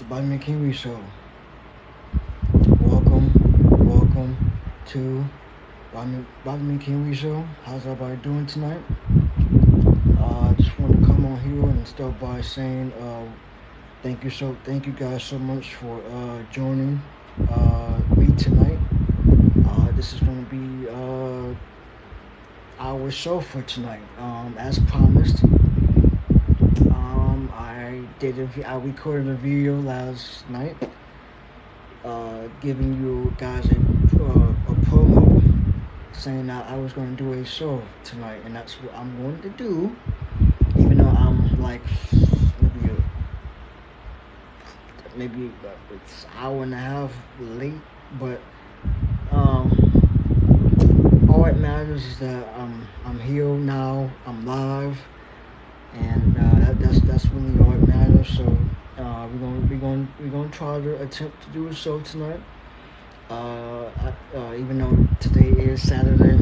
Bobby McHenry Show. Welcome, welcome to Bobby McHenry Show. How's everybody doing tonight? I just want to come on here and start by saying thank you guys so much for joining me tonight. This is going to be our show for tonight. As promised, I recorded a video last night, giving you guys a promo saying that I was going to do a show tonight, and that's what I'm going to do. Even though I'm like maybe it's an hour and a half late, but all it matters is that I'm here now. I'm live, and that's really all it matters. So we're gonna try to attempt to do a show tonight. Even though today is Saturday,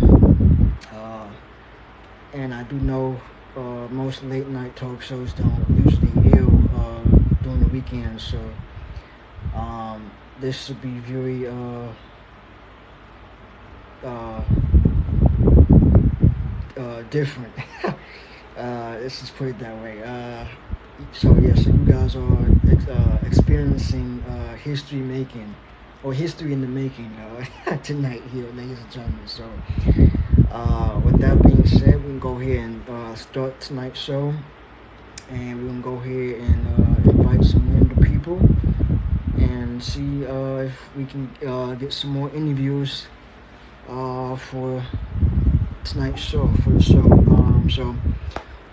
and I do know most late night talk shows don't usually air during the weekend, so this should be very different. Let's just put it that way. So you guys are experiencing history making, or history in the making tonight here, ladies and gentlemen. So with that being said, we can go ahead and start tonight's show, and we're gonna go ahead and invite some random people and see if we can get some more interviews for tonight's show, for the show. So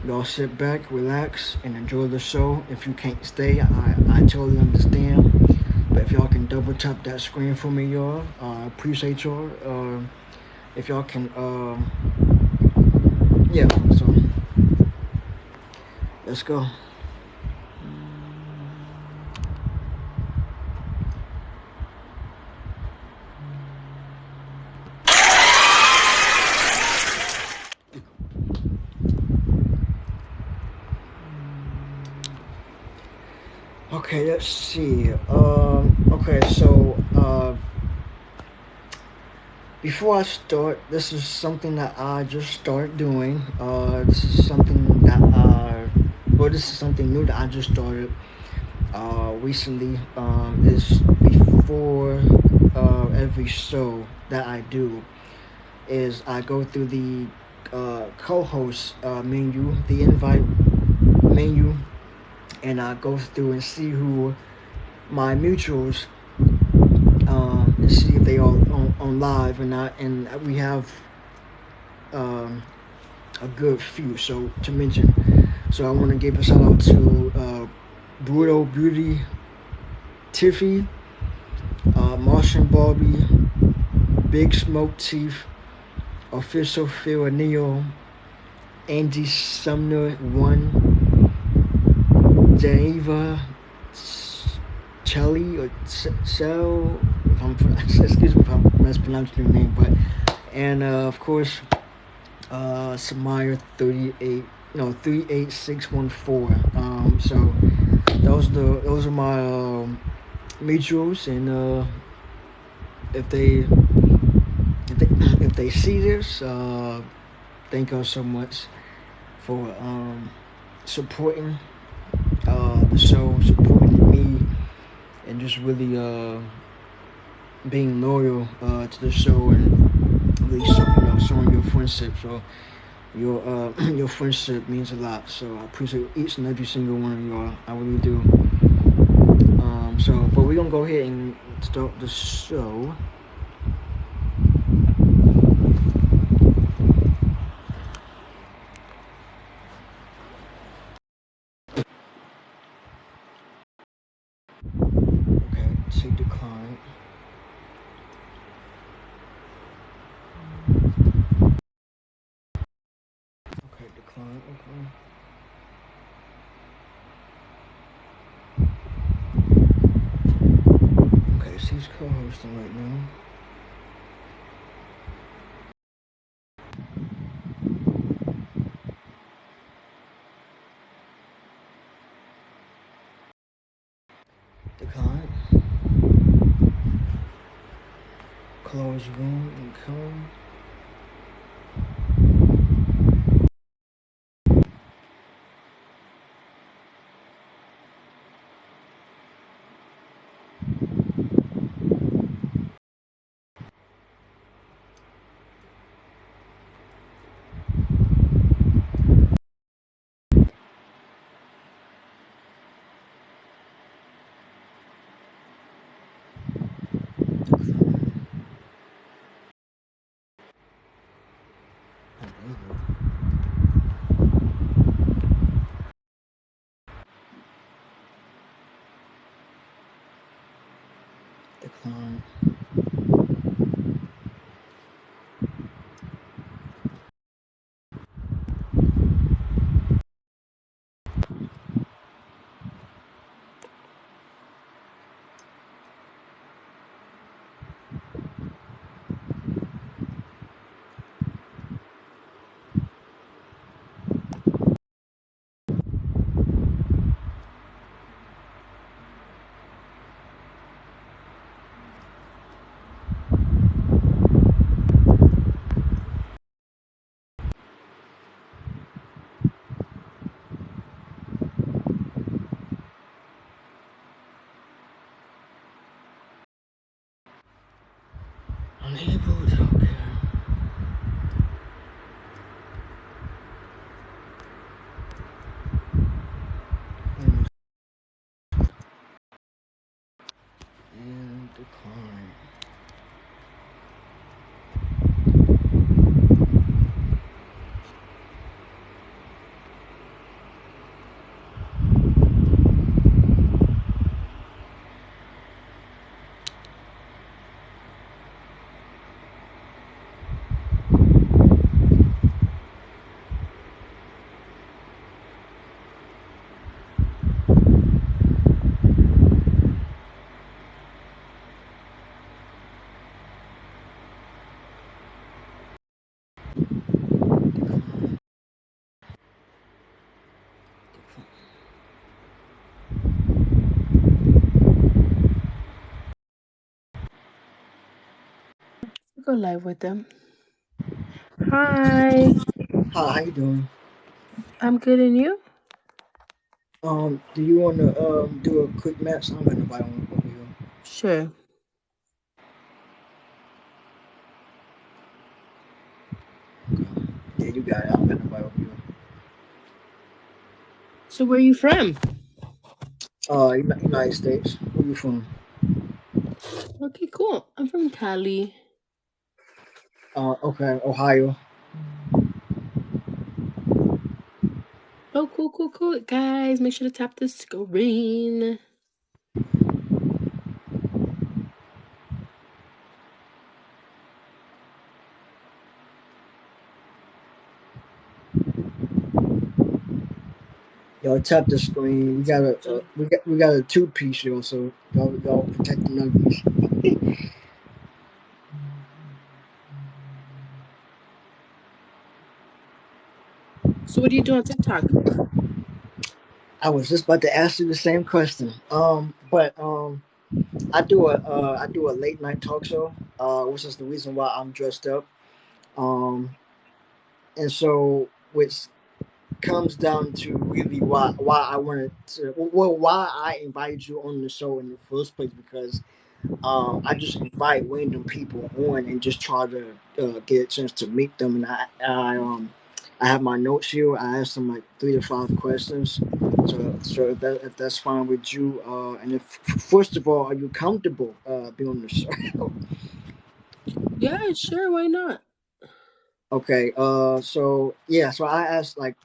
y'all sit back, relax, and enjoy the show. If you can't stay, I totally understand. But if y'all can double tap that screen for me, y'all, I appreciate y'all. If y'all can, so let's go. Okay, let's see. Before I start, this is something that I just started doing. This is something new that I just started recently. Is before every show that I do, is I go through the co-host menu, the invite menu, and I go through and see who my mutuals, and see if they are on live or not. And we have a good few, so to mention. So I want to give a shout out to Brutal Beauty, Tiffy, Martian Barbie, Big Smoke Teeth, Official Phil Neil, Angie Sumner 1, Geneva Chelly or Cell, excuse me if I'm mispronouncing your name, and of course Samaya 38614. So those are my mutuals, and if they see this, thank y'all so much for supporting the show, supporting me, and just really being loyal to the show, and really showing your friendship. So your friendship means a lot. So I appreciate each and every single one of y'all. I really do. But we're gonna go ahead and start the show. Okay, see decline. Okay, decline. Okay. Okay, she's co-hosting right now. close room and come. Decline. Unable. Okay. And, and decline. Go live with them. Hi, Hi, how you doing? I'm good and you? Do you want to do a quick match? I'm gonna buy one over you. Sure. Okay. Yeah, you got it. I'm gonna buy over you. So where are you from? United States. Where you from? Okay, cool. I'm from Cali. Okay, Ohio. Oh, cool, cool, cool. Guys, make sure to tap the screen. Y'all tap the screen. So, We got a two piece here, so y'all protect the numbers. so what do you do on TikTok? I was just about to ask you the same question. But I do a late night talk show, which is the reason why I'm dressed up. Um, and so which comes down to really why I wanted to why I invited you on the show in the first place because I just invite random people on and just try to get a chance to meet them. And I have my notes here. I asked them like 3 to 5 questions. So if that's fine with you, and if first of all, are you comfortable being on the show? Yeah, sure, why not? Okay. So yeah. So I asked like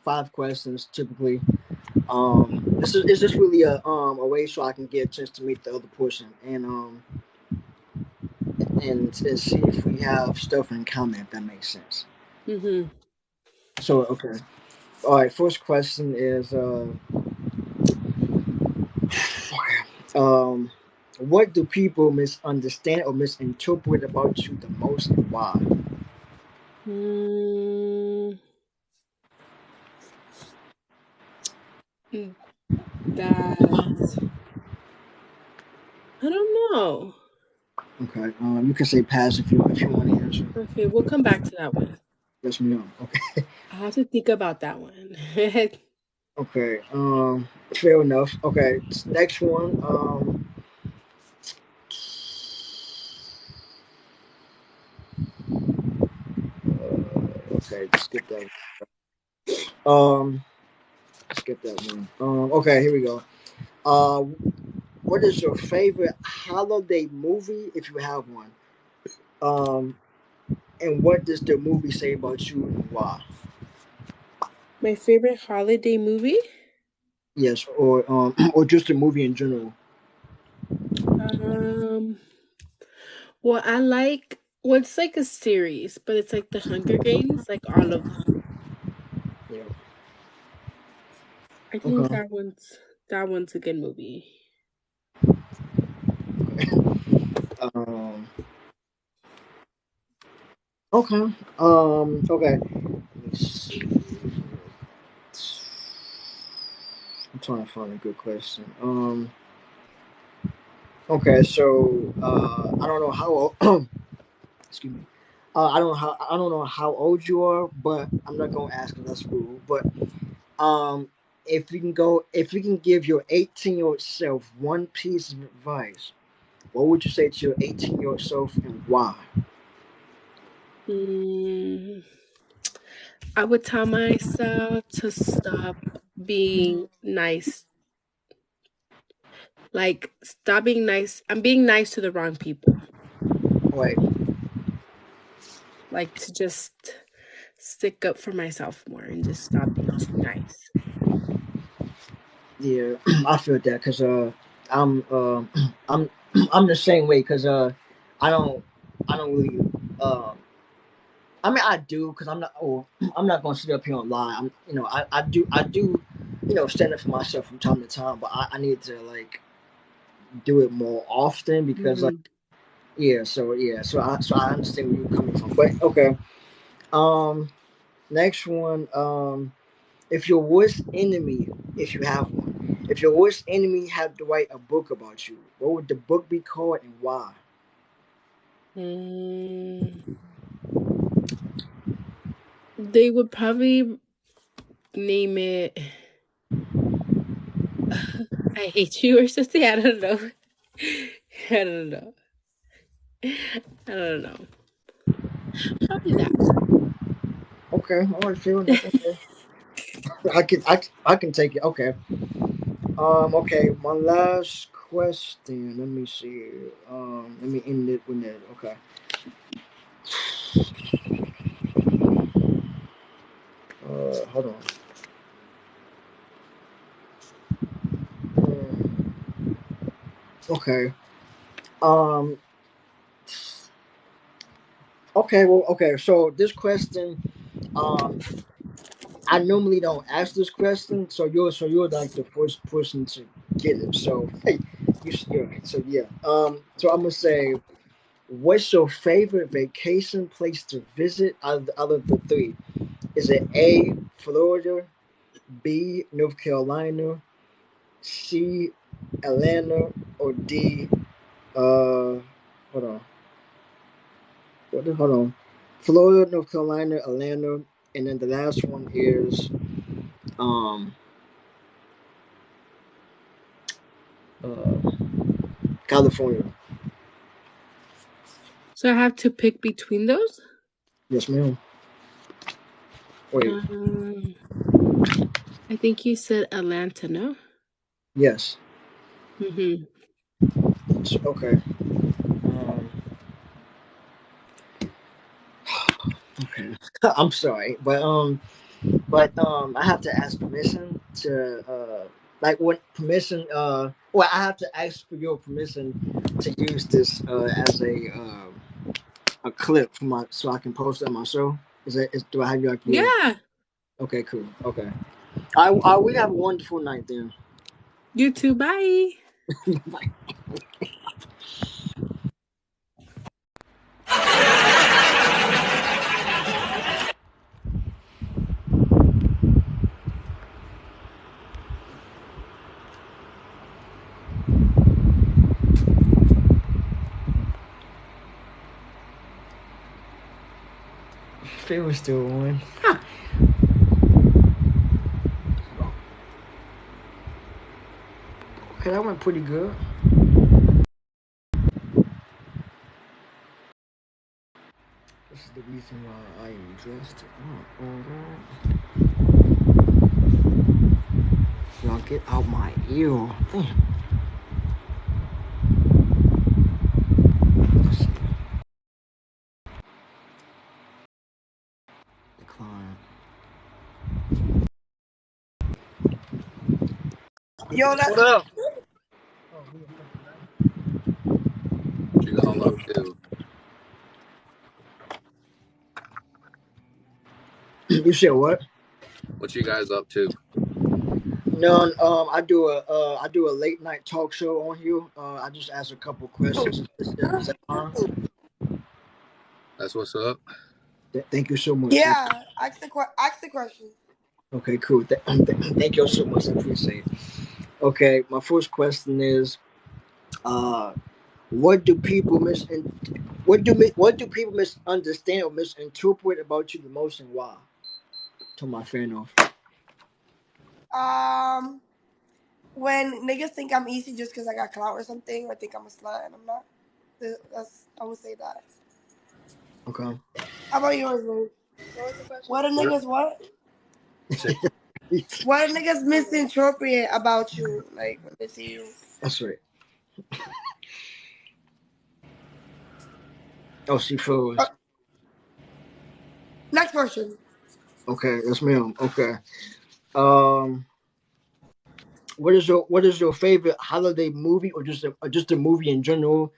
5 questions typically. This is just really a way so I can get a chance to meet the other person and see if we have stuff in common, if that makes sense. Mm-hmm. So, okay. All right, first question is um, what do people misunderstand or misinterpret about you the most and why? Mm, that I don't know. Okay. You can say pass if you want to answer. Okay, we'll come back to that one. Yes, ma'am. Okay. I have to think about that one. Okay. Fair enough. Okay. Next one. Okay. Skip that. Um. Skip that one. Okay. Here we go. Uh. What is your favorite holiday movie, if you have one? Um. And what does the movie say about you and why? My favorite holiday movie? Yes, or or just a movie in general. Um, well, I like well, it's like a series, but it's like the Hunger Games, like all of them. Yeah. I think Okay. that one's a good movie. Um. Okay. Okay. Let me see. I'm trying to find a good question. Okay, so I don't know how. Excuse me. I don't know how old you are, but I'm not gonna ask because that's rude. But um, if you can give your 18-year-old self one piece of advice, what would you say to your 18-year-old self and why? Mm, I would tell myself to stop being nice. Like, stop being nice. I'm being nice to the wrong people. Wait, Like, to just stick up for myself more and just stop being too nice. yeah, I feel that because I'm I'm I'm the same way because I don't really I mean, I do because I'm not. Oh, I'm not going to sit up here and lie. I'm, I do, stand up for myself from time to time. But I need to like do it more often because, like, Mhm. so I understand where you're coming from. But okay, um, next one, if your worst enemy, if you have one, if your worst enemy had to write a book about you, what would the book be called and why? Mm, they would probably name it I hate you or something. I don't know. I don't know. I don't know. Probably that. Okay, all right, fair enough. Okay, I can take it. Okay. Okay, my last question. Let me see. Let me end it with that. Okay. Hold on. Um, okay. Um. Okay. Well. Okay. So this question. Um. I normally don't ask this question. So you're like the first person to get it. So hey, you're so yeah. So I'm gonna say, what's your favorite vacation place to visit out of the three? Is it A, Florida, B, North Carolina, C, Atlanta, or D, hold on, hold on, Florida, North Carolina, Atlanta, and then the last one is um, uh, California. So I have to pick between those? Yes, ma'am. Wait, Um, I think you said Atlanta, no? yes. Mm-hmm. Okay. Um, okay. I'm sorry, but I have to ask permission to like what permission well I have to ask for your permission to use this as a clip for my so I can post it on my show. Do I have you like your Yeah. okay cool okay I we have a wonderful night then. You too. Bye. Phil still on. Okay, that went pretty good. This is the reason why I am dressed. Y'all get out my ear. Let's see. Decline. Yo, that What up? What you gonna up to? You said what? What you guys up to? No, I do a late night talk show on here. I just ask a couple questions. Is that fine? That's what's up. Thank you so much. yeah. Ask the question. Okay, cool. Thank you so much. I appreciate it. Okay, my first question is, uh, what do people what do people misunderstand or misinterpret about you the most, and why? To my fan off. Um, when niggas think I'm easy just because I got clout or something, or think I'm a slut and I'm not. That's I would say that. Okay. How about yours, Lou? What was the question? What do What? niggas what? Say, What do niggas misinterpret about you? Like when they see you. That's right. Oh, she froze. Next question. Okay, that's me. Okay. Um, what is your favorite holiday movie, or just a movie in general?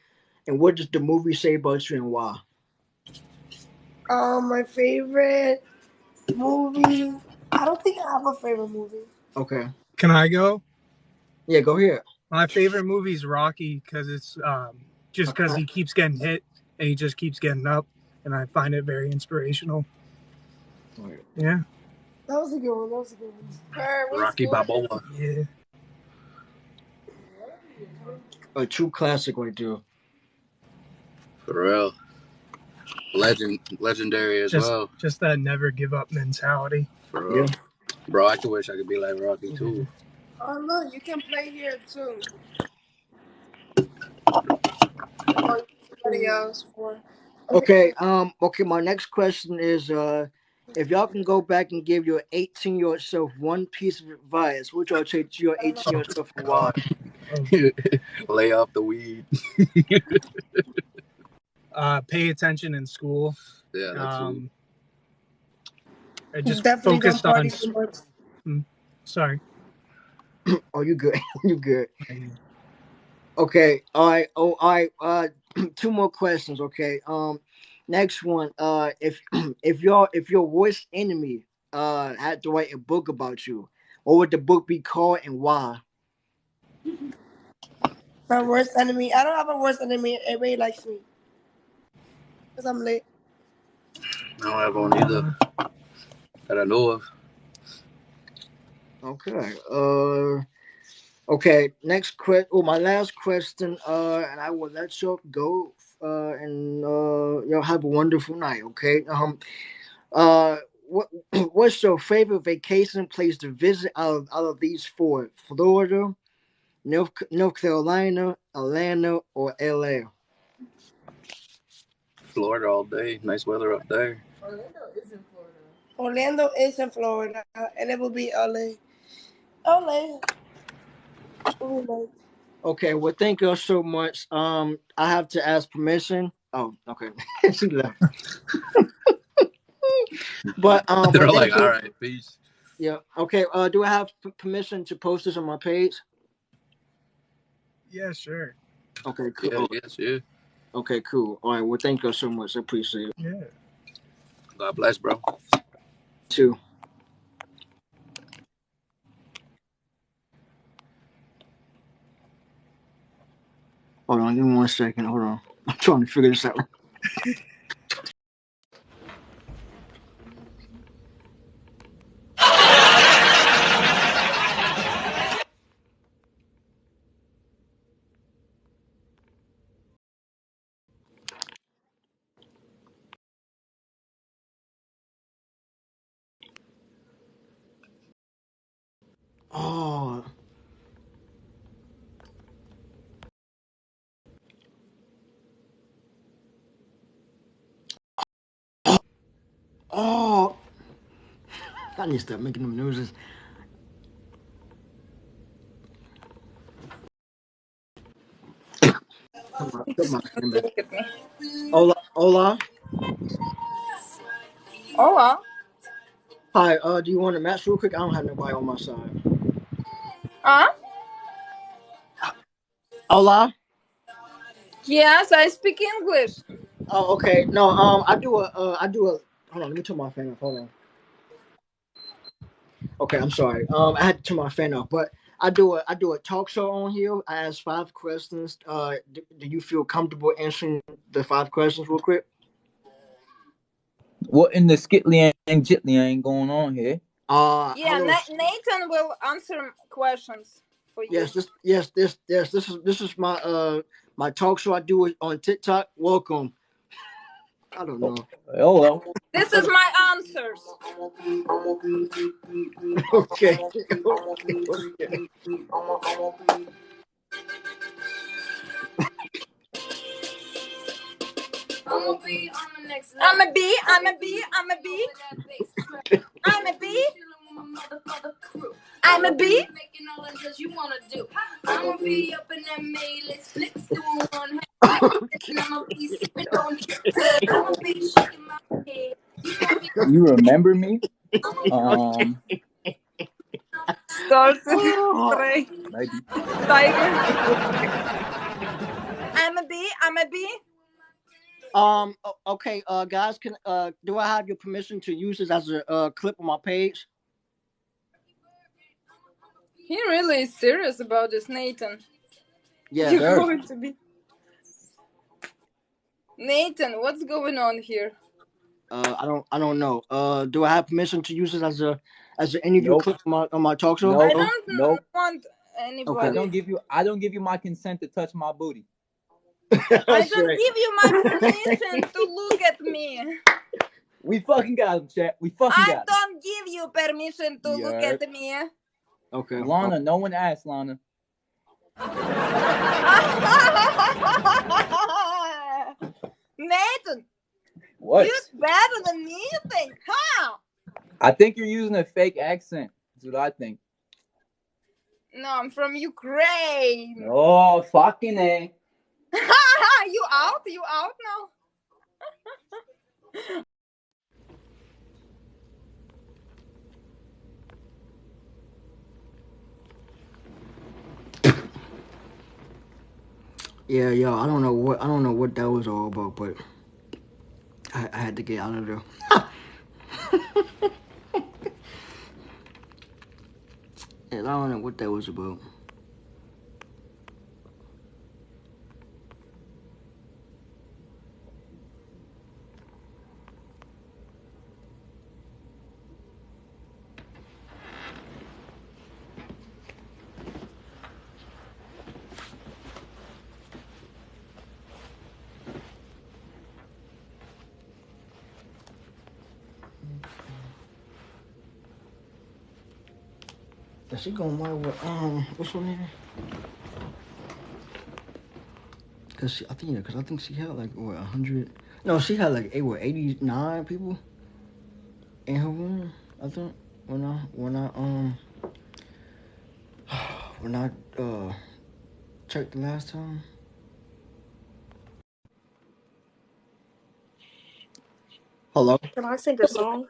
And what does the movie say about you, and why? My favorite movie. I don't think I have a favorite movie. Okay. Can I go? Yeah, go ahead. My favorite movie is Rocky because it's just because Okay. he keeps getting hit and he just keeps getting up, and I find it very inspirational. All right. Yeah, That was a good one. That was a good one. What Rocky score? Balboa. yeah. A true classic right there. For real. Legendary as Just well. just that never give up mentality. For Yeah. real. Bro, I could wish I could be like Rocky Yeah. too. Oh look, you can play here too. Or somebody else for. Okay. Okay. My next question is, if y'all can go back and give your 18-year-old self one piece of advice, what y'all say to your 18-year-old self, and why? Oh, oh. Lay off the weed. Pay attention in school. Yeah, that too. Um, I just Definitely don't focused on. party too much. Sorry. Oh, you good? You good? Okay. All right. Oh, all right. Two more questions. Okay. Next one. If if your worst enemy had to write a book about you, what would the book be called, and why? My worst enemy. I don't have a worst enemy. Everybody likes me because I'm late. I don't have one either that I know of. Okay. Okay. Next question. Oh, my last question. And I will let you go. And y'all have a wonderful night. Okay. Uh, what what's your favorite vacation place to visit out of these four? Florida, North Carolina, Atlanta, or LA? Florida all day. Nice weather up there. Orlando is in Florida, and it will be LA. LA. Oh, like, Okay, well, thank you so much. I have to ask permission. Oh, okay, she left. They're But like, thank all you. right, peace. Yeah. Okay. Do I have permission to post this on my page? Yeah, sure. Okay. Yeah, I Cool. guess, yeah. Okay. Cool. All right. Well, thank you so much. I appreciate it Yeah. God bless, bro. too. Hold on. Give me 1 second. Hold on. I'm trying to figure this out. Oh. Oh. I need to start making them noises. Come on, Simba. Look at me. Hola, hola. Hola. Hi. Do you want to match real quick? I don't have nobody on my side. Huh? Hola. Yes, I speak English. Oh, okay. No. I do a. Hold on. Let me turn my fan off. Hold on. Okay. I'm sorry. I had to turn my fan off, but I do a talk show on here. I ask 5 questions. Do you feel comfortable answering the 5 questions real quick? What in the skitly and jitly ain't going on here? Yeah, Hello. Nathan will answer questions for you. This is my my talk show. I do it on TikTok. Welcome. I don't Oh, know. hello. This is my answers. Okay. Okay. Okay. I'm a bee on the next level. I'm a bee. I'm a bee. I'm a bee. I'm a bee. I'm a bee. Making all the things you wanna do. I'm a bee up in that mail. Flicks doing one hand. I'm a bee sipping on it. I'm a bee shaking my head. You remember me? Okay. Start to Oh. spray. Maybe. Tiger. I'm a bee. I'm a bee. Okay. Guys, can do I have your permission to use this as a clip on my page? He really is serious about this, Nathan. You're Yes. Sure. going to be Nathan. What's going on here? I don't know. Do I have permission to use this as an interview Nope. clip on my talk show? I Nope. Oh, don't Nope. want okay. anybody. I don't give you my consent to touch my booty. I That's don't right. give you my permission to look at me. We fucking got him, chat. We fucking I got him. don't give you permission to look Yeah. at me. Okay. Lana, no one asked Lana. Nathan, What? you're better than me, you think, huh? I think you're using a fake accent. That's what I think. No, I'm from Ukraine. Oh, fucking A. You out? You out now? Yeah, yo, I don't know what that was all about, but I had to get out of there. And I don't know what that was about. Is she gonna mind what what's her name? Cause I think she had like what 100. No, she had like 89 people in her room. I think when I checked the last time. Hello. Can I sing a song?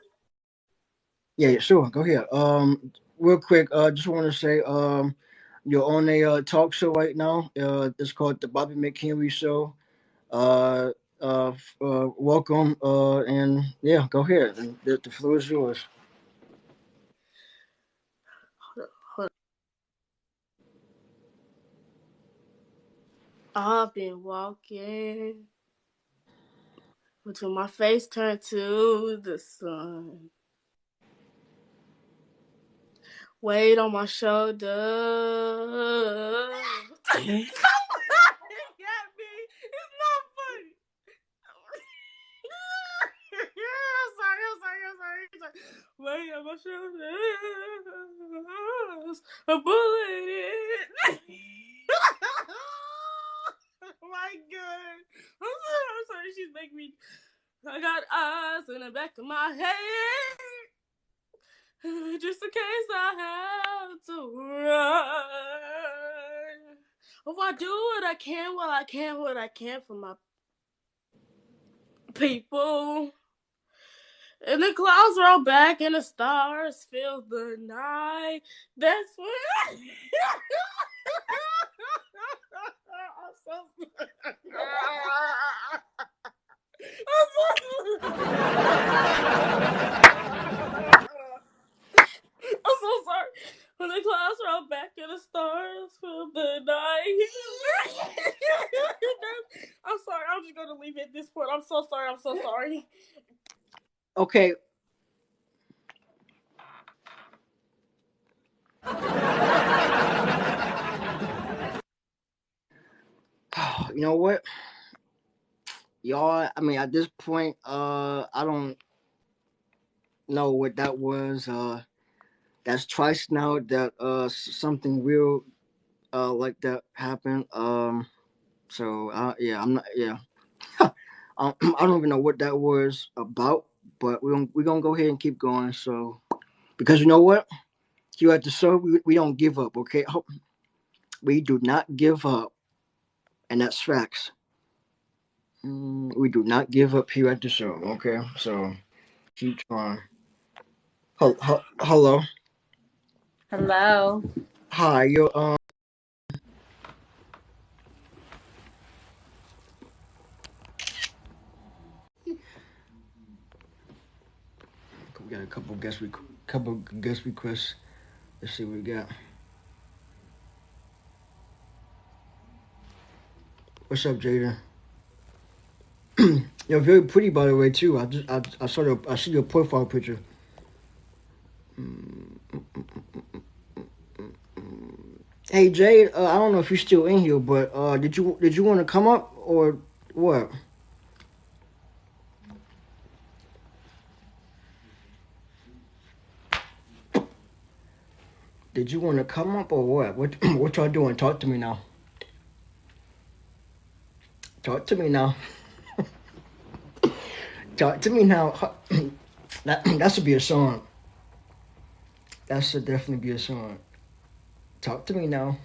Yeah, sure. Go ahead. Real quick, just want to say, you're on a talk show right now. It's called the Bobby McHenry Show. Uh, Welcome. And yeah, go ahead. And the floor is yours. I've been walking until my face turned to the sun. Weight on my shoulder. Stop laughing at me. It's not funny. I'm sorry. Weight on my a bullet in. My God. I'm sorry, she's making me. I got eyes in the back of my head. Just in case I have to run. Oh, I do what I can while I can what I can for my people. And the clouds roll back and the stars fill the night. That's when I'm so I'm so sorry. When the clouds roll back and the stars fill the night. I'm sorry. I'm just gonna leave it at this point. I'm so sorry. I'm so sorry. Okay. You know what, y'all? I mean, at this point, I don't know what that was. That's twice now that something real like that happened. So yeah, I'm not. Yeah, I don't even know what that was about. But we're gonna go ahead and keep going. So because you know what, here at the show, we don't give up. Okay, we do not give up, and that's facts. We do not give up here at the show. Okay, so keep trying. Hello. Hello. Hi. You we got a couple guest requests. Let's see what we got. What's up, Jada? You're very pretty, by the way, too. I see your profile picture. Hey, Jade. I don't know if you're still in here, but did you want to come up or what? Did you want to come up or what? What y'all doing? Talk to me now. Talk to me now. Talk to me now. That should be a song. That should definitely be a song. Talk to me now.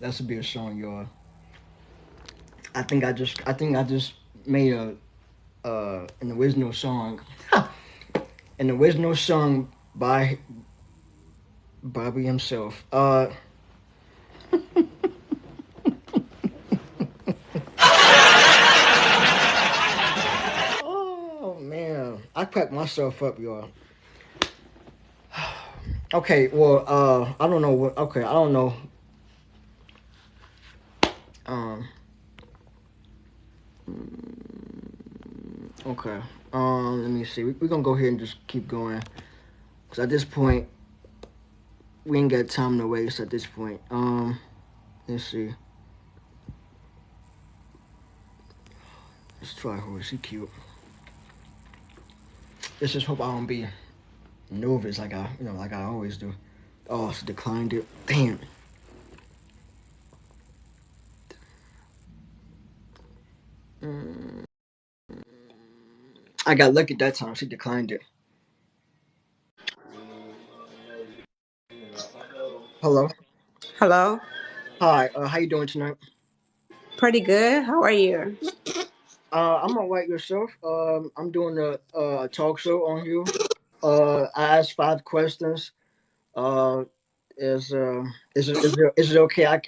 That should be a song, y'all. I think I just made a an original song. An original song by Bobby himself. Oh man, I cracked myself up, y'all. Okay, well, I don't know what. Okay, I don't know. Um, okay. Let me see. We're gonna go ahead and just keep going, cause at this point we ain't got time to waste. At this point, let's see. Let's try her. She cute. Let's just hope I don't be nervous like I always do. Oh, she declined it. Damn. Mm, I got lucky that time. She declined it. Hello. Hello. Hi. How you doing tonight? Pretty good. How are you? I'm alright yourself. I'm doing a talk show on you. I asked 5 questions. Uh, is it okay? I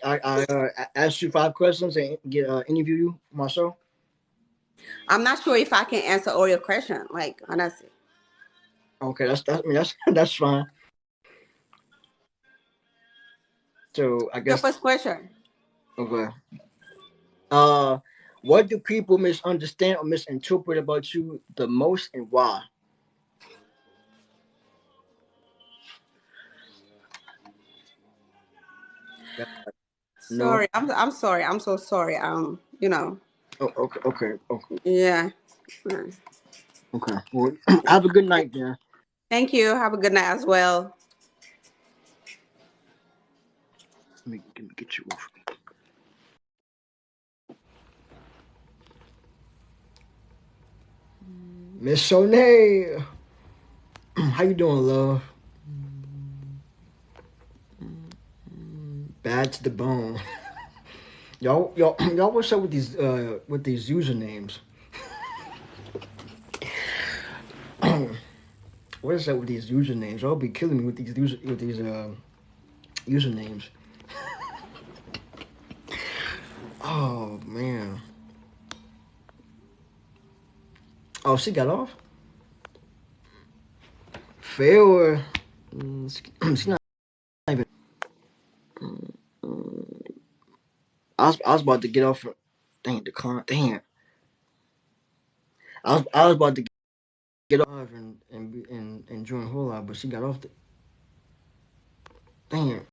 ask you 5 questions and get interview you myself. I'm not sure if I can answer all your questions. Like honestly, Okay, I mean that's that's fine. So I your guess first question. okay. Uh, what do people misunderstand or misinterpret about you the most, and why? Yeah, no. Sorry. I'm sorry. I'm so sorry. You know. Oh, okay, okay, okay, Yeah. Mm. Okay. Well, have a good night, then. Thank you. Have a good night as well. Let me get you off. Miss Sonia, how you doing, love? Bad to the bone. Y'all, what's up with these usernames? What is up with these usernames? Y'all be killing me with these usernames. Oh man. Oh, she got off. Fair. She not even. I was about to get off. Dang, decline. Dang. I was about to get off and join whole lot, but she got off. Dang.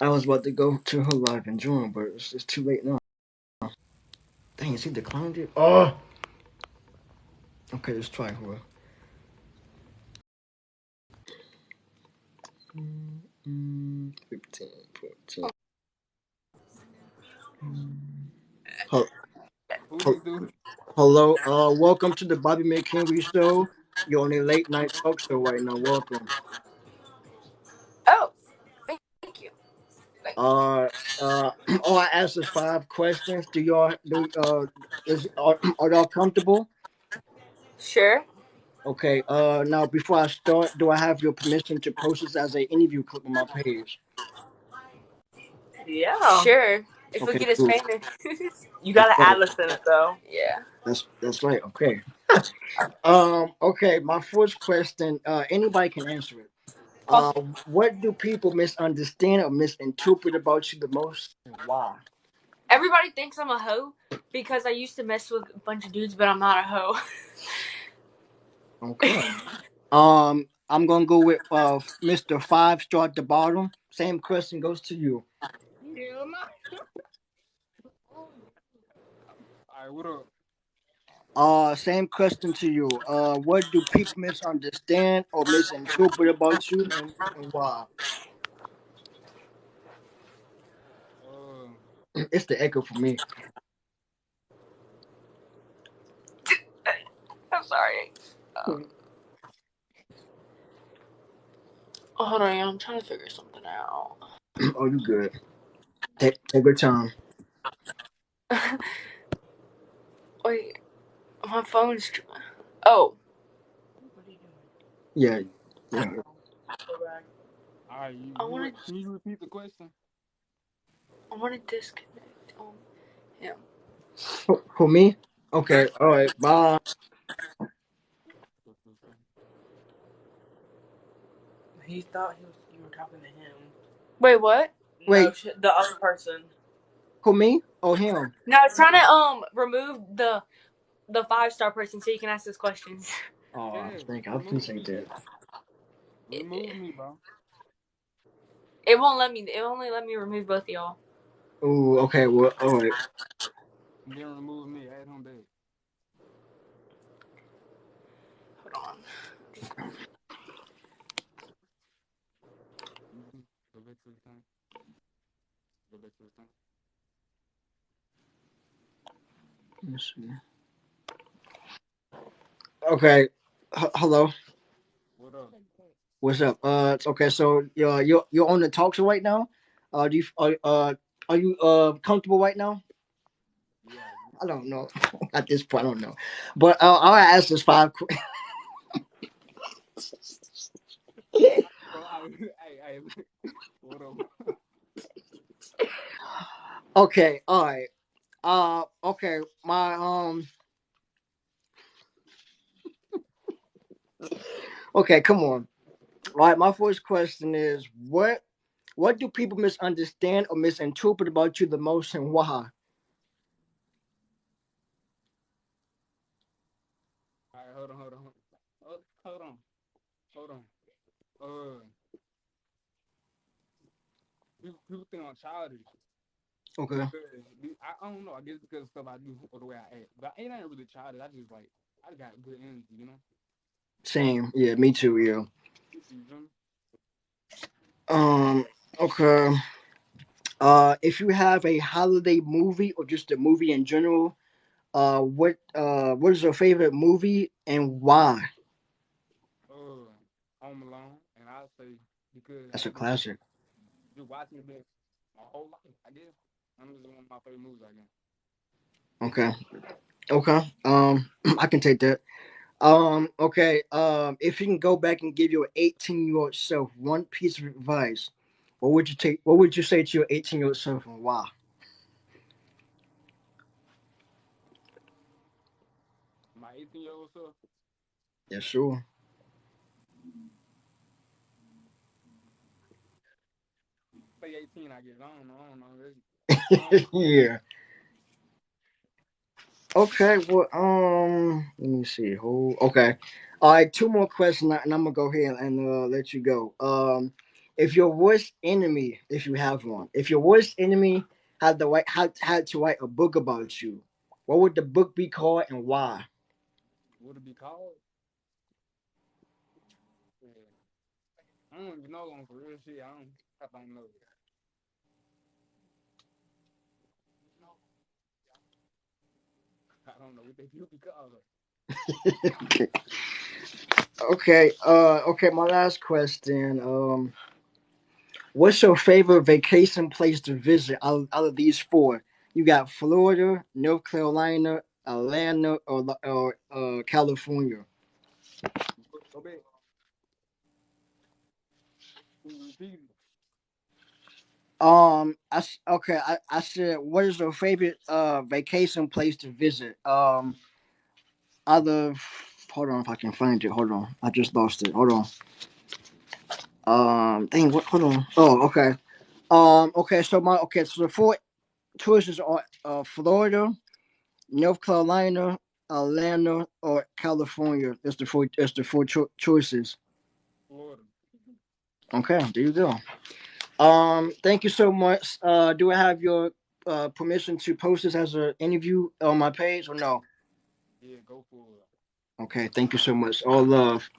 I was about to go to her live and join, but it's too late now. Dang, she declined it. Oh. Okay, let's try her. 15, 14. Ho- Who ho- this dude? Hello, welcome to the Bobby McHenry show. You're on a late night talk show right now. Welcome. Oh, thank you. Thank you. Uh, all I asked is 5 questions. Do y'all do are y'all comfortable? Sure. Okay. Now before I start, do I have your permission to post this as an interview clip on my page? Yeah. Sure. If we Okay, get us cool. famous. You That's gotta right. add us in it though. Yeah. That's right. Okay. Okay. My first question. Anybody can answer it. Uh, Okay. what do people misunderstand or misinterpret about you the most, and why? Everybody thinks I'm a hoe because I used to mess with a bunch of dudes, but I'm not a hoe. Okay. I'm gonna go with Mr. Five Star at the bottom. Same question goes to you. Hell no. Alright, what up? Same question to you. What do people misunderstand or misinterpret about you, and why? Uh, It's the echo for me. I'm sorry. Oh, hold on, I'm trying to figure something out. Oh, you good? Take your time. Wait, my phone's. Oh. What are you doing? Yeah, yeah. Go back. alright, I want can you repeat the question? to. I want to disconnect. Him. For me? Okay. All right. Bye. He thought you were talking to him. Wait, what? No, Wait. the other person. For me or him? No, I was trying to remove the 5-star person so you can ask us questions. Oh, Yeah, thank you. I remove appreciate me, that. bitch. Remove me, bro. It won't let me. It only let me remove both of y'all. Ooh, okay. Well, all right. And then remove me. Add him back. Hold on. Mhm. Go back to the thing. Go back to the thing. Let's see. Okay. Hello. What up? What's up? It's okay. So you're on the talk show right now. Do you are you comfortable right now? Yeah. I don't know. At this point, I don't know. But I'll ask this Bro, hey, what up? Okay. All right. Okay. Okay. Come on. All right. My first question is what do people misunderstand or misinterpret about you the most, and why? Alright, hold on. Hold on. Uh, people think I'm childish. Okay. I don't know. I guess because of stuff I do or the way I act, but it ain't really childish. I just like I got good energy, you know. Same. Yeah, me too. Yeah. You feel me? Um. Okay. If you have a holiday movie or just a movie in general, what is your favorite movie and why? Uh, Home Alone, and I say because That's I a just classic. just watching it my whole life. I guess I'm just one of my favorite movies. I guess. Okay. Okay. I can take that. Okay. If you can go back and give your 18-year-old self one piece of advice, what would you take? What would you say to your 18-year-old self and why? My 18-year-old self, Yes, sure. say 18. I guess I don't know. I don't know. I don't know. Yeah. Okay. Well, let me see. Who? Okay. All right. Two more questions, and I'm gonna go ahead and let you go. If your worst enemy, if you have one, if your worst enemy had to write a book about you, what would the book be called and why? Would it be called? Yeah. I don't even know on for real shit. I don't know. I don't know what they do be called. Okay. Okay. My last question. What's your favorite vacation place to visit out of these four? You got Florida, North Carolina, Atlanta, or California. Go back. Can you repeat it? Okay. I said, what is your favorite vacation place to visit? Out of hold on if I can find it. Hold on, I just lost it. Hold on. Dang. What? Hold on. Oh, okay. Okay. So the four choices are Florida, North Carolina, Atlanta, or California. That's the four choices. Florida. Okay, there you go. Thank you so much. Do I have your permission to post this as an interview on my page or no? Yeah, go for it. Okay, thank you so much. All love.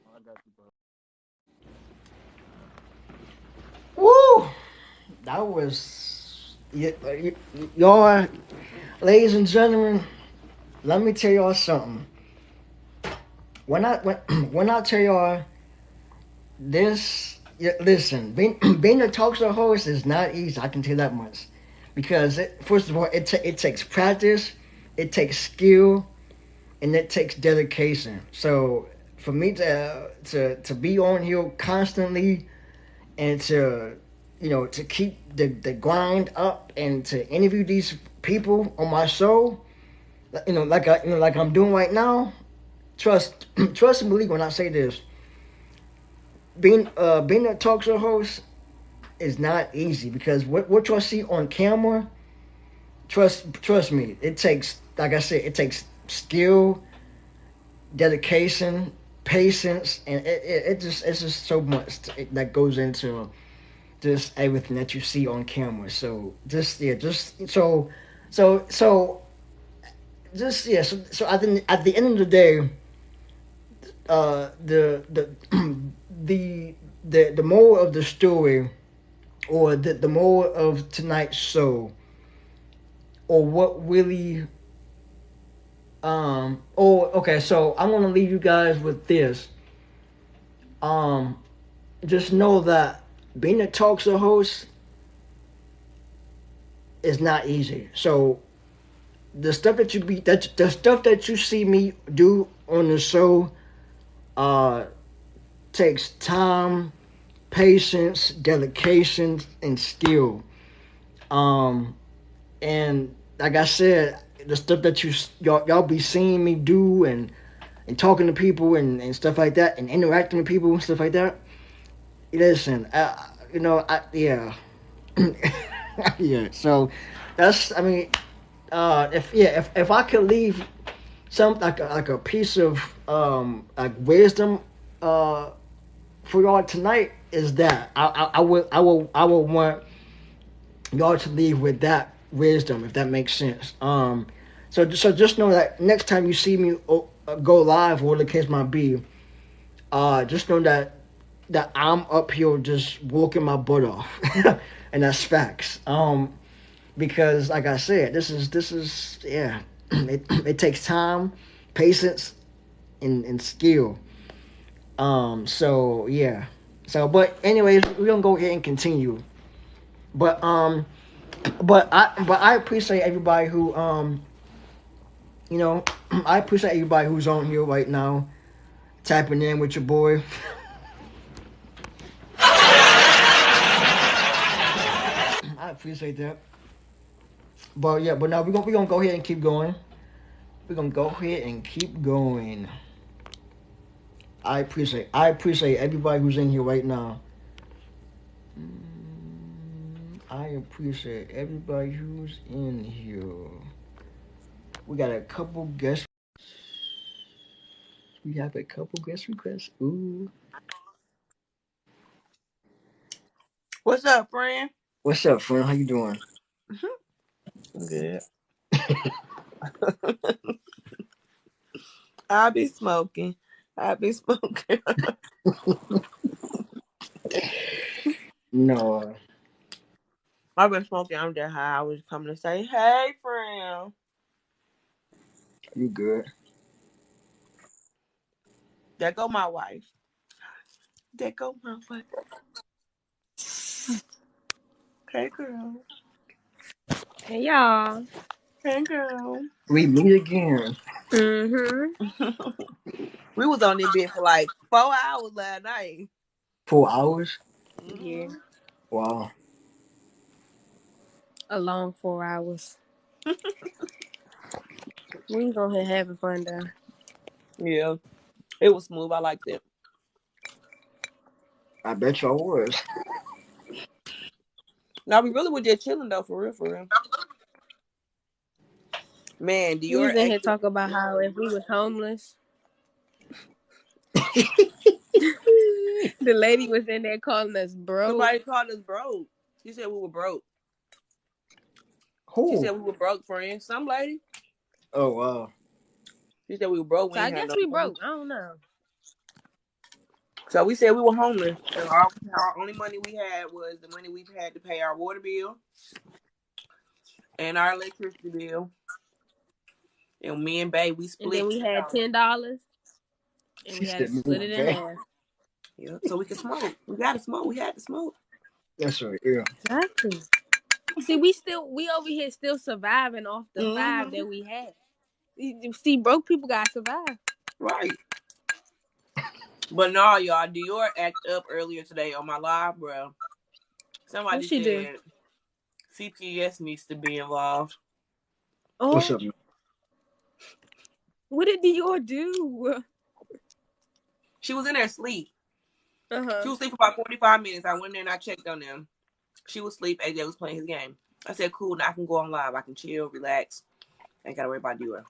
Oh, I got you, bro. Woo! That was y'all, ladies and gentlemen. Let me tell y'all something. When when I tell y'all this, yeah, listen, being a talk show host is not easy. I can tell you that much, because first of all, it takes practice, it takes skill, and it takes dedication. So for me to be on here constantly and to to keep the grind up and to interview these people on my show, like I'm doing right now. Trust and believe when I say this. Being a talk show host is not easy because what you see on camera, trust me, it takes, like I said, it takes skill, dedication, patience, and it's just so much that goes into just everything that you see on camera. So just yeah, just so just yeah. So at the end of the day, the the the moral of the story, or the moral of tonight's show, or what really okay, so I'm gonna leave you guys with this. Um just know that being a talk show host is not easy. So the stuff that you see me do on the show uh takes time, patience, dedication, and skill. Um and like I said, the stuff that y'all be seeing me do and talking to people and stuff like that and interacting with people and stuff like that. Listen, yeah, yeah. So that's, I mean, if I could leave some like a piece of like wisdom uh for y'all tonight is that I would want y'all to leave with that wisdom, if that makes sense. So just know that next time you see me go live, or the case might be, just know that I'm up here just walking my butt off, and that's facts. Because like I said, this is yeah, it takes time, patience, and skill. So yeah. But anyways, we're gonna go ahead and continue. But I appreciate everybody who I appreciate everybody who's on here right now, tapping in with your boy. I appreciate that. But yeah, but now we're gonna go ahead and keep going. We're gonna go ahead and keep going. I appreciate everybody who's in here right now. I appreciate everybody who's in here. We got a couple guest. We have a couple guest requests. Ooh, What's up, friend? what's up, friend? How you doing? Good. I be smoking. I be smoking. No, I've been smoking. I'm just high. I was coming to say, hey, friend. you good? There go my wife. There go my wife. Hey, girl. Hey y'all. Hey, girl. We meet again. Mhm. We was on this bit for like 4 hours last night. 4 hours. Yeah. Hmm. Wow. A long 4 hours. We ain't gonna having fun though. Yeah, it was smooth. I liked it. I bet y'all was. Now we really were just chilling though, for real, for real. Man, We Dior was in here acted. talking about how if we was homeless, the lady was in there calling us broke. Somebody called us broke. She said we were broke. She said Who? we were broke, friends. Some lady. Oh wow. She said we were broke. We So I ain't had guess no we money. broke. I don't know. So we said we were homeless. And our only money we had was the money we had to pay our water bill and our electricity bill. And me and Babe, we And then split we had $10. $10 and She we had said to me split it and in Bay. half. Yeah, so we could smoke. We gotta smoke. We had to smoke. That's right. Yeah. Exactly. See, we over here still surviving off the five Mm-hmm. that we had. See, broke people gotta survive. Right. But no, y'all, Dior act up earlier today on my live, bro. What Somebody she do? said CPS needs to be involved. What's Oh, up, man? what did Dior do? She was in there asleep. She Uh-huh. was asleep for about 45 minutes. I went in there and I checked on them. She was asleep. AJ was playing his game. I said, cool, now I can go on live. I can chill, relax. Ain't gotta worry about Dior.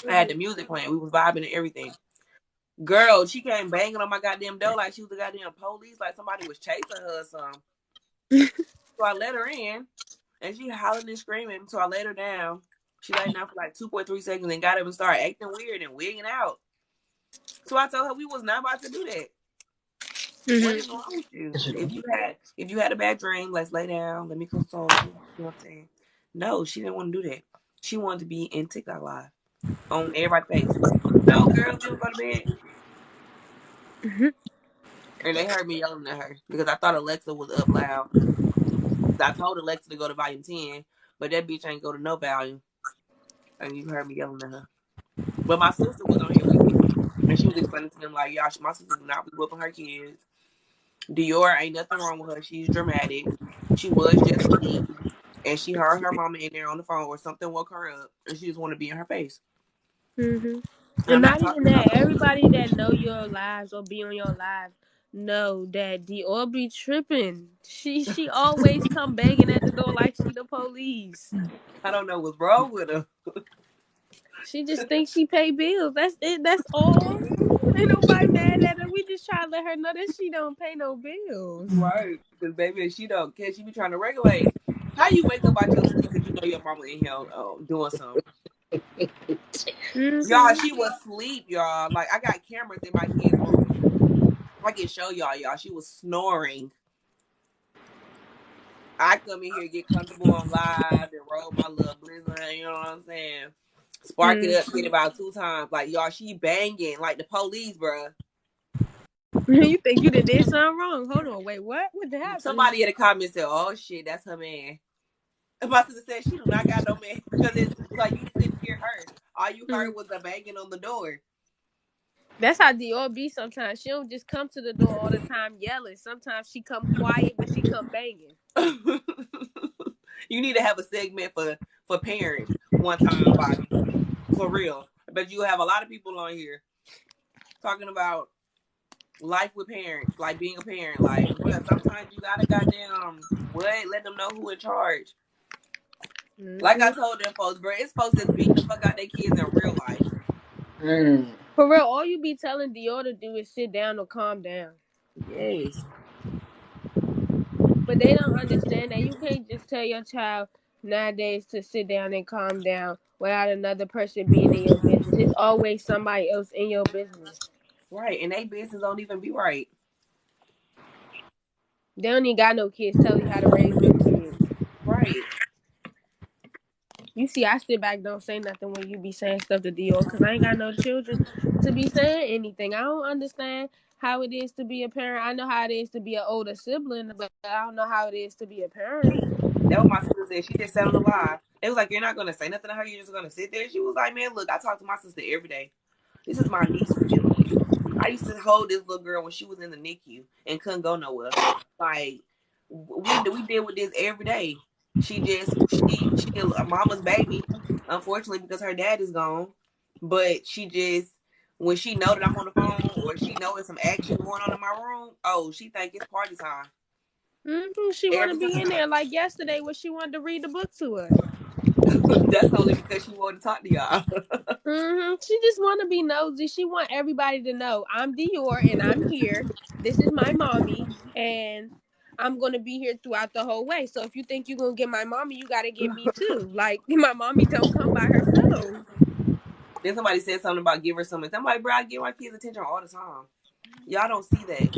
I had the music playing. We was vibing and everything. Girl, she came banging on my goddamn door like she was the goddamn police, like somebody was chasing her or something. So I let her in, and she hollering and screaming. So I let her down. She laid down for like 2.3 seconds and got up and started acting weird and wigging out. So I told her we was not about to do that. What is Mm-hmm. wrong with you? Is it on? If you had a bad dream, let's lay down. Let me console you. You know what I'm saying? No, she didn't want to do that. She wanted to be in TikTok live on everybody's face. No, girl, we don't go to bed. Mm-hmm. And they heard me yelling at her because I thought Alexa was up loud. I told Alexa to go to volume 10, but that bitch ain't go to no volume. And you heard me yelling at her. But my sister was on here with me. And she was explaining to them, like, y'all, my sister do not be whooping her kids. Dior ain't nothing wrong with her. She's dramatic. She was just asleep. And she heard her mama in there on the phone or something woke her up. And she just want to be in her face. Mm-hmm. And And I'm not not even talking about that. Everybody that know your lives or be on your live know that Dior be tripping. She always come banging at the door like she the police. I don't know what's wrong with her. She just thinks she pay bills. That's it. That's all. Ain't nobody mad at her. We just try to let her know that she don't pay no bills. Right. Because baby, she don't care. She be trying to regulate. How you wake up out your sleep because you know your mama in here doing something? Y'all, Mm-hmm. she was asleep, y'all. Like I got cameras in my kids' room. I can show y'all. She was snoring. I come in here, get comfortable on live, and roll my little blizzard. You know what I'm saying? Spark it up, hit Mm-hmm. it about 2 times. Like y'all, she banging like the police, bruh. You think you did something wrong? Hold on. Wait, what? What happened? Somebody in the comments said, "Oh shit, that's her man." And my sister said she do not got no man because it's like you couldn't hear her. All you heard was the banging on the door. That's how Dior be sometimes. She don't just come to the door all the time yelling. Sometimes she come quiet, but she come banging. You need to have a segment for parents one time, Bobby. For real. But you have a lot of people on here talking about life with parents, like being a parent. Like, well, sometimes you gotta goddamn what? Let them know who in charge. Like I Mm-hmm. told them folks, bro, it's folks that's beating the fuck out their kids in real life. Mm. For real, all you be telling Dior to do is sit down or calm down. Yes. But they don't understand that you can't just tell your child nowadays to sit down and calm down without another person being in your business. It's always somebody else in your business. Right. And they business don't even be right. They don't even got no kids tell you how to raise your kids. Right. You see, I sit back, don't say nothing when you be saying stuff to Dior because I ain't got no children to be saying anything. I don't understand how it is to be a parent. I know how it is to be an older sibling, but I don't know how it is to be a parent. That what my sister said. She just sat on the live. It was like, you're not gonna say nothing to her, you're just gonna sit there. She was like, man, look, I talk to my sister every day. This is my niece we dealing with. I used to hold this little girl when she was in the NICU and couldn't go nowhere. Like we deal with this every day. She a mama's baby, unfortunately because her dad is gone. But she just when she know that I'm on the phone or she know there's some action going on in my room, oh, she think it's party time She want to every be in time. there like yesterday when she wanted to read the book to us. That's only because she wanted to talk to y'all. She just want to be nosy. She want everybody to know I'm Dior and I'm here. This is my mommy, and I'm gonna be here throughout the whole way. So if you think you're gonna get my mommy, you gotta get me too. Like my mommy don't come by herself. Then somebody said something about give her something. Somebody, bro, I give my kids attention all the time. Y'all don't see that.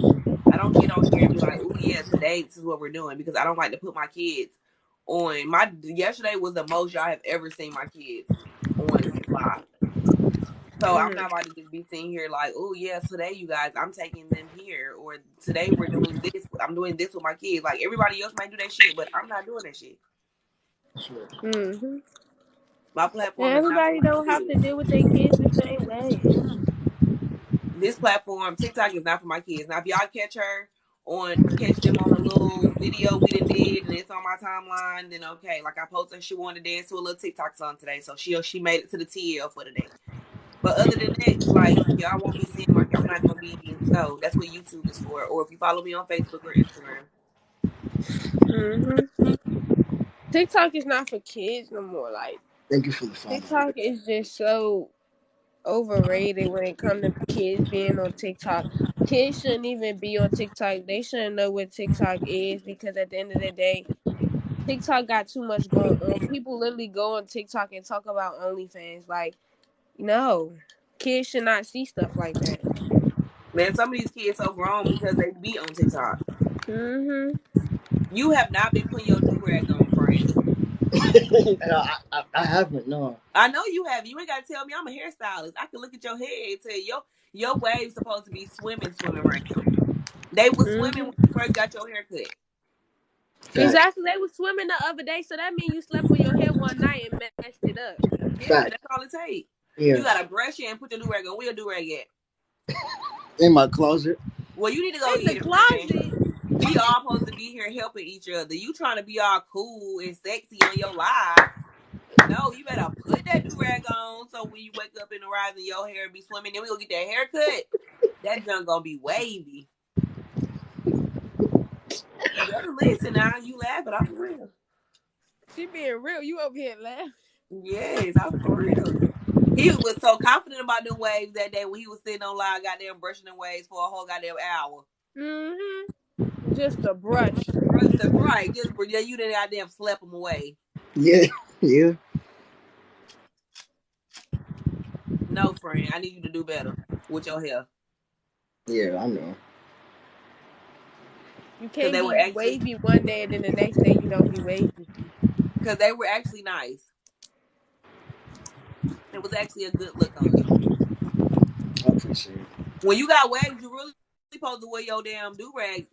I don't get on here and be like, oh yeah, today this is what we're doing because I don't like to put my kids on. My yesterday was the most y'all have ever seen my kids on live. So I'm not Mm-hmm. about to just be sitting here like, oh yeah, today you guys, I'm taking them here, or today we're doing this. I'm doing this with my kids. Like everybody else might do that shit, but I'm not doing that shit. That's right. Mm-hmm. My And platform is not for everybody my don't have kids. to deal with their kids the same way. This platform, TikTok, is not for my kids. Now, if y'all catch them on a little video we done did, and it's on my timeline, then okay. Like I posted, she wanted to dance to a little TikTok song today, so she made it to the TL for today. But other than that, like y'all won't be seeing I'm not gonna be. No, that's what YouTube is for. Or if you follow me on Facebook or Instagram, Mm-hmm. TikTok is not for kids no more. Like Thank you for the follow. TikTok is just so overrated when it comes to kids being on TikTok. Kids shouldn't even be on TikTok. They shouldn't know what TikTok is because at the end of the day, TikTok got too much going on. People literally go on TikTok and talk about OnlyFans. Like, no, kids should not see stuff like that. man, some of these kids so grown because they be on TikTok. Mhm. You have not been putting your do rag on, Frank. I haven't, no. I know you have. You ain't got to tell me. I'm a hairstylist. I can look at your head and tell you your waves supposed to be swimming right now. They was swimming when Mhm. you first got your hair cut. Facts. Exactly. They was swimming the other day, so that means you slept on your hair one night and messed it up. Yeah, Facts. that's all it takes. You Yes. gotta brush it and put your do rag on. Where your do rag at? In my closet. Well, you need to go In the get it, friend. closet. We all supposed to be here helping each other. You trying to be all cool and sexy on your live. No, you better put that do rag on so when you wake up in the rise and your hair be swimming, then we gonna get that haircut. That junk gonna be wavy. You better listen now. You laugh, but I'm for real. She being real. You over here laughing. Yes, I'm for real. He was so confident about them waves that day when he was sitting on live, goddamn brushing them waves for a whole goddamn hour. Just a brush. Right, just yeah, you didn't goddamn slap them away. Yeah, yeah, No, friend, I need you to do better with your hair yeah. I know. You because can't be wavy one day and then the next day you don't be wavy. they were actually nice. It was actually a good look on you. I appreciate it. When you got waves, you really supposed to wear your damn do rag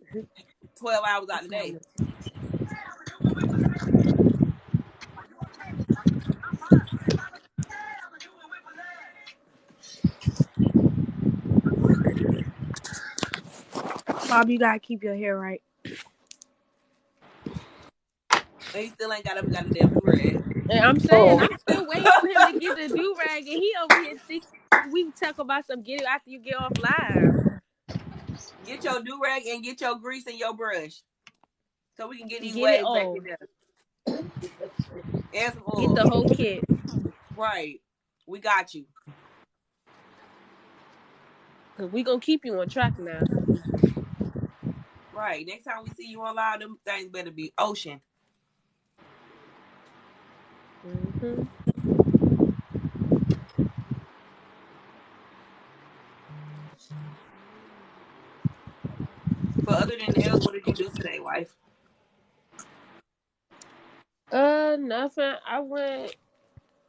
12 hours out What the time day. is it? Bob, you gotta keep your hair right. And he still ain't got a damn do rag. And I'm saying Oh, I'm still waiting on him to get the do rag, and he over here think we talk about some get it after you get off live. Get your do rag and get your grease and your brush so we can get these Get it waves back in all. there. And some Get the oil. whole kit. Right. We got you. Cause we gonna keep you on track now. Right. Next time we see you on live, them things better be ocean. Hmm. But other than nails, what did you do today, wife? Nothing. I went.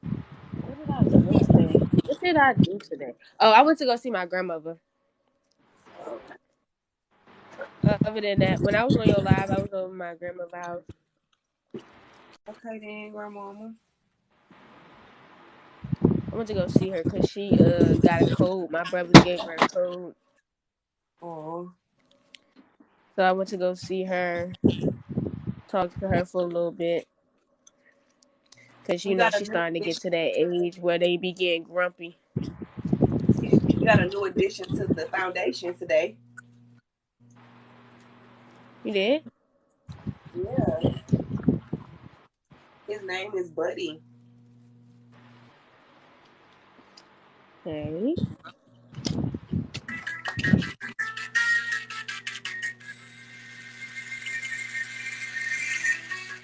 What did I do yesterday? What did I do today? Oh, I went to go see my grandmother. Okay. Other than that, when I was on your live, I was over my grandmother's house. Okay then, grandmama. I went to go see her because she got a cold. My brother gave her a cold, Oh. so I went to go see her, talk to her for a little bit, because We got a she's new starting to get addition. to that age where they be getting grumpy. We got a new addition to the foundation today. You did? Yeah. His name is Buddy. Hey.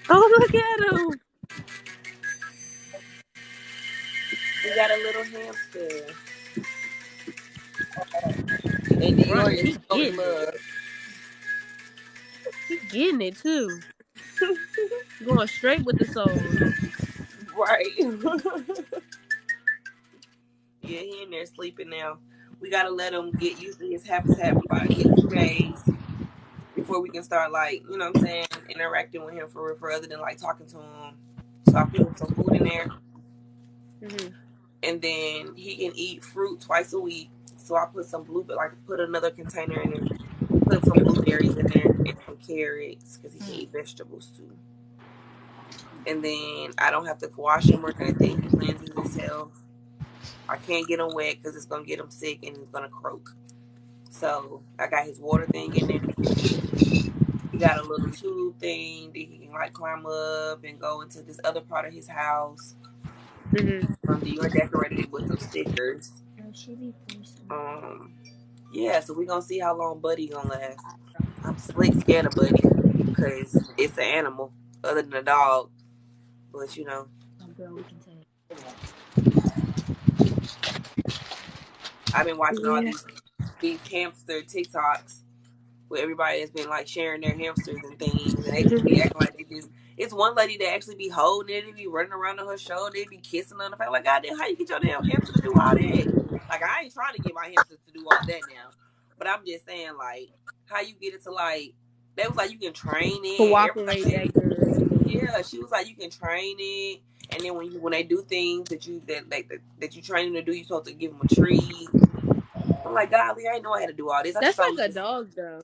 Oh, look at him. We got a little hamster. And Dior Running. is He so in getting it. love. He getting it, too. Going straight with the soul. Right. Yeah, he in there sleeping now. We gotta let him get used to his habitat for about a good 2 days before we can start, like, you know what I'm saying, interacting with him for other than like talking to him. So I put him some food in there, Hmm. and then he can eat fruit twice a week. So I put some put another container in there, put some blueberries in there and some carrots because he can eat vegetables too. And then I don't have to wash him or anything. He cleanses himself. I can't get him wet because it's gonna get him sick and he's gonna croak. So I got his water thing in there. He got a little tube thing that he can like climb up and go into this other part of his house. Hmm. Dior decorated it with some stickers. Um, yeah, so we gonna see how long Buddy gonna last. I'm slick scared of Buddy because it's an animal other than a dog. But you know, I've been watching all Yeah. these hamster TikToks where everybody has been like sharing their hamsters and things, and they just Hmm. be acting like they just. It's one lady that actually be holding it, they be running around on her shoulder, they be kissing on the face. Like, goddamn, how you get your damn hamster to do all that? Like, I ain't trying to get my hamster to do all that now, but I'm just saying, like, how you get it to like. They was like you can train it and Cooperate everything. that good. Yeah, she was like you can train it, and then when they do things that you train them to do, you supposed to give them a treat. I'm like, golly, I didn't know I had to do all this. That's like a dog, though.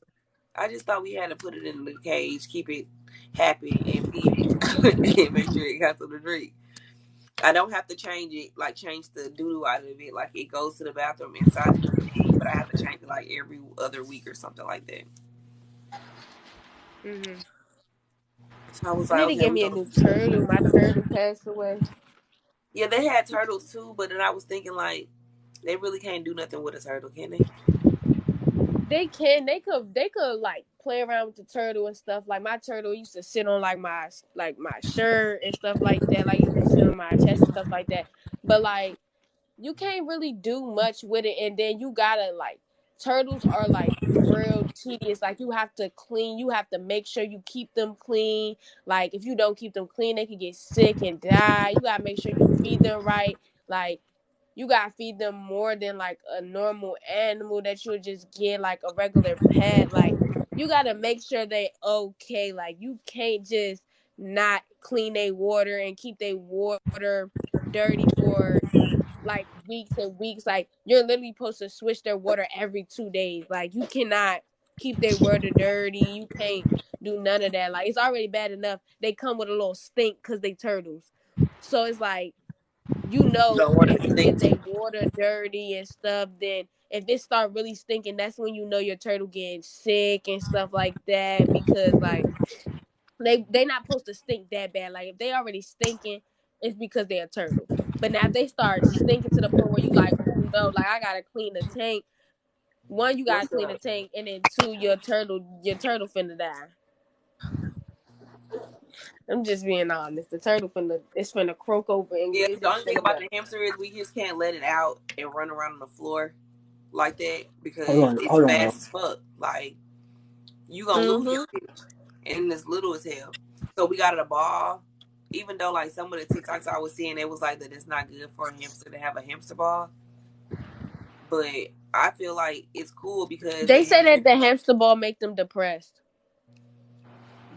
I just thought we had to put it in the cage, keep it happy, and feed it, and make sure it got to the drink. I don't have to change it, like change the doo doo out of it. Like it goes to the bathroom inside the new thing, but I have to change it like every other week or something like that. Hmm. So I was I like, need to okay, get we me a go. new turtle. My turtle passed away. Yeah, they had turtles too, but then I was thinking like they really can't do nothing with a turtle, can they? They can. They could like play around with the turtle and stuff. Like my turtle used to sit on like my shirt and stuff like that. Like used to sit on my chest and stuff like that. But like you can't really do much with it, and then you gotta like turtles are like real tedious. Like you have to clean. You have to make sure you keep them clean. Like if you don't keep them clean, they could get sick and die. You gotta make sure you feed them right. Like you gotta feed them more than like a normal animal that you'll just get like a regular pet. Like you gotta make sure they okay. Like you can't just not clean their water and keep their water dirty for like weeks and weeks. Like you're literally supposed to switch their water every 2 days. Like you cannot keep their water dirty. You can't do none of that. Like it's already bad enough they come with a little stink because they turtles. So it's like You don't want it if to you get stink their too. water dirty and stuff, then if it start really stinking, that's when you know your turtle getting sick and stuff like that. Because like they not supposed to stink that bad. Like if they already stinking, it's because they're a turtle. But now if they start stinking to the point where you like, oh no, like I gotta clean the tank. One, you gotta What's clean the up? tank, and then two, your turtle finna die. I'm just being honest. It's finna croak over and Yeah, it's the just only thing finna about die. the hamster is we just can't let it out and run around on the floor like that Hold because on, it's hold on, fast y'all. as fuck. Like you gonna lose your Mm-hmm. bitch, and it's little as hell. So we got it a ball. Even though like some of the TikToks I was seeing, it was like that it's not good for a hamster to have a hamster ball, but I feel like it's cool because the They say hamster. that the hamster ball make them depressed.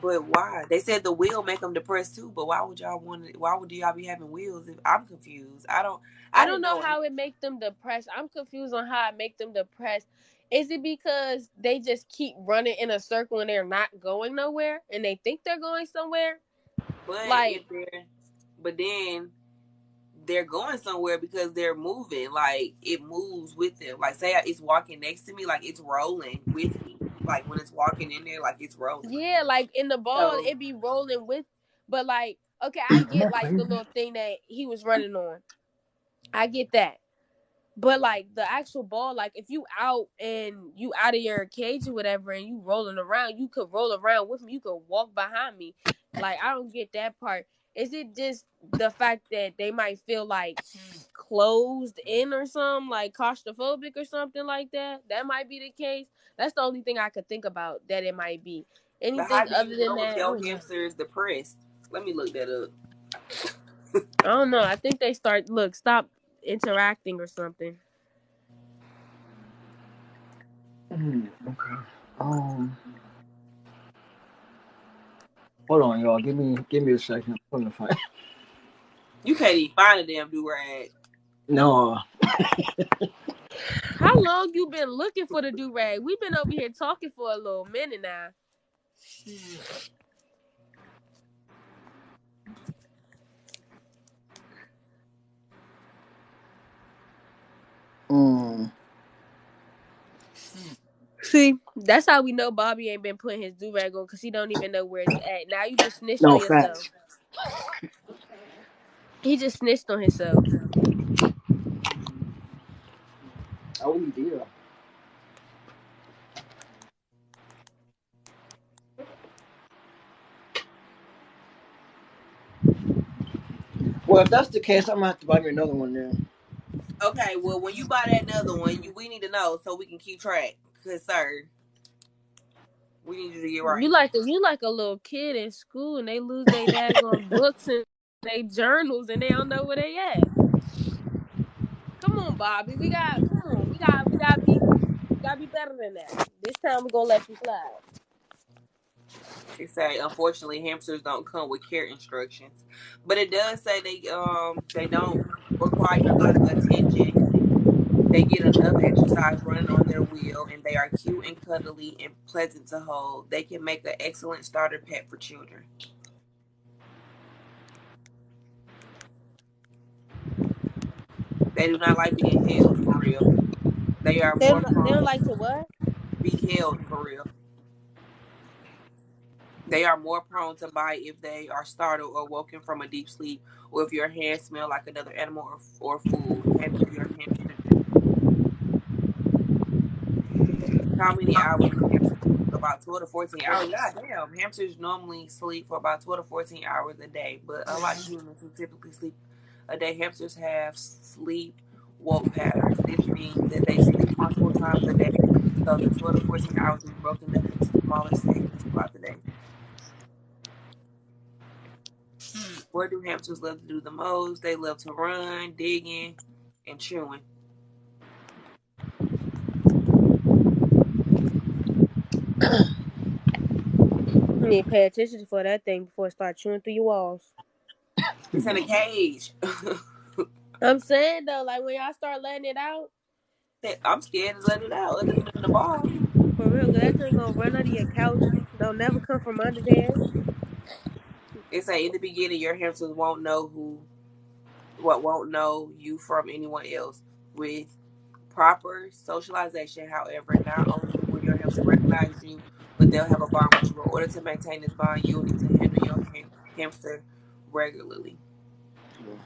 But why? They said the wheel make them depressed too. But why would y'all want it? Why would y'all be having wheels? If I'm confused, I don't. I I don't didn't know know. how it make them depressed. I'm confused on how it make them depressed. Is it because they just keep running in a circle and they're not going nowhere and they think they're going somewhere? But if Like, they're, but then they're going somewhere because they're moving. Like it moves with them. Like say it's walking next to me, like it's rolling with me. Like when it's walking in there, like it's rolling. yeah, like in the ball, So it be rolling with, but like, okay, I Am get I like the crazy? little thing that he was running on. I get that. But like the actual ball, like if you out and you out of your cage or whatever, and you rolling around, you could roll around with me. You could walk behind me. Like I don't get that part. Is it just the fact that they might feel like closed in or something, like claustrophobic or something like that? That might be the case. That's the only thing I could think about that it might be. but how Anything do other you than know if that, I your don't know. hamster is depressed? Let me look that up. I don't know. I think they stop interacting or something. Okay. Hold on, y'all. Give me a second. I'm trying to find. You can't even find a damn do rag. No. How long you been looking for the do rag? We've been over here talking for a little minute now. Mm, See, that's how we know Bobby ain't been putting his do rag on because he don't even know where it's at. Now you just snitched no on yourself. facts. He just snitched on himself. Oh dear. Well, if that's the case, I'm gonna have to buy me another one then. Okay, well when you buy that other one, we need to know so we can keep track. Cause sir, we need you to get right. You like a little kid in school and they lose their daggone books and they journals and they don't know where they at. Come on, Bobby. Come on. We gotta be better than that. This time we're gonna let you slide. It say unfortunately hamsters don't come with care instructions, but it does say they don't require a lot of attention. They get enough exercise running on their wheel, and they are cute and cuddly and pleasant to hold. They can make an excellent starter pet for children. They do not like being held for real. They are They more don't, they don't prone like to to what? be held for real. They are more prone to bite if they are startled or woken from a deep sleep, or if your hands smell like another animal or food. Hamster your hamster. How many hours do hamsters sleep? About 12 to 14 hours. God damn. Hamsters normally sleep for about 12 to 14 hours a day, but unlike humans who typically sleep a day, hamsters have sleep woke patterns. This means that they sleep multiple times a day, so the 12 to 14 hours is broken up into smaller segments throughout the day. What do hamsters love to do the most? They love to run, digging, and chewing. You need to pay attention for that thing before it start chewing through your walls. It's in a cage. I'm saying though, like when y'all start letting it out, I'm scared to let it out other than in the bar. for real, 'cause that thing gonna run under your couch. Don't never come from under there. It's like in the beginning, your hamsters won't know you from anyone else. With proper socialization, however, not only will your hamster recognize you, but they'll have a bond with you. In order to maintain this bond, you'll need to handle your hamster regularly. Well,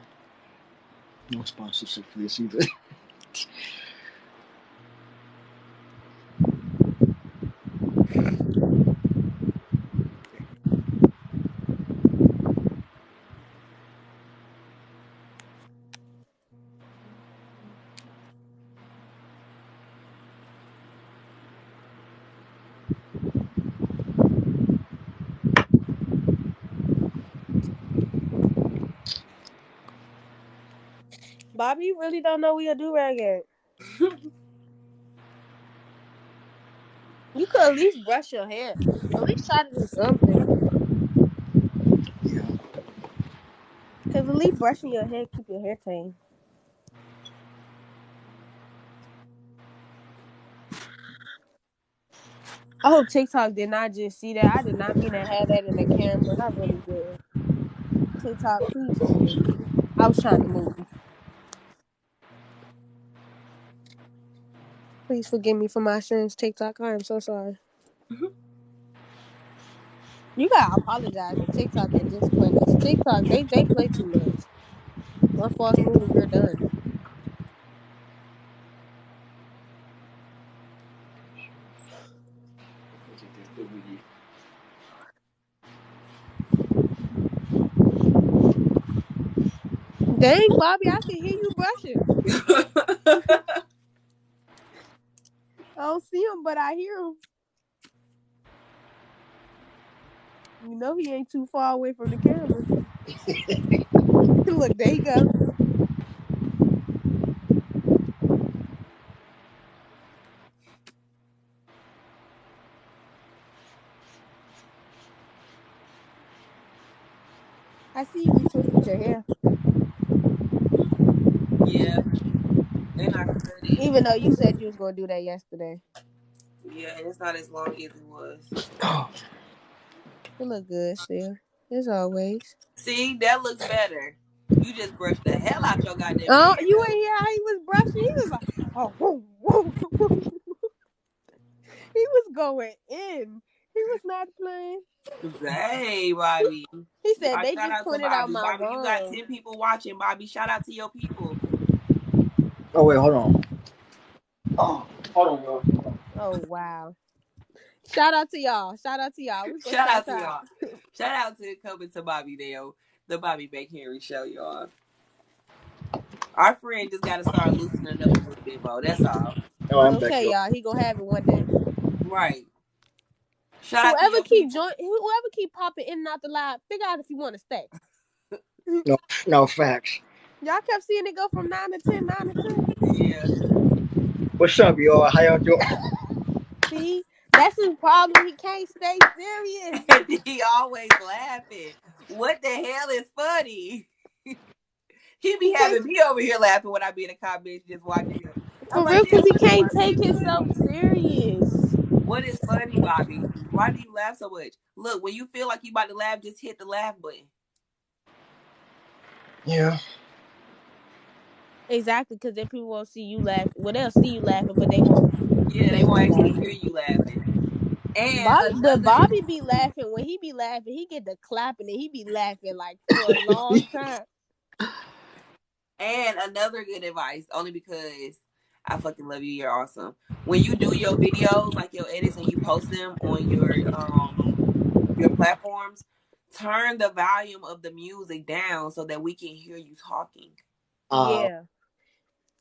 no sponsorship for this either. Bobby, you really don't know where your do rag at. You could at least brush your hair. At least try to do something. Yeah. Cause at least brushing your hair keep your hair tame. I hope TikTok did not just see that. I did not mean to have that in the camera. I really did. TikTok, please forgive me. I was trying to move. Please forgive me for my sins, TikTok. I am so sorry. You gotta apologize to TikTok at this point, cause TikTok they play too much. One false move and you're done. Dang, Bobby, I can hear you brushing. I don't see him, but I hear him. You know he ain't too far away from the camera. Look, there you go. I see you retwisted your hair, Yeah, and I cut it. even though you said you was gonna do that yesterday. Yeah, and it's not as long as it was. It look good still, as always. See, that looks better. You just brushed the hell out your goddamn Oh, head, you ain't though. hear how he was brushing? He was like, oh, whoa, whoa. He was going in. He was not playing. Hey, Bobby. He said Y'all they shout just out to pointed out Bobby. my Bobby, you got wrong. 10 people watching. Bobby, shout out to your people. Oh wait, hold on. Oh, hold on, bro. Oh wow! Shout out to y'all. Shout out to y'all. We gonna Shout shout out to out. y'all. Shout out to coming to Bobby Dale, the Bobby McHenry show, y'all. Our friend just got to start loosening up a little bit more. That's all. Oh, It's I'm back, okay, y'all. y'all. He gonna have it one day. Right. Shout out to your people. Whoever keep popping in and out the live, figure out if you want to stay. No, no facts. Y'all kept seeing it go from 9 to 10, 9 to 10. Yeah. What's up, y'all? How y'all doing? See, that's his problem. He can't stay serious. And he always laughing. What the hell is funny? He He be can't having me over here laughing when I be in the comments just watching him. I'm for like, real damn, because he what the can't fuck are take you himself funny? serious. What is funny, Bobby? Why do you laugh so much? Look, when you feel like you about to laugh, just hit the laugh button. Yeah. Exactly, because then people won't see you laugh. Well, they'll see you laughing, but they won't Yeah, they hear won't you actually hear laughing. you laughing. And Bobby, but another Bobby be laughing when he be laughing. He get the clapping and he be laughing like for a long time. and another good advice, only because I fucking love you. You're awesome. When you do your videos, like your edits, and you post them on your platforms, turn the volume of the music down so that we can hear you talking. Uh, Yeah,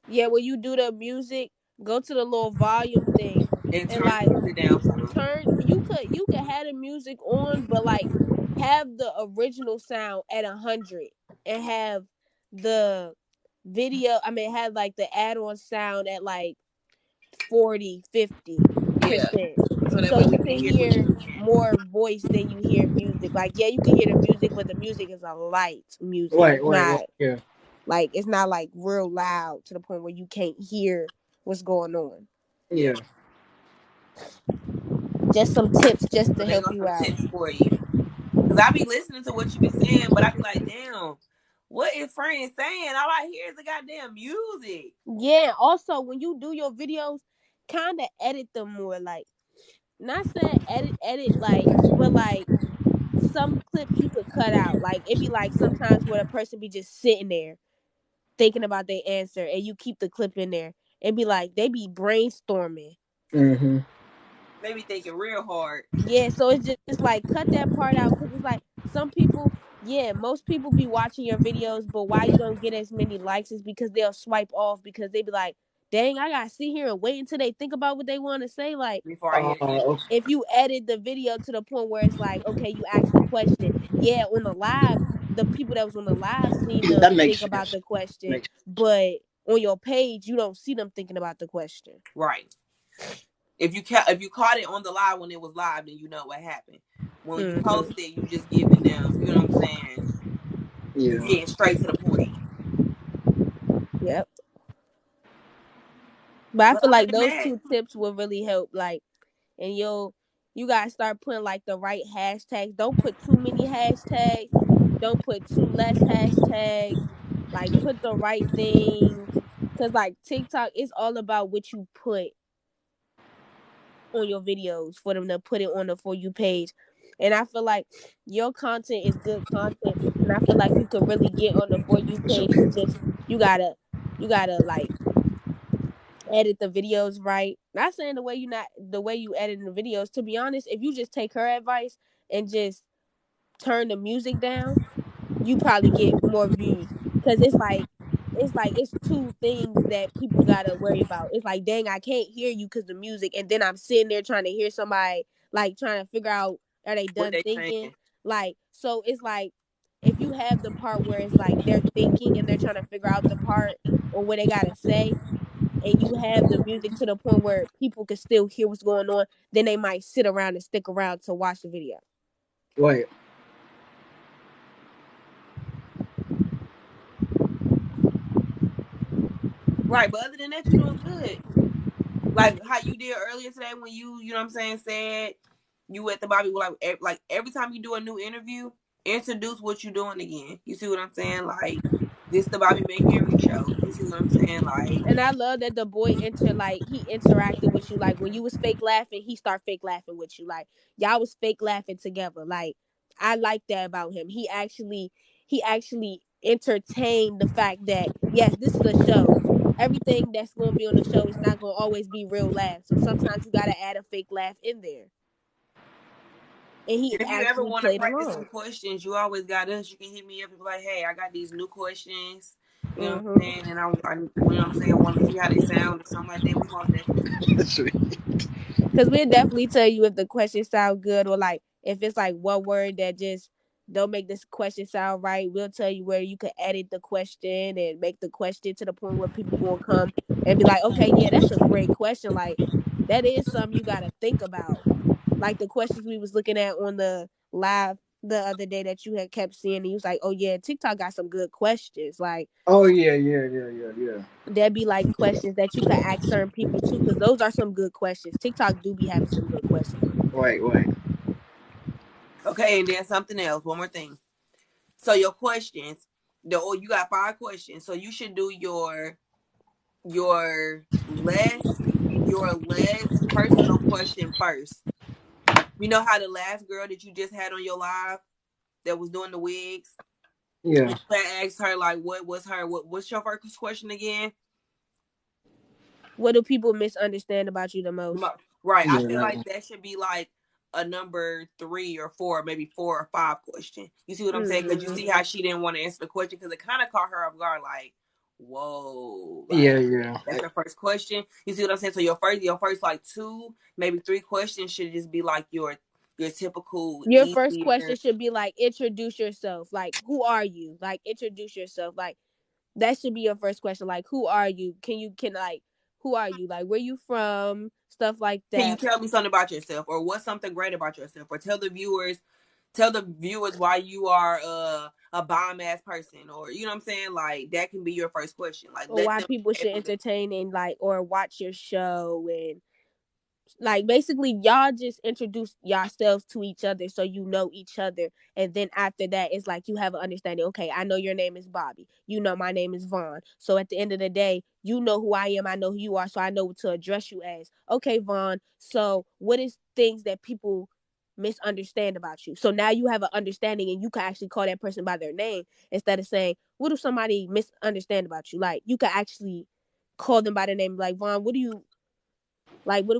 yeah. When you do the music, go to the little volume thing And and turn the like music down some. turn. You could have the music on, but like have the original sound at 100 and have the video. I mean, have like the add-on sound at like 40, 50 Yeah. percent, So that so way we you can can hear what hear you're saying. more voice than you hear music. Like, yeah, you can hear the music, but the music is a light music. wait, It's wait, wait. not Yeah, like it's not like real loud to the point where you can't hear what's going on. Yeah. yeah. Just some tips just So to they help go you some out. tips for you. Cause I be listening to what you be saying, but I be like, damn, what is Fran saying? All I hear is the goddamn music. Yeah, also when you do your videos, kind of edit them more. Like, not saying edit like, but like some clips you could cut out. Like, it'd be like sometimes where a person be just sitting there thinking about their answer and you keep the clip in there and be like they be brainstorming. Mm-hmm. They be thinking real hard. Yeah, so it's just like cut that part out because it's like some people, yeah, most people be watching your videos, but why you don't get as many likes is because they'll swipe off because they be like, dang, I gotta sit here and wait until they think about what they want to say. Like, Before I hear the answer. Okay. if you edit the video to the point where it's like, okay, you ask the question, yeah, on the live, the people that was on the live seen That them makes think about sense. the question, Makes but on your page, you don't see them thinking about the question. Right. If you caught it on the live when it was live, then you know what happened. When you Hmm. post it, you just giving them, you know what I'm saying? You yeah. getting straight to the point. Yep. But I But feel other like than those that, two tips will really help. Like, and you gotta start putting like the right hashtags. Don't put too many hashtags. Don't put too less hashtags. Like, put the right things. Cause like TikTok is all about what you put on your videos for them to put it on the For You page. And I feel like your content is good content. And I feel like you could really get on the For You So, page. It's just you gotta like edit the videos right. Not saying the way you edit the videos. To be honest, if you just take her advice and just turn the music down, you probably get more views. Cause it's two things that people gotta worry about. It's like, dang, I can't hear you because the music, and then I'm sitting there trying to hear somebody like trying to figure out are they what done they thinking? saying? Like, so it's like if you have the part where it's like they're thinking and they're trying to figure out the part or what they gotta say, and you have the music to the point where people can still hear what's going on, then they might sit around and stick around to watch the video. wait. Right. But other than that, you're doing good. Like how you did earlier today when you know what I'm saying, said you at the Bobby, like every time you do a new interview, introduce what you're doing again. You see what I'm saying? Like this the Bobby McHenry show. You see what I'm saying? Like And I love that the boy he interacted with you. Like when you was fake laughing, he start fake laughing with you. Like y'all was fake laughing together. Like I like that about him. He actually entertained the fact that yes, this is a show. Everything that's gonna be on the show is not gonna always be real laugh. So sometimes you gotta add a fake laugh in there. And he if you ever actually want to played practice some along. questions, you always got us. You can hit me up and be like, hey, I got these new questions. You know what I'm Hmm. saying? And I you know what I'm saying, I want to see how they sound or something like that. We most definitely can. Sweet. Because we'll definitely tell you if the question sound good or like if it's like one word that just don't make this question sound right. We'll tell you where you can edit the question and make the question to the point where people gonna come and be like, okay, yeah, that's a great question. Like that is something you gotta think about. Like the questions we was looking at on the live the other day that you had kept seeing, and you was like, oh yeah, TikTok got some good questions. Like Oh yeah, yeah, yeah, yeah, yeah. there'd be like questions that you could ask certain people too, because those are some good questions. TikTok do be having some good questions. Wait, wait. Okay, and then something else. One more thing. So your questions, you got 5 questions. So you should do your less your less personal question first. You know how the last girl that you just had on your live that was doing the wigs, Yeah. and you had asked her like, what's your first question again? What do people misunderstand about you the most? Right. I Yeah. feel like that should be like a number 3 or 4, maybe 4 or 5 question. You see what I'm saying? Because you Mm-hmm. see how she didn't want to answer the question because it kind of caught her off guard. Like, whoa, Yeah. like Yeah. that's her first question. You see what I'm saying? So your first like 2, maybe 3 questions should just be like your typical Your first question easier. should be like, introduce yourself. Like, who are you? Like, introduce yourself. Like, that should be your first question. Like, who are you? Who are you? Like, where you from? Stuff like Can you that. tell me something about yourself, or what's something great about yourself, or tell the viewers why you are a bomb ass person, or you know what I'm saying? Like that can be your first question. Like Or let why them people be should able to. entertain and like, or watch your show. And like, basically, y'all just introduce yourselves to each other so you know each other. And then after that, it's like you have an understanding. Okay, I know your name is Bobby. You know my name is Vaughn. So at the end of the day, you know who I am. I know who you are. So I know what to address you as. Okay, Vaughn. So what is things that people misunderstand about you? So now you have an understanding and you can actually call that person by their name instead of saying, what do somebody misunderstand about you? Like, you can actually call them by their name. Like, Vaughn, what do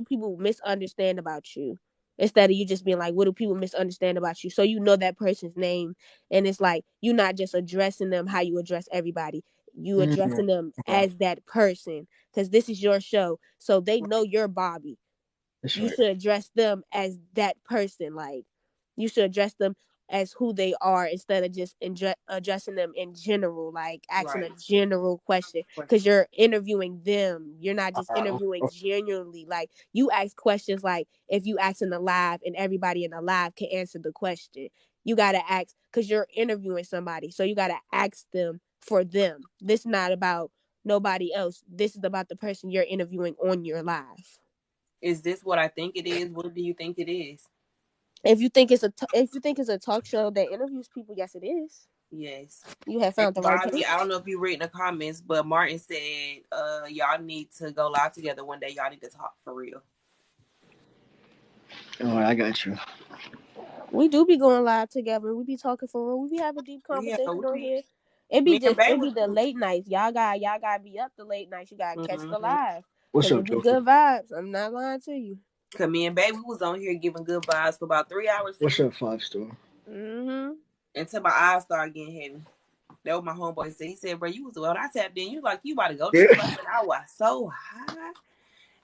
people misunderstand about you? Instead of you just being like, what do people misunderstand about you? So you know that person's name. And it's like, you're not just addressing them how you address everybody. You Mm-hmm. addressing them Yeah. as that person. Because this is your show. So they know you're Bobby. That's You right. should address them as that person. Like, you should address them as who they are instead of just addressing them in general, like asking a Right. general question, because you're interviewing them. You're not just interviewing genuinely. Like, you ask questions like if you ask in the live and everybody in the live can answer the question. You got to ask because you're interviewing somebody. So you got to ask them for them. This is not about nobody else. This is about the person you're interviewing on your live. Is this what I think it is? What do you think it is? If you think it's a talk show that interviews people, yes, it is. Yes. You have And found the right Bobby, person. I don't know if you read in the comments, but Martin said, y'all need to go live together one day. Y'all need to talk for real. Oh, I got you. We do be going live together. We be talking for real. We be having deep Yeah, conversation we on be here. me and Bay It was be the late nights. Y'all gotta be up the late nights. You gotta catch the mm-hmm. live. What's Cause up, it be Joker? good vibes. I'm not lying to you. Cause me and Bay, we was on here giving good vibes for about 3 hours What's straight up, Five Store? Mm-hmm. until my eyes started getting heavy. That was my homeboy said. He said, bro, you was when I tapped in, you like you about to go to Yeah. sleep. I said, I was so high.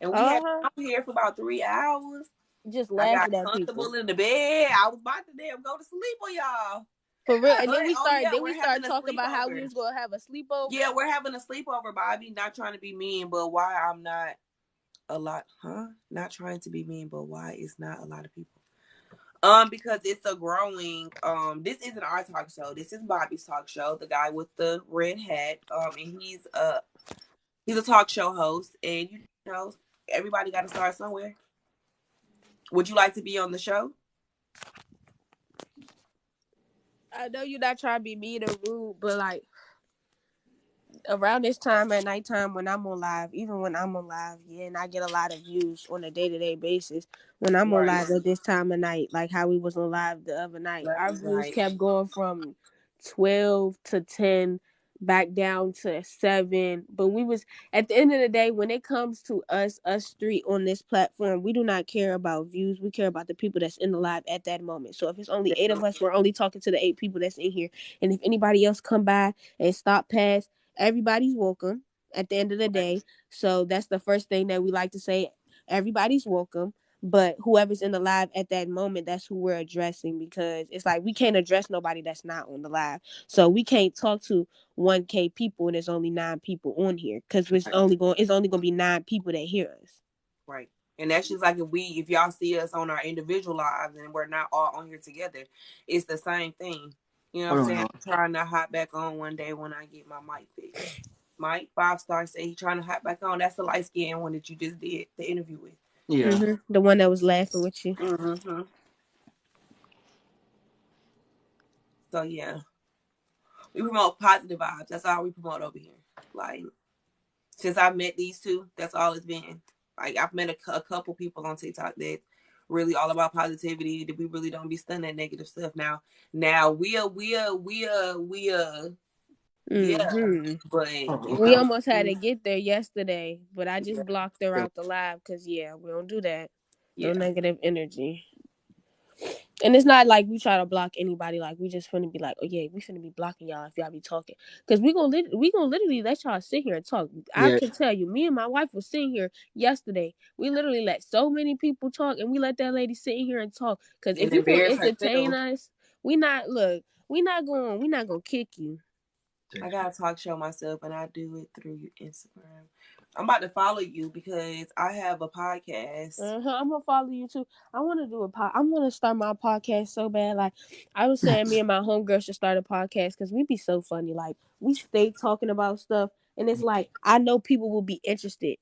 And we had Uh-huh. been on here for about 3 hours. Just I got laughing at people. comfortable in the bed. I was about to damn go to sleep on y'all. For real. And But then we oh start yeah, then we we're start having a talking about how we sleepover. was gonna have a sleepover. Yeah, we're having a sleepover, Bobby. Not trying to be mean, but why I'm not a lot, huh? Not trying to be mean, but why it's not a lot of people? Because it's a growing. This isn't our talk show. This is Bobby's talk show. The guy with the red hat. And he's a talk show host, and you know everybody got to start somewhere. Would you like to be on the show? I know you're not trying to be mean or rude, but like around this time at nighttime when I'm on live, even when I'm on live, yeah, and I get a lot of views on a day-to-day basis. When I'm on Right. live at this time of night, like how we was on live the other night, our Last views night. kept going from 12 to 10 back down to 7. But we was at the end of the day, when it comes to us three on this platform, we do not care about views. We care about the people that's in the live at that moment. So if it's only 8 of us, we're only talking to the 8 people that's in here. And if anybody else come by and stop past, everybody's welcome at the end of the Right. day. So that's the first thing that we like to say. Everybody's welcome. But whoever's in the live at that moment, that's who we're addressing, because it's like we can't address nobody that's not on the live. So we can't talk to 1K people and there's only 9 people on here, because it's only gonna be 9 people that hear us. Right. And that's just like if y'all see us on our individual lives and we're not all on here together, it's the same thing. You know what I'm Hold on, saying? y'all. I'm trying to hop back on one day when I get my mic fixed. Mike 5 star say he trying to hop back on. That's the light skinned one that you just did the interview with. Yeah. The one that was laughing with you. Mm-hmm. So yeah, we promote positive vibes. That's all we promote over here. Like since I've met these two, that's all it's been. Like I've met a couple people on TikTok that really all about positivity. That we really don't be stunned at negative stuff. Now yeah, Mm-hmm. but Oh, you We know, almost had to get there yesterday, but I just blocked her yeah, out the live because yeah, we don't do that. No yeah. negative energy. And it's not like we try to block anybody. Like we just finna be like, oh yeah, we finna be blocking y'all if y'all be talking, because we gonna literally let y'all sit here and talk. I yeah. can tell you, me and my wife was sitting here yesterday. We literally let so many people talk, and we let that lady sit here and talk. Because if And you gonna embarrass entertain herself. us, we not gonna kick you. I gotta talk show myself, and I do it through Instagram. I'm about to follow you because I have a podcast. I'm gonna follow you too. I want to do a pod. I want to start my podcast so bad. Like I was saying, me and my homegirl should start a podcast because we be so funny. Like we stay talking about stuff, and it's like I know people will be interested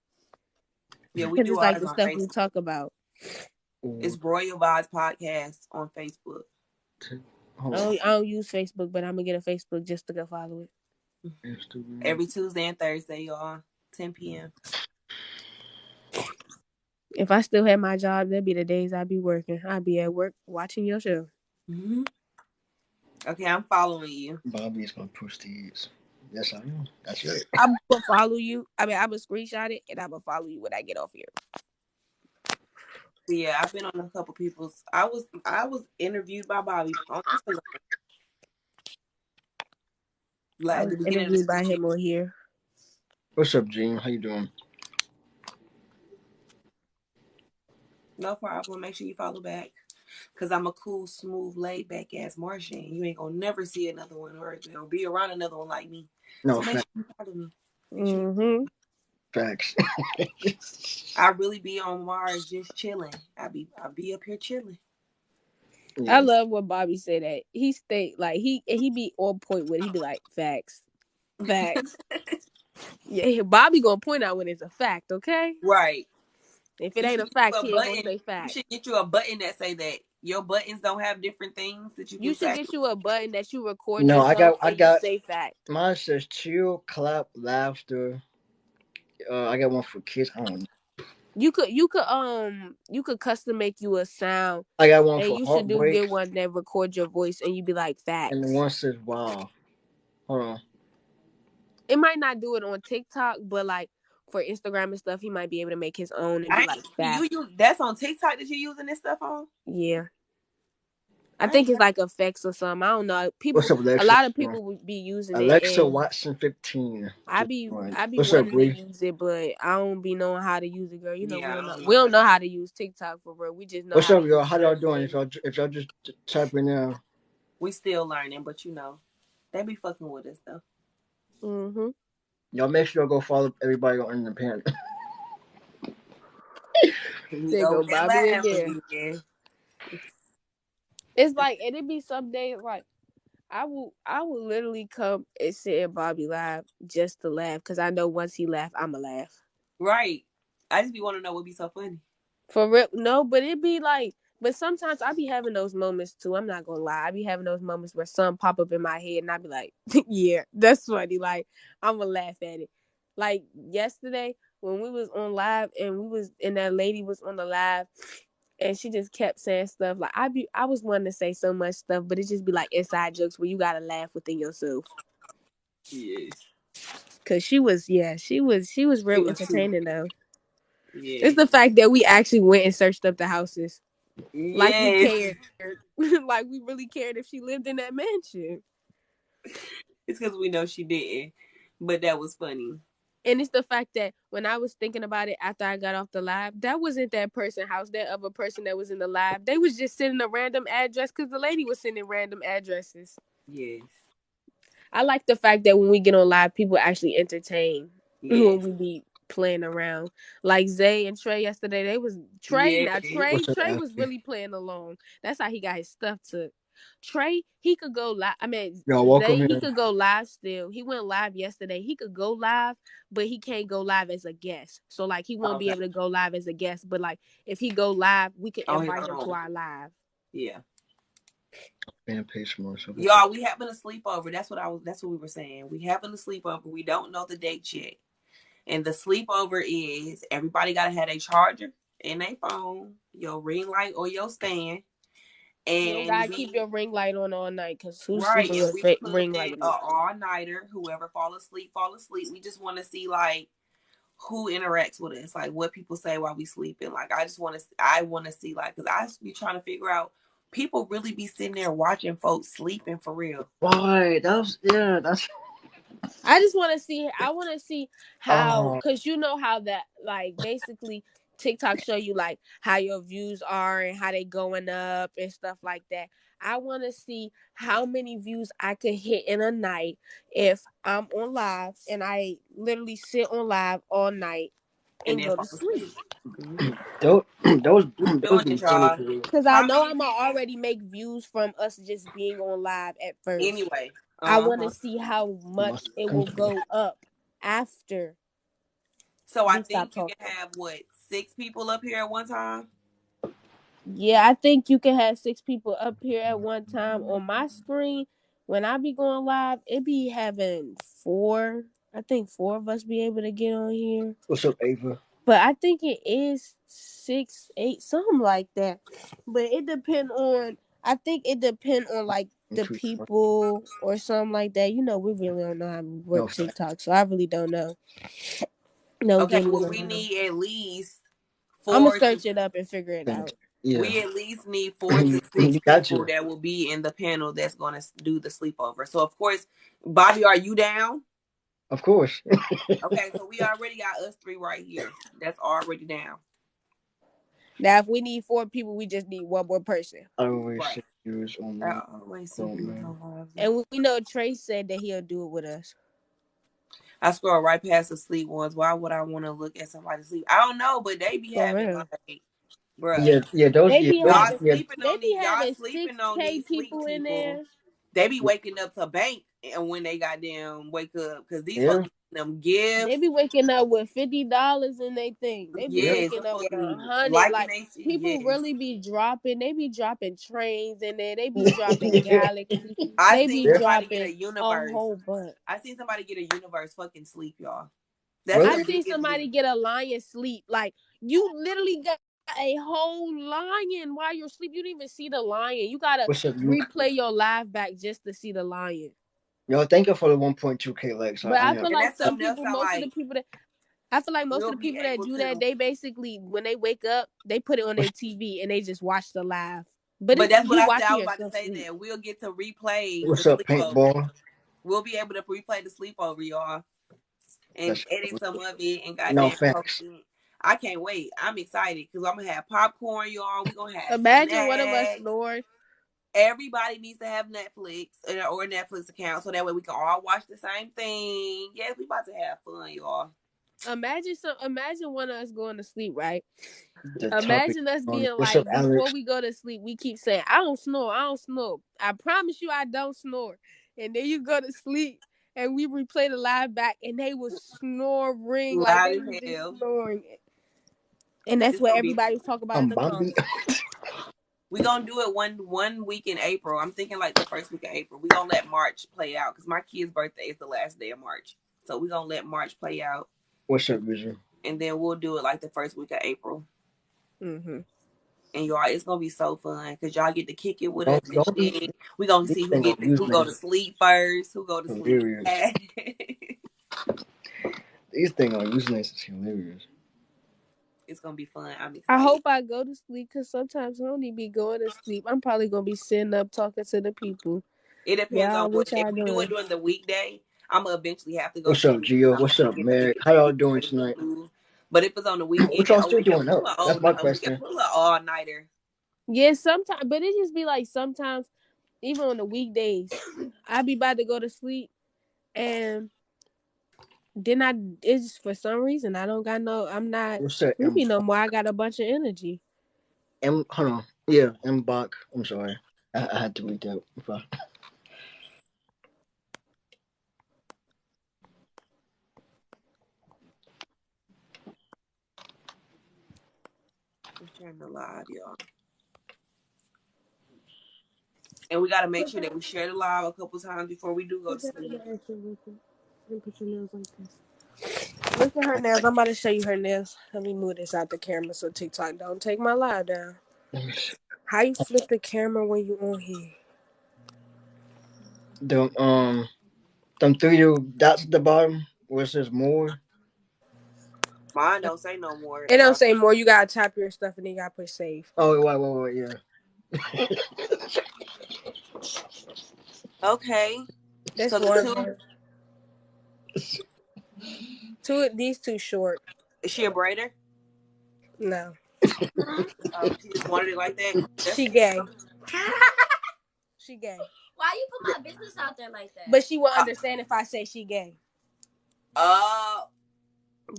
Yeah, we because do it's like ours the on stuff we Facebook. talk about. It's Or Royal Vibes Podcast on Facebook. hold on, I don't use Facebook, but I'm gonna get a Facebook just to go follow it. Instagram. Every Tuesday and Thursday, y'all, 10 p.m. If I still had my job, that'd be the days I'd be working. I'd be at work watching your show. Mm-hmm. Okay, I'm following you. Bobby's gonna push these. Yes, I am. That's right. I'm gonna follow you. I mean, I'm gonna screenshot it and I'm gonna follow you when I get off here. But yeah, I've been on a couple people's. I was interviewed by Bobby on Instagram I like at was the beginning of interviewed by this year. him on here. What's up, Gene? How you doing? No problem. Make sure you follow back. Cause I'm a cool, smooth, laid back ass Martian. You ain't gonna never see another one or be around another one like me. No, So make sure you follow me. Make sure Mm-hmm. facts. I really be on Mars just chilling. I be up here chilling. I Yeah. love when Bobby say that. He stay like he be on point with it. He be like facts, facts. Yeah, Bobby gonna point out when it's a fact. Okay, Right. if it You ain't should a get fact, you a he ain't gonna button. say You fact. should get you a button that say that your buttons don't have different things that you You can should say. get you a button that you record No, yourself I and you got. say fact. Mine says chill, clap, laughter. I got one for kids. I don't know. You could custom make you a sound, I got one and for you should do heartbreak, get one that record your voice and you be like and the facts. one says wow. Hold on. It might not do it on TikTok, but like for Instagram and stuff, he might be able to make his own and be I like ain't you facts. use that's on TikTok that you using this stuff on. Yeah. I I ain't think it's like effects or something. I don't know. What's People, up, a Alexa? lot of people would be using it, Alexa and Watson 15. I Just be, joined. I be What's up, wanting to Bree? use it, but I don't be knowing how to use it, girl. You know, yeah. we I don't know, don't know we how don't to. know how to use TikTok for real. We just know What's how to up, use y'all? How y'all certain doing? things. If y'all just type in now. We still learning, but they be fucking with us though. Mhm. Y'all make sure y'all go follow everybody on Independent. Here we There go go with that Bobby laugh again. again. It's like, and it be some days like I will literally come and sit in Bobby live just to laugh because I know once he laugh, I'ma laugh. Right. I just be want to know what be so funny. For real, no, but it be like, but sometimes I be having those moments too. I'm not gonna lie, I be having those moments where some pop up in my head, and I be like, "Yeah, that's funny." Like I'm gonna laugh at it. Like yesterday when we was on live, and that lady was on the live, and she just kept saying stuff like I was wanting to say so much stuff, but it just be like inside jokes where you gotta laugh within yourself. Yes. Cause she was It real was too. entertaining though. It's Yes. the fact that we actually went and searched up the houses. Like we Yes. cared. Like we really cared if she lived in that mansion. It's because we know she didn't, but that was funny. And it's the fact that when I was thinking about it after I got off the live, that wasn't that person's house. That other person that was in the live, they was just sending a random address because the lady was sending random addresses. Yes. I like the fact that when we get on live, people actually entertain when Yes. we be playing around. Like Zay and Trey yesterday, they was Trey. Yes. Now Trey, What's up, Trey was Ashley? really playing along. That's how he got his stuff took. Trey, he could go live. I mean, Y'all welcome Zay, he here. could go live still. He went live yesterday. He could go live, but he can't go live as a guest. So like, he won't be Okay. able to go live as a guest. But like, if he go live, we could On his invite him to own. our live. Yeah. Fan page more. So Y'all, we having a sleepover. That's what we were saying. We having a sleepover. We don't know the date yet. And the sleepover is everybody gotta have a charger. in their phone, your ring light or your stand, You don't and gotta keep your ring light on all night, cause who's right, sleeping and with we put ring light it on? all nighter. Whoever fall asleep, fall asleep. We just want to see like who interacts with us, like what people say while we sleeping. Like I want to see like, cause I be trying to figure out. People really be sitting there watching folks sleeping for real. Right. That's. I just want to see. I want to see how, Oh, cause you know how that like basically TikTok show you like how your views are and how they going up and stuff like that. I want to see how many views I could hit in a night if I'm on live and I literally sit on live all night And and then go fall to sleep. asleep. Mm-hmm. those those We those doing be it, funny y'all. for real. Cause I How know many I'ma people? already make views from us just being on live at first. Anyway, I want to uh-huh. see how Must much it come will from. go up after So I we stop think you can talking. have what, 6 people up here at one time. Yeah, I think you can have 6 people up here at one time. On my screen, when I be going live, it be having four. I think four of us be able to get on here. What's up, Ava? But I think it is 6, 8, something like that. But it depend on. I think it depend on like I'm the tweaking. people or something like that. You know, we really don't know how to No work fact. TikTok, so I really don't know. No, Okay, getting it well on we here. need at least I'm gonna four to search it up and figure it Things. out. Yeah. we at least need 4 to 6 You got people you. that will be in the panel that's going to do the sleepover. So of course, Bobby, are you down? Of course. Okay, so we already got us three right here. That's already down. Now, if we need 4 people, we just need one more person. I always Right. say yours on I me. always see Don't who's know. on live. And we know Trey said that he'll do it with us. I scroll right past the sleep ones. Why would I want to look at somebody sleep? I don't know, but they be For having real. like, bruh, Yeah, yeah, those, They yeah, be those, y'all having yeah, sleeping they on be these, y'all having sleeping on 6K these sleep people in people. there. They be yeah, waking up to bank and when they goddamn wake up because these folks yeah, be getting them They gifts. be waking up with $50 in they thing. They be yeah. Yes, waking up with a and hundred. liking Like they shit. people Yes, really be dropping. They be dropping trains in there. They be dropping Galaxy. I They seen be Yeah. somebody get a dropping a universe. whole bunch. I seen somebody get a universe fucking sleep, y'all. That's Really? the I seen biggest somebody gift. get a lion sleep. Like you literally got a whole lion while you're asleep. You didn't even see the lion. You gotta What's up, Luke? replay your live back just to see the lion. Yo, thank you for the 1.2K likes. But I I am. feel And like that's some something else people, I most of the like. people that I feel like most of We'll the be people that able do that, to. they basically when they wake up, they put it on their What's, TV and they just watch the live. But But it, that's what you I said. I watching was about to yourself say sleep. that we'll get to replay the what's up, sleepover. paintball? We'll be able to replay the sleepover, y'all, and That's edit some of it and no goddamn post facts. it. I can't wait. I'm excited because I'm gonna have popcorn, y'all. We're gonna have Imagine one of us snacks. snored. Everybody needs to have Netflix or a Netflix account so that way we can all watch the same thing. Yes, we about to have fun, y'all. Imagine one of us going to sleep, right? The topic. Imagine us On being what's up, like, before Alex? we go to sleep, we keep saying, I don't snore, I don't snore. I promise you I don't snore. And then you go to sleep and we replay the live back and they was snoring like Loud they as was just hell. snoring. And that's It's what gonna be everybody was talking about in I'm the Bambi. comments. we're gonna do it one week in April. I'm thinking like the first week of April. We're gonna let March play out because my kid's birthday is the last day of March. So we're gonna let March play out What's up, user? and then we'll do it like the first week of April. Mm-hmm. And y'all, it's gonna be so fun because y'all get to kick it with us and Don't be. shit. We gonna These see things on who using go it to sleep first, who go to is sleep hilarious. last. These things on using this is hilarious. It's gonna be fun. I'm I excited. hope I go to sleep because sometimes I don't even be going to sleep. I'm probably gonna be sitting up talking to the people. It depends on Y'all, what. what If y'all we do it doing? during the weekday, I'm gonna eventually have to go to What's up, sleep because Gio? I'm What's gonna up, get ready to Mary? get How the y'all kids doing ready for tonight? school. But if it's on the weekend, What y'all oh, still doing up? That's my we can question. pull an all nighter. Yeah, sometimes, but it just be like sometimes, even on the weekdays, I be about to go to sleep, and then it's for some reason I don't got no, I'm not What's up, sleepy no more. I got a bunch of energy. Hold on. Yeah, M Bach. I'm sorry. I had to read that. I'm sharing the live, y'all, and we gotta make sure that we share the live a couple times before we do go to Put that in sleep. the action, Ricky. And put your nails like this. Look at her nails. I'm about to show you her nails. Let me move this out the camera so TikTok don't take my live down. Let me see. How you flip the camera when you on here? Them three little dots at the bottom where it says more. Mine don't say no more at It the don't bottom. say more. You gotta tap your stuff and then you gotta push save. Oh, wait, yeah. Okay. That's So the one. two, These two short. is she a braider? No, Oh, she just wanted it like that. That's she cute. gay. She gay. Why you put my business out there like that? But she will understand if I say she gay. Oh.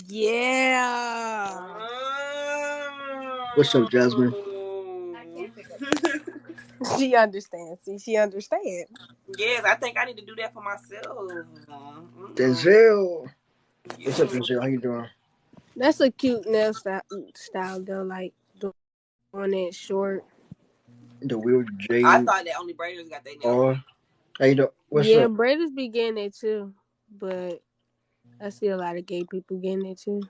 Yeah. What's up, Jasmine? I can't pick up. She understands. See, she understands. Yes, I think I need to do that for myself. Denzel. What's up, Yeah. Denzel? How you doing? That's a cute nail style though, like doing it short. The Will I J thought that only braiders got their nails R. How you doing? What's Yeah, up? braiders be getting it too, but I see a lot of gay people getting it too.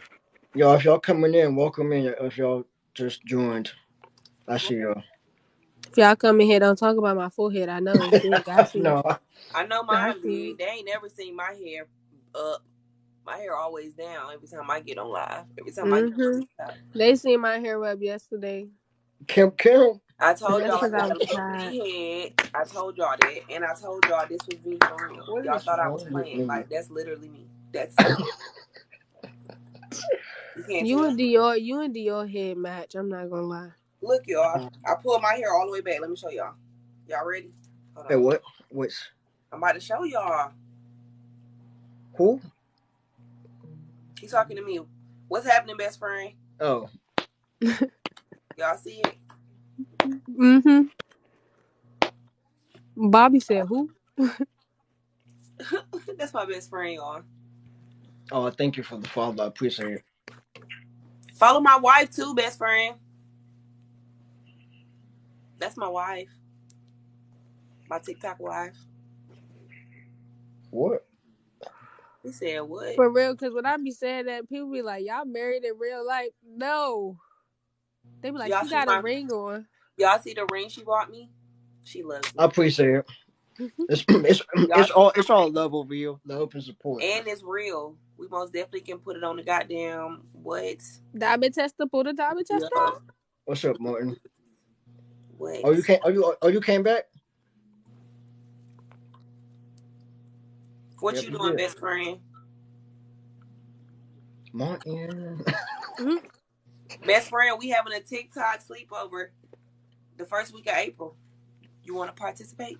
Y'all, if y'all coming in, welcome in. If y'all just joined, I long. see y'all. If y'all come in here, don't talk about my forehead. I know it's big. I see it. No, I know I mine see big. it. They ain't never seen my hair up. My hair always down every time I get on live. Every time I get on Mhm. TikTok. They seen my hair up yesterday, Kim. I but told that's y'all I because I got was a little tired. V head. I told y'all that. And I told y'all this was me for real. What Y'all is thought I was wrong with playing. me? Like, that's literally me. That's You can't tell? You and Dior head match. I'm not gonna lie. Look, y'all. I pulled my hair all the way back. Let me show y'all. Y'all ready? Hold Hey, on. what? Which? I'm about to show y'all. Who? He's talking to me. What's happening, best friend? Oh, Y'all see it? Mhm. Bobby said who? That's my best friend, y'all. oh, thank you for the follow. I appreciate it. Follow my wife too, best friend. That's my wife. My TikTok wife. What? He said what? For real, because when I be saying that, people be like, "Y'all married in real life?" No, they be like, Y'all "She see got a my ring on." y'all see the ring she bought me? She loves I me. appreciate it. It's Y'all see my it's all ring? love over here. Love and support. And it's real. We most definitely can put it on the goddamn what? Diamond tester, pull the diamond tester Yup. out. What's up, Martin? What? Oh, you came. You came back? What Yep, you you doing, did. best friend? Martin. Mhm. Best friend, we having a TikTok sleepover the first week of April. You want to participate?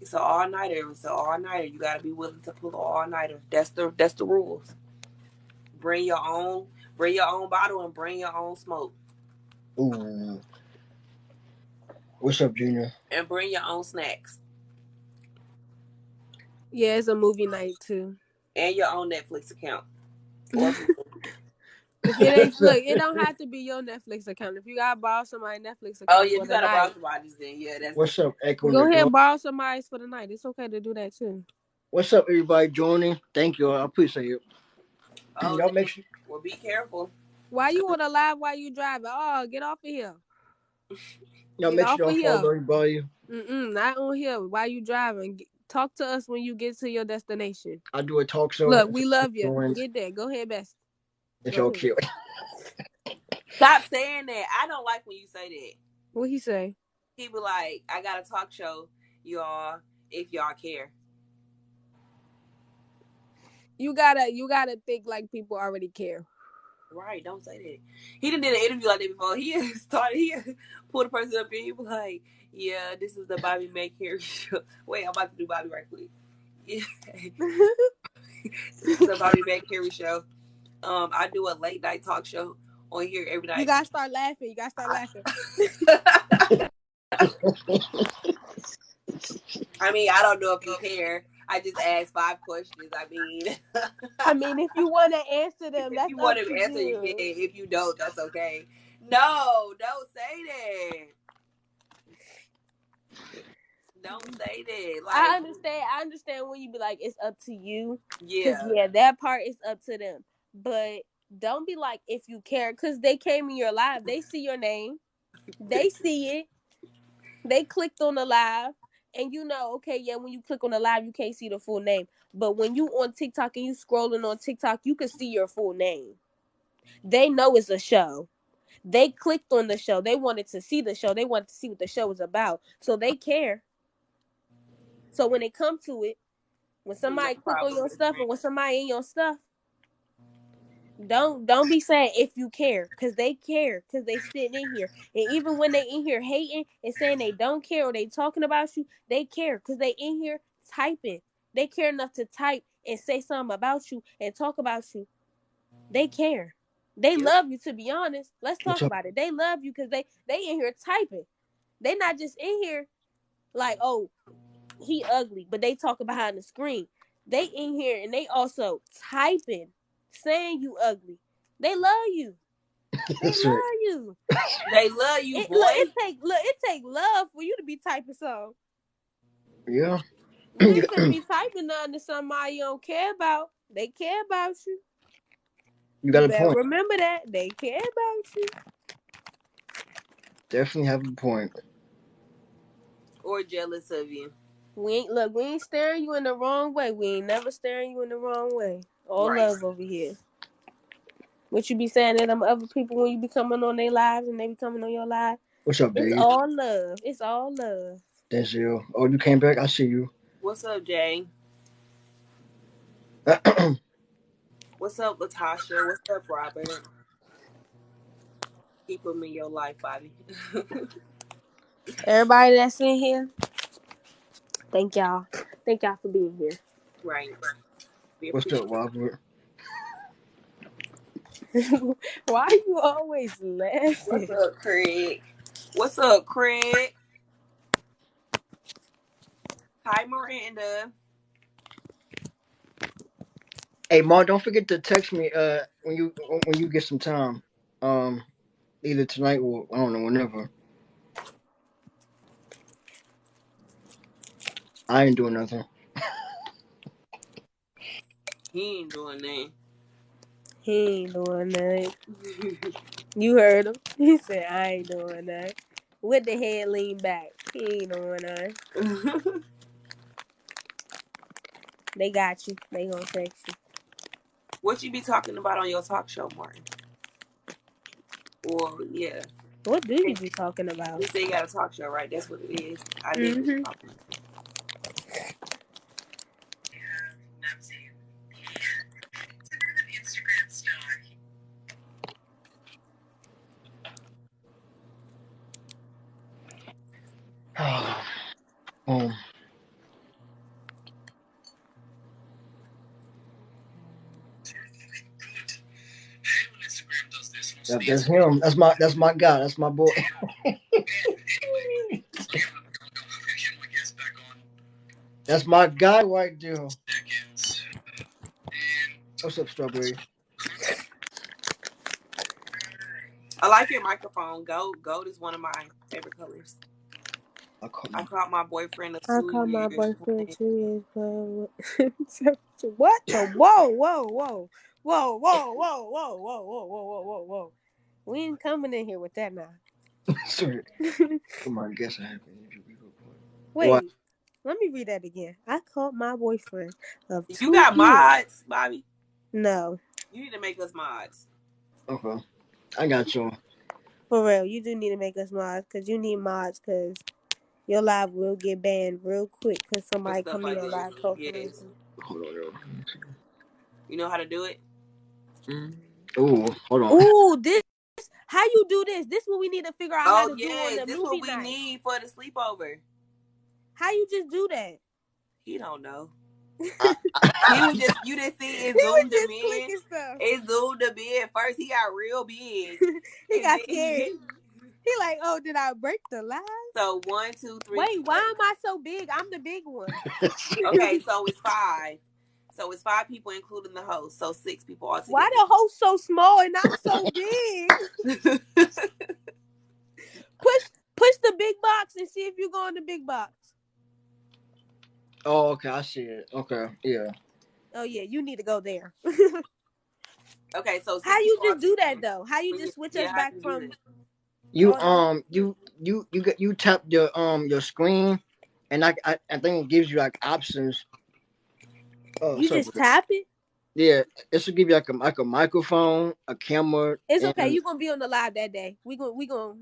It's an all nighter. It's an all nighter. You gotta be willing to pull an all nighter. That's the rules. Bring your own. Bring your own bottle and bring your own smoke. Ooh. What's up, Junior? And bring your own snacks. Yeah, it's a movie night too. And your own Netflix account. Or If it ain't look, it don't have to be your Netflix account. If you gotta borrow somebody's Netflix oh account yeah, if for you the gotta night, borrow somebody's then yeah, that's What's different. up, Echo in go the ahead door? borrow somebody's for the night. It's okay to do that too. What's up, everybody joining? Thank you. I appreciate it. Oh Y'all make damn. sure Well be careful. Why you on a live while you driving? Oh, get off of here. Get off y'all of follow here. everybody. Not on here. While you driving, talk to us when you get to your destination. I do a talk show. Look, we love you. Joined. Get there. Go ahead, best. If Go y'all ahead. care. Stop saying that. I don't like when you say that. What he say? He be like, I got a talk show, y'all, if y'all care. You gotta think like people already care. Right, don't say that. He didn't did an interview like that before. He pulled a person up here. He was like, yeah, this is the Bobby McHenry show. Wait, I'm about to do Bobby right quick. Yeah. This is the Bobby McHenry show. I do a late night talk show on here every You night. gotta start laughing. You gotta start laughing. I mean, I don't know if you care. I just asked 5 questions. I mean, I mean, if you wanna answer them, if that's you up want to to answer, you can. you. If you don't, that's okay. No, don't say that. Don't say say that. I Like, understand. I understand when you be like, it's up to you. Cause yeah, yeah, that part is up to them. But don't be like, if you care, cause they came in your live. They see your name. They see it. They clicked on the live. And you know, okay, yeah, when you click on the live, you can't see the full name. But when you on TikTok and you scrolling on TikTok, you can see your full name. They know it's a show. They clicked on the show. They wanted to see the show. They wanted to see what the show was about. So they care. So when it comes to it, when yeah, no somebody click on problem. your stuff and when somebody in your stuff, don't be saying if you care, cause they care, cause they sitting in here, and even when they in here hating and saying they don't care or they talking about you, they care, cause they in here typing. They care enough to type and say something about you and talk about you. They care. They Yep. love you. To be honest, let's What's talk up? about it. They love you because they in here typing. They not just in here like, oh, he ugly, but they talk behind the screen. They in here and they also typing, saying you ugly. They love you. They That's right. love you. They love you, It look, boy. it take love for you to be typing something. Yeah. You ain't finna be typing nothing to somebody you don't care about. They care about you. You You got a better point. remember that. They care about you. Definitely have a point. Or jealous of you. We ain't staring you in the wrong way. We ain't never staring you in the wrong way. All Right. love over here. What you be saying to them other people when you be coming on their lives and they be coming on your live? What's up, It's Dave? all love. It's all love. Denzel. Oh, you came back? I see you. What's up, Jay? What's up, Latasha? What's up, Robert? Keep them in your life, Bobby. Everybody that's in here, thank y'all. Thank y'all for being here. Right. We What's up, appreciate it. Robert? Why are you always What's laughing? up, Craig? What's up, Craig? Hi, Miranda. Hey, Mark, don't forget to text me when you get some time. Um, either tonight or I don't know whenever. I ain't doing nothing. He ain't doing that. He ain't doing that. You heard him. He said, I ain't doing that. With the head lean back. He ain't doing that. They got you. They gonna text you. What you be talking about on your talk show, Martin? Well, yeah. What do you be talking about? You say you got a talk show, right? That's what it is. I did this Mm-hmm. talking. um, that's him. That's my guy. That's my boy. That's my guy right there. What's up, Strawberry? I like your microphone. Gold is one of my favorite colors. I call I my caught my boyfriend of I two called my years boyfriend playing. 2 years ago. What the? Whoa, whoa, whoa. Whoa, whoa, whoa, whoa, whoa, whoa, whoa, whoa, whoa, whoa. We ain't coming in here with that now. sorry. Come on, guess I have an interview. What? Wait, let me read that again. I called my boyfriend of You 2 got years. mods, Bobby? No, You need to make us mods Okay, I got you. for real. You do need to make us mods because you need mods because your live will get banned real quick because for somebody stuff come in like your this. live talking Yes. to you. Hold on, yo. You know how to do it? Oh, hold on. Ooh, this. How you do this? This what we need to figure out how Oh, to do on yes. the This is what movie we night. need for the sleepover. How you just do that? He don't know. I, He was just, you didn't see He it was zoomed him just in. clicking stuff. It zoomed him in. First, he got real big. He And got scared. then, He like, oh, did I break the line? so 1, 2, 3, Wait, why 4. am I so big? I'm the big one. Okay, so it's 5. So it's 5 people, including the host. So 6 people Why altogether. the host so small and I'm so big? Push the big box and see if you go in the big box. Oh, okay, I see it. Okay, yeah. Oh yeah, you need to go there. Okay, so How since we you just start do that teaching, though? How you just switch us yeah, how back do you do from? that? You Oh, you tap your screen, and I think it gives you like options. Oh, you sorry. just tap it. Yeah, it should give you like a microphone, a camera, It's okay. and You gonna be on the live that day. We gonna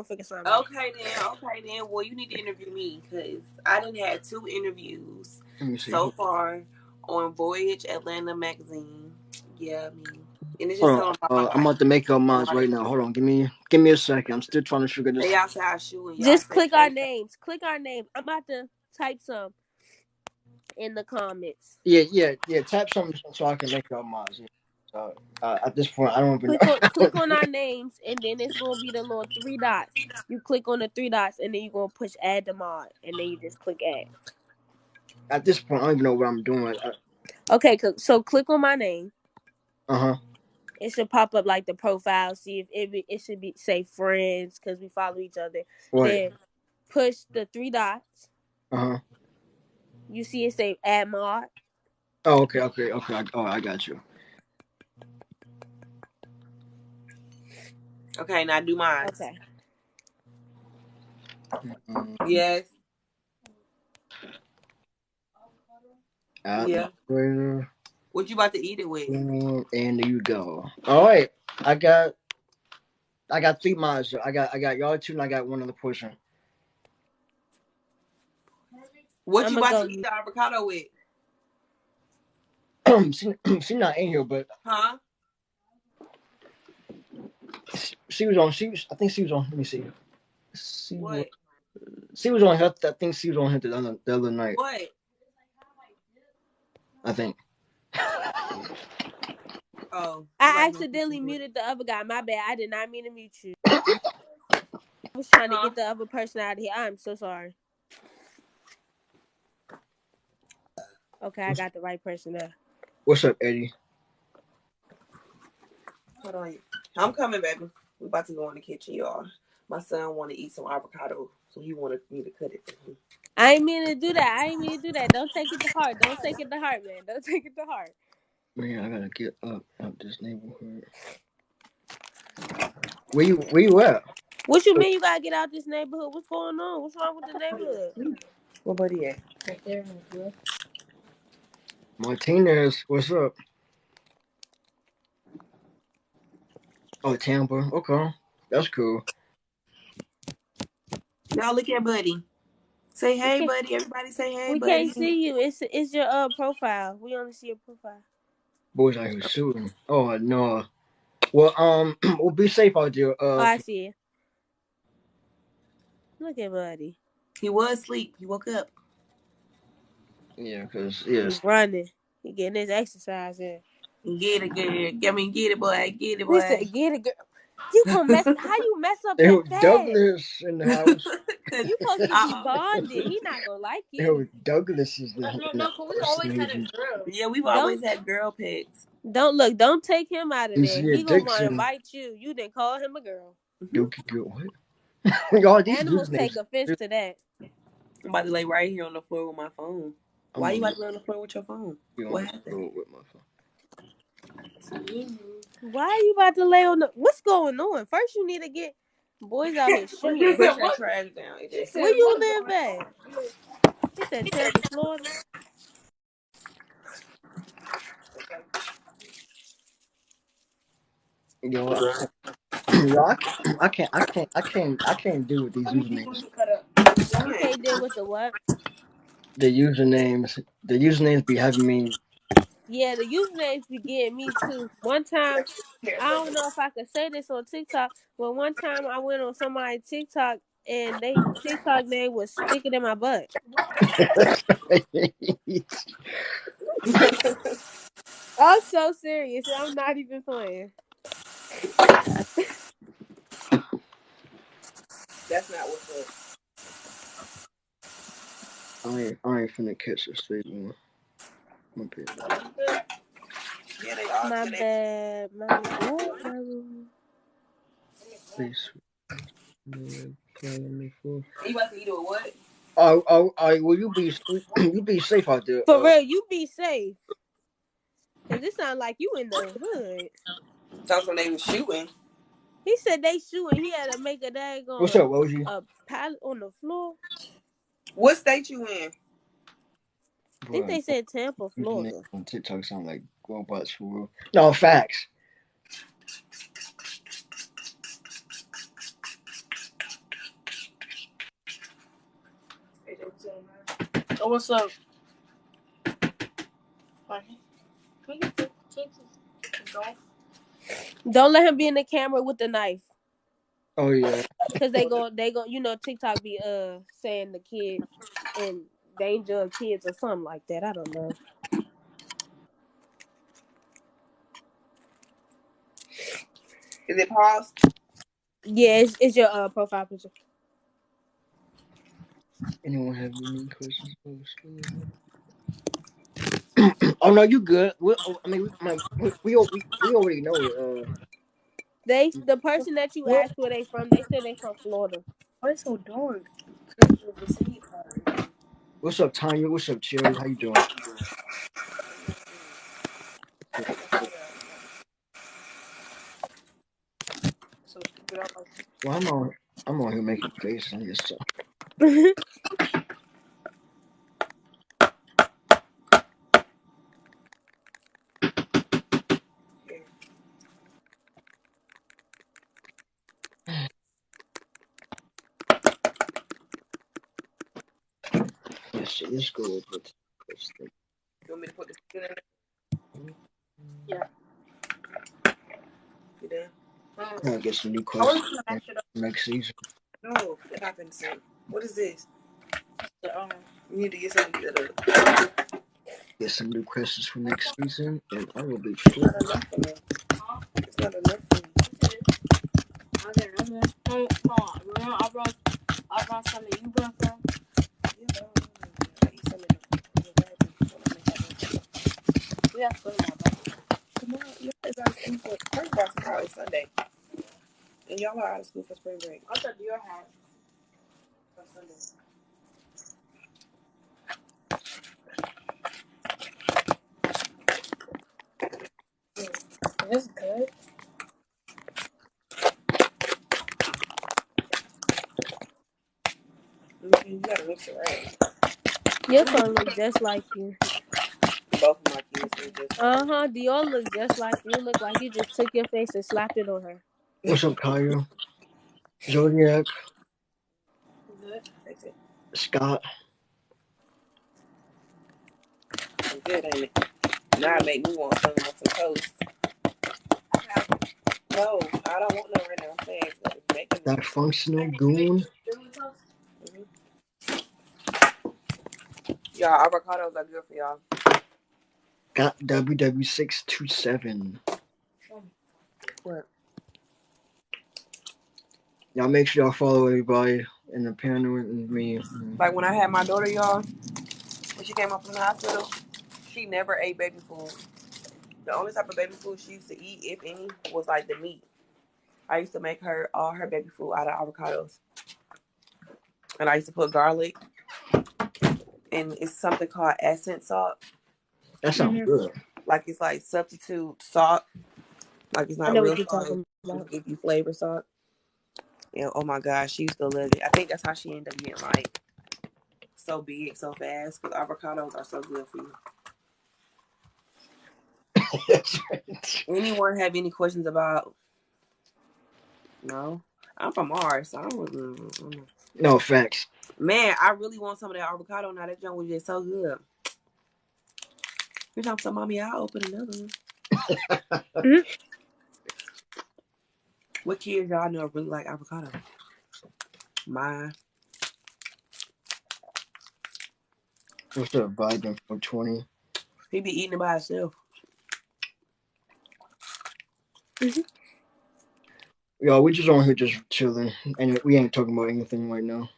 figure something out. Okay then, okay then. Well, you need to interview me because I done had 2 interviews let me see. so far on Voyage Atlanta magazine. Yeah, me. And it's just Hold telling about on. my I'm life about to make up and mine all right that now. shit. Hold on. Give me a second. I'm still trying to figure this. They outside shooting y'all. Just Say click our hey. names. Click our names. I'm about to type some in the comments. Yeah. Tap something so I can make up mine. Yeah. So at this point, I don't even know. Click on our names, and then it's gonna be the little 3 dots. You click on the 3 dots, and then you're gonna push add to mod, and then you just click add. At this point, I don't even know what I'm doing. Okay, so click on my name. Uh-huh. It should pop up like the profile. See if it should be say friends because we follow each other. Right. Then push the 3 dots. Uh-huh. You see it say add mod. Oh, okay. I got you. Okay, now do mine. Okay. Um, Yes. Add Yeah. moderator, What you about to eat it with? and there you go. All right, I got 3 mods. I got y'all two, and I got one other person. What I'm you gonna about go. to eat the avocado with? She not in here, but Huh? she was on. I think she was on. Let me see. She was. What? She was on her. I think she was on here the other night. What? I think. Oh, you about I to go eat some accidentally food. muted the other guy. My bad. I did not mean to mute you. I was trying to Huh? get the other person out of here. I'm so sorry. Okay, I got the right person now. What's up, Eddie? Hold on. I'm coming, baby. We about to go in the kitchen, y'all. My son want to eat some avocado, so he wanted me to cut it for him. I ain't mean to do that. I ain't mean to do that. Don't take it to heart. Don't take it to heart, man. Don't take it to heart. Man, I gotta get up out this neighborhood. Where you at? What you mean you gotta get out this neighborhood? What's going on? What's wrong with the neighborhood? Where buddy at? Right there. Martinez, what's up? Oh, Tampa. Okay, that's cool. Y'all look at buddy. Say We hey, can't buddy. Everybody say hey, we can't buddy. see you. It's your profile. We only see your profile. Boys out here shooting. Oh no. Well, well, be safe out there. Oh, I see it. Look at Buddy. He was asleep. He woke up. Yeah, cause He yes, running. He getting his exercise in. Get it, get. I mean, get it, boy. Get it, He said, boy. "Get it, girl." You gonna mess? How you mess up they that were fast? Douglas in the house. Cause You supposed to be uh, bonded. He not gonna like They it. were Douglas is in the No, we house. always had a drill. yeah, we've Don't always had girl pets. don't look. Don't take him out of This there. year He gonna want to Dixon, bite you. You didn't call him a girl. Dookie girl. What? All these Animals take usernames. offense to that. I'm about to lay right here on the floor with my phone. I'm Why you gonna about to lay on the floor with your phone? be on What the happened? floor with my phone. Why are you about to lay on the? What's going on? First, you need to get boys out here shooting. Push that trash down. Where you live at? He said Tampa, Florida. Yo, yo, I can't do with these usernames. You can't deal with the what? The usernames be having me. Yeah, the usernames be getting me too. One time, I don't know if I could say this on TikTok, but one time I went on somebody's TikTok and they TikTok name was sticking in my butt. I'm so serious. I'm not even playing. That's not what's up. I ain't finna catch a straight one. My bad. Yeah, they are. My Yeah, they. bad. My bad. My bad. Please, playing me for. You about to eat it with what? Will you be you be safe out there? For real, you be safe. Cause it sound like you in the hood. Sounds when they was shooting. He said they shooting. He had to make a What's daggone up, Rosie? a pallet on the floor. What state you in? I think Bro, they said Tampa, using it Florida. on TikTok sound like robots for real. No facts. Oh, what's up? Can you take this off? Don't let him be in the camera with the knife. Oh yeah. Cause they go, you know, TikTok be saying the kid in danger of kids or something like that. I don't know. Is it paused? Yeah, it's your profile picture. Anyone have any questions about school? Oh no, you good. I mean, we already know. The person that you What? asked where they from, they said they from Florida. Why is it so dark? What's up, Tanya? What's up, Cherry? How you doing? Good. So stupid. I'm like, Well, I'm on here making faces. I'm just so. Let's see. Let's go over to this thing. You want me to put this in there? yeah. You done? I'll get some new I was questions gonna match it up next season. No, put it back in the sink. What is this? to, You need to get something to get Get some new questions for next season, and I will be It's straight. not enough for me. It's not enough for me. I'll get another one. No, come on. Remember, I brought something you brought some. Yeah, I eat some in the bathroom. We have to go to my bag. Come on, y'all is out of school for first of all, tomorrow is Sunday. And y'all are out of school for spring break. I thought your hat. On Sunday. Is this good? You gotta mix it right. Your son look just like you. Both of my kids are just like Dior look just like you. Look like you just took your face and slapped it on her. What's up, Kyle? Zodiac, Good. that's it. Scott. It's good, ain't it? Now it make me want some toast. No, I don't want no right now. I'm saying it's making me. That functional goon. Y'all, avocados are good for y'all. Got WW627. What? Y'all make sure y'all follow everybody in the panel and me. Like when I had my daughter, y'all, when she came up from the hospital, she never ate baby food. The only type of baby food she used to eat, if any, was like the meat. I used to make her all her baby food out of avocados. And I used to put garlic, and it's something called accent salt. That sounds good. Like it's like substitute salt. Like it's I not know real what you're salt. talking It's about. give you flavor salt. And oh my gosh, she used to love it. I think that's how she ended up getting like so big so fast because avocados are so good for you. Anyone have any questions about? No, I'm from Mars, so I don't really. No facts. Man, I really want some of that avocado now. That junk was just so good. Every time some mommy, I'll open another one. What kids y'all know really like avocado? My What's up, Vibing 420? he be eating it by himself. Yo, we just on here just chilling, and we ain't talking about anything right now.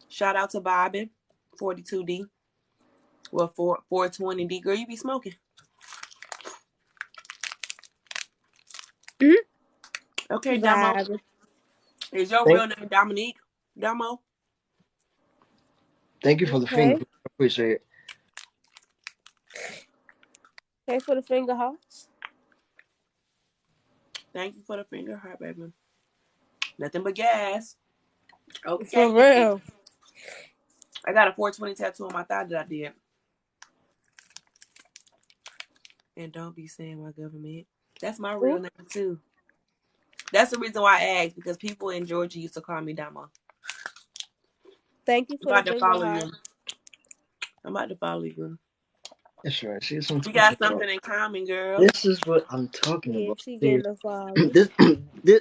Shout out to Bobby, 42D. Well, 420D. Girl, you be smoking. Okay, Damo. Vibe. Is your Thank, real name Dominique? Damo? Thank you for the finger. Okay. I appreciate it. Okay for the finger hearts. Thank you for the finger heart, baby. Nothing but gas. For Okay. real. I got a 420 tattoo on my thigh that I did. And don't be saying my government. That's my real Ooh, name too. That's the reason why I asked, because people in Georgia used to call me Dama. thank you I'm for the about to finger follow heart. you. I'm about to follow you. That's right. See, that's what I'm We talking got about. something in common, girl. This is what I'm talking Yeah, about. she See, getting a follow. this,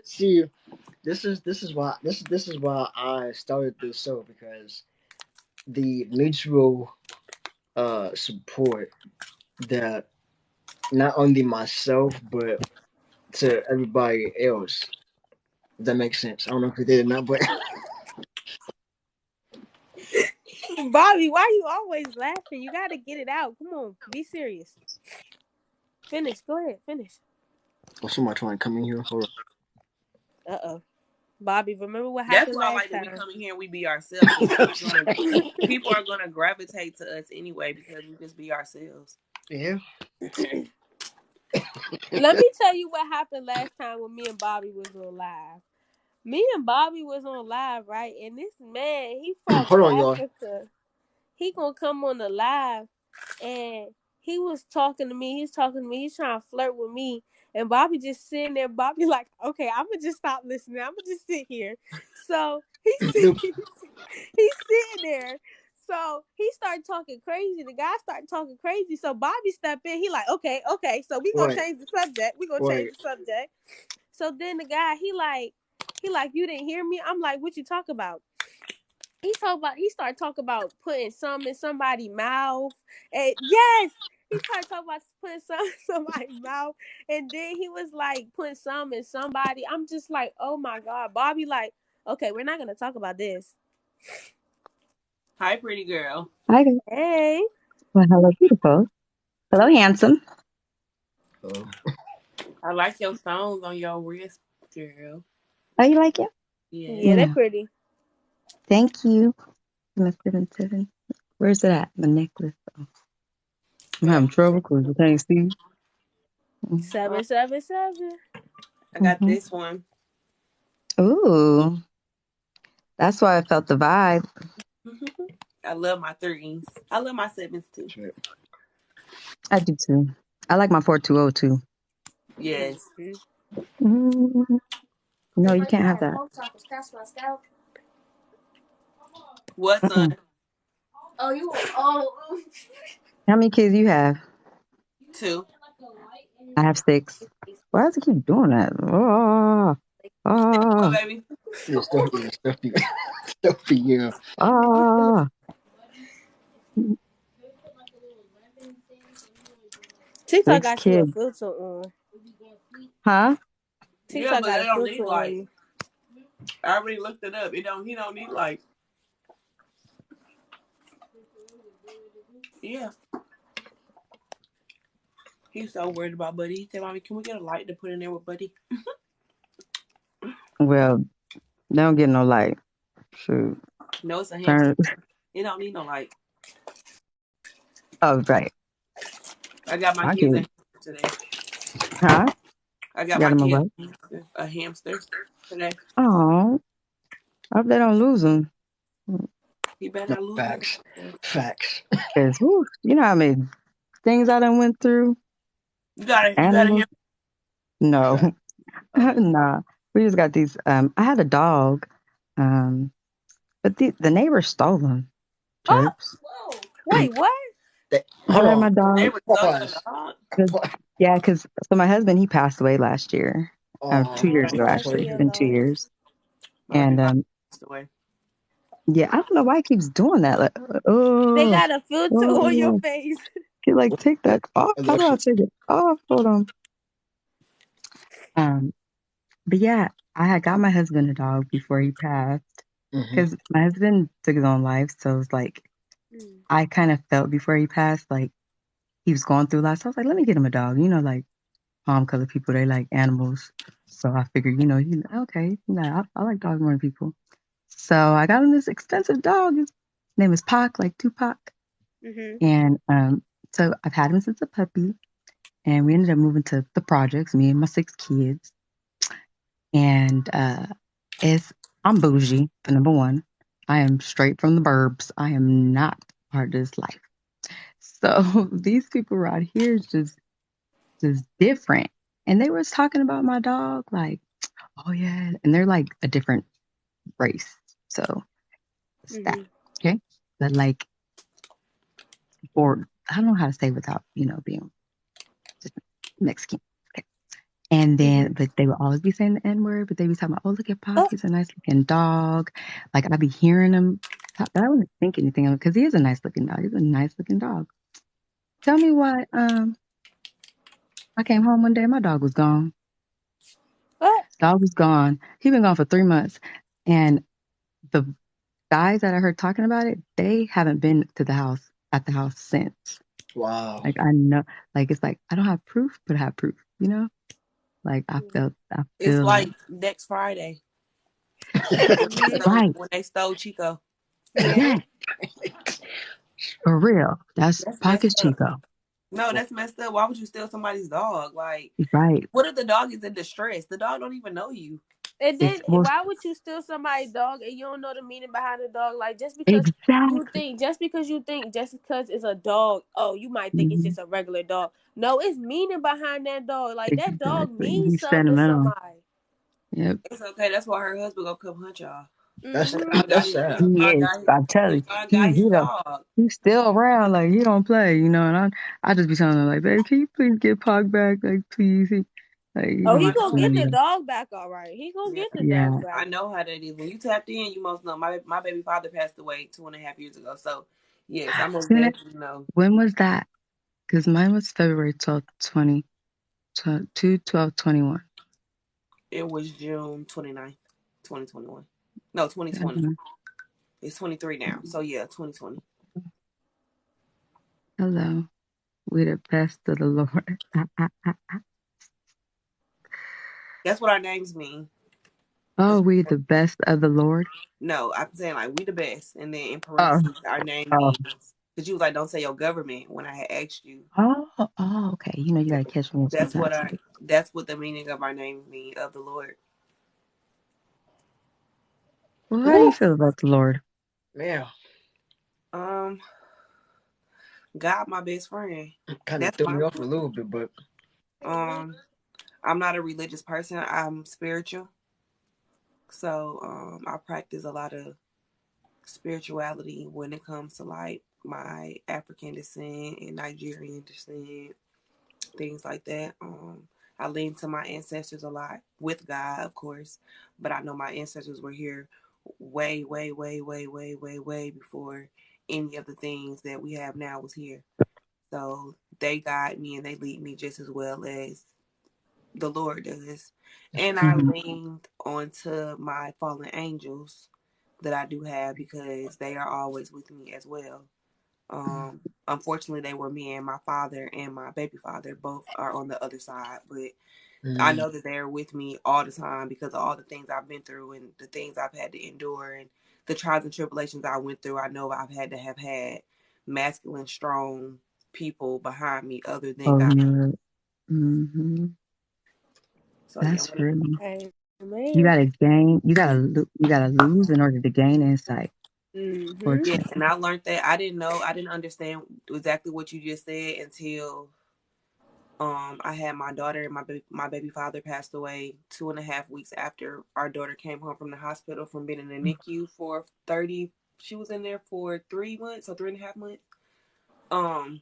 see, this is why I started this show because the mutual support that not only myself but to everybody else. If that makes sense. I don't know if it did or not, but Bobby, why you always laughing? You gotta get it out. Come on, be serious. Finish. Go ahead. Finish. oh, somebody trying to come in here. Hold Uh-oh. Bobby, remember what That's happened why I last like that we time? come in here and we be ourselves, because people are gonna gravitate to us anyway because we just be ourselves. yeah. Let me tell you what happened last time when me and Bobby was on live. Me and Bobby was on live, right? And this man, he from Hold on, y'all. Africa. He gonna come on the live and he was talking to me. He's talking to me. He's trying to flirt with me. And Bobby just sitting there. Bobby like, okay, I'm gonna just stop listening. I'm gonna just sit here. So he's sitting there. So he started talking crazy. The guy started talking crazy. So Bobby stepped in. He like, okay, okay. So we gonna Wait, change the subject. We gonna change wait. the subject. So then the guy, he like, you didn't hear me. I'm like, what you talk about? He started talking about putting some in somebody's mouth. And yes, he started talking about putting some in somebody's mouth. And then he was like putting some in somebody. I'm just like, oh my God. Bobby like, okay, we're not gonna talk about this. Hi, pretty girl. Hi, guys. Hey. Well, hello, beautiful. Hello, handsome. Oh, I like your stones on your wrist, girl. Oh, you like it? Yeah, Yeah. they're Yeah. pretty. Thank you. My 7-7. Where's it at? My necklace. Oh, I'm Uh, having trouble because I can't see. uh, 777. I got Mm-hmm. this one. Ooh, that's why I felt the vibe. I love my threes. I love my sevens too. shit. I do too. I like my 420 too. Yes. Mm-hmm. Mm-hmm. No, you can't have that. What, son? Mm-mm. How many kids you have? Two. I have 6. Why does it keep doing that? Oh, What, oh, baby? Yeah, stuffy, stuffy. Yeah. oh. TikTok 6 got you a kids. filter on. Huh? Yeah, TikTok but got they a don't filter need on light. you. I already looked it up. He don't need light. Yeah. He's so worried about Buddy. He said, Mommy, can we get a light to put in there with Buddy? Well, they don't get no light. Shoot. No, it's a hamster. Turn. It don't need no light. Oh, right. I got my I kids a can. hamster today. Huh? I got Got my them a kids what? a hamster today. Oh, I hope they don't lose them. He better No, not lose me. facts. Facts. Cause whew, you know how many things I done went through. You got a Animals? hamster. No, Facts. Oh, nah. We just got these. I had a dog, um, but the neighbor stole them. Oh, Jokes. wait, what? Hold Her and my on. they dog. were stuck your Pause. dog. 'Cause- Pa- yeah, cause so my husband he passed away last year. Oh, 2 years Oh, ago sorry for actually. It's your been two loss. years. My baby And mama passed away. yeah, I don't know why he keeps doing that. Like, They oh, got a filter on your oh, face. he like take that off. I How do left I you. take it off? Hold on. Um, but yeah, I had got my husband a dog before he passed Mm-hmm. because my husband took his own life. So it was like, Mm. I kind of felt before he passed, like he was going through a lot. So I was like, let me get him a dog. You know, like palm color people, they like animals. So I figured, okay, I like dogs more than people. So I got him this expensive dog. His name is Pac, like Tupac. And so I've had him since a puppy. And we ended up moving to the projects, me and my 6 kids. And it's I'm bougie for number one. I am straight from the burbs. I am not part of this life. So these people around here is just different. And they was talking about my dog, like, oh yeah. And they're like a different race. So it's that. Okay. But like or I don't know how to say without, being just Mexican. Okay. And then, but they would always be saying the N word, but they be talking about, oh, look at Pac, he's a nice looking dog. Like I'd be hearing them talk, but I wouldn't think anything of it because he is a nice looking dog. He's a nice looking dog. Tell me why, I came home one day, my dog was gone. What? Dog was gone. He'd been gone for 3 months. And the guys that I heard talking about it, they haven't been to at the house since. Wow. Like I know, like it's like I don't have proof, but I have proof, Like I It's feel like like next Friday right, when they stole Chico. Yeah. yeah, for real. That's That's messed Pockets up. Chico, No, that's messed up. Why would you steal somebody's dog? Like, right? what if the dog is in distress? The dog don't even know you. And then It's well, why would you steal somebody's dog and you don't know the meaning behind the dog? Like exactly. just because it's a dog, oh, you might think it's Hmm. just a regular dog. No, it's meaning behind that dog. Like that dog Exactly. means He's something to sentimental. somebody. Yep, It's okay. That's why her husband gonna come hunt y'all. That's Mm-hmm. Y'all got that's his. sad. he Y'all is. got his. I'm telling you, Y'all he got his he don't. dog. He's still around. Like he don't play, And I just be telling him like, babe, can you please get Pac back? Like, please. Like he Oh, Oh, he I don't. gonna know He how get that the don't is. dog back, all right. He gonna Yeah, get the yeah. dog back. I know how that is. When you tapped in, you must know. My baby father passed away 2.5 years ago. So, yes, I most Seen it. definitely know. When was that? Because mine was February 12th, 21. It was June 29th, 2021. No, 2020. It's 23 now. So yeah, 2020. Hello. We the best of the Lord. That's what our names mean. Oh, Cause we the best of the Lord. no, I'm saying like we the best, and then in Oh, parentheses our name oh, means. Cause you was like, don't say your government when I had asked you. okay. You gotta catch me That's what sometimes. I. That's what the meaning of our name mean of the Lord. Well, how do you Woo. feel about the Lord? Yeah, Um, God, my best friend. kind of That's threw my. me off a little bit, but Um, I'm not a religious person. I'm spiritual. So I practice a lot of spirituality when it comes to like my African descent and Nigerian descent, things like that. I lean to my ancestors a lot with God, of course, but I know my ancestors were here way, way, way, way, way, way, way before any of the things that we have now was here. So they guide me and they lead me just as well as the Lord does. And I Hmm. leaned onto my fallen angels that I do have because they are always with me as well. Unfortunately, they were me and my father and my baby father both are on the other side, but I mm, know that they're with me all the time because of all the things I've been through and the things I've had to endure and the trials and tribulations I went through. I know I've had to have had masculine, strong people behind me other than Oh, God. yeah. Hmm. So yeah, That's real. Hey, You man. gotta gain. You gotta lose in order to gain insight. Mm-hmm. yes, and Fortunately. I learned that I didn't know, I didn't understand exactly what you just said until I had my daughter and my baby father passed away 2.5 weeks after our daughter came home from the hospital from being in the NICU for 30. She was in there for 3 months or 3.5 months. Um,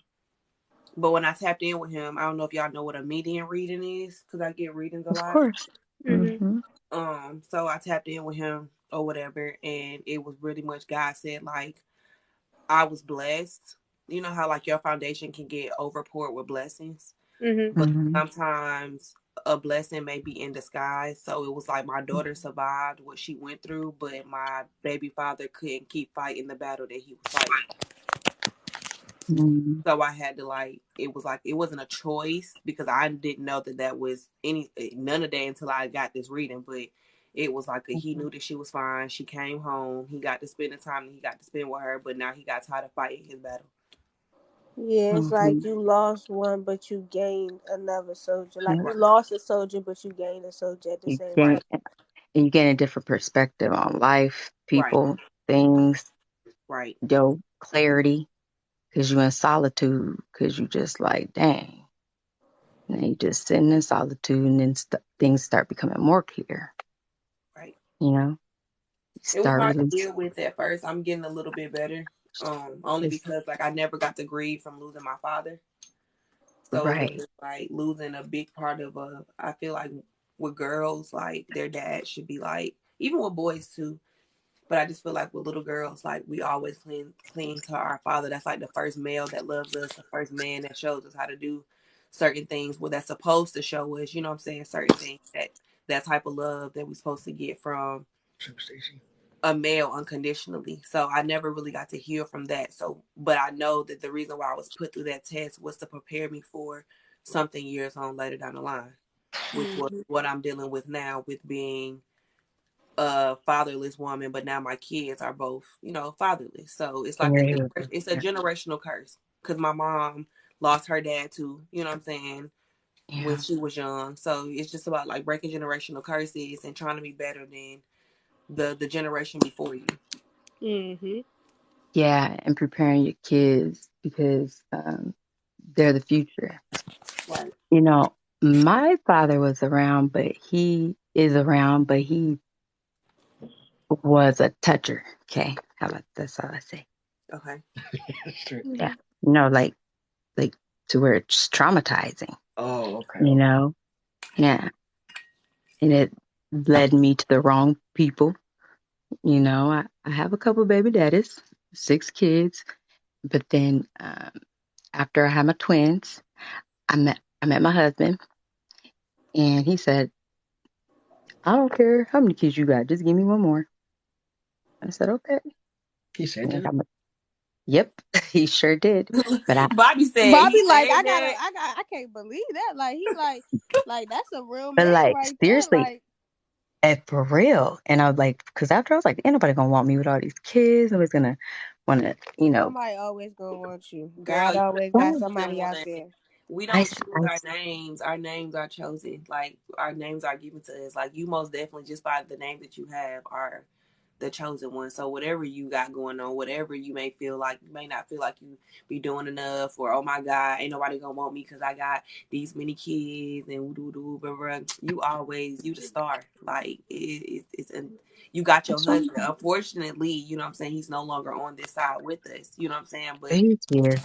but when I tapped in with him, I don't know if y'all know what a median reading is because I get readings a Of lot. course. Mm-hmm. Hmm. So I tapped in with him or whatever, and it was really much God said like I was blessed. You know how like your foundation can get overpoured with blessings, Mm-hmm. but Hmm. sometimes a blessing may be in disguise. So it was like my daughter survived what she went through, but my baby father couldn't keep fighting the battle that he was fighting. Hmm. So I had to like it wasn't a choice because I didn't know that was none of that until I got this reading, but it was like he knew that she was fine. She came home. He got to spend the time that he got to spend with her, but now he got tired of fighting his battle. Yeah, it's like Mhm. you lost one, but you gained another soldier. Like And you Right, lost a soldier, but you gained a soldier at the you same gain, time. right, and you gain a different perspective on life, right, people, things, right, your clarity, because you're in solitude, because you just like, dang. And you just sitting in solitude, and then things start becoming more clear. right. You know, you It was start hard to release. deal with at first. I'm getting a little bit better. Only It's because like I never got to grieve from losing my father. So it was right. just like losing a big part of I feel like with girls, like their dad should be like, even with boys too. But I just feel like with little girls, like we always cling to our father. That's like the first male that loves us, the first man that shows us how to do certain things. Well, that's supposed to show us, you know what I'm saying, certain things that type of love that we're supposed to get from Stacy. a male unconditionally. So I never really got to heal from that. So, but I know that the reason why I was put through that test was to prepare me for something years on later down the line, which was Hmm. what I'm dealing with now with being a fatherless woman, but now my kids are both, fatherless. So it's like Very it's a generational curse because my mom lost her dad too. You know what I'm saying? When yeah. she was young. So it's just about like breaking generational curses and trying to be better than the generation before you. Hmm. Yeah, and preparing your kids because they're the future. Right. You know, my father was around, but he is around, but he was a toucher. Okay, how about that's all I say. Okay. Yeah, you know, like to where it's traumatizing. Oh, okay. You know, yeah, and it led me to the wrong people. You know, I have a couple baby daddies, 6 kids, but then after I had my twins, I met my husband, and he said, "I don't care how many kids you got, just give me one more." I said, "Okay." He said And I that. got my, yep, he sure did. But I, Bobby said he Bobby, like, said that. I can't believe that. Like, he like that's a real but man like right there. seriously, Like, and for real. And I was like, because after I was like, ain't nobody gonna want me with all these kids. Nobody's gonna want to, somebody always gonna want you. Girl, God you always better got Well, choose them somebody out one. there. We I, don't s- choose I our s- names. Our names are chosen. Like our names are given to us. Like you most definitely just by the name that you have are the chosen one. So whatever you got going on, whatever you may feel like, you may not feel like you be doing enough, or oh my God, ain't nobody gonna want me because I got these many kids and do do blah, blah. You the star. Like you got your that's what husband. Unfortunately, you know what I'm saying, he's no longer on this side with us. You know what I'm saying, but he's here.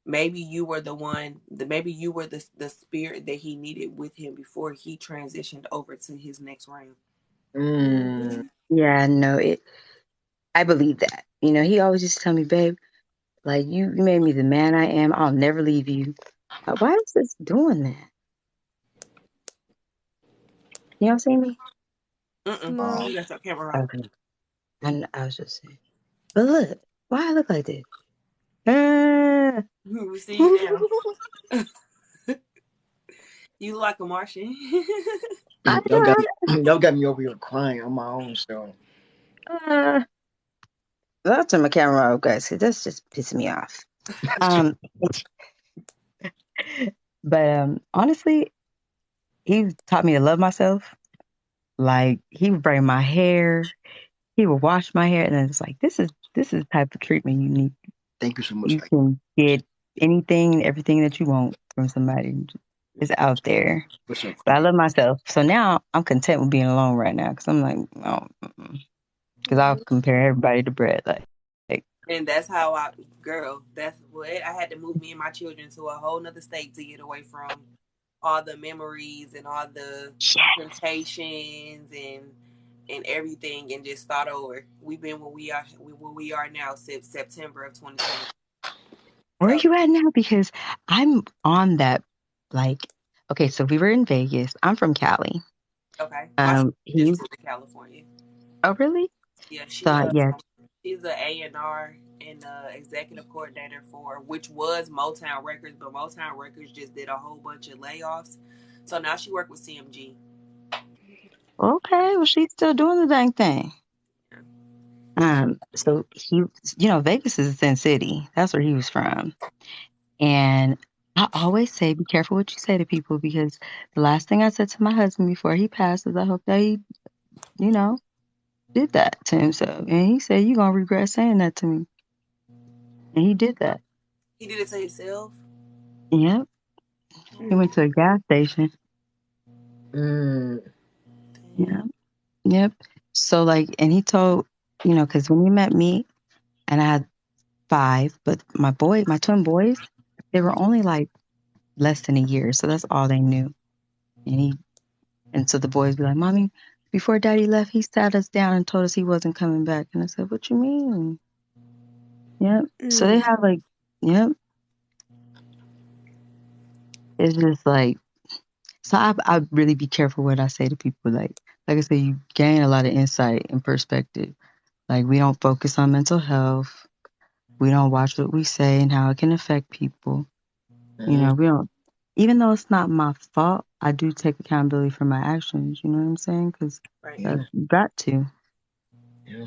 maybe you were the one. Maybe you were the spirit that he needed with him before he transitioned over to his next realm. Mm. Yeah, no, it. I believe that. You know, he always used to tell me, babe, like you made me the man I am. I'll never leave you. Why is this doing that? You know what I'm saying? No. You got your camera off. Okay. And I was just saying, but look, why I look like this? Uh, We see you now. You look like a Martian. I Y'all got got y'all got me over here crying on my own. So I'll turn my camera off, guys, 'cause that's just pissing me off. Um, but honestly, he taught me to love myself. Like he would braid my hair, he would wash my hair, and then it's like this is the type of treatment you need. thank you so much. You can get anything, everything that you want from somebody. It's out there. What's up? But I love myself, so now I'm content with being alone right now because I'm like, oh, because I'll compare everybody to bread. Like And that's how girl, that's what I had to move me and my children to a whole nother state to get away from all the memories and all the temptations and everything and just start over. We've been where we are now since September of 2020. where are So, you at now? Because I'm on that. Like, okay, so we were in Vegas. I'm from Cali. okay. My sister just He's moved to California. oh really? Yeah, So yeah, she's the A&R and executive coordinator for which was Motown Records, but Motown Records just did a whole bunch of layoffs. So now she worked with CMG. Okay, well, she's still doing the dang thing. So he, Vegas is a Sin City. That's where he was from. And I always say, be careful what you say to people because the last thing I said to my husband before he passed is I hope that he, you know, did that to himself. And he said, you're going to regret saying that to me. And he did that. He did it to himself. Yep. He went to a gas station. Mm. Yep. Yep. So, like, and he told, because when he met me and I had five, but my twin boys, they were only like less than a year. So that's all they knew. And so the boys be like, Mommy, before Daddy left, he sat us down and told us he wasn't coming back. And I said, what you mean? Yep. So they have like, yep. It's just like, so I really be careful what I say to people. Like I said, you gain a lot of insight and perspective. Like we don't focus on mental health. We don't watch what we say and how it can affect people. Mm. We don't, even though it's not my fault, I do take accountability for my actions. You know what I'm saying? Because Right. Yeah. you got to. Yeah.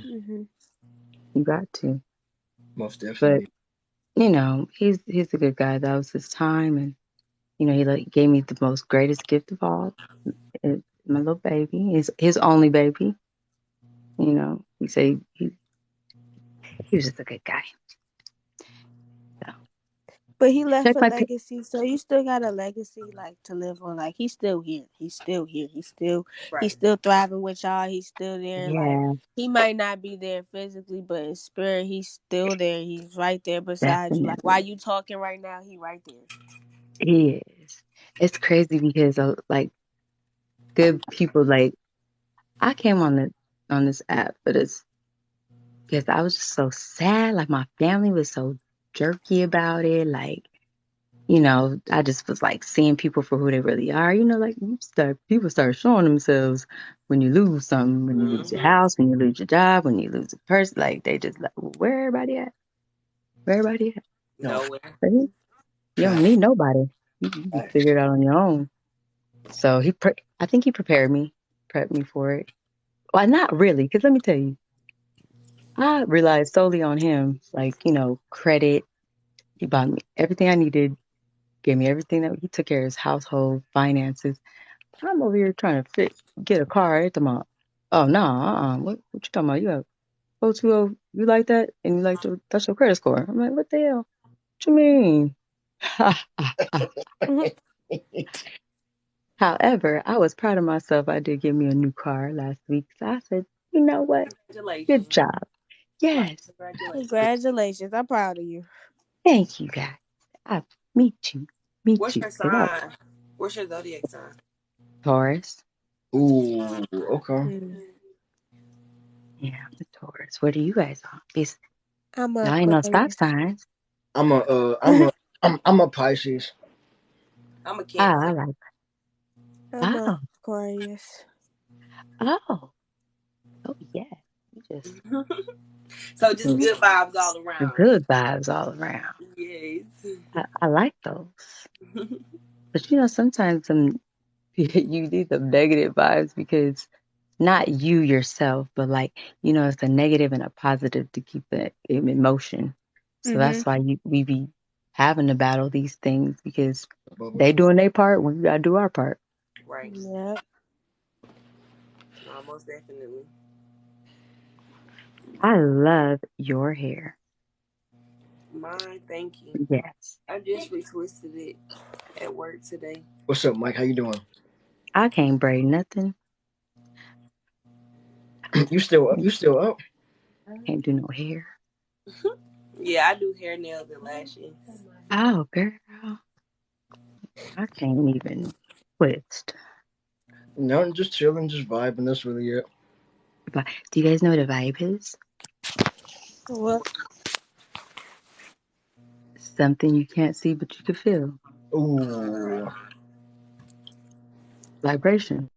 You got to. Most But definitely. he's a good guy. That was his time, and he like gave me the most greatest gift of all, my little baby, his only baby. He said he was just a good guy. So But he left check a my legacy, so you still got a legacy like to live on. Like he's still here. He's still here. He's Right. still thriving with y'all. He's still there. Like yeah, he might not be there physically, but in spirit, he's still there. He's right there beside you. Like definitely while you talking right now, he right there. he is. It's crazy because like good people like I came on this app, but it's because I was just so sad. Like my family was so jerky about it. Like I just was like seeing people for who they really are. Like people start showing themselves when you lose something, when you lose your Mm-hmm. house, when you lose your job, when you lose a person. Like they just like, well, where everybody at? Where everybody at? No Nowhere. But you don't fact. need nobody. You can figure it out on your own. So I think he prepped me for it. Well, not really, because let me tell you, I relied solely on him. Like credit. He bought me everything I needed, gave me everything that he took care of his household finances. I'm over here trying to get a car at the mall. Oh no, what you talking about? You have 020, you like that? And you like that's your credit score. I'm like, what the hell? What you mean? Mhm. However, I was proud of myself. I did get me a new car last week. So I said, you know what? Good Congratulations. job. Yes. Congratulations. Congratulations! I'm proud of you. Thank you guys. I, me too. Me What's too. your 'Cause I sign? What's your zodiac sign? Taurus. Ooh. Okay. Mm. Yeah, I'm a Taurus. What are you guys on? I'm a Y'all ain't no stock Aquarius. signs. I'm a I'm a Pisces. I'm a Oh, I Cancer. like. I'm a Oh, Aquarius. oh, oh yeah. You just So just some good vibes all around. good vibes all around. Yes. I like those. But sometimes you need some negative vibes because not you yourself, but like, it's a negative and a positive to keep it in motion. So that's Mhm. why we be having to battle these things because Bubba. they doing their part, we gotta do our part. Right. Yep. No, most definitely. I love your hair. Mine, thank you. Yes. I just retwisted it at work today. What's up, Mike? How you doing? I can't braid nothing. You still up? You still up? Can't do no hair. Yeah, I do hair, nails, and lashes. Oh, girl. I can't even twist. No, I'm just chilling, just vibing. That's really it. But do you guys know what a vibe is? Well, Something you can't see but you can feel. Ooh. Vibration.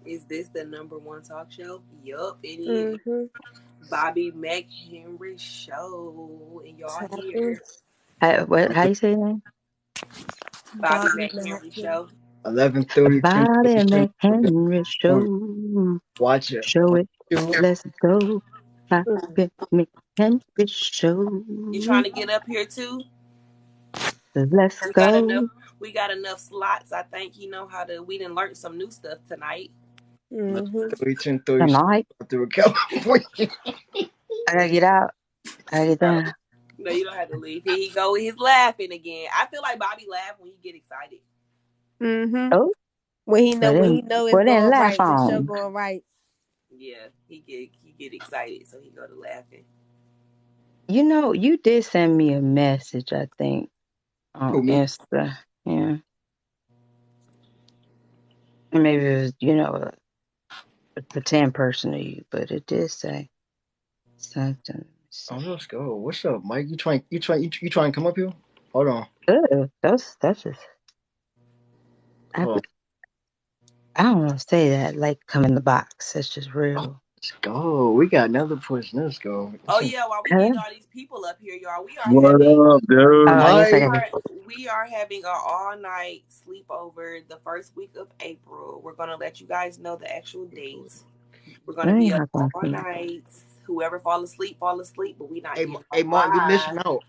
Is this the number one talk show? Yup, it is. mhm. Bobby McHenry show. And y'all Happy here. How you say your name? Bobby Bobby McHenry Matthews. show. 11:30, About it, 10:30 McHenry on. show. Watch it. Show it. Do Let's go. Pop it, McHenry You trying show. to get up here too? Let's We got enough. go. We got enough slots. I think you know how to. We didn't learn some new stuff tonight. Mhm. 11:30, 10:30 Tonight, through California. I gotta get out. I gotta get No, down. no, you don't have to leave. Here he go. He's laughing again. I feel like Bobby laugh when he get excited. Mhm. Oh, When he well know it's then going laugh right, the show on. going right. Yeah, he get excited, so he go to laughing. You know, you did send me a message, I think, on Who, me? Insta. Yeah. And maybe it was, a pretend person to you, but it did say something. Let me Oh, see. let's go. What's up, Mike? You trying to come up here? Hold on. That's just, I, Hold on. I don't want to say that like come in the box. That's just Oh, real. let's go. We got another person. Let's go. Oh yeah, while we Hello? getting all these people up here, y'all, we are What having up, Oh, dude? I guess I we Mike. gotta. are we are having an all night sleepover the first week of April. We're gonna let you guys know the actual dates. We're gonna Let me be up hop all on here. night. Whoever fall asleep, fall asleep. But we not Hey, getting hey, off Mark, you missing live. out.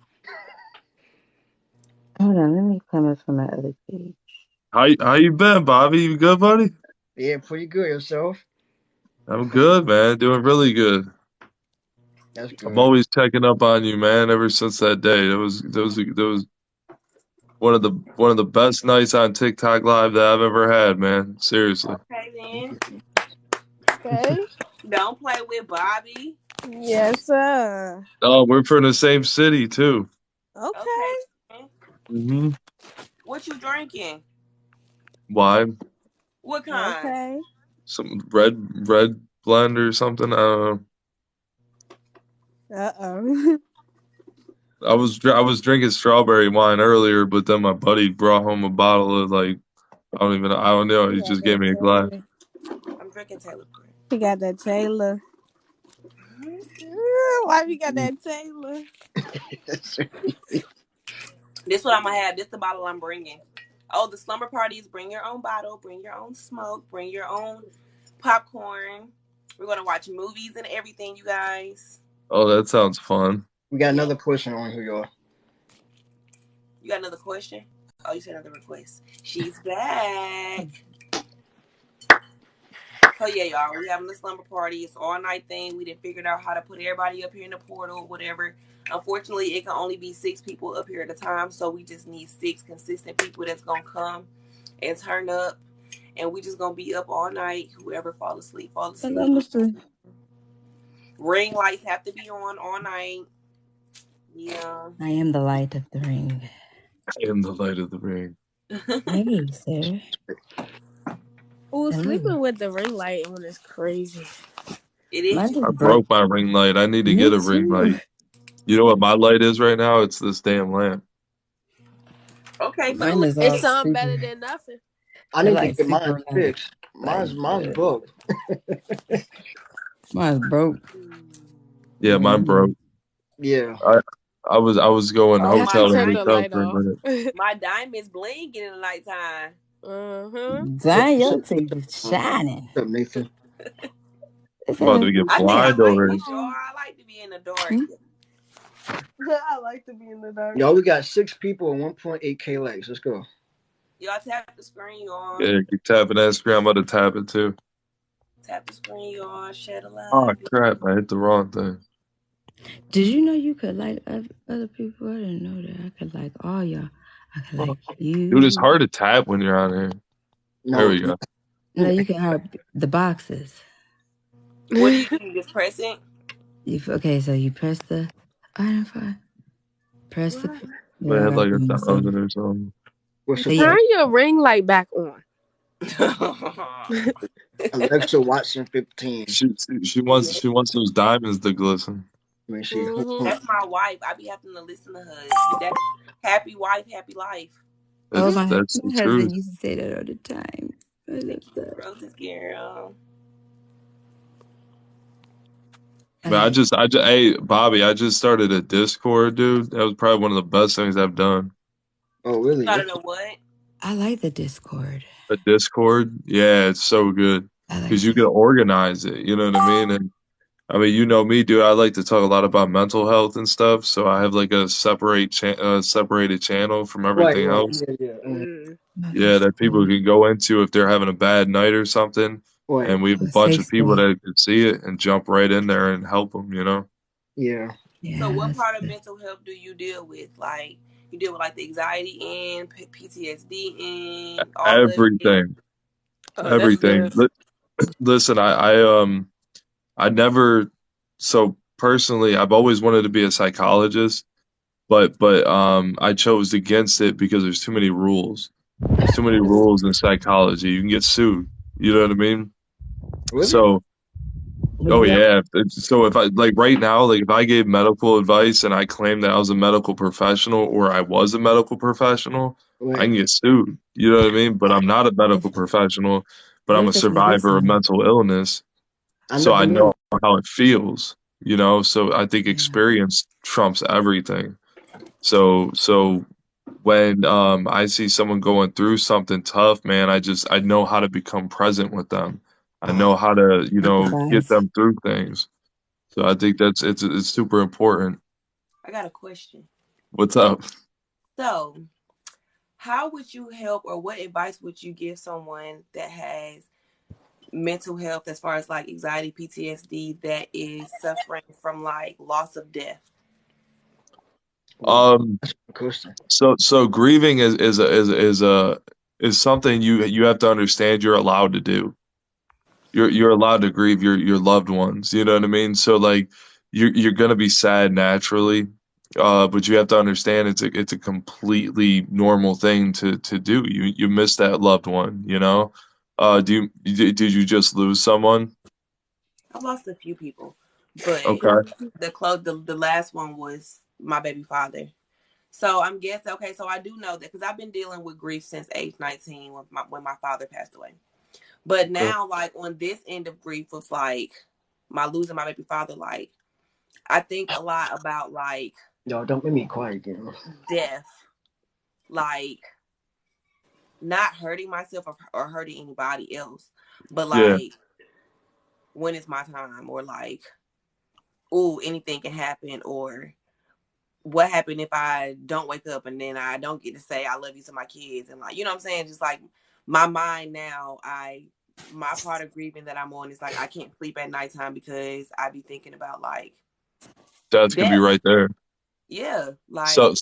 Hold on, let me come in from my other page. How you been, Bobby? You good, buddy? Yeah, pretty good yourself. I'm good, man. Doing really good. That's I'm good. always checking up on you, man. Ever since that day, that was one of the best nights on TikTok Live that I've ever had, man. Seriously. Okay then. Okay. Don't play with Bobby. Yes, sir. Oh, we're from the same city too. Okay Okay. then. Mm-hmm. What you drinking? Wine, What kind? Okay. some red blend or something. I don't know. Uh-oh. I was drinking strawberry wine earlier, but then my buddy brought home a bottle of like I don't know. He He got just gave that me a glass. Taylor. I'm drinking Taylor Craig. He got that Taylor. Why we got that Taylor? This what I'm gonna have. This the bottle I'm bringing. Oh, the slumber parties. Bring your own bottle. Bring your own smoke. Bring your own popcorn. We're gonna watch movies and everything, you guys. Oh, that sounds fun. We got Yeah. another person on here, y'all. You got another question? Oh, you said another request. She's back. So yeah, y'all, we having the slumber party. It's all night thing. We didn't figure out how to put everybody up here in the portal, whatever. Unfortunately, it can only be 6 people up here at a time, so we just need 6 consistent people that's gonna come and turn up, and we just gonna be up all night. Whoever fall asleep, fall Hello, asleep. Mr. Ring lights have to be on all night. Yeah. I am the light of the ring. I am the light of the ring. Hey, sir. Oh, Hello. sleeping with the ring light on is crazy. It is Mine just I just broke. broke my ring light. I need to Me get a ring too. light. You know what my light is right now? It's this damn lamp. okay for the Mine is little It's all bit. something better super. than nothing. I They're need to like get mine super light. fixed. Like Mine's broke. mine's broke. Yeah, mine broke. Yeah. I I was going Oh, After my you hotel to turn the hotel light for a off. minute. my diamond's blinking in the nighttime. Uh-huh. Dang, What's your up, teeth is shining. Nathan? It's I'm about to a get I think I blind like already. this, y'all. I like to be in the dark. hmm? I like to be in the dark. Y'all, we got 6 people and 1.8K likes. Let's go. Y'all tap the screen, y'all. Yeah, keep tapping that screen. I'm about to tap it too. Tap the screen, y'all. Share the Oh live. crap! I hit the wrong thing. Did you know you could like other people? I didn't know that. I could like all y'all. I could like Dude, it's you. hard to tap when you're on here. There No, we go. No, you can have the boxes. What do you do? You just press it? Okay, so you press the identify. Press the. What? They Yeah, I had got like the so. 1,000 or something. what's So the yeah, question? Turn your ring light back on. Alexa Watson 15. She wants Yeah. she wants those diamonds to glisten. Let me see. Hold Mm-hmm. on. That's my wife. I be having to listen to her. That's happy wife, happy life. oh That's the my truth. husband used to say that all the time. I love that. Roses, girl. Man, Okay, hey Bobby, I just started a Discord, dude. That was probably one of the best things I've done. Oh, really? Started a what? I like the Discord. A Discord, yeah, it's so good I like because you can Discord. organize it. You know what I mean? And I mean, you know me, dude. I like to talk a lot about mental health and stuff. So I have like a separated channel from Right, everything right, else. yeah, yeah. Mm. Oh, Yeah, that's that people cool. can go into if they're having a bad night or something. Right, And we have a A bunch safe of people space. that can see it and jump right in there and help them. You know, yeah. So Yeah, what that's part of good. mental health do you deal with? Like you deal with like the anxiety and PTSD and all of it. everything, Oh, that's everything. good. Listen, I never. So personally, I've always wanted to be a psychologist, but I chose against it because there's too many rules. There's too many rules in psychology. You can get sued. You know what I mean? Really? So, But oh you have yeah. So if I like right now, like if I gave medical advice and I claimed that I was a medical professional or I was a medical professional, I right. can get sued. You know what I mean? But I'm not a medical professional, but What I'm if a it's survivor of medicinal? mental illness. I So never I knew. know how it feels, you know? So I think Yeah. experience trumps everything. So when I see someone going through something tough, man, I know how to become present with them. I Oh, know how to, get Empathize. them through things. So I think that's it's super important. I got a question. What's up? So how would you help or what advice would you give someone that has mental health as far as like anxiety, PTSD that is suffering from like loss of death? ooh, Um that's a good question. so grieving is something you have to understand you're allowed to do. You're allowed to grieve your loved ones. You know what I mean? So like you're gonna be sad naturally, but you have to understand it's a completely normal thing to do. You miss that loved one. You know? Did you just lose someone? I've lost a few people, but Okay. the last one was my baby father. So I'm guessing okay. So I do know that because I've been dealing with grief since age 19 when my father passed away. But Okay. now, like on this end of grief was like my losing my baby father. Like I think a lot about like Yo, don't make me quiet again. death, like not hurting myself or hurting anybody else, but Yeah, like when is my time or like oh anything can happen or what happened if I don't wake up and then I don't get to say I love you to my kids and like you know what I'm saying? Just like my mind now, my part of grieving that I'm on is like I can't sleep at nighttime because I be thinking about like that's gonna be death. right there. Yeah, So,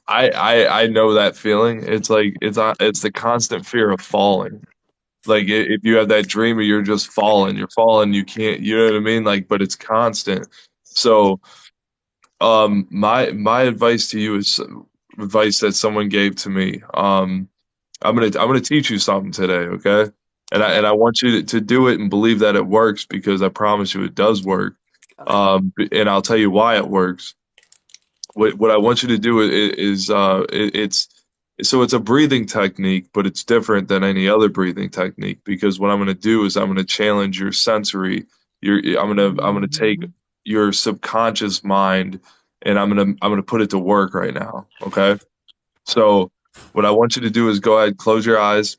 like I know that feeling. It's like it's the constant fear of falling. Like if you have that dream of you're just falling, you're falling, you can't, you know what I mean? Like, but it's constant. So, my advice to you is advice that someone gave to me. I'm gonna teach you something today, okay? And okay, I want you to do it and believe that it works because I promise you it does work. okay, And I'll tell you why it works. What I want you to do it's so it's a breathing technique, but it's different than any other breathing technique because what I'm going to do is I'm going to challenge your sensory. I'm gonna take Mhm. your subconscious mind and I'm gonna put it to work right now. Okay. So what I want you to do is go ahead, close your eyes,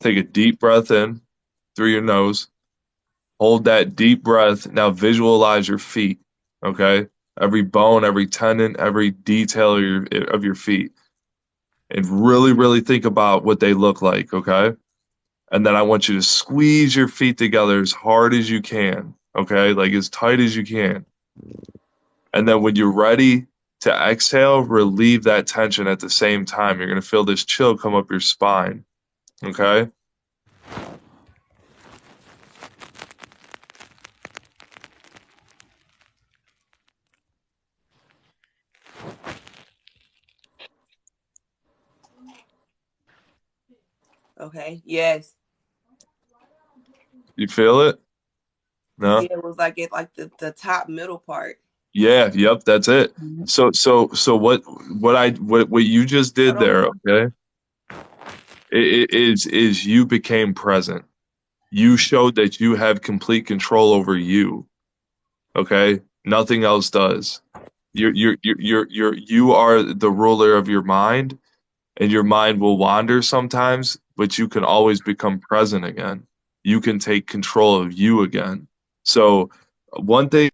take a deep breath in through your nose, hold that deep breath. Now visualize your feet. Okay. Every bone, every tendon, every detail of your feet. And really, really think about what they look like. Okay. And then I want you to squeeze your feet together as hard as you can. Okay. Like as tight as you can. And then when you're ready to exhale, relieve that tension at the same time. You're going to feel this chill come up your spine. Okay. okay, yes, You feel it? No? yeah. It was like it like the top middle part. Yeah. Yep. That's it. So what you just Hold did on, there, Lisa. okay, is you became present. You showed that you have complete control over you. Okay, nothing else does. You are the ruler of your mind, and your mind will wander sometimes, but you can always become present again. You can take control of you again. So one thing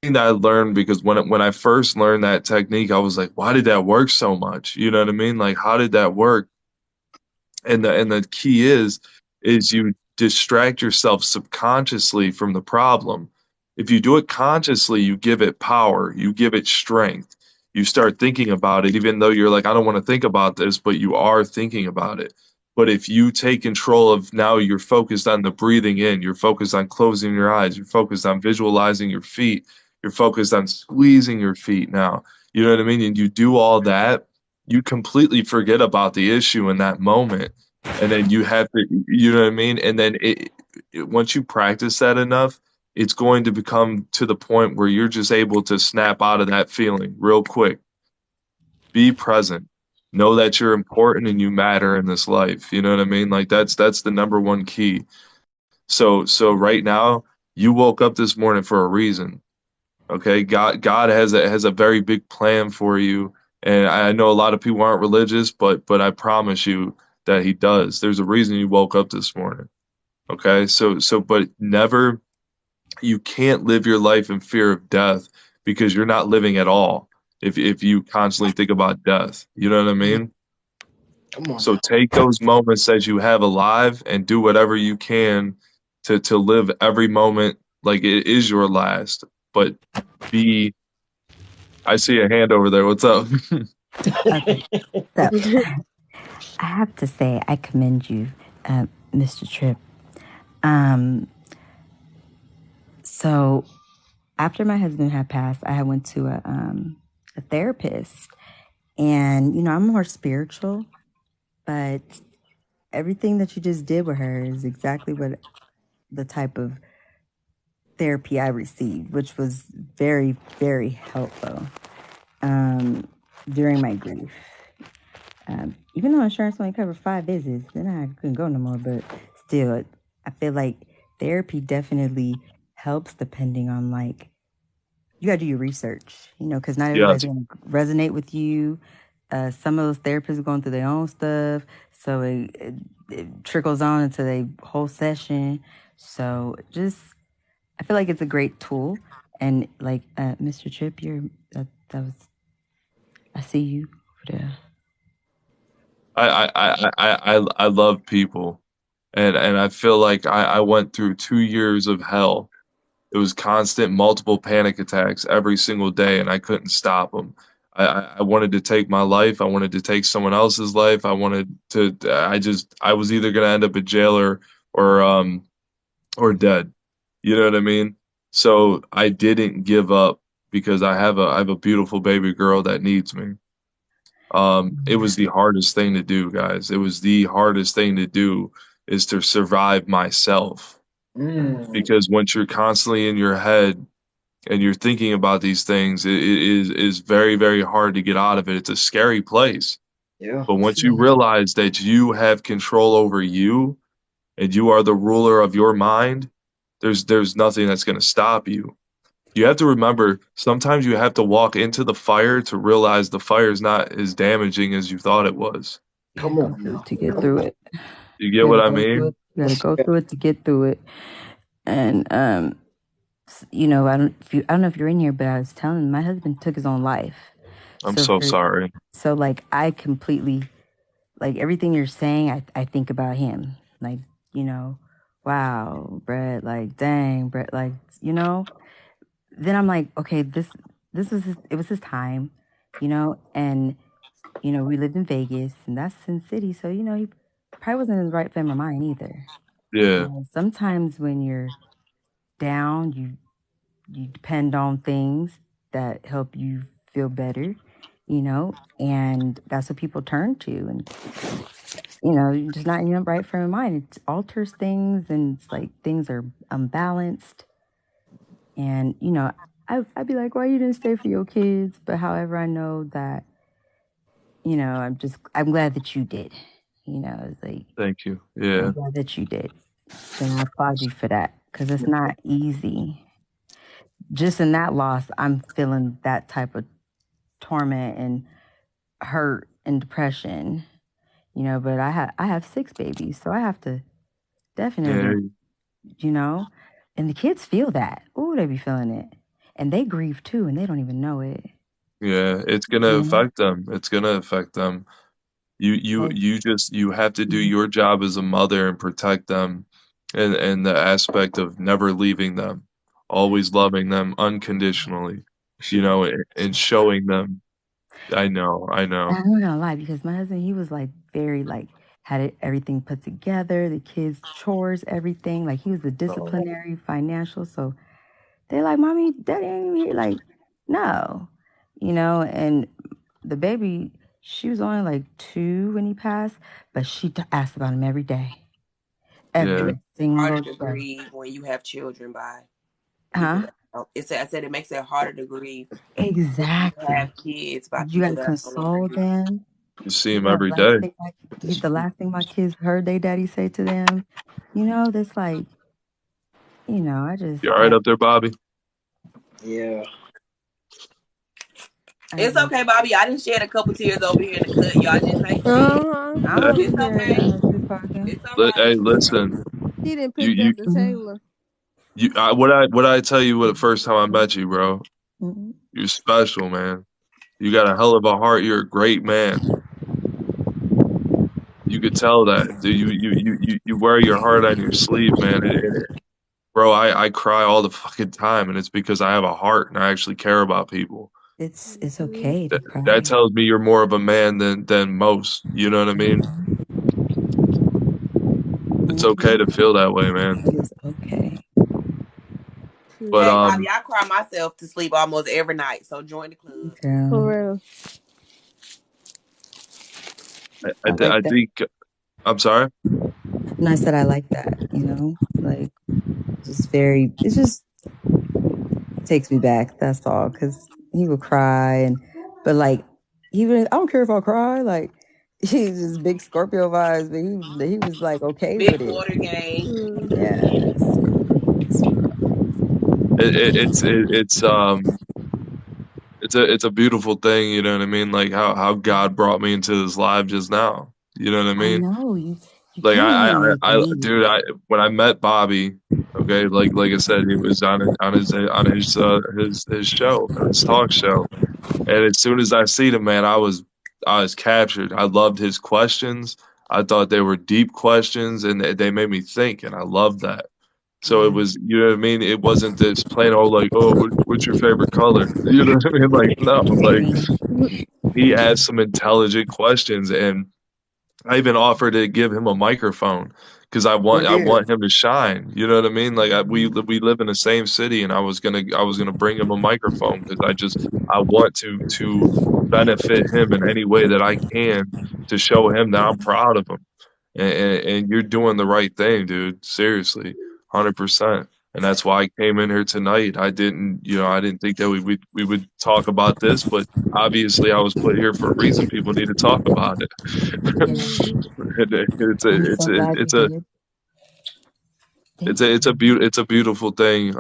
that I learned, because when I first learned that technique, I was like, why did that work so much? You know what I mean? Like, how did that work? And the key is you distract yourself subconsciously from the problem. If you do it consciously, you give it power, you give it strength. You start thinking about it, even though you're like, I don't want to think about this, but you are thinking about it. But if you take control of, now you're focused on the breathing in, you're focused on closing your eyes, you're focused on visualizing your feet, you're focused on squeezing your feet now. You know what I mean? And you do all that, you completely forget about the issue in that moment. And then you have to, you know what I mean? And then once you practice that enough, it's going to become to the point where you're just able to snap out of that feeling real quick. Be present. Know that you're important and you matter in this life. You know what I mean? Like that's the number one key. So right now, you woke up this morning for a reason. Okay? God has a very big plan for you. And I know a lot of people aren't religious, but I promise you that he does. There's a reason you woke up this morning. Okay? But never, you can't live your life in fear of death, because you're not living at all if you constantly think about death. You know what I mean? Come on So now. take those moments that you have alive and do whatever you can to live every moment like it is your last. But be I see a hand over there. What's up? Okay. So I have to say, I commend you, Mr. Tripp. Um, so after my husband had passed, I went to a therapist, and I'm more spiritual, but everything that you just did with her is exactly what the type of therapy I received, which was very, very helpful during my grief. Even though insurance only covered 5 visits, then I couldn't go no more. But still, I feel like therapy definitely helps, depending on, like, you got to do your research, because not everybody's Yes. going to resonate with you. Some of those therapists are going through their own stuff, so it trickles on into the whole session. So I feel like it's a great tool. And like, Mr. Tripp, that was, I see you over there. I love people, and I feel like I went through 2 years of hell. It was constant, multiple panic attacks every single day, and I couldn't stop them. I wanted to take my life. I wanted to take someone else's life. I wanted to. I was either gonna end up in jail or dead. You know what I mean? So I didn't give up, because I have a beautiful baby girl that needs me. It was the hardest thing to do, guys. It was the hardest thing to do, is to survive myself. Because once you're constantly in your head and you're thinking about these things, it is very, very hard to get out of it. It's a scary place. Yeah. But once you realize that you have control over you and you are the ruler of your mind, there's nothing that's going to stop you. You have to remember, sometimes you have to walk into the fire to realize the fire is not as damaging as you thought it was. Yeah, Come go on through now. it to get through it. You get You what gotta I go through mean? it. You gotta That's go through it to get through it. And I don't know if you're in here, but I was telling my husband took his own life. I'm So so sorry. like, I completely, like, everything you're saying, I think about him. Like, wow, Brett, like, dang, Brett, like, then I'm like, okay, this was it was his time, and we lived in Vegas, and that's Sin City, so he probably wasn't in his right frame of mind either. Yeah, Sometimes when you're down, you depend on things that help you feel better, and that's what people turn to. And you're just not in your right frame of mind. It alters things, and it's like things are unbalanced. And I'd be like, why you didn't stay for your kids? But however, I know that I'm glad that you did. It's like, thank you. I'm Yeah, glad that you did, and I applaud you for that, because it's not easy. Just in that loss, I'm feeling that type of torment and hurt and depression. you know. But I have 6 babies, so I have to Yeah, definitely, you know, and the kids feel that. Ooh, they be feeling it, and they grieve too, and they don't even know it. yeah, it's gonna You know, affect them. It's gonna affect them. like You have to do mhm. your job as a mother and protect them, and the aspect of never leaving them, always loving them unconditionally, you know, and showing them. I know. I'm not gonna lie because my husband, he was like very like had it everything put together, the kids chores, everything. Like he was the disciplinary, financial. So they're like, "Mommy, Daddy ain't even here." Like, no, you know. And the baby, she was only like 2 when he passed, but she asked about him Yeah, every single Harder to day. grieve when you have children by people Huh? that don't. I said it makes it harder to grieve when you have Exactly. kids by You people gotta that are no longer console here. them. you see You him know, every day. the last thing my kids heard their daddy say to them, you know, that's like, you know, You all right up there, Bobby? Yeah. I It's just, okay, Bobby. I didn't shed a couple tears over here in the cut. Y'all just ain't see it. I'm Yeah. over It's here okay. talking. It's all right. Hey, listen, He didn't you picked you up the Mhm, Taylor. what I tell you the first time I met you, bro? mhm. You're special, man. You got a hell of a heart. You're a great man. You could tell that. You wear your heart on your sleeve, man. Bro, I cry all the fucking time, and it's because I have a heart and I actually care about people. It's Mhm. okay to That cry. tells me you're more of a man than most. You know what I mean? Mhm, It's okay mhm. to feel that way, man. It is okay. But Hey, Bobby, I cry myself to sleep almost every night. So join the club. For Girl, real. I like I that. think I'm sorry. And I said I like that, you know, like it's just takes me back. That's all. Cause he would cry but like, I don't care if I cry. Like, he's just big Scorpio vibes, but he was like okay Big with it. water game. Mm-hmm. Yes, girl. Yes, girl. It's it's a beautiful thing. You know what I mean? Like how God brought me into this life just now. You know what I I mean? know you came in here with me. Dude, when I met Bobby, okay, like I said, he was on his show, his talk show, and as soon as I seen him, man, I was captured. I loved his questions. I thought they were deep questions, and they made me think, and I loved that. So it Yeah. was, you know what I mean? It wasn't this plain old like, oh, what's your favorite color? You know what I mean? Like, no, like Mhm. he asked some intelligent questions, and I even offered to give him a microphone because Oh I yeah. want him to shine. You know what I mean? Like we live in the same city, and I was gonna bring him a microphone because I want to benefit him in any way that I can to show him that I'm proud of him. And you're doing the right thing, dude. Seriously, 100%. And that's why I came in here tonight. I didn't think that we would talk about this, but obviously I was put here for a reason. People need to talk about it. Yeah. Mm-hmm. I'm so glad you did. Thank you. It's a beautiful thing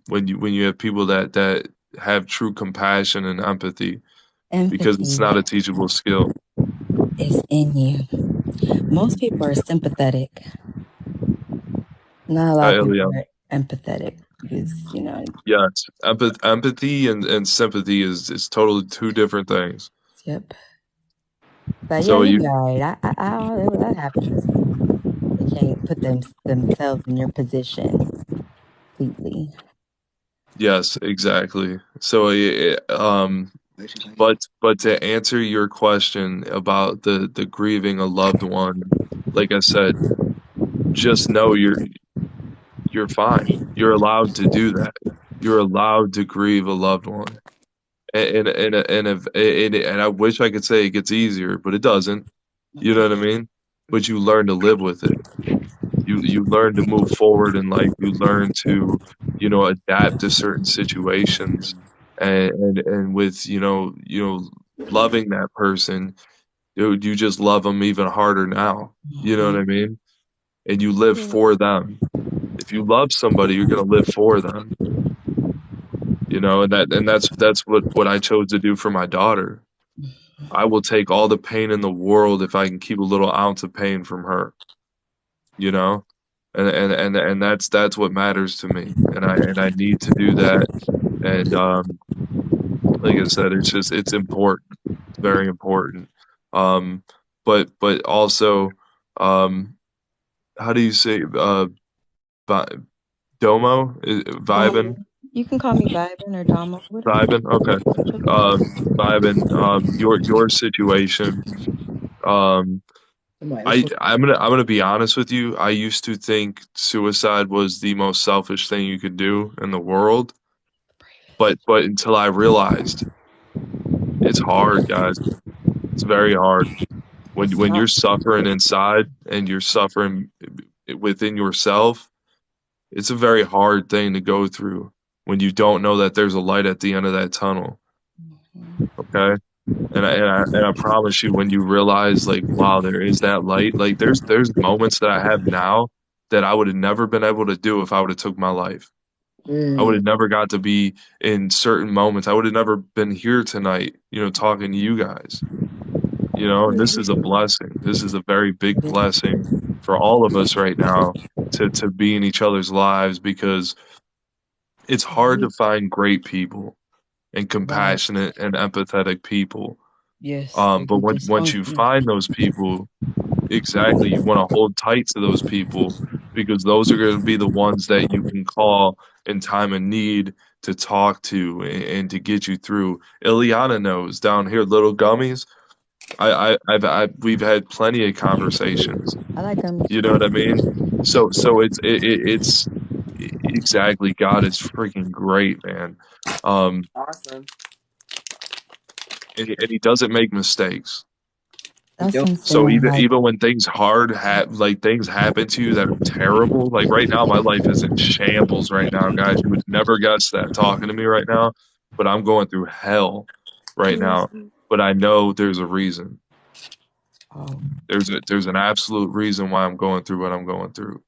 when you have people that have true compassion and empathy because it's Empathy not a teachable skill. is in you. Most people are sympathetic. Not a lot of people Ilya, are empathetic because, you know, yes, empathy and sympathy is totally two different things. yep. But yeah, So you'll you be all right. That happens when they can't put themselves in your position completely. yes, exactly. So Basically. but to answer your question about the grieving a loved one, like I said, just know you're fine. You're allowed to do that. You're allowed to grieve a loved one. And I wish I could say it gets easier, but it doesn't. You know what I mean? But you learn to live with it. You learn to move forward in life. You learn to, adapt to certain situations. And with, loving that person, you just love them even harder now. You know what Mhm. I mean? And you live for them. If you love somebody, you're gonna live for them. And that's what I chose to do for my daughter. I will take all the pain in the world if I can keep a little ounce of pain from her, you know? And that's what matters to me. And I need to do that. And like I said, it's important. It's very important. Um but also how do you say vi- domo? Vibin? You can call me Vibin or Damo, whatever. Vibin? Okay. It's okay. Vibin, your situation. Um I'm like, this one. I'm gonna be honest with you. I used to think suicide was the most selfish thing you could do in the world, but until I realized it's hard, guys. It's very hard. It's When you're not. suffering inside and you're suffering within yourself, it's a very hard thing to go through when you don't know that there's a light at the end of that tunnel. Mhm. Okay. And I promise you, when you realize, like, wow, there is that light. Like, there's moments that I have now that I would have never been able to do if I would have took my life. I would Mm, have never got to be in certain moments. I would have never been here tonight, talking to you guys. And this is a blessing. This is a very big It is. blessing for all of us right now to be in each other's lives, because it's hard to Mhm. find great people and Right. compassionate and empathetic people. Yes. But There's once you dysfunction. find those people, exactly, you want to hold tight to those people, because those are going to be the ones that you can call in time of need to talk to and to get you through. Ileana knows down here, little gummies. We've had plenty of conversations. I like gummies You know what I too. mean? So it's exactly, God is freaking great, man. Um, Awesome. and He doesn't make mistakes. That's yep. what I'm So saying. even Like, even when things like things happen to you that are terrible, like right now, my life is in shambles right now, guys. You would never guess that talking to me right now, but I'm going through hell right now. But I know there's a reason. oh, There's an absolute reason why I'm going through what I'm going through.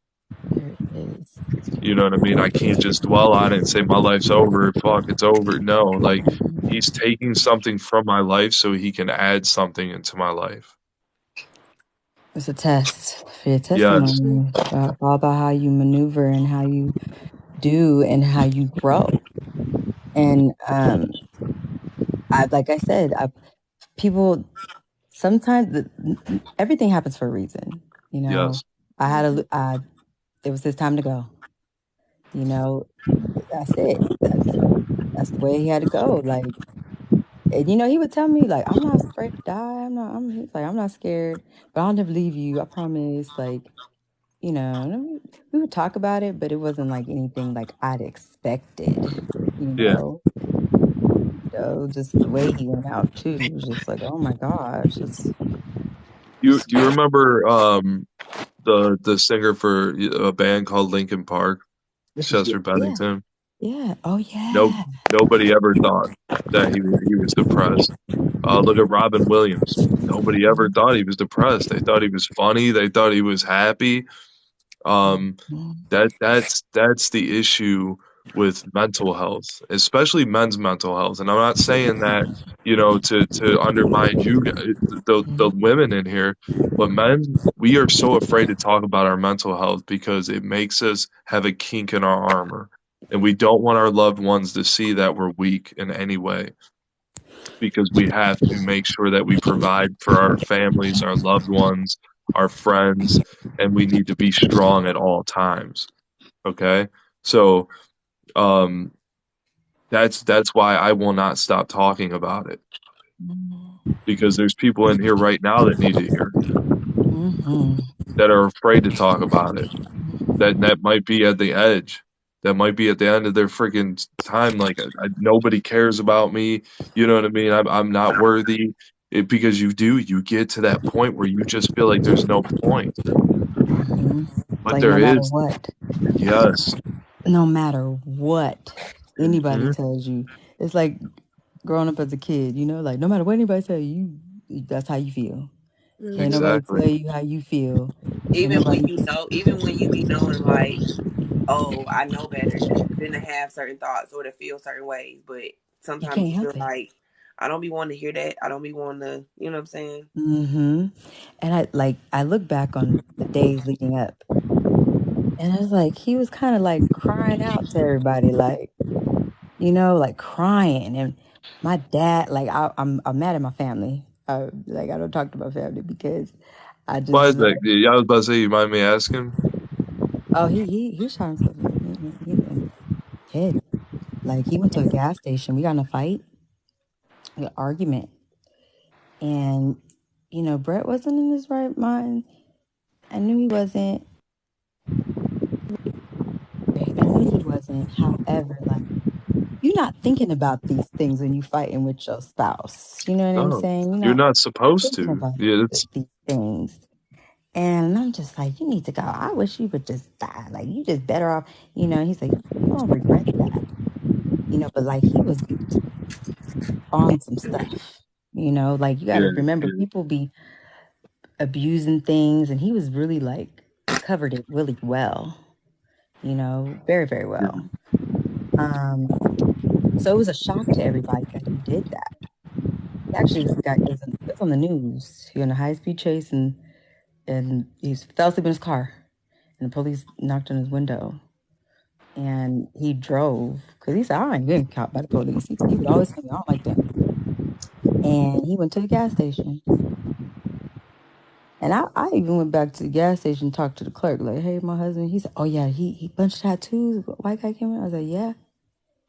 there is. You know what I mean? I can't just dwell on it and say my life's over. Fuck, it's over. No, like, Mhm. He's taking something from my life so He can add something into my life. It's a test for your Yes. testimony. All about how you maneuver and how you do and how you grow. And like I said, people sometimes everything happens for a reason. Yes. I had it was his time to go. You know, that's it. That's the way he had to go. Like, and he would tell me like, I'm not afraid to die. He's like, I'm not scared, but I'll never leave you. I promise. Like, and we would talk about it, but it wasn't like anything like I'd expected. You Yeah. know, just the way he went out too. It was just like, oh my gosh, Do you remember the singer for a band called Linkin Park, This is, yeah. Chester yeah, Bennington? yeah, oh No, yeah. nobody ever thought that he was depressed. Look at Robin Williams. Nobody ever Mhm, thought he was depressed. They thought he was funny. They thought he was happy. Um, mhm, that's the issue with mental health, especially men's mental health. And I'm not saying that, to undermine you guys, the mhm, women in here, but men, we are so afraid to talk about our mental health because it makes us have a kink in our armor. And we don't want our loved ones to see that we're weak in any way, because we have to make sure that we provide for our families, our loved ones, our friends, and we need to be strong at all times. Okay? So, um that's why I will not stop talking about it, mhm, because there's people in here right now that need to hear, mhm, that are afraid to talk about it, that mhm. might be at the edge, that might be at the end of their freaking time. Like, nobody cares about me. You know what I mean? I'm not worthy. Because you get to that point where you just feel like there's no point, Mhm. but Like there no matter is. what, Yes. no matter what anybody Hmm. tells you, it's like growing up as a kid. Like no matter what anybody tell you, that's how you feel. Can't nobody Exactly. tell you how you feel. Can't Even when nobody. even when you be knowing like, oh, I know better than to have certain thoughts or to feel certain ways, but You sometimes can't you feel help it. like I don't be wanting to hear that. I don't be wanting to, you know what I'm saying? Mm-hmm. And I look back on the days leading up, and I was like, he was kind of like crying out to everybody, like, like crying. And my dad, like, I'm mad at my family. Like, I don't talk to my family because I Why just is was that? like, Yeah, I was about to say, you mind me asking? oh, he shot himself in the head. Like, he went to a gas station. We got in a fight, an argument, and Brett wasn't in his right mind. I knew he wasn't. I knew he wasn't. However, like, you're not thinking about these things when you fighting with your spouse. You know what I'm No, saying? You're you're not not supposed thinking to. about Yeah, it's these things. And I'm just like, you need to go. I wish you would just die. Like, you just better off, And he's like, you're going to regret that. But like, he was on some stuff, like, you got to yeah, remember yeah, people be abusing things. And he was really like covered it really well, very, very yeah, well. Um, so it was a shock to everybody that he did that. He actually was on the news. He was on a high speed chase and he fell asleep in his car, and the police knocked on his window, and he drove because he said, "I ain't getting caught by the police." He would always say, "I don't like them." And he went to the gas station, and I even went back to the gas station and talked to the clerk, like, "Hey, my husband." He said, "Oh yeah, he punched tattoos. White guy came in." I was like, "Yeah."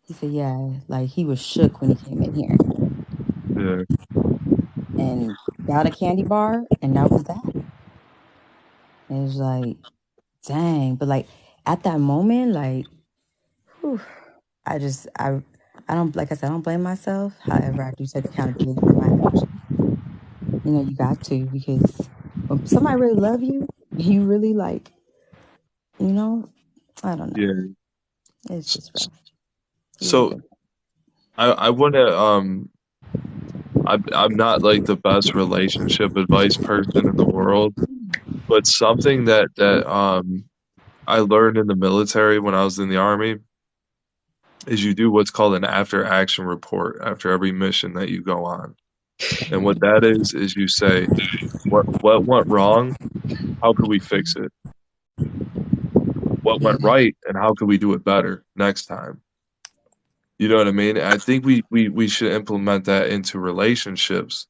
He said, "Yeah, like he was shook when he came in here yeah. and got a candy bar, and that was that." And it was like, dang, but like at that moment, like, whew, I just I don't, like I said, I don't blame myself. However, I do take accountability for my actions. You got to, because when somebody really love you, you really like, you know, I don't know. Yeah. It's S- just s- rough. He was a So good I want to I'm not like the best relationship advice person in the world, but something that I learned in the military when I was in the army is you do what's called an after action report after every mission that you go on. And what that is you say what went wrong, how could we fix it? What went man. right, and how could we do it better next time? You know what I mean? I think we should implement that into relationships,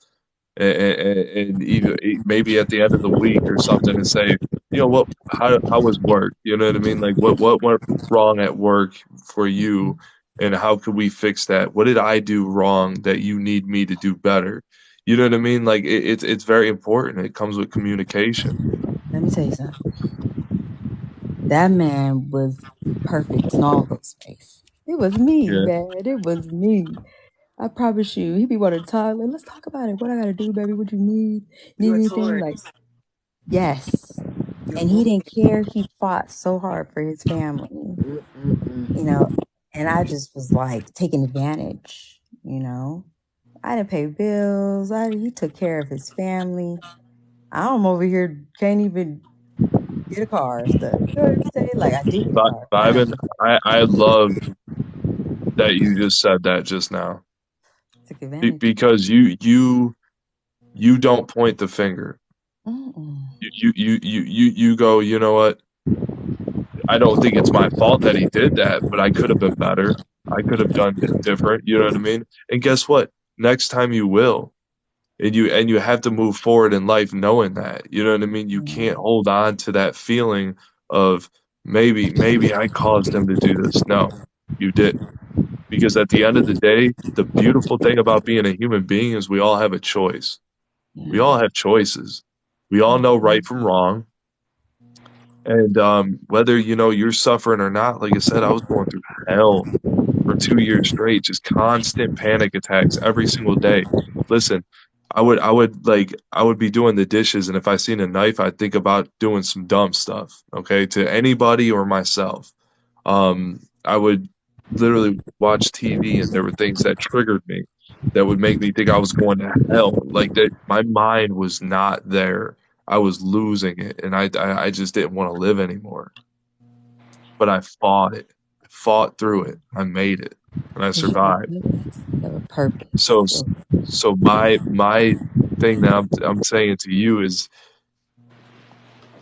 and even maybe at the end of the week or something, and say, what, how was work? You know what I mean? Like what went wrong at work for you, and how could we fix that? What did I do wrong that you need me to do better? You know what I mean? Like it's very important. It comes with communication. Let me tell you something. That man was perfect in all those ways. It was me, Yeah, man. It was me. I promise you. He be wanting to talk. Like, let's talk about it. What I gotta do, baby? What you need? Need You a anything? Like, Taurus. yes. You're And he bull. didn't care. He fought so hard for his family, you know. And I just was like taking advantage. I didn't pay bills. He took care of his family. I'm over here can't even get a car and stuff. You know what I'm saying? Like, I did get a but car. Ivan, I love that you just said that just now. Took advantage. Because you don't point the finger. Mm-mm. You go, you know what? I don't think it's my fault that he did that, but I could have been better. I could have done it different. You know what I mean? And guess what? Next time you will. And you have to move forward in life knowing that. You know what I mean? You can't Mm. hold on to that feeling of maybe I caused him to do this. No, you didn't. Because at the end of the day, the beautiful thing about being a human being is we all have a choice. We Yeah. all have choices. We all know right Mhm. from wrong. And whether you're suffering or not, like I said, I was going through hell for 2 years straight, just constant panic attacks every single day. Listen, I would be doing the dishes, and if I seen a knife, I'd think about doing some dumb stuff, okay, to anybody or myself. I would literally watch TV, and there were things that triggered me that would make me think I was going to hell. Like that, my mind was not there. I was losing it, and I just didn't want to live anymore. But I fought it. I fought through it. I made it. and I Because you have a survived. purpose. You have a purpose. So So, so my thing that I'm saying to you is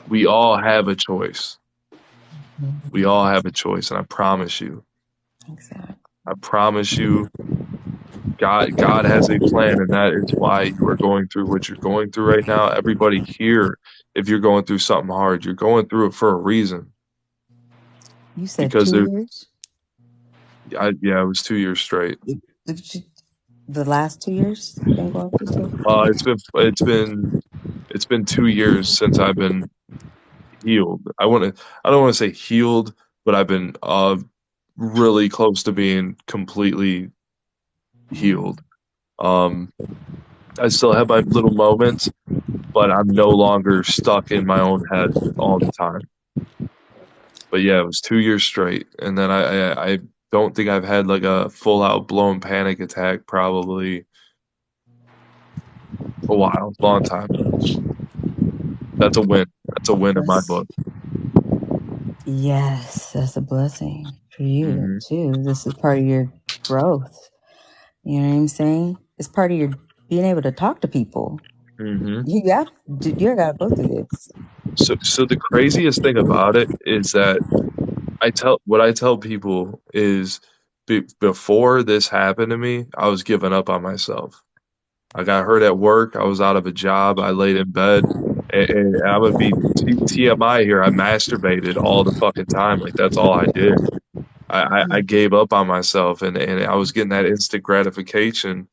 we all have a choice. mhm, We all have a choice, and exactly. I promise you, God has a plan, and that is why you are going through what you're going through right now. Everybody here, if you're going through something hard, you're going through it for a reason. You said Because 2 years? yeah, it was 2 years straight. The last 2 years you've been going through stuff? It's been 2 years since I've been healed. I don't want to say healed, but I've been really close to being completely Mm, healed. Um, I still have my little moments, but I'm no longer stuck in my own head all the time. But yeah, it was 2 years straight, and then I don't think I've had like a full out blown panic attack probably a while, long time. That's a win. That's a win in my that's, book. yes, that's a blessing for you Hmm. too. This is part of your growth. You know what I'm saying? It's part of your being able to talk to people. Hmm. You got to go through this. So the craziest thing about it is that I tell people is before this happened to me, I was giving up on myself. I got hurt at work. I was out of a job. I laid in bed, and I'm gonna be TMI here. I masturbated all the fucking time. Like that's all I did. I Mm, gave up on myself, and I was getting that instant gratification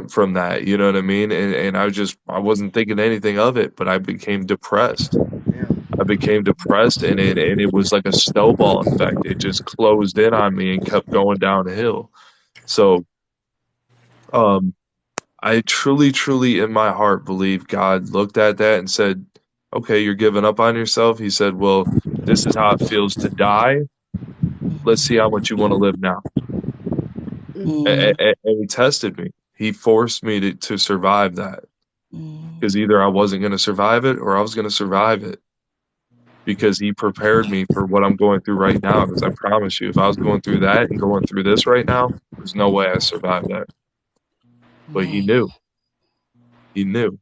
from that. You know what I mean? And I wasn't thinking anything of it, but I became depressed. Yeah. I became depressed, and it was like a snowball effect. It just closed in on me and kept going downhill. So, um, I truly, truly, in my heart, believe God looked at that and said, "Okay, you're giving up on yourself." He said, "Well, this is how it feels to die. Let's see how much you want to live now." mm, And He tested me. He forced me to survive that mm, because either I wasn't going to survive it or I was going to survive it. Because he prepared me for what I'm going through right now. Because I promise you, if I was going through that and going through this right now, there's no way I survived that. But he man. knew. He knew.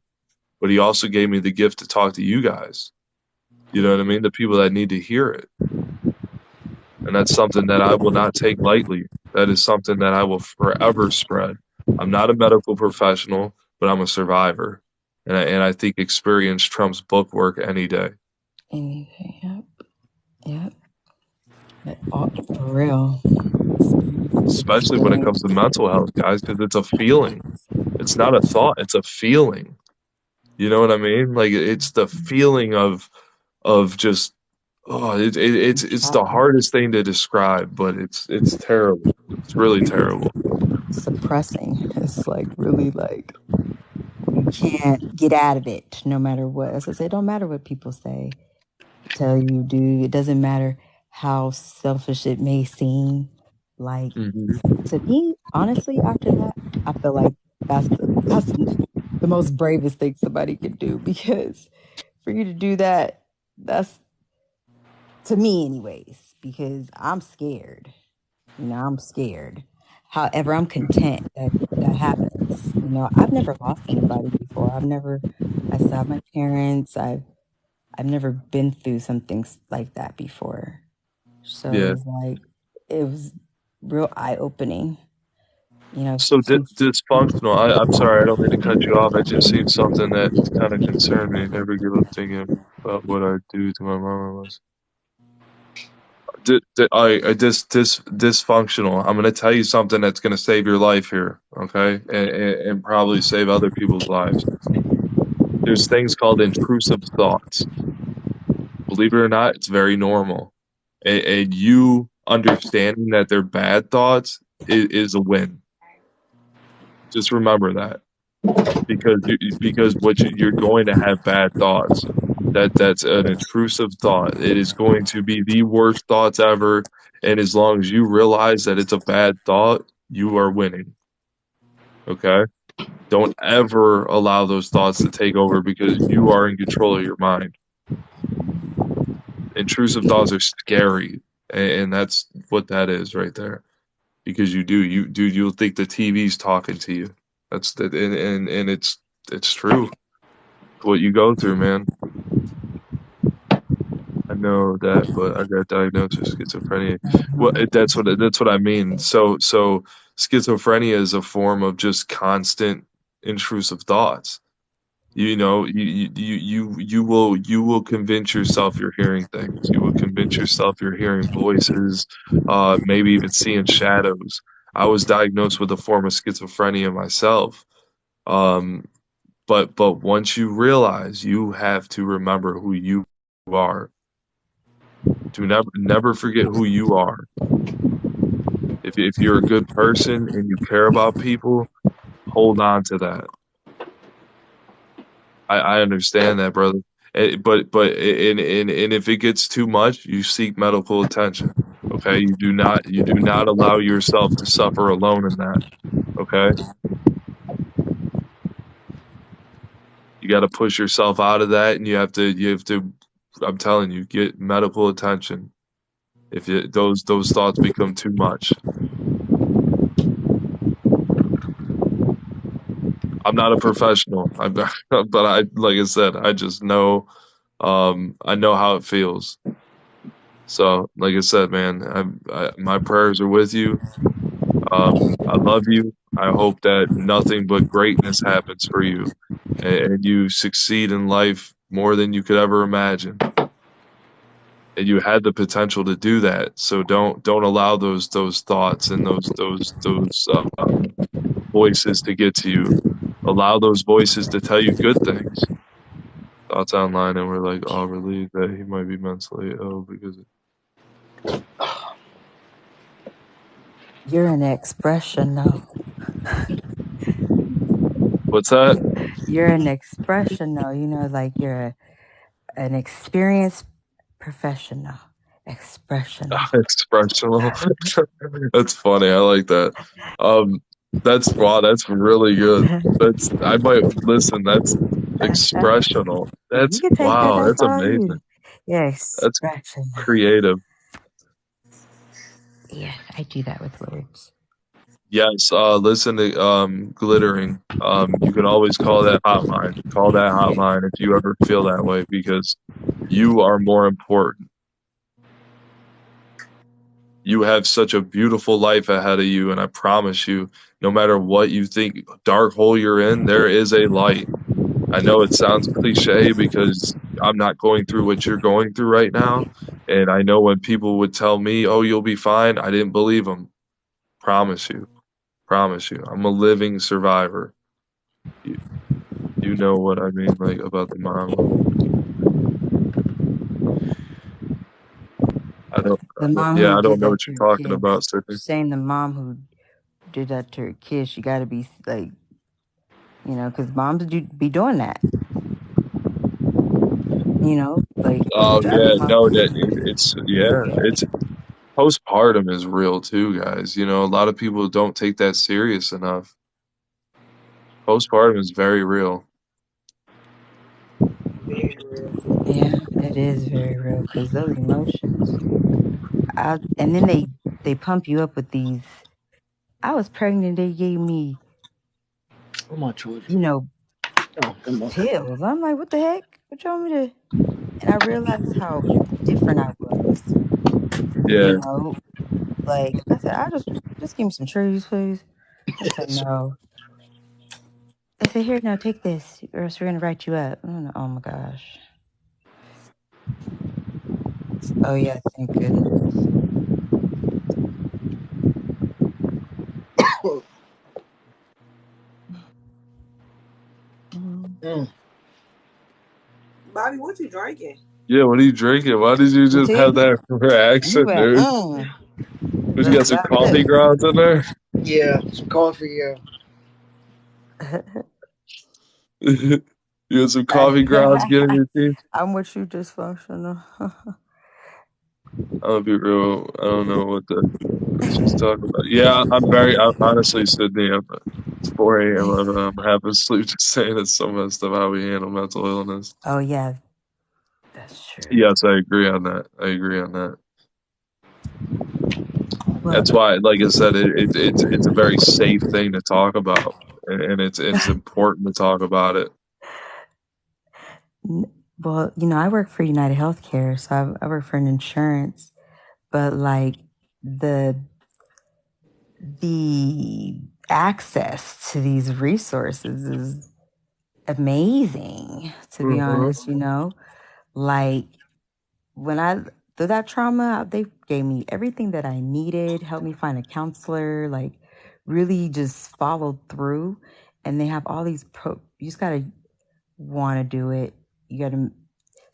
But he also gave me the gift to talk to you guys. You know what I Mm, mean? The people that need to hear it. And that's something that I will not take lightly. That is something that I will forever spread. I'm not a medical professional, but I'm a survivor. And I think experience trumps bookwork any day, anything. Yep. Yep. For real. Experience. especially when it comes to mental health, guys, because it's a feeling. It's not a thought, it's a feeling. You know what I mean? Like it's the feeling of just it's the Entrapment. hardest thing to describe, but it's terrible. It's really terrible. Suppressing. It's like really like you can't get out of it no matter what. As I say, it don't matter what people say, tell you, do. It doesn't matter how selfish it may seem. Like Hmm. to me, honestly, after that, I feel like that's the most bravest thing somebody could do because for you to do that, that's to me, anyways. Because I'm scared. I'm scared. However, I'm content that that happens. I've never lost anybody before. I saw my parents. I've never been through something like that before. So Yeah. it was real eye opening. So Some dysfunctional. I'm sorry, I don't mean to cut you off. I just seen something that kind of concerned me. Never give up thinking about what I do to my mama was. Dysfunctional. I'm gonna tell you something that's gonna save your life here, okay, and probably save other people's lives. There's things called intrusive thoughts. Believe it or not, it's very normal. And you understanding that they're bad thoughts is a win. Just remember that because you're going to have bad thoughts. That's an intrusive thought. It is going to be the worst thoughts ever. And as long as you realize that it's a bad thought, you are winning. Okay? Don't ever allow those thoughts to take over because you are in control of your mind. Intrusive thoughts are scary, and that's what that is right there. because you do. You dude, you'll think the TV's talking to you. That's the and it's true. What you go through, man. I know that, but I got diagnosed with schizophrenia. Well, Mhm. that's what I mean. So schizophrenia is a form of just constant intrusive thoughts. You know, you will convince yourself you're hearing things. You will convince yourself you're hearing voices, maybe even seeing shadows. I was diagnosed with a form of schizophrenia myself. Um, but once you realize you have to remember who you are. Do never forget who you are. If you're a good person and you care about people, hold on to that. I understand that, brother. But and if it gets too much, you seek medical attention. Okay, you do not allow yourself to suffer alone in that. Okay, you got to push yourself out of that, and you have to. I'm telling you, get medical attention if those thoughts become too much. I'm not a professional. But I like I said, I just know I know how it feels. So, like I said, man, my prayers are with you. I love you. I hope that nothing but greatness happens for you, and you succeed in life more than you could ever imagine. And you had the potential to do that. So don't allow those thoughts and those voices to get to you. Allow those voices to tell you good things. Thoughts online, and we're like all relieved that he might be mentally ill because You're an expression, though. what's that? You're an expression, though. You know, like you're an experienced professional. Expressional. Expressional. That's funny. I like that. Um, that's wow. That's really good. That's I might listen. That's expressional. You That's can take that. wow. That's That's all you. amazing. Yeah, That's expressional. creative. Yeah, I do that with words. Yes. Listen to glittering. You can always call that hotline. Call that hotline if you ever feel that way because you are more important. You have such a beautiful life ahead of you, and I promise you, no matter what you think dark hole you're in, there is a light. I know it sounds cliche because I'm not going through what you're going through right now, and I know when people would tell me, "Oh, you'll be fine," I didn't believe them. Promise you, promise you, I'm a living survivor. You, you know what I mean, like about the mom. The mom Yeah, who I don't did know that what to you're her talking kids. about, Sydney. Saying the mom who did that to her kids, she got to be like, you know, because moms do be doing that. You know, like Oh driving yeah, moms. no, it's yeah, it's postpartum is real too, guys. You know, a lot of people don't take that serious enough. Postpartum is very real. Yeah, it is very real because those emotions. And then they pump you up with these. I was pregnant. They gave me, Oh my children. you know, Oh, come on. pills. I'm like, what the heck? What you want me to? And I realized how different I was. You Yeah. know, like I said, I just give me some trees, please. I said no. They said, here, now take this, or else we're gonna write you up. I'm like, oh my gosh. Oh yeah, thank goodness. Mm. Bobby, what you drinking? Yeah, what are you drinking? Why did you just See, have that you reaction, went, dude? Did you got some Got coffee this. grounds in there? Yeah, some coffee. You got some coffee grounds getting your teeth? I'm with you, dysfunctional. I'll be real. I don't know what she's talking about. Yeah, I'm honestly, Sydney, it's 4 a.m. I'm half asleep just saying it's so messed up how we handle mental illness. Oh yeah, that's true. Yes, I agree on that. I agree on that. Well, That's why, like I said, it's a very safe thing to talk about, and it's important to talk about it. well, I work for United Healthcare, so I work for an insurance, but like the the access to these resources is amazing, to be Mm-hmm. honest. Like when I through that trauma, they gave me everything that I needed, helped me find a counselor, like really just followed through. And they have all these you just gotta want to do it. You gotta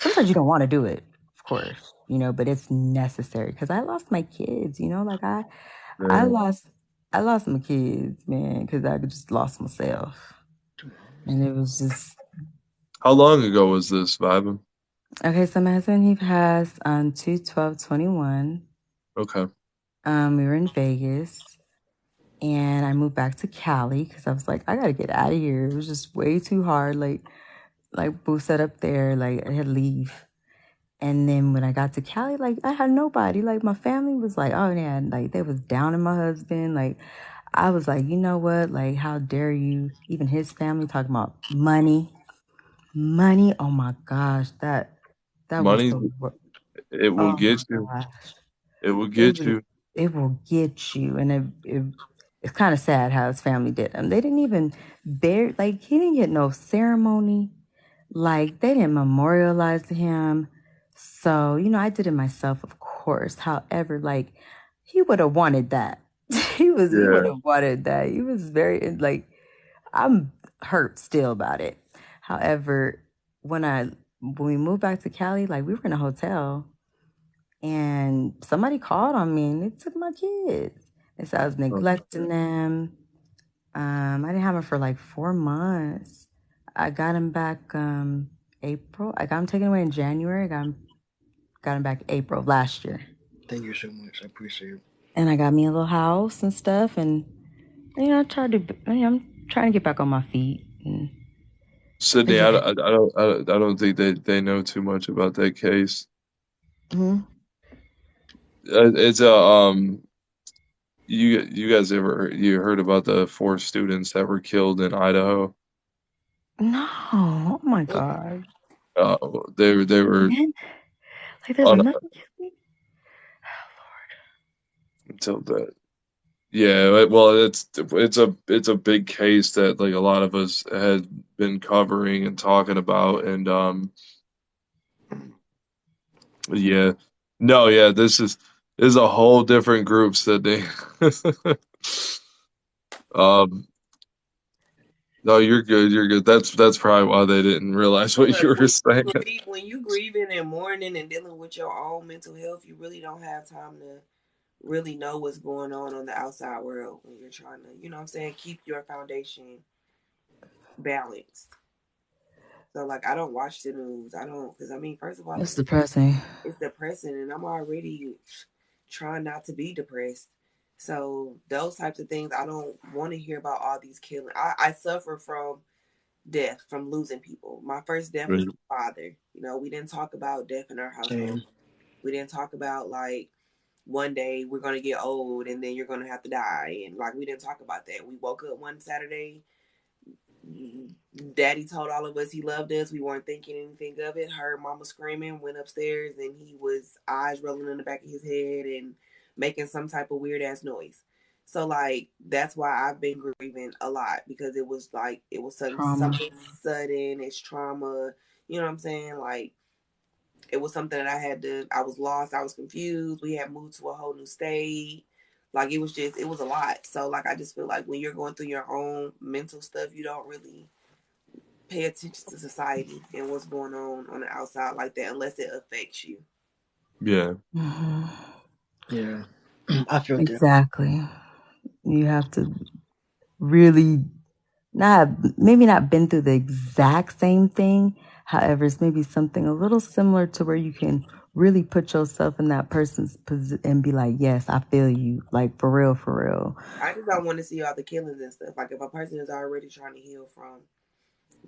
sometimes you don't want to do it, of course, but it's necessary because I lost my kids, like I Yeah. lost I lost my kids, man, because I just lost myself. And it was just How long ago was this, Vibin? okay. So my husband, he passed on 2/12/21. Okay. We were in Vegas, and I moved back to Cali because I was like, I gotta get out of here. It was just way too hard. Like Boo said up there, like I had to leave. And then when I got to Cali, like I had nobody. Like my family was like, oh yeah, like they was down on my husband. Like I was like, you know what? Like how dare you? Even his family talking about money, money. Oh my gosh, that was Money, the worst. it will Oh my get you. gosh. It will It get will, you. it will get you. And it's kind of sad how his family did him. They didn't even like, he didn't get no ceremony. Like, they didn't memorialize him. So, I did it myself, of course. However, like, he would have wanted that. He would Yeah. have wanted that. He was very, like, I'm hurt still about it. However, when we moved back to Cali, like, we were in a hotel and somebody called on me and they took my kids. They said I was Oh, neglecting them. I didn't have them for like 4 months. I got them back April. I got them taken away in January. Got them back April of last year. Thank you so much. I appreciate it. And I got me a little house and stuff. And I tried to. I'm trying to get back on my feet. But Sydney, yeah. I don't think they know too much about that case. Mhm. It's a you guys you heard about the 4 students that were killed in Idaho? No. Oh my God. They were Man, like there's on another. until that. Yeah, well, it's a big case that like a lot of us had been covering and talking about, and yeah, no, yeah, this is a whole different group, Sydney. um, no, you're good, you're good. That's probably why they didn't realize what you Look, were saying. when you grieving and mourning and dealing with your own mental health, you really don't have time to really know what's going on the outside world when you're trying to, you know what I'm saying, keep your foundation balanced. So like I don't watch the news. I don't because I mean, first of all, It's depressing. it's depressing and I'm already trying not to be depressed. So those types of things I don't want to hear about all these killing. I suffer from death, from losing people. My first death was Right. my father. You know, we didn't talk about death in our household. Same. We didn't talk about like one day we're gonna get old and then you're gonna have to die and like we didn't talk about that. We woke up one Saturday, Daddy told all of us he loved us. We weren't thinking anything of it. Heard Mama screaming, went upstairs, and he was eyes rolling in the back of his head and making some type of weird ass noise. So like that's why I've been grieving a lot because it was like it was Trauma. something sudden. It's trauma. You know what I'm saying? Like it was something that I had to. I was lost. I was confused. We had moved to a whole new state. Like it was a lot. So like I just feel like when you're going through your own mental stuff, you don't really pay attention to society and what's going on the outside like that unless it affects you. Yeah, Hmm. Yeah. I feel that. Exactly. You have to really not maybe not been through the exact same thing. However, it's maybe something a little similar to where you can really put yourself in that person's position and be like, yes, I feel you. Like for real, for real. I just don't want to see all the killings and stuff. Like if a person is already trying to heal from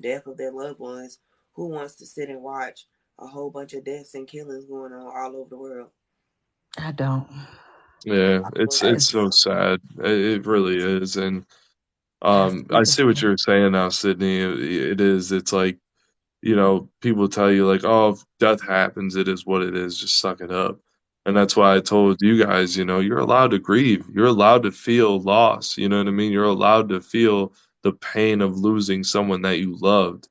death of their loved ones, who wants to sit and watch a whole bunch of deaths and killings going on all over the world? I don't. Yeah, Well, it's Yes, so sad. It really is, and it has to be I this see what way. you're saying now, Sydney. It is. It's like, people tell you like, oh, if death happens, it is what it is. Just suck it up. And that's why I told you guys, you're allowed to grieve. You're allowed to feel loss. You know what I mean? You're allowed to feel the pain of losing someone that you loved.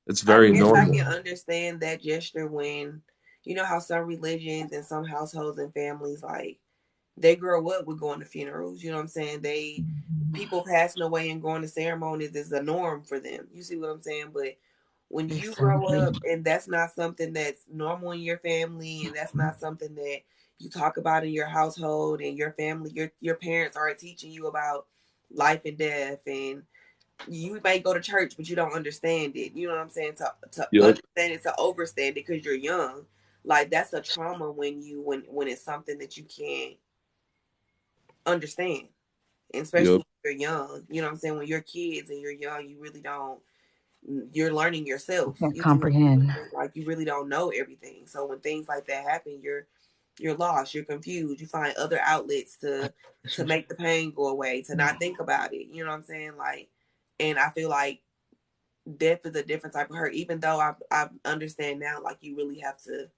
It's I very guess I normal. can understand that gesture when you know how some religions and some households and families like they grow up with going to funerals. You know what I'm saying? They people passing away and going to ceremonies is a norm for them. You see what I'm saying? But when you grow Exactly. up and that's not something that's normal in your family and that's not something that you talk about in your household and your family, your parents aren't teaching you about life and death, and you may go to church but you don't understand it. You know what I'm saying? To Yep. understand it, to overstand it because you're young. Like that's a trauma when when it's something that you can't understand, and especially Yep. when you're young. You know what I'm saying? When you're kids and you're young, you really don't. You're learning yourself. Can't You see what I'm comprehend. saying? Like you really don't know everything. So when things like that happen, you're lost. You're confused. You find other outlets to make the pain go away. To not think about it. You know what I'm saying? Like, and I feel like death is a different type of hurt. Even though I understand now, like you really have to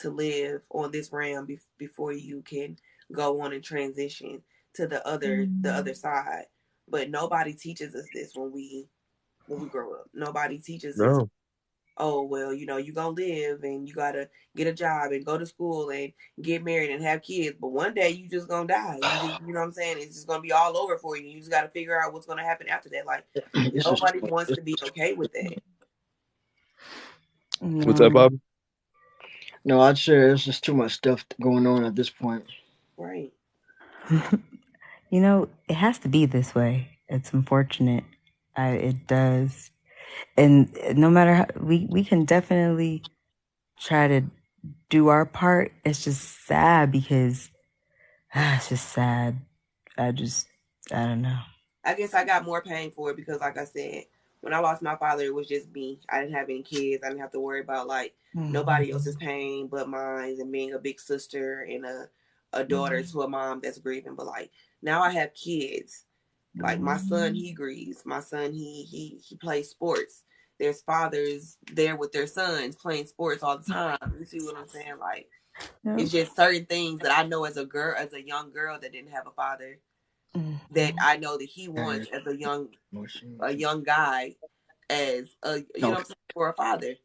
live on this realm before you can go on and transition to the other side. But nobody teaches us this when we grow up. Nobody teaches us, No. oh well, you gonna live and you gotta get a job and go to school and get married and have kids. But one day you just gonna die. You know what I'm saying? It's just gonna be all over for you. You just gotta figure out what's gonna happen after that. Like It's just too nobody much. wants to be okay with that. What's that, No. Bob? No, I'd say there's just too much stuff going on at this point. Right. It has to be this way. It's unfortunate. It does. And no matter how, we can definitely try to do our part. It's just sad because it's just sad. I just, I don't know. I guess I got more pain for it because, like I said, when I lost my father, it was just me. I didn't have any kids. I didn't have to worry about like nobody else's pain but mine, and being a big sister and a daughter to a mom that's grieving. But like now, I have kids. Like my son, he grieves. My son, he plays sports. There's fathers there with their sons playing sports all the time. You see what I'm saying? Like No. it's just certain things that I know as a girl, as a young girl that didn't have a father, that I know that he And wants as a young emotion. a young guy as a Okay. what I'm saying, for a father.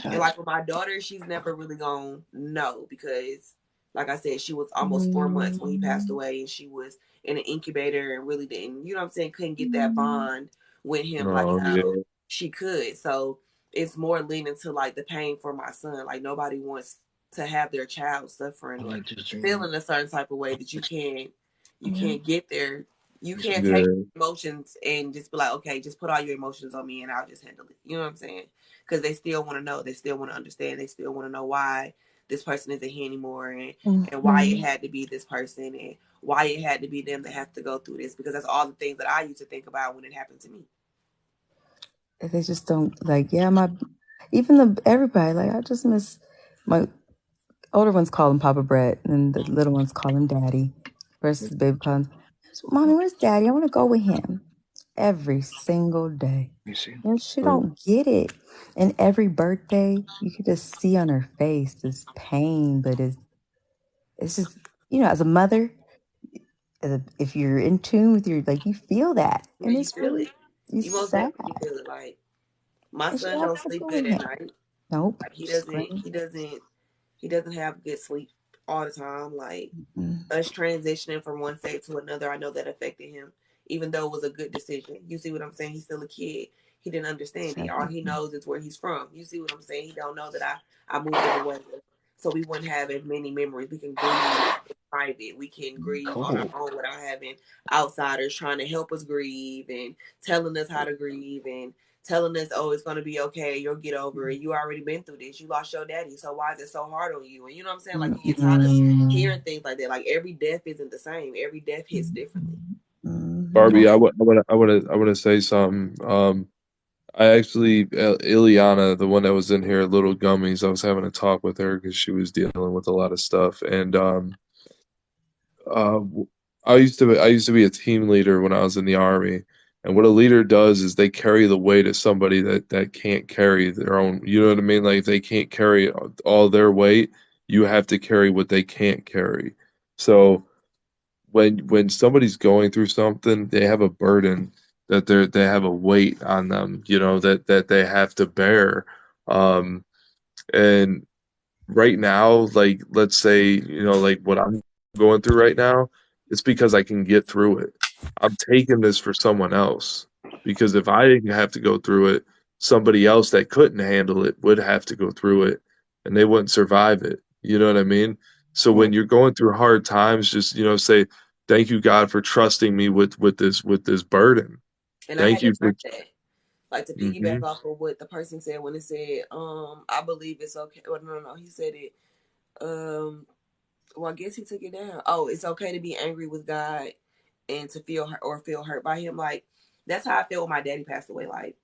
And Sorry. like with my daughter, she's never really gonna know because like I said, she was almost 4 months when he passed Mm. away and she was in an incubator and really didn't, you know what I'm saying, couldn't get that bond with him like Oh yeah. how she could. So it's more leaning to like the pain for my son. Like nobody wants to have their child suffering I or like just dreaming. feeling a certain type of way that you Yeah. can't get there. You It's can't take Yeah. emotions and just be like, okay, just put all your emotions on me and I'll just handle it. You know what I'm saying? Because they still want to know, they still want to understand, they still want to know why this person isn't here anymore, and why it Hmm. had to be this person and why it had to be them that have to go through this. Because that's all the things that I used to think about when it happened to me. They just don't like. Yeah, even everybody like. I just miss my older ones call him Papa Brett, and the little ones call him Daddy. Versus the baby calls, Mommy, where's Daddy? I want to go with him every single day. you see. And she don't get it. And every birthday, you could just see on her face this pain, but it's just as a mother, if you're in tune with your like, you feel that, Yeah, and you it's feel really it. it's You most sad. definitely feel it. Like my And she son has don't to sleep go good with at him. night. Nope, Like he doesn't scream. he doesn't he doesn't have good sleep all the time. Like Mm. us transitioning from one state to another, I know that affected him, even though it was a good decision. You see what I'm saying? He's still a kid. He didn't understand it. All he knows is where he's from. You see what I'm saying? He don't know that I moved him away. So we wouldn't have as many memories. We can grieve in private. We can grieve on our Cold. own without having outsiders trying to help us grieve and telling us how to grieve and telling us, oh, it's gonna be okay, you'll get over it. You already been through this. You lost your daddy, so why is it so hard on you? And you know what I'm saying? Like you get tired of hearing things like that. Like every death isn't the same. Every death hits differently. Mm-hmm. Barbie, I want to say something. I actually, Ileana, the one that was in here, Little Gummies, I was having a talk with her because she was dealing with a lot of stuff, and uh, I used to be a team leader when I was in the army, and what a leader does is they carry the weight of somebody that can't carry their own. You know what I mean? Like if they can't carry all their weight, you have to carry what they can't carry. So when somebody's going through something, they have a burden that they have a weight on them, that they have to bear. And right now, like let's say, like what I'm going through right now, it's because I can get through it. I'm taking this for someone else because if I didn't have to go through it, somebody else that couldn't handle it would have to go through it and they wouldn't survive it. You know what I mean? So when you're going through hard times, just, say, thank you, God, for trusting me with this burden. And I Thank had to you learn for that. Like to hmm piggyback off of what the person said when it said, I believe it's okay. Well, no, he said it. Well, I guess he took it down. Oh, it's okay to be angry with God and to feel hurt or feel hurt by Him. Like that's how I felt when my daddy passed away. Like,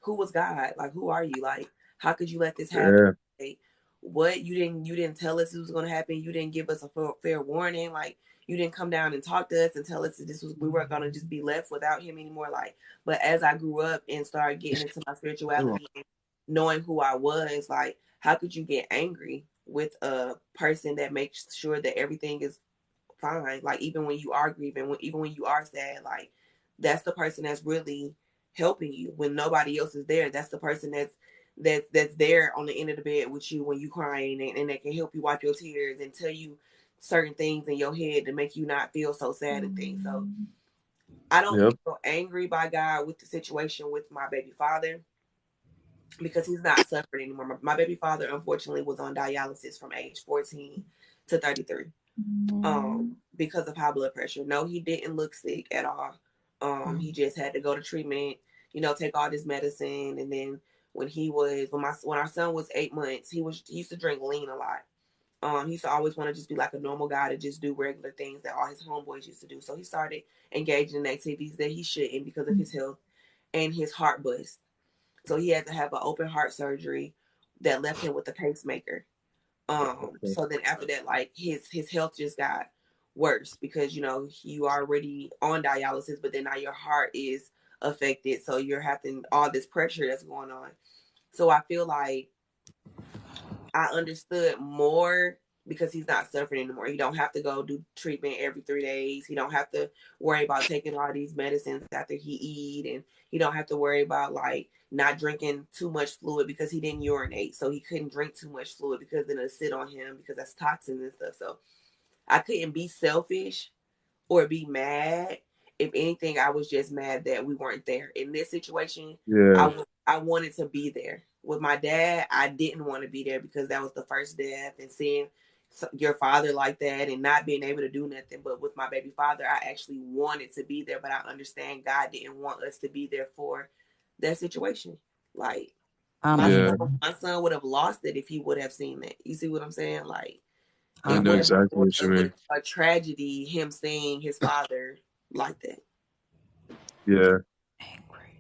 who was God? Like, who are you? Like, how could you let this happen? Yeah. Like, what you didn't tell us it was going to happen. You didn't give us a fair warning. Like, you didn't come down and talk to us and tell us that we weren't going to just be left without Him anymore. Like, but as I grew up and started getting into my spirituality and knowing who I was, like, how could you get angry with a person that makes sure that everything is fine? Like, even when you are grieving, even when you are sad, like, that's the person that's really helping you when nobody else is there. That's the person that's there on the end of the bed with you when you crying, and they can help you wipe your tears and tell you certain things in your head to make you not feel so sad and things. So I don't Yep. feel angry by God with the situation with my baby father because he's not suffering anymore. My baby father, unfortunately, was on dialysis from age 14 to 33 because of high blood pressure. No, he didn't look sick at all. He just had to go to treatment, take all this medicine. And then when our son was 8 months, he used to drink lean a lot. He used to always want to just be like a normal guy to just do regular things that all his homeboys used to do. So he started engaging in activities that he shouldn't because of his health, and his heart bust. So he had to have an open heart surgery that left him with a pacemaker. So then after that, like his health just got worse because you are already on dialysis, but then now your heart is affected, so you're having all this pressure that's going on. So I feel like I understood more because he's not suffering anymore. He don't have to go do treatment every 3 days. He don't have to worry about taking all these medicines after he eat, and he don't have to worry about like not drinking too much fluid because he didn't urinate, so he couldn't drink too much fluid because then it'll sit on him because that's toxins and stuff. So I couldn't be selfish or be mad. If anything, I was just mad that we weren't there. In this situation, Yeah. I wanted to be there. With my dad, I didn't want to be there because that was the first death, and seeing your father like that and not being able to do nothing. But with my baby father, I actually wanted to be there, but I understand God didn't want us to be there for that situation. Like my Yeah. son, my son would have lost it if he would have seen it. You see what I'm saying? Like I it know would have exactly what you it would mean. have been a tragedy him seeing his father like that. Yeah.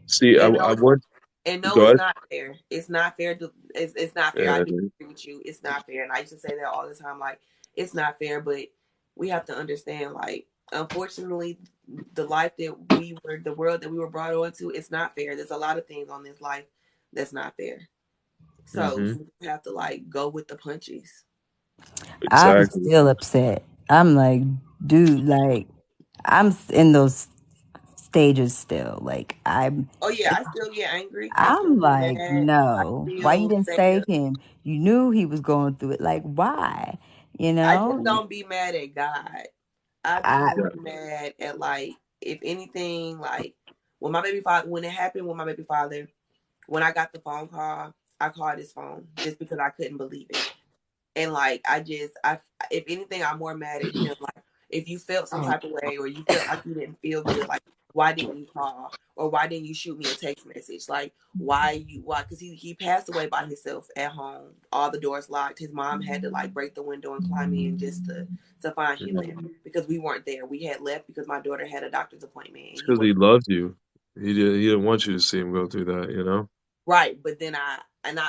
See, And I want go it's ahead. not fair. It's not fair to it's not fair. I Yeah, do agree with you. It's not fair. And I used to say that all the time, like, it's not fair, but we have to understand, like, unfortunately, the life that the world that we were brought onto, it's not fair. There's a lot of things on this life that's not fair. So hmm you have to like go with the punches. I'm exactly. still upset. I'm like, dude, like, in those stages still. Like, Oh yeah, I still get angry. I still I'm get like, mad. I no. Why you still didn't say save him? You knew he was going through it. Like, why? You I just know? don't be mad at God. I be I more mad at like if anything like when it happened with my baby father, when I got the phone call, I called his phone just because I couldn't believe it. And like I if anything, I'm more mad at him. Like if you felt some type of way or you felt like you didn't feel good, like why didn't you call or why didn't you shoot me a text message? Like why because he passed away by himself at home, all the doors locked. His mom had to like break the window and climb in just to find him there because we weren't there. We had left because my daughter had a doctor's appointment and It's he because he wasn't. loved you. He didn't want you to see him go through that. Right, but then I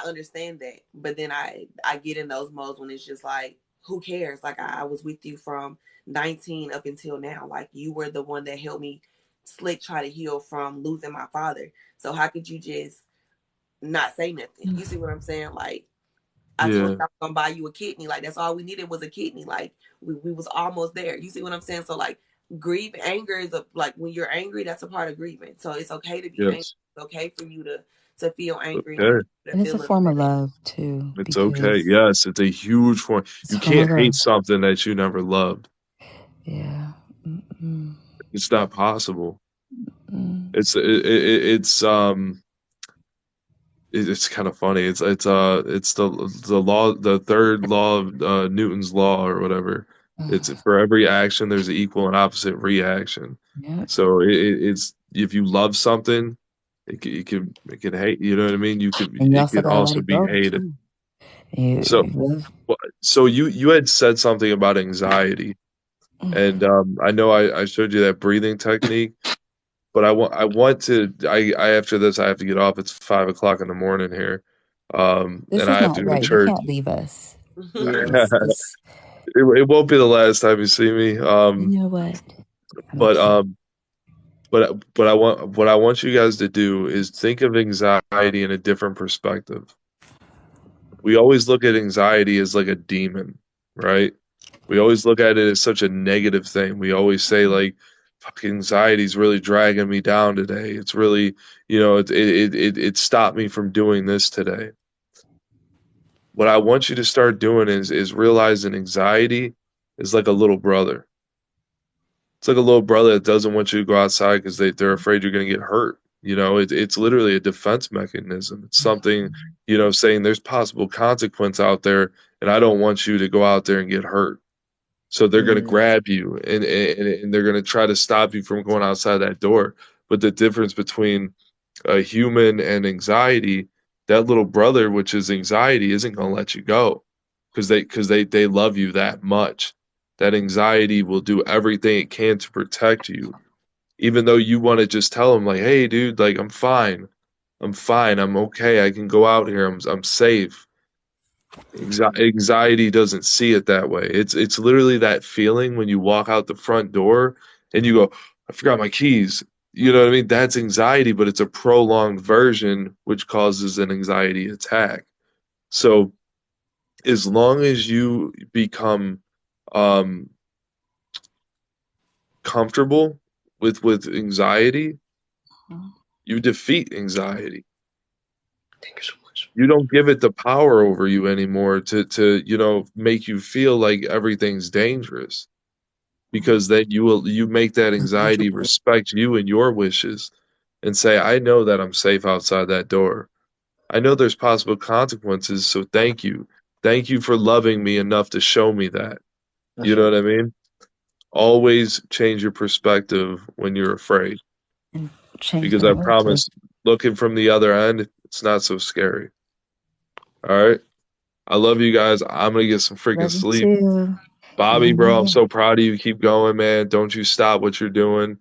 understand that, but then I get in those modes when it's just like who cares? Like I was with you from 19 up until now. Like you were the one that helped me slick try to heal from losing my father. So how could you just not say nothing? You see what I'm saying? Like I told Yeah. you I was gonna buy you a kidney. Like that's all we needed was a kidney. Like we was almost there. You see what I'm saying? So like grief, anger is like when you're angry, that's a part of grieving. So it's okay to be angry. Yes. It's okay for you to feel angry and Okay. to And it's a feel form of upset. love too, It's okay. because Yes, it's a huge form. it's a You form of can't hate love. something that you never loved. Yeah. Mm-mm. It's not possible. Mm. It's kind of funny. It's the law, the third law of Newton's law or whatever. It's for every action there's an equal and opposite reaction. Yep. So it's if you love something, it can hate. You know what I mean? And you It also could gotta let also it be go hated. too. You, So love. so you had said something about anxiety, and I know I showed you that breathing technique. But I want to I after this I have to get off. It's 5 o'clock in the morning here, This and is I have not to go to right. You church. can't leave us. it, it won't be the last time you see me. You know what? I'm But upset. what I want you guys to do is think of anxiety in a different perspective. We always look at anxiety as like a demon, right? We always look at it as such a negative thing. We always say like, "Fuck, anxiety's really dragging me down today. It's really, it stopped me from doing this today." What I want you to start doing is realizing anxiety is like a little brother. It's like a little brother that doesn't want you to go outside because they're afraid you're going to get hurt. It's literally a defense mechanism. It's something, saying there's possible consequence out there, and I don't want you to go out there and get hurt. So they're going to grab you and they're going to try to stop you from going outside that door. But the difference between a human and anxiety, that little brother, which is anxiety, isn't going to let you go because they love you that much. That anxiety will do everything it can to protect you, even though you want to just tell them like, "Hey, dude, like I'm fine, I'm fine, I'm okay, I can go out here, I'm safe." Anxiety doesn't see it that way. It's literally that feeling when you walk out the front door and you go, "I forgot my keys." You know what I mean? That's anxiety, but it's a prolonged version which causes an anxiety attack. So as long as you become um, comfortable with anxiety, you defeat anxiety. Thank you so much. You don't give it the power over you anymore to make you feel like everything's dangerous. Because then you make that anxiety respect you and your wishes and say, I know that I'm safe outside that door. I know there's possible consequences, so thank you. Thank you for loving me enough to show me that. You That's know right. what I mean? Always change your perspective when you're afraid. And change Because the I narrative. promise, looking from the other end, it's not so scary. All right? I love you guys. I'm going to get some freaking Love you sleep. too. Bobby, Yeah, bro, I'm yeah. so proud of you. Keep going, man. Don't you stop what you're doing.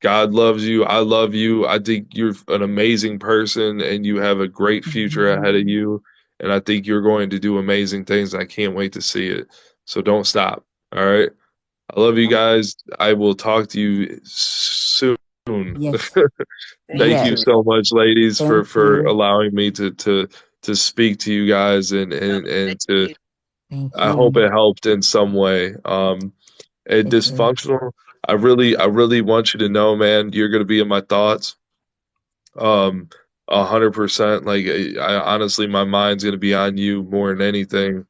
God loves you. I love you. I think you're an amazing person and you have a great future ahead of you. And I think you're going to do amazing things. I can't wait to see it. So don't stop. All right. I love you guys. I will talk to you soon. Yes. Thank Thank Yes. you you. so much, ladies, for Thank for you. allowing me to speak to you guys and No, and thank and to you. Thank I hope you. it helped in some way. It did. Dysfunctional. I really want you to know, man, you're gonna be in my thoughts. 100%. Like I honestly, my mind's gonna be on you more than anything,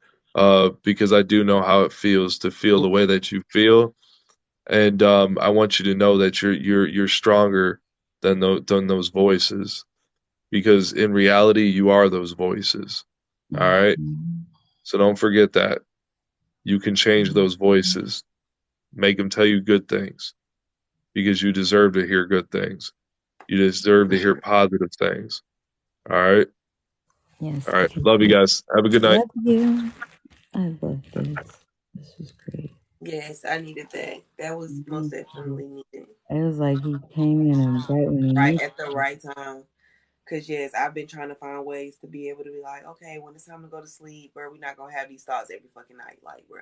because I do know how it feels to feel the way that you feel, and I want you to know that you're stronger than those voices, because in reality, you are those voices. All right, Mhm. so don't forget that you can change those voices, make them tell you good things, because you deserve to hear good things. You deserve to That's hear right. positive things. All right. Yes, All right. because Love you guys. Have a good night. love you. I love this. This was great. Yes, I needed that. That was Me most too. definitely needed. It was like he came in and right when he Right needed at the to. right time. Cause yes, I've been trying to find ways to be able to be like, okay, when it's time to go to sleep, bro, we're not gonna have these thoughts every fucking night. Like, bro,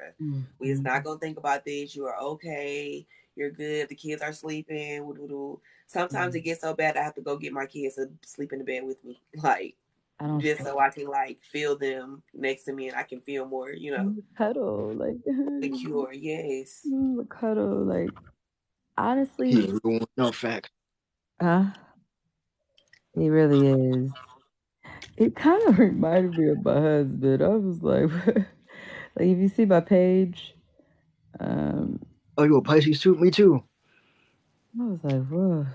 we is Mhm. not gonna think about this. You are okay. You're good. The kids are sleeping. Woo-doo-doo. Sometimes it gets so bad I have to go get my kids to sleep in the bed with me, like I don't just so I can like feel them next to me and I can feel more, cuddle like secure. Yes. cuddle like He honestly, ruined no fact. huh? He really is. It kind of reminded me of my husband. I was like, like if you see my page, um, Oh, you a Pisces too? Me too. I was like, whoa,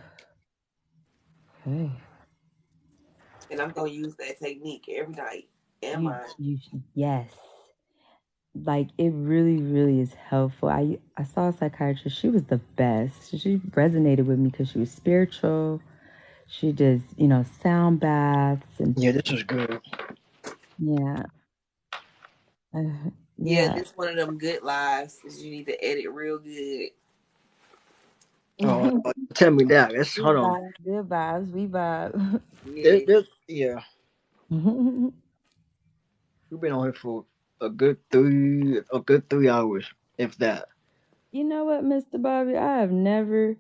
okay. And I'm gonna use that technique every night in You, mine. yes. Like it really, really is helpful. I saw a psychiatrist. She was the best. She resonated with me because she was spiritual. She does, sound baths and Yeah, this was good. yeah, Yeah, yeah. this one of them good lives that you need to edit real good. Oh, tell me that. Let's hold Good on. vibes, good vibes. We vibe. Yes. Yeah, we've been on here for a good 3 hours, if that. You know what, Mr. Bobby? I have never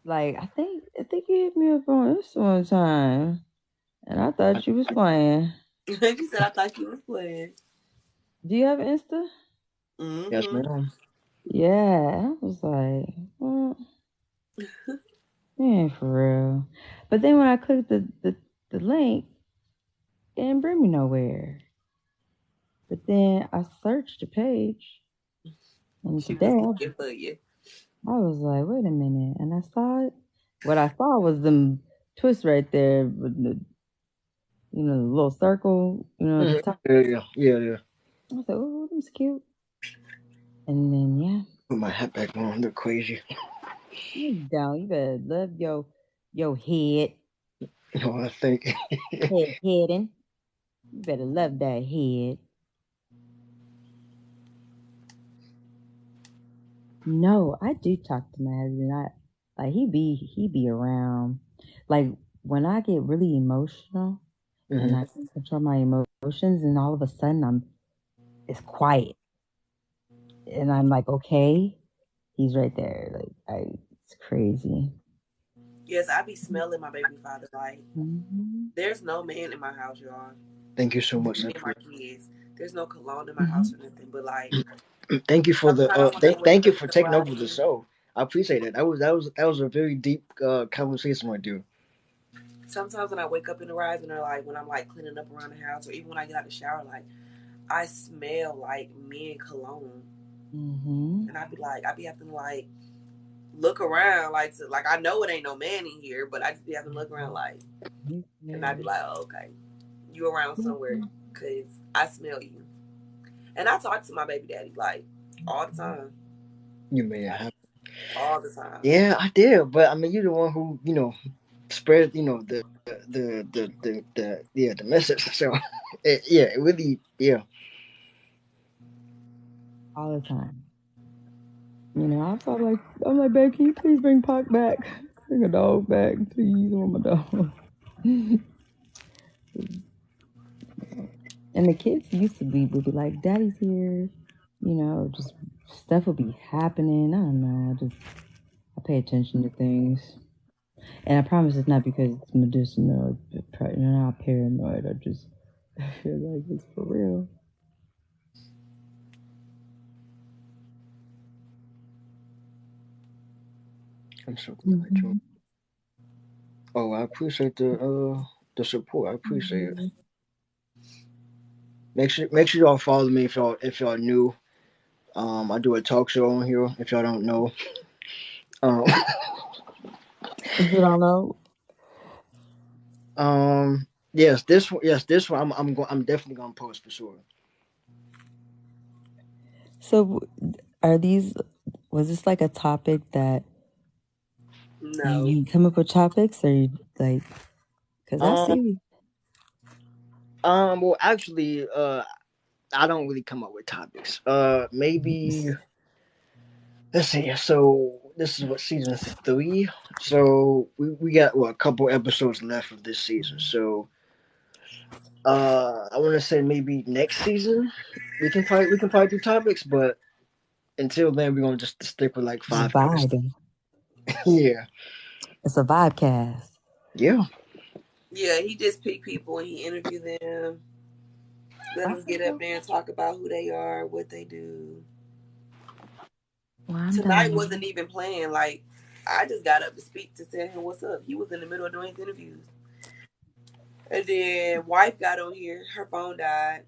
like I think you hit me up on this one time, and I thought you was playing. You said I thought you was playing. Do you have Insta? Yes, Mm-hmm. ma'am. Yeah, I was like, man, for real. But then when I clicked the link, it didn't bring me nowhere. But then I searched the page, and She today was I looking for you. was like, wait a minute, and I saw it. What I saw was them twists right there with the little circle, at the Mhm. top. Yeah. I was like, oh, that's cute. And then yeah, Put my hat back on. Look crazy. you down. You better love your head, No, I think. heading. You better love that head. No, I do talk to my husband. Like he be around. Like when I get really emotional and Hmm. I can't control my emotions, and all of a sudden it's quiet, and I'm like, okay, he's right there. It's crazy. Yes, I be smelling my baby father. Like, Hmm. there's no man in my house, y'all. Thank you so much. Me I and my appreciate. kids. There's no cologne in my house or Hmm. nothing. But like, Thank you for the. sometimes when I wake Thank you up for in the taking over the rising, show. I appreciate it. That was a very deep conversation right there. sometimes when I wake up in the rising, or like when I'm like cleaning up around the house, or even when I get out of the shower, like I smell like men cologne, Hmm. and I be having to like look around, like I know it ain't no man in here, but I just be having to look around like, and I be like, oh, okay, you around somewhere, cause I smell you, and I talk to my baby daddy like all the time, You may like have. all the time. Yeah, I did, but I mean, you're the one who spread the message. So it really All the time. I'm like, babe, can you please bring Pac back? Bring a dog back, please. I want my dog. And the kids used to would be like, Daddy's here. Just stuff would be happening. I don't know. I pay attention to things. And I promise it's not because it's medicinal. You're not paranoid. I feel like it's for real. I'm so glad I joined. Mhm. Oh, I appreciate the support. I appreciate it. Mhm. Make sure y'all follow me if y'all new. I do a talk show on here. If y'all don't know, um, If you don't know, yes, this one, I'm definitely gonna post for sure. so are these, was this like a topic that No, you come up with topics or you like, because I Um, see. well, actually, I don't really come up with topics. Maybe let's see. So this is what season 3. So we got a couple episodes left of this season. So I want to say maybe next season we can probably do topics, but until then we're gonna just stick with like It's a 5 episodes. vibe. Yeah, It's a vibe cast. yeah. Yeah, he just pick people and he interview them. Let them get up there and talk about who they are, what they do. Well, I'm Tonight wasn't done. even planned. Like, I just got up to speak to tell him what's up. He was in the middle of doing his interviews. And then wife got on here, her phone died.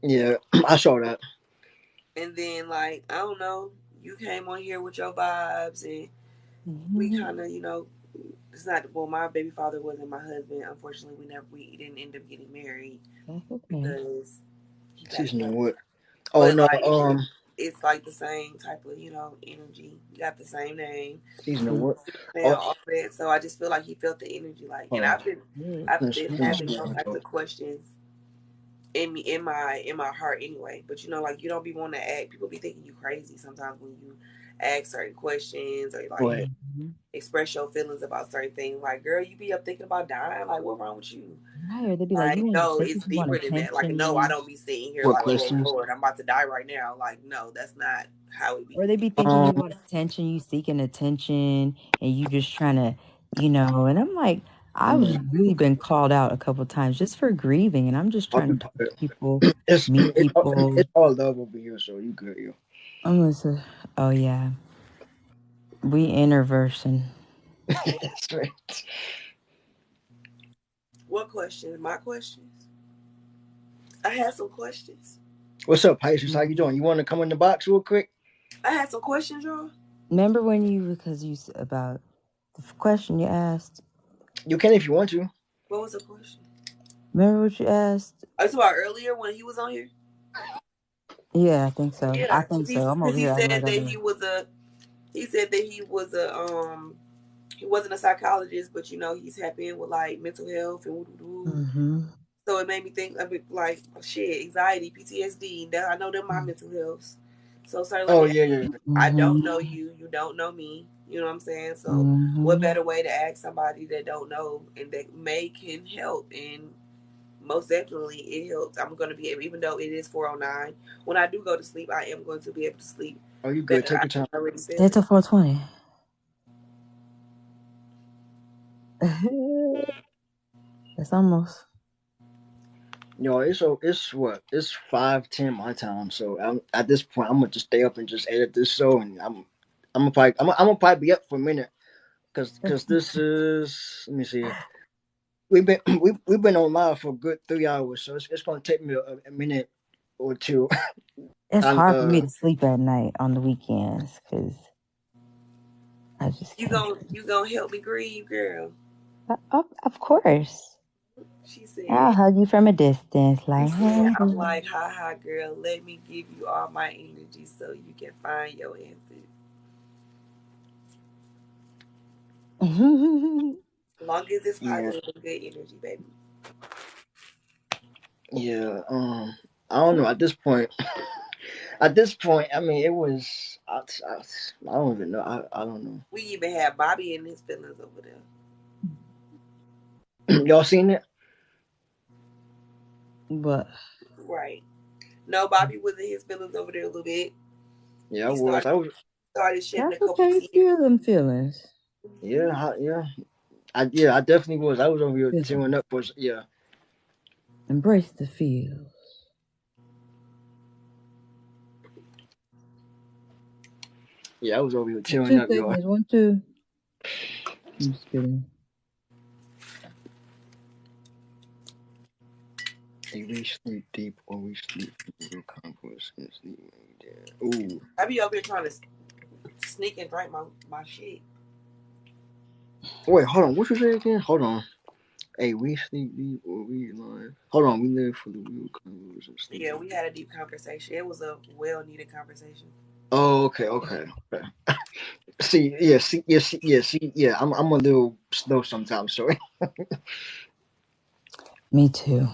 Yeah, I saw that. And then like, I don't know, you came on here with your vibes and we Mhm. kinda, it's not well, my baby father wasn't my husband. Unfortunately we didn't end up getting married That's okay. because he passed Season of away. what? Oh But no, like it's like the same type of, energy. You got the same name. season of what? And Oh, all that. So I just feel like he felt the energy like and oh. I've Finish, been finish having those smoking, types though. of questions in me in my heart anyway. But like you don't be wanting to act people be thinking you crazy sometimes when you ask certain questions or like But Mhm. express your feelings about certain things. Like, girl, you be up thinking about dying. Like, what wrong with you? Right, or they'd be like, you Like, want no, they it's think you want deeper than that. Like, no, I attention, don't be sitting here what like, oh questions? Lord, I'm about to die right now. Like, no, that's not how it be. or they be thinking you Um, want attention, you seeking attention, and you just trying to, And I'm like, I was mm, really been called out a couple times just for grieving, and I'm just I'll trying be to talk to good. people, It's meet it's all, people. it's all love over here, so you good, you. I'm gonna say, oh yeah, we introversion. That's right. What questions? My questions? I had some questions. What's up, Pisces? How you doing? You want to come in the box real quick? I had some questions, y'all. Remember when because about the question you asked? You can if you want to. What was the question? Remember what you asked? I saw earlier when he was on here. Yeah, I think so. I Yeah, think so. I'm over because he here acting like said I that don't know. he said that he wasn't a psychologist, but he's happy with like mental health and woo. Mm-hmm. So it made me think of it like shit, anxiety, PTSD. That I know they're my mental health. So sir, let Oh me ask yeah, yeah, you, yeah. I Mm-hmm. don't know you, you don't know me. You know what I'm saying? So what Mm-hmm. better way to ask somebody that don't know and that may can help and most definitely it helps. I'm gonna be able, even though it is 4:09, when I do go to sleep, I am going to be able to sleep Oh, you good? better. Take I your time. already Stay feel it. till 4:20. It's almost. Yo, it's what? It's 5:10 my time. So at this point, I'm gonna just stay up and just edit this show, and I'm gonna probably be up for a minute, cause this is, let me see. We've been we've been on live for a good 3 hours, so it's gonna take me a minute or two. It's I'm hard for me to sleep at night on the weekends because I just You can't. gon' you gonna help me grieve, girl. Of course. She I'll said. hug you from a distance, She like, said, hey. I'm like, ha ha, girl, let me give you all my energy so you can find your answers. As long as it's yeah, positive and good energy, baby. yeah. I don't know. At this point, I mean, it was. I don't even know. I don't know. We even had Bobby in his feelings over there. Y'all seen it? But Right. No, Bobby was in his feelings over there a little bit. Yeah, I He was. started shedding a that's couple okay. tears. Feel them feelings. Yeah, yeah. I definitely was. I was over here Feel them. tearing up. Yeah, Embrace the feel. yeah. I was over here There's tearing two up, things. y'all. There's 1, 2. I'm just kidding. Hey, we sleep deep or we sleep real concourse and sleep. Ooh. I be over here trying to sneak and drink my shit. Wait, hold on. What you say again? Hold on. Hey, we sleep deep or we live. Hold on. We live for the real concourse and sleep. Yeah, we had a deep conversation. It was a well needed conversation. Oh, okay, okay, okay. See, yeah. I'm a little slow sometimes. So Me too.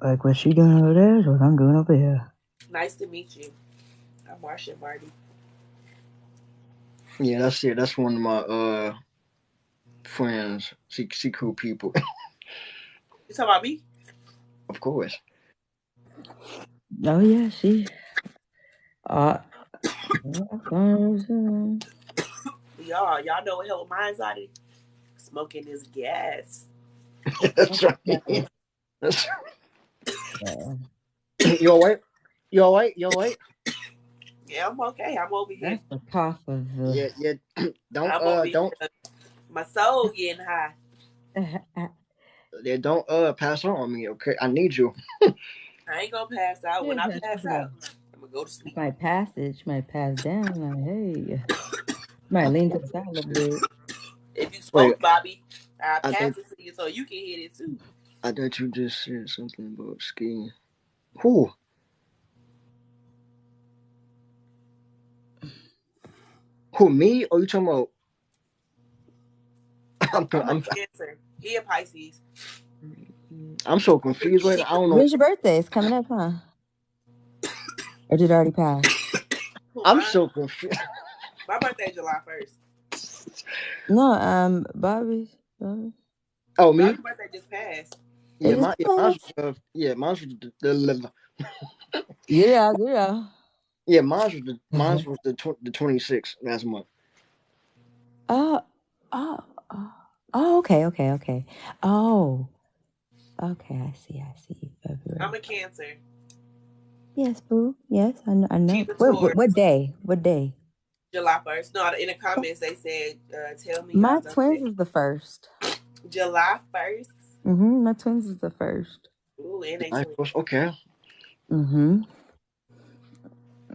Like what she doing over there is what I'm doing over here. Nice to meet you. I'm Marsha Marty. Yeah, that's it. That's one of my friends. She cool people, You talking about me? of course. Oh yeah, she. Uh, mm-hmm. Y'all know what helped my anxiety? Smoking is gas. That's right. That's you all right? You all right? You all right? Yeah, I'm okay. I'm over here. That's the cough of the. Yeah, yeah. Don't I'm over here. don't My soul getting high. yeah, don't pass on me, okay? I need you. I ain't gonna pass out. When Yeah, I that's pass out, I'm gonna go to It sleep. might pass it. She might pass down. Like, hey, might lean to the side a little bit. If you Wait, smoke, Bobby, I'll I pass thought it to you so you can hit it too. you just said something about skiing. Who? Who, me? Or you talking about I'm a I'm Cancer. He a Pisces. I'm so confused right now. I don't know. When's your birthday? It's coming up, huh? Or did it already pass? Who I'm mine? so confused. My birthday July 1st. No, Bobby. Oh, me? Bobby's birthday just passed. It Yeah, just mine's passed. mine's was Yeah. yeah, mine's was the 26th last month. Oh, oh, oh, oh, okay. Oh, okay, I see. I'm February. a Cancer. Yes, boo. Yes, I know. She's a What, Taurus. what day? What day? July 1st. No, in the comments they said, tell me My y'all twins birthday. is the first. July 1st. My twins is the first. Ooh, and they Nice. twins. Okay. Mm-hmm.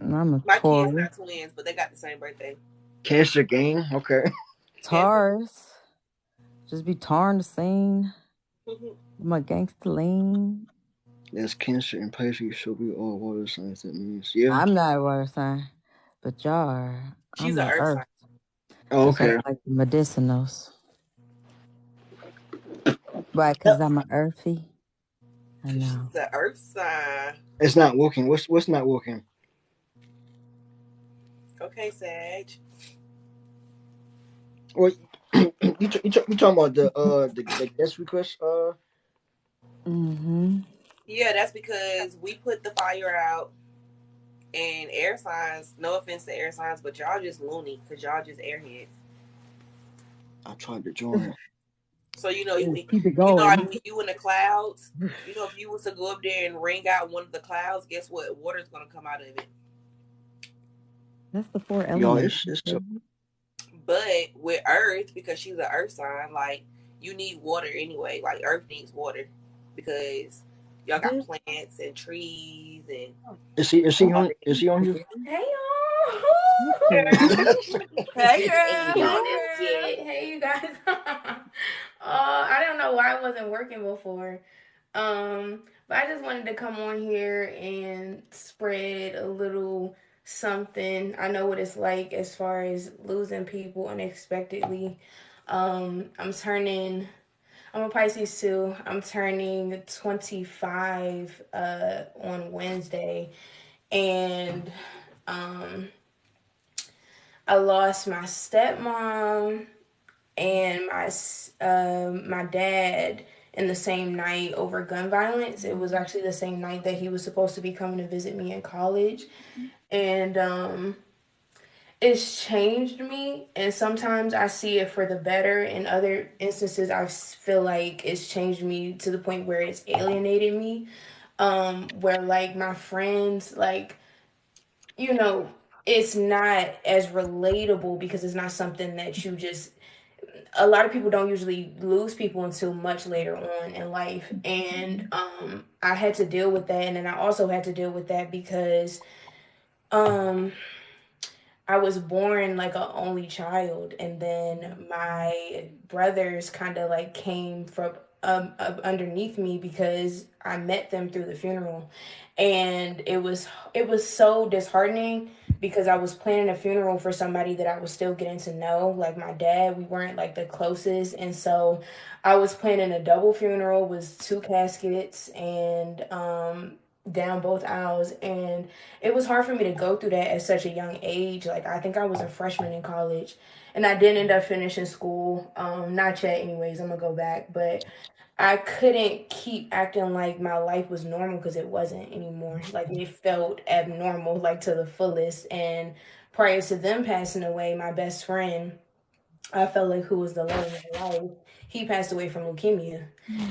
I'm a My kids Taurus. not twins, but they got the same birthday. Cancer game. Okay. Cancer. Taurus. Just be tarring the scene. My gangster lean. That's Cancer in Pisces, so we all water signs. That means yeah. I'm not a water sign, but y'all are. She's I'm an a earth sign. earth. Oh, That's why okay. I like the medicinals. Why? Because I'm a earthy. I Cause know. she's an earth sign. It's not working. What's not working? Okay, Sag. Well, you talking about the guest request? Mm-hmm. Yeah, that's because we put the fire out and air signs, no offense to air signs, but y'all just loony because y'all just airheads. I tried to join. So Keep it like going. when you in the clouds, if you was to go up there and wring out one of the clouds, guess what? Water's gonna come out of it. That's the four Y'all, elements. it's so But with Earth, because she's an Earth sign, like you need water anyway. Like Earth needs water because y'all got Just plants and trees and is he on here? Hey okay. y'all. hey Hey, girl, On girl. hey this girl. shit. Hey you guys. I don't know why it wasn't working before. But I just wanted to come on here and spread a little something. I know what it's like as far as losing people unexpectedly. I'm turning I'm a Pisces too. I'm turning 25 on Wednesday, and um I lost my stepmom and my dad in the same night over gun violence. It was actually the same night that he was supposed to be coming to visit me in college, and it's changed me. And sometimes I see it for the better. In other instances, I feel like it's changed me to the point where it's alienated me. Where like my friends, like you know, it's not as relatable because it's not something that you just a lot of people don't usually lose people until much later on in life, and I had to deal with that, and then I also had to deal with that because um I was born like an only child, and then my brothers kind of like came from underneath me because I met them through the funeral, and it was so disheartening because I was planning a funeral for somebody that I was still getting to know, like my dad. We weren't like the closest, and so I was planning a double funeral with two caskets and down both aisles, and it was hard for me to go through that at such a young age. Like I think I was a freshman in college, and I didn't end up finishing school. Not yet, anyways. I'm gonna go back, but I couldn't keep acting like my life was normal because it wasn't anymore. Like it felt abnormal, like to the fullest. And prior to them passing away, my best friend, I felt like who was the love of my life, he passed away from leukemia.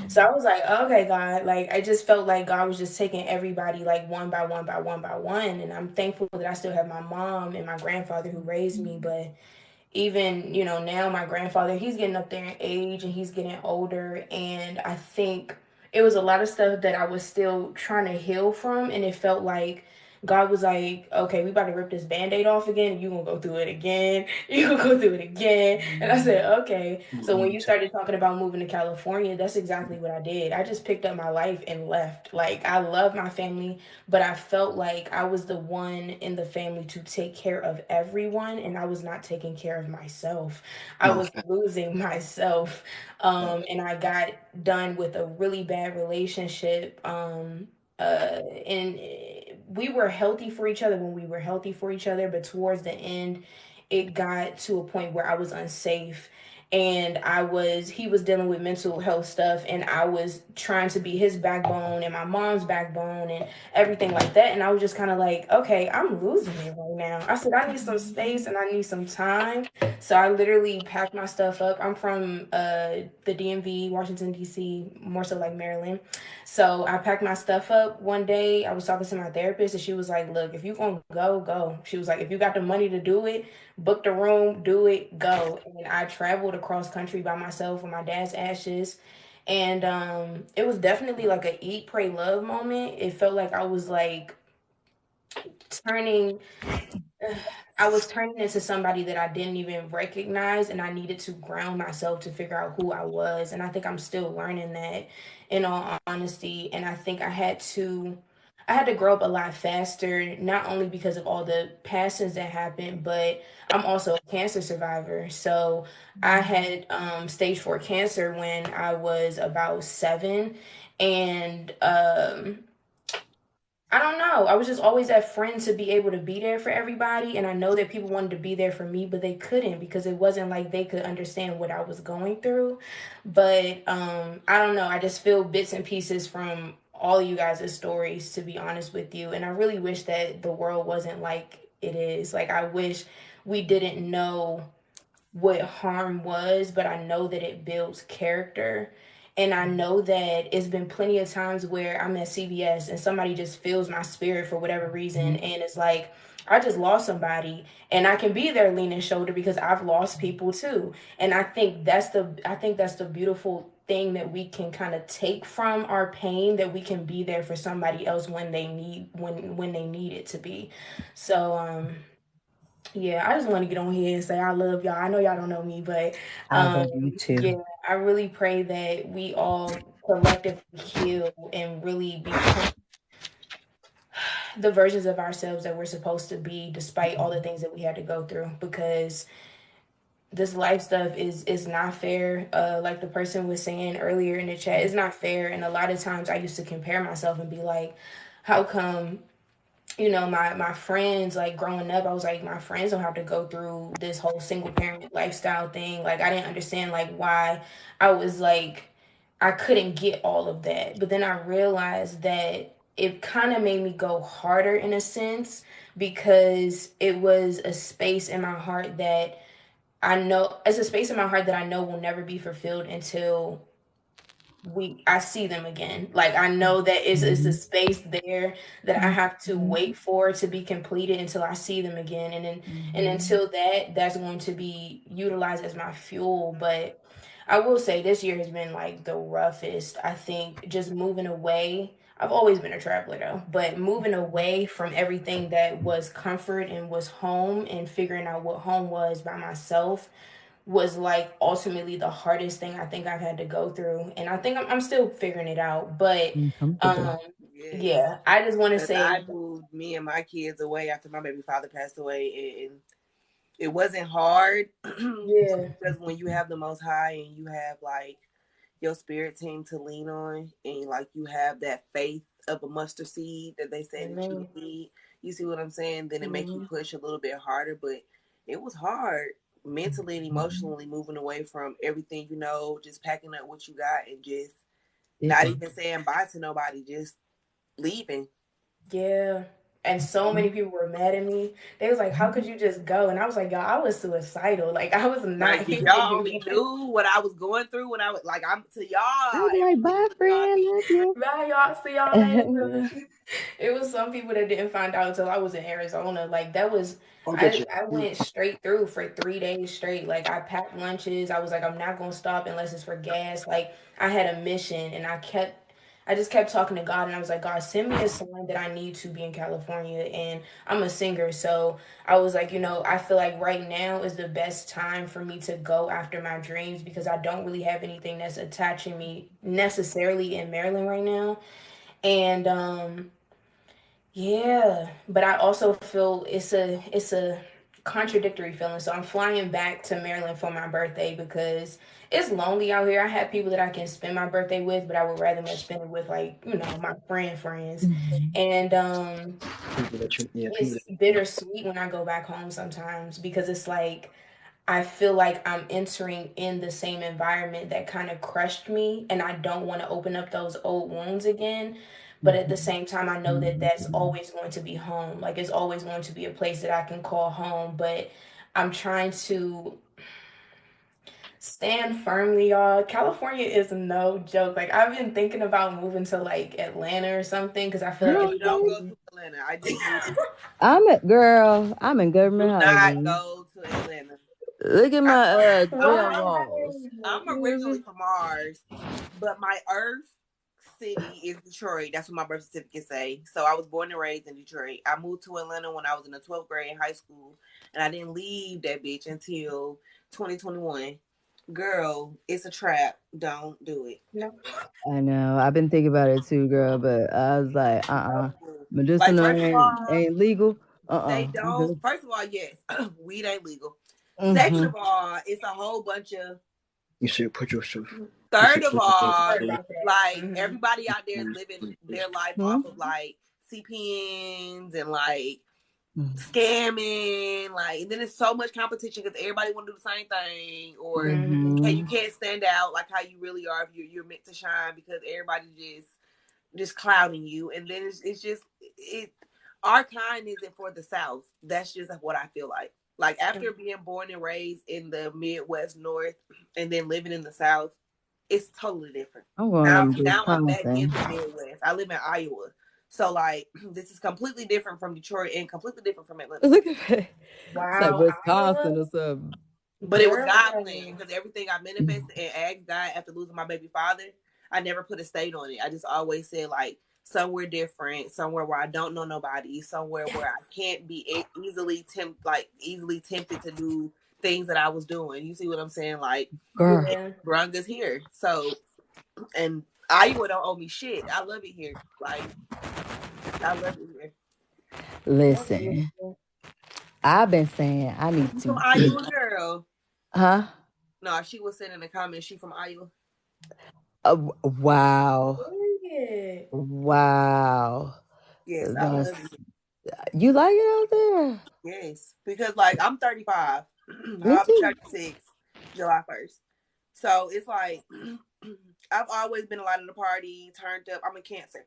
So I was like, okay, God, like I just felt like God was just taking everybody like one by one by one by one. And I'm thankful that I still have my mom and my grandfather who raised me, but even now my grandfather, he's getting up there in age and he's getting older, and I think it was a lot of stuff that I was still trying to heal from, and it felt like God was like, okay, we about to rip this band-aid off again, and you gonna go through it again. You gonna go through it again. And I said, okay. So when you started talking about moving to California, that's exactly what I did. I just picked up my life and left. Like I love my family, but I felt like I was the one in the family to take care of everyone, and I was not taking care of myself. I was Okay. losing myself. And I got done with a really bad relationship. And we were healthy for each other when we were healthy for each other, but towards the end, it got to a point where I was unsafe, and he was dealing with mental health stuff, and I was trying to be his backbone and my mom's backbone and everything like that. And I was just kind of like, okay, I'm losing it right now. I said I need some space and I need some time. So I literally packed my stuff up. I'm from the DMV, Washington D.C., more so like Maryland. So I packed my stuff up one day. I was talking to my therapist, and she was like, look, if you gonna go, go. She was like, if you got the money to do it, book the room, do it, go. And I traveled across country by myself with my dad's ashes. And it was definitely like a eat, pray, love moment. It felt like I was like turning I was turning into somebody that I didn't even recognize, and I needed to ground myself to figure out who I was. And I think I'm still learning that, in all honesty. And I think I had to grow up a lot faster, not only because of all the passings that happened, but I'm also a cancer survivor. So I had stage 4 cancer when I was about 7, and I don't know. I was just always that friend to be able to be there for everybody. And I know that people wanted to be there for me, but they couldn't because it wasn't like they could understand what I was going through. But I don't know. I just feel bits and pieces from all of you guys' stories, to be honest with you. And I really wish that the world wasn't like it is. Like, I wish we didn't know what harm was, but I know that it builds character. And I know that it's been plenty of times where I'm at CVS and somebody just fills my spirit for whatever reason. And it's like, I just lost somebody, and I can be their leaning shoulder because I've lost people too. And I think that's the beautiful thing that we can kind of take from our pain, that we can be there for somebody else when they need it to be. So yeah, I just want to get on here and say I love y'all. I know y'all don't know me, but I love you yeah, too. I really pray that we all collectively heal and really become the versions of ourselves that we're supposed to be, despite all the things that we had to go through. Because this life stuff is not fair. Like the person was saying earlier in the chat, it's not fair. And a lot of times I used to compare myself and be like, how come my friends, like growing up, I was like, my friends don't have to go through this whole single parent lifestyle thing. Like I didn't understand like why I was like I couldn't get all of that. But then I realized that it kind of made me go harder in a sense, because it was a space in my heart that I know will never be fulfilled until I see them again. Like I know that it's a space there that I have to wait for to be completed until I see them again. And until that's going to be utilized as my fuel. But I will say this year has been like the roughest. I think just moving away. I've always been a traveler though, but moving away from everything that was comfort and was home, and figuring out what home was by myself was like ultimately the hardest thing I think I've had to go through, and I think I'm still figuring it out. But Uncomfortable. Yes. yeah, I just want to Because I say, moved me and my kids away after my baby father passed away, and it wasn't hard yeah, because when you have the Most High and you have like your spirit team to lean on, and like you have that faith of a mustard seed that they say that you amen. need. You see what I'm saying? Then it makes you Mhm. push a little bit harder, but it was hard mentally and emotionally moving away from everything, just packing up what you got and just not Different. even saying bye to nobody, just leaving. Yeah. And so many people were mad at me. They was like, "How could you just go?" And I was like, "Y'all, I was suicidal. Like I was not Like if here to y'all do only that." knew what I was going through when I was like, I'm to y'all, I'd be every like, bye, single y'all friend. Love you. Bye, y'all. See y'all later. It was some people that didn't find out until I was in Arizona. Like that was, I'll get I you. I went straight through for 3 days straight. Like I packed lunches. I was like, I'm not gonna stop unless it's for gas. Like I had a mission, and I just kept talking to God, and I was like, God, send me a sign that I need to be in California, and I'm a singer, so I was like, I feel like right now is the best time for me to go after my dreams because I don't really have anything that's attaching me necessarily in Maryland right now, and yeah, but I also feel it's a contradictory feeling. So I'm flying back to Maryland for my birthday because it's lonely out here. I have people that I can spend my birthday with, but I would rather much spend it with like, my friends. Mhm. And People that you, yeah, people it's that you know. bittersweet when I go back home sometimes because it's like I feel like I'm entering in the same environment that kind of crushed me, and I don't want to open up those old wounds again. But at the same time, I know that that's always going to be home. Like, it's always going to be a place that I can call home. But I'm trying to stand firmly, y'all. California is no joke. Like, I've been thinking about moving to like Atlanta or something because I feel like Girl, it's don't Okay. go really. to Atlanta. I just moved. I'm in government Do not housing. go to Atlanta. Look at I, my I'm Why? twin walls. I'm You know what I'm originally saying? from Mars, but my Earth city is Detroit. That's what my birth certificate say. So I was born and raised in Detroit. I moved to Atlanta when I was in the 12th grade in high school, and I didn't leave that bitch until 2021. Girl, it's a trap. Don't do it. No. I know. I've been thinking about it too, girl, but I was like, Don't do it. Like, medicinal first of all, ain't legal. they I'm don't. good. First of all, yes, weed ain't legal. Second Mm-hmm. of all, it's a whole bunch of. You should put yourself. You Third should of put yourself all, Heard to about that. like everybody out there is living their life Hmm? off of like CPNs and like Mm-hmm. scamming, like, and then there's so much competition because everybody want to do the same thing, or you Mm-hmm. can't stand out like how you really are if you're meant to shine because everybody just clouding you, and then it's just it. Our kind isn't for the South. That's just what I feel like. Like after being born and raised in the Midwest North, and then living in the South, it's totally different. I'm going Now, to now I'm back in Wisconsin. the Midwest. I live in Iowa, so like this is completely different from Detroit and completely different from Atlanta. Look at that. It's like Wow, Wisconsin Iowa, or something. But it was God plan girl. because everything I manifested and asked God after losing my baby father, I never put a state on it. I just always said like somewhere different, somewhere where I don't know nobody, somewhere where I can't be easily tempted to do things that I was doing. You see what I'm saying? Like, Girl, and Yeah, Brunga's here, so and Iowa don't owe me shit. I love it here. Like, I love it here. that's listen. beautiful. I've been saying I need You from to get, Iowa, girl? huh? No, she was saying in the comments she from Iowa. Wow. Period. Wow. Yes, I That's, love it. you like it out there? Yes, because like I'm 35. Me I'll be too. 36 July 1st. So it's like I've always been a lot of the party, turned up. I'm a Cancer.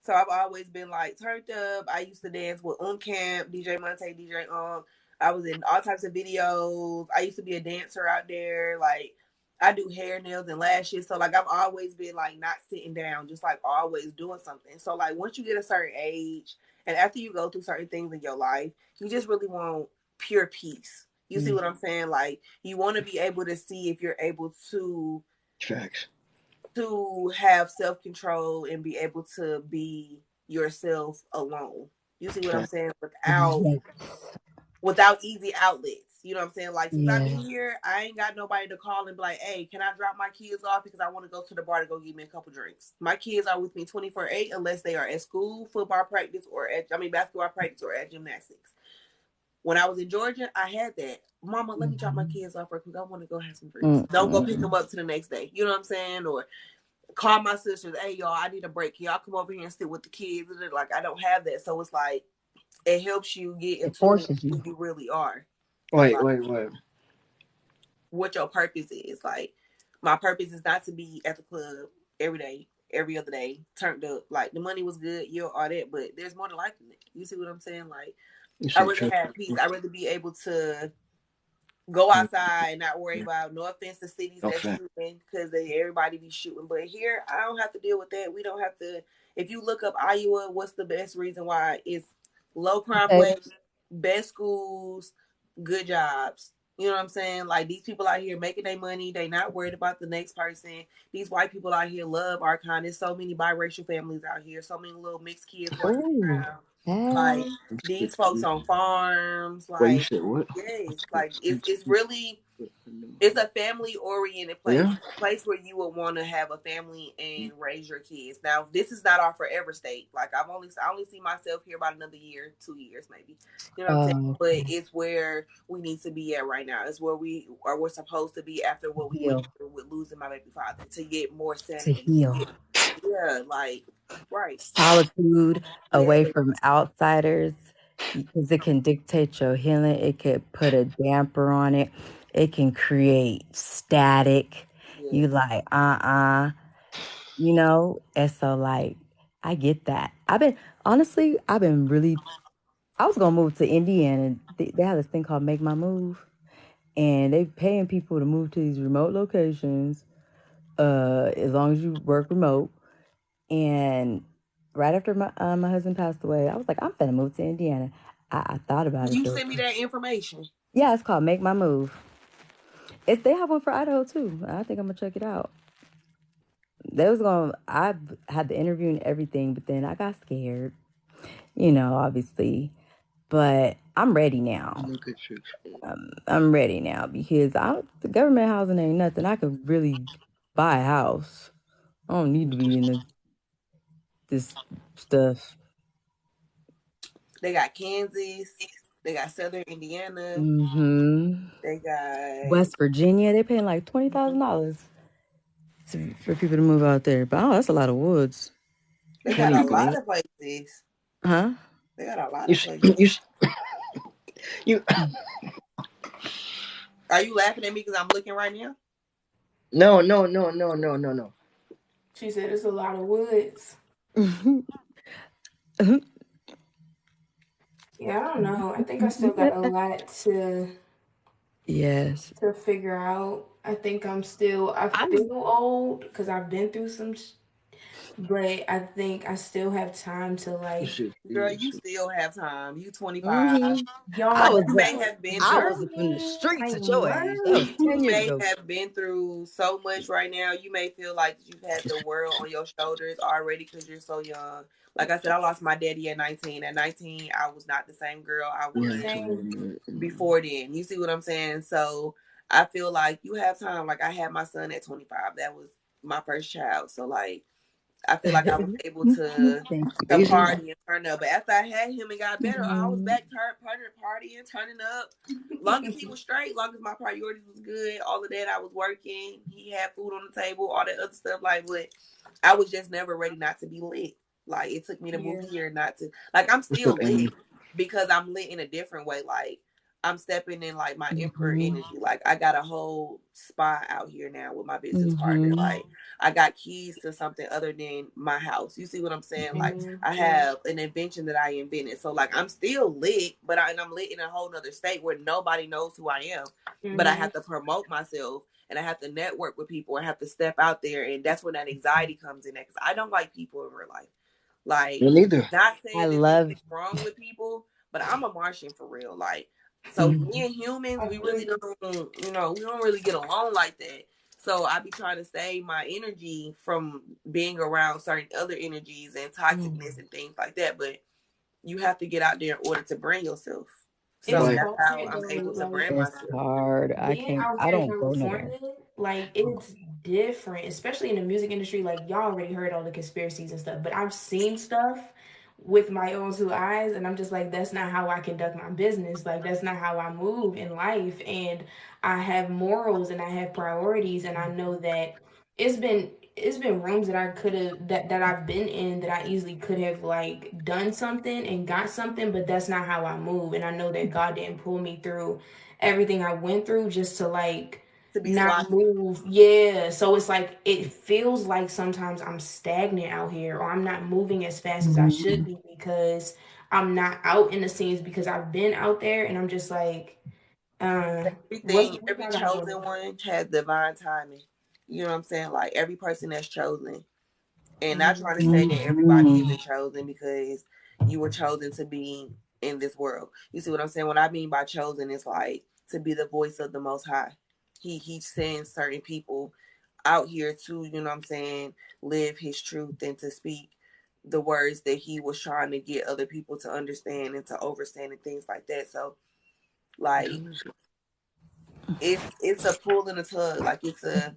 So I've always been like turned up. I used to dance with Camp, DJ Monte, DJ I was in all types of videos. I used to be a dancer out there. Like I do hair, nails, and lashes. So like I've always been like not sitting down, just like always doing something. So like once you get a certain age and after you go through certain things in your life, you just really want pure peace. You see Mm. what I'm saying? Like you want to be able to see if you're able Facts. to have self control and be able to be yourself alone. You see what I'm Facts. saying? Yes. Without easy outlets. You know what I'm saying? Like, since I've Yeah. been here, I ain't got nobody to call and be like, hey, can I drop my kids off because I want to go to the bar to go get me a couple drinks? My kids are with me 24/8 unless they are at school, football practice, or basketball practice or at gymnastics. When I was in Georgia, I had that. Mama, let me drop my kids off real quick. I want to go have some drinks. Don't go pick them up to the next day. You know what I'm saying? Or call my sisters, hey, y'all, I need a break. Y'all come over here and sit with the kids. Like, I don't have that. So it's like, it helps you get It into forces who you. you really are. Wait, Like, wait, wait. what your purpose is. Like, my purpose is not to be at the club every day, every other day, turned up. Like, the money was good, all that, but there's more to life than that. You see what I'm saying? Like, You I said rather church. have peace. I rather be able to go outside and not worry about, no offense to cities No that's fact. shooting, because everybody be shooting. But here, I don't have to deal with that. We don't have to. If you look up Iowa, what's the best reason why? It's low crime rate, best schools, good jobs. You know what I'm saying? Like, these people out here making their money. They not worried about the next person. These white people out here love our kind. There's so many biracial families out here. So many little mixed kids running Oh, around. Like, hey. these folks on farms. Wait, you Like, said what? yes, like it's really, it's a family oriented place. Yeah. It's a place where you would want to have a family and raise your kids. Now, this is not our forever state. Like, I only see myself here about another year, 2 years maybe. You know what I'm saying? But Okay. it's where we need to be at right now. It's where we're supposed to be after what we went Heal. through with losing my baby father, to get more To sanity. heal. Yeah, like, right. Solitude Yeah. away from outsiders because it can dictate your healing. It could put a damper on it. It can create static. You Yes. like, and so like I get that. I've been really I was gonna move to Indiana. They have this thing called Make My Move, and they paying people to move to these remote locations, as long as you work remote. And right after my husband passed away, I was like, I'm gonna move to Indiana. I thought about Can it you though. send me that information? Yeah, it's called Make My Move. They have one for Idaho too. I think I'm gonna check it out. I had the interview and everything, but then I got scared, obviously. But I'm ready now. Look at you. I'm ready now because the government housing ain't nothing. I could really buy a house. I don't need to be in this stuff. They got Kansas. They got Southern Indiana. Mm-hmm. They got. West Virginia, they're paying like $20,000 for people to move out there. But that's a lot of woods. They got Penny a Green. lot of places. Huh? They got a lot You of places. you. Are you laughing at me because I'm looking right now? No, no, no, no, no, no, no. She said it's a lot of woods. Yeah, I don't know. I think I still got a lot Yes. to figure out. I feel old because I've been through but I think I still have time to You like. should. Girl, You you should. still have time. You 25. Mm-hmm. I Like, Y'all, was you I'm may uh, have been I through. was up in the learning. streets at I'm your age. That was You 10 learning. years may ago. have been through so much right now. You may feel like you've had the world on your shoulders already because you're so young. Like I said, I lost my daddy at 19. At 19, I was not the same girl I Yeah, was you told Same. me before then. You see what I'm saying? So I feel like you have time. Like, I had my son at 25. That was my first child. So, like, I feel like I was able Thank to easy. party and turn up. But after I had him and got better, I was you. back partying, turning up. Long as he was straight, long as my priorities was good, all of that, I was working. He had food on the table, all that other stuff. Like, but I was just never ready not to be lit. Like, it took me to move Yeah. here not to. Like, I'm What's still up, lit Amy? because I'm lit in a different way. Like, I'm stepping in like my emperor Mm-hmm. energy. Like, I got a whole spot out here now with my business partner. Mm-hmm. Like, I got keys to something other than my house. You see what I'm saying? Like, Amen. I Yeah. have an invention that I invented. So, like, I'm still lit, but I'm lit in a whole nother state where nobody knows who I am. But I Mm-hmm. have to promote myself and I have to network with people. I have to step out there, and that's when that anxiety comes in. Because I don't like people in real life. Like, Me neither. not I saying there's love. anything wrong with people, but I'm a Martian for real. Like, so Mhm. me and humans, I we feel really you. don't, we don't really get along like that. So I be trying to save my energy from being around certain other energies and toxicness and things like that. But you have to get out there in order to bring yourself. So It's Like, that's how hard I'm though. able to Like brand It's myself. hard. being out I here in don't go nowhere. California, like it's different, especially in the music industry. Like y'all already heard all the conspiracies and stuff, but I've seen stuff with my own two eyes, and I'm just like, that's not how I conduct my business. Like that's not how I move in life, and I have morals and I have priorities, and I know that it's been rooms that I could have that I've been in that I easily could have like done something and got something, but that's not how I move, and I know that God didn't pull me through everything I went through just to like To be not sloppy. move. Yeah. So it's like it feels like sometimes I'm stagnant out here or I'm not moving as fast as I should Mhm. be because I'm not out in the scenes because I've been out there and I'm just like, Everything, what every I gotta chosen do? one has divine timing. You know what I'm saying? Like every person that's chosen. And not trying to Mm-hmm. say that everybody Mhm. isn't chosen because you were chosen to be in this world. You see what I'm saying? What I mean by chosen is like to be the voice of the most high. He sends certain people out here to, you know what I'm saying, live his truth and to speak the words that he was trying to get other people to understand and to understand and things like that. So like it's a pull and a tug. Like it's a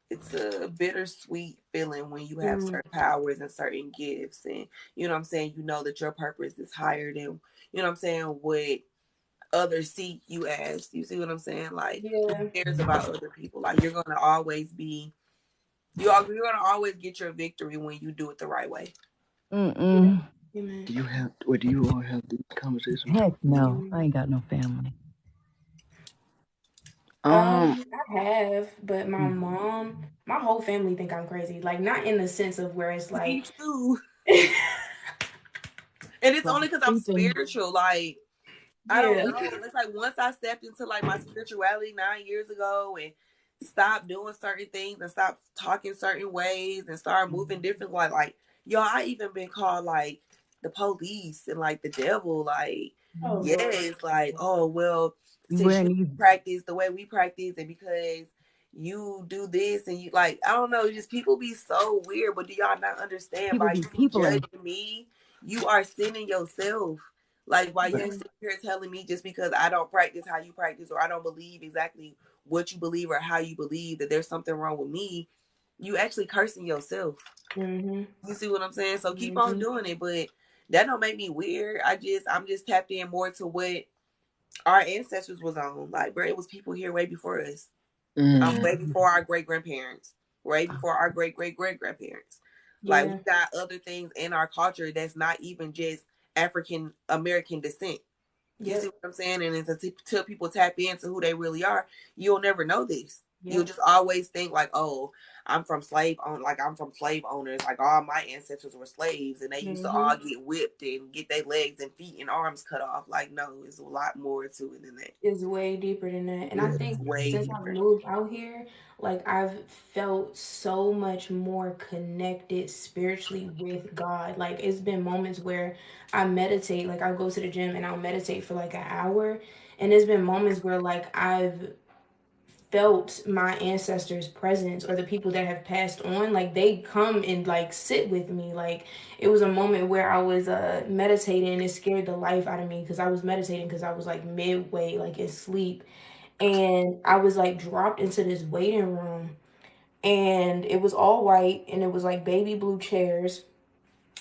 it's a bittersweet feeling when you have Mm, certain powers and certain gifts, and you know what I'm saying, you know that your purpose is higher than, you know what I'm saying, what others see you as. You see what I'm saying? Like who yeah. cares about other people? Like you're gonna always be you're gonna always get your victory when you do it the right way. Yeah. Mm-mm. Amen. do you have, or do you all have these conversations with Heck your no. family? I ain't got no family. Um, I have, but my whole family think I'm crazy. Like not in the sense of where it's Me like too. And it's Well, only because I'm sleeping. spiritual. Like I don't yeah. know. It's like once I stepped into like my spirituality 9 years ago and stopped doing certain things and stopped talking certain ways and started moving different, like y'all, I even been called like the police and like the devil. Like, Oh Lord. yes, like, oh well, You since wearing you these practice the way we practice and because you do this and you like, I don't know, just people be so weird. But do y'all not understand people by be you peopling. judging me, you are sinning yourself. Like, why but you Yeah. sit here telling me just because I don't practice how you practice or I don't believe exactly what you believe or how you believe that there's something wrong with me, you actually cursing yourself. Mhm. You see what I'm saying? So keep on Mhm. doing it, but that don't make me weird. I'm just tapped in more to what our ancestors was on. Like, bro, it was people here way before us. mm, Yeah. Way before our great grandparents. Way before our great great great grandparents. Like we Yeah. got other things in our culture that's not even just African American descent. You see Yep. what I'm saying? And until people tap into who they really are, you'll never know this. You'll Yep. just always think like, oh, I'm from slave owners. Like all my ancestors were slaves, and they used to all Mhm. get whipped and get their legs and feet and arms cut off. Like, no, it's a lot more to it than that. Is way deeper than that. And I Yeah, think it's way since I've deeper. moved out here, like I've felt so much more connected spiritually with God. Like it's been moments where I meditate, like I'll go to the gym and I'll meditate for like an hour. And there's been moments where like I've felt my ancestors' presence or the people that have passed on, like they come and like sit with me. Like it was a moment where I was meditating and it scared the life out of me because I was meditating because I was like midway like in sleep, and I was like dropped into this waiting room, and it was all white and it was like baby blue chairs,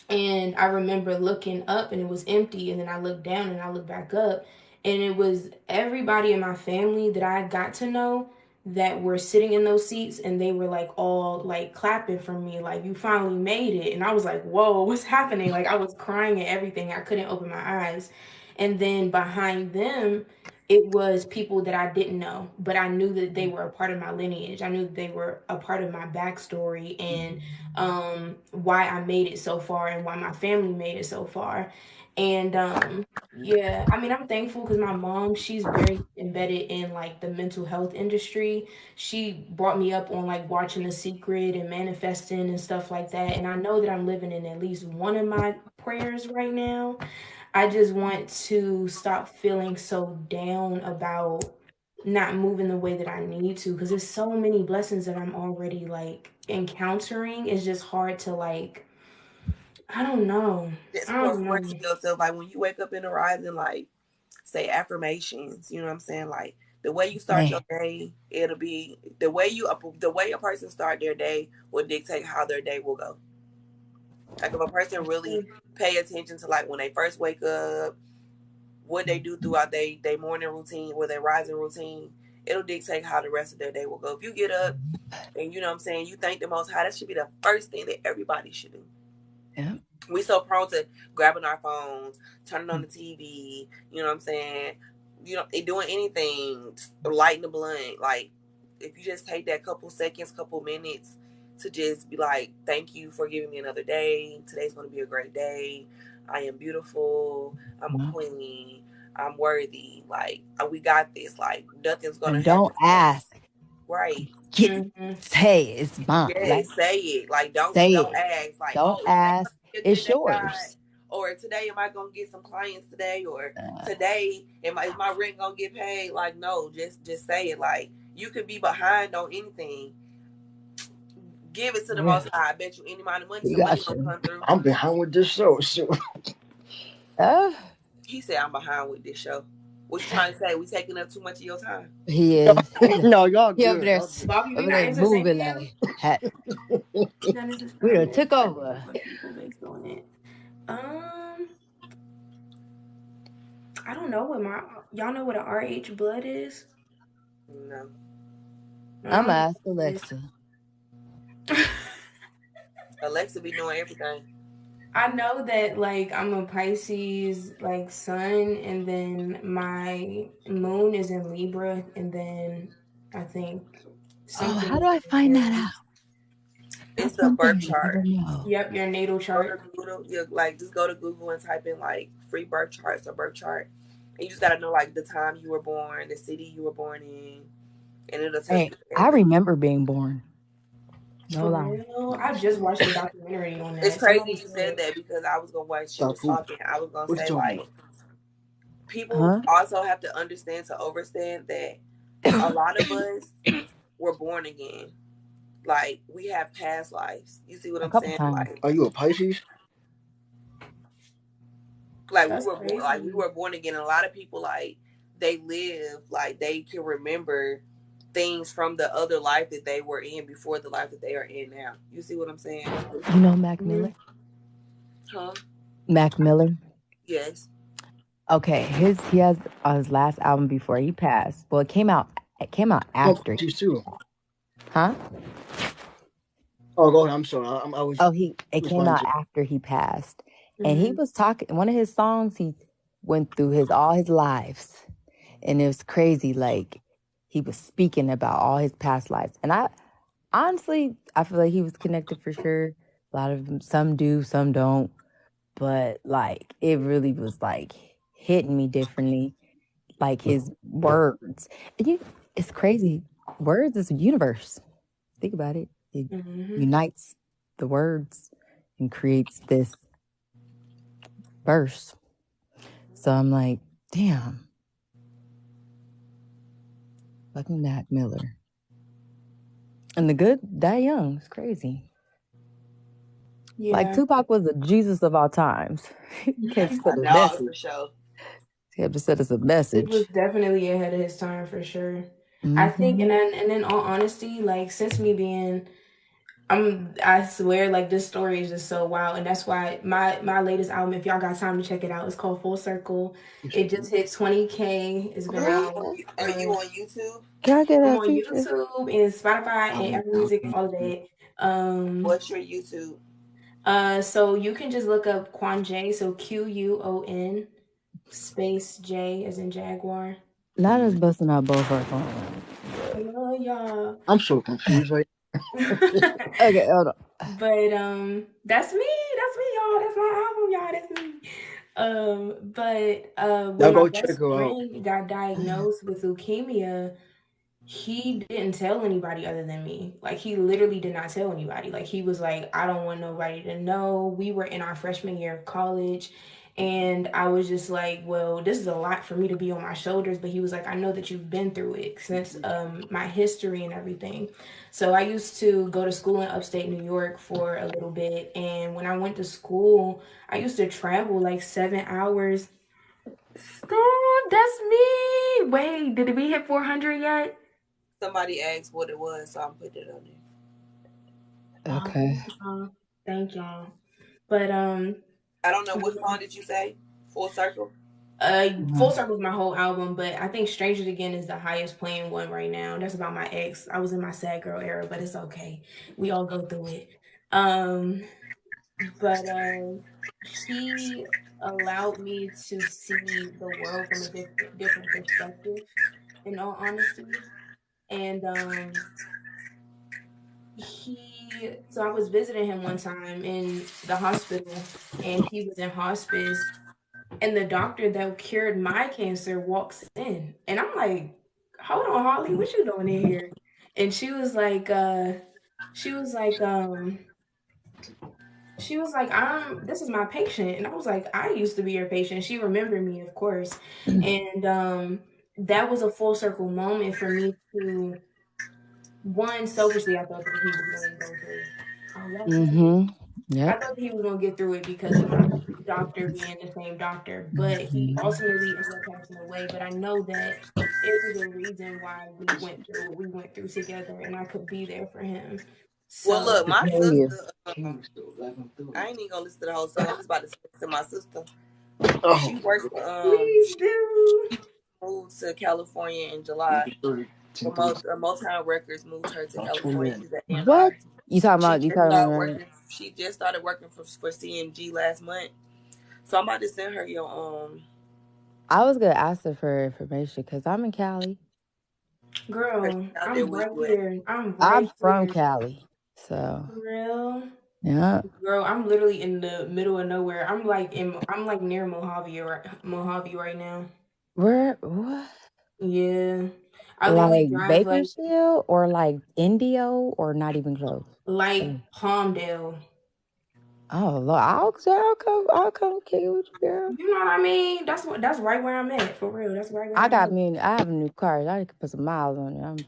and I remember looking up and it was empty. And then I looked down and I looked back up. And it was everybody in my family that I got to know that were sitting in those seats. And they were like all like clapping for me, like, you finally made it. And I was like, whoa, what's happening? Like, I was crying and everything. I couldn't open my eyes. And then behind them, it was people that I didn't know, but I knew that they were a part of my lineage. I knew that they were a part of my backstory and why I made it so far and why my family made it so far. And yeah, I mean, I'm thankful because my mom, she's very embedded in like the mental health industry. She brought me up on like watching The Secret and manifesting and stuff like that. And I know that I'm living in at least one of my prayers right now. I just want to stop feeling so down about not moving the way that I need to because there's so many blessings that I'm already like encountering. It's just hard to like, I don't know. just I pour don't more know. into yourself. Like when you wake up in the rising, like say affirmations. You know what I'm saying? Like the way you start Man. your day, it'll be the way a person start their day will dictate how their day will go. Like if a person really pay attention to like when they first wake up, what they do throughout their morning routine or their rising routine, it'll dictate how the rest of their day will go. If you get up and you know what I'm saying, you thank the most high, that should be the first thing that everybody should do. Yeah. We so prone to grabbing our phones, turning on the TV, you know what I'm saying? You know, doing anything, lighting the blunt. Like, if you just take that couple seconds, couple minutes to just be like, thank you for giving me another day. Today's going to be a great day. I am beautiful. I'm a queen. I'm worthy. Like, we got this. Like, nothing's going to And happen don't today. ask. Right. Say it's mine. Yes, Like, say it. Like don't say don't it. ask. Like, Don't oh, is today gonna ask. be a good It's day, God? yours. Or today am I gonna get some clients today? Or today is my rent gonna get paid? Like, no, just say it. Like you could be behind on anything. Give it to the Yeah. most high. I bet you any amount of money, You some money got gonna you. come through. I'm behind with this show. So He said I'm behind with this show. What you trying to say? We taking up too much of your time. He is. no, y'all He over good. there, Y'all good. Bobby, we over not there entertaining moving you. like, hat. That is We done experiment took over. for people based on it. I don't know what y'all know what an RH blood is. No. I'm I going to don't ask Alexa. Alexa be doing everything. I know that like I'm a Pisces like sun, and then my moon is in Libra, and then I think Oh, something how is do I in find that Aries. out? It's That's the one thing birth I never chart. know. Yep, your natal Go to chart. Google, you like just go to Google and type in like free birth charts or birth chart. And you just gotta know like the time you were born, the city you were born in, and it'll tell Hey, you I everything. remember being born. No For lie. real, I just watched a documentary on It's that. crazy Somebody you said said, that because I was gonna while she Stop was who? talking, I was gonna What you say talking like about? people Huh? also have to understand to understand that a lot of us were born again. Like we have past lives. You see what A I'm couple saying? times. Are you a Pisces? Like "That's we crazy." were born again. A lot of people like they live like they can remember things from the other life that they were in before the life that they are in now. You see what I'm saying? You know Mac Mm-hmm. Miller? Huh? Mac Miller? Yes. Okay, he has his last album before he passed. Well, it came out I'm after. Pisces too. Huh? Oh, go ahead. I'm sorry. I was Oh, it came responding out to. after he passed. And he Mm-hmm. was talking one of his songs, he went through his all his lives. And it was crazy. Like he was speaking about all his past lives. And I honestly I feel like he was connected for sure. A lot of them, some do, some don't. But like it really was like hitting me differently. Like his words. And it's crazy. Words is a universe. Think about it. It Mm-hmm. unites the words and creates this verse. So I'm like, damn. Fucking Mac Miller. And the good, that young. It's crazy. Like Yeah. Tupac was the Jesus of all times. He kept I sending a know for message. sure. He had to send us a He was message. definitely ahead of his time for sure. I think, Mm-hmm. and then all honesty, like since me being, I swear, like this story is just so wild, and that's why my latest album, if y'all got time to check it out, it's called Full Circle. It just hit 20K. It's been What? out. Are you on YouTube? Can I get I'm a on feature? YouTube and Spotify I and mean, Apple Music, all of that. What's your YouTube? So you can just look up Quanjay, so QUON space J as in Jaguar. Not us busting out both our phones. I love y'all. I'm so confused right Okay, hold on. But that's me. That's me, y'all. That's my album, y'all. That's me. now. When my Go check best her out. friend got diagnosed with leukemia, he didn't tell anybody other than me. Like, he literally did not tell anybody. Like, he was like, I don't want nobody to know. We were in our freshman year of college, and I was just like, well, this is a lot for me to be on my shoulders. But he was like, I know that you've been through it since my history and everything. So I used to go to school in upstate New York for a little bit, and when I went to school, I used to travel like 7 hours. Stop, that's me. Wait, did we hit 400 yet? Somebody asked what it was, so I'm putting it on there. Oh, Okay. thank y'all. But I don't know what song did you say? Full Circle. Full Circle is my whole album, but I think Strangers Again is the highest playing one right now. That's about my ex. I was in my sad girl era, but it's okay. We all go through it. Um, but he allowed me to see the world from a different perspective, in all honesty. And so I was visiting him one time in the hospital, and he was in hospice, and the doctor that cured my cancer walks in, and I'm like, hold on, Holly, what you doing in here? And she was like she was like, this is my patient. And I was like, I used to be your patient. She remembered me, of course. And that was a full circle moment for me to, one, selfishly, I thought that he was going to go through. Oh, y'all see that? Mm-hmm. I Yep. thought that he was going to get through it because of my doctor being the same doctor, but he Mhm. ultimately ended up passing away. But I know that it was a reason why we went through what we went through together, and I could be there for him. Well, So, look, my Hear you. sister. I ain't even gonna listen to the whole song. I'm just about to sing to my sister. Oh, She works for please do. she moved to California in July. For Motown Records moved her to California. She's at What? A&R. You talking She about? You just talking started about? working. She just started working for CMG last month. So I'm about to send her your I was gonna ask her for information because I'm in Cali. Girl, out there I'm where right you at. here. I'm I'm right from here. Cali, so For real. yeah. Girl, I'm literally in the middle of nowhere. I'm like near Mojave right now. Where? What? Yeah. I literally Like drive Bakersfield or like Indio or not even close? like Oh, Palmdale. oh Lord, I'll come kick it with you, girl. You know what I mean? That's right where I'm at. For real. That's right where I'm I have a new car. I could put some miles on it.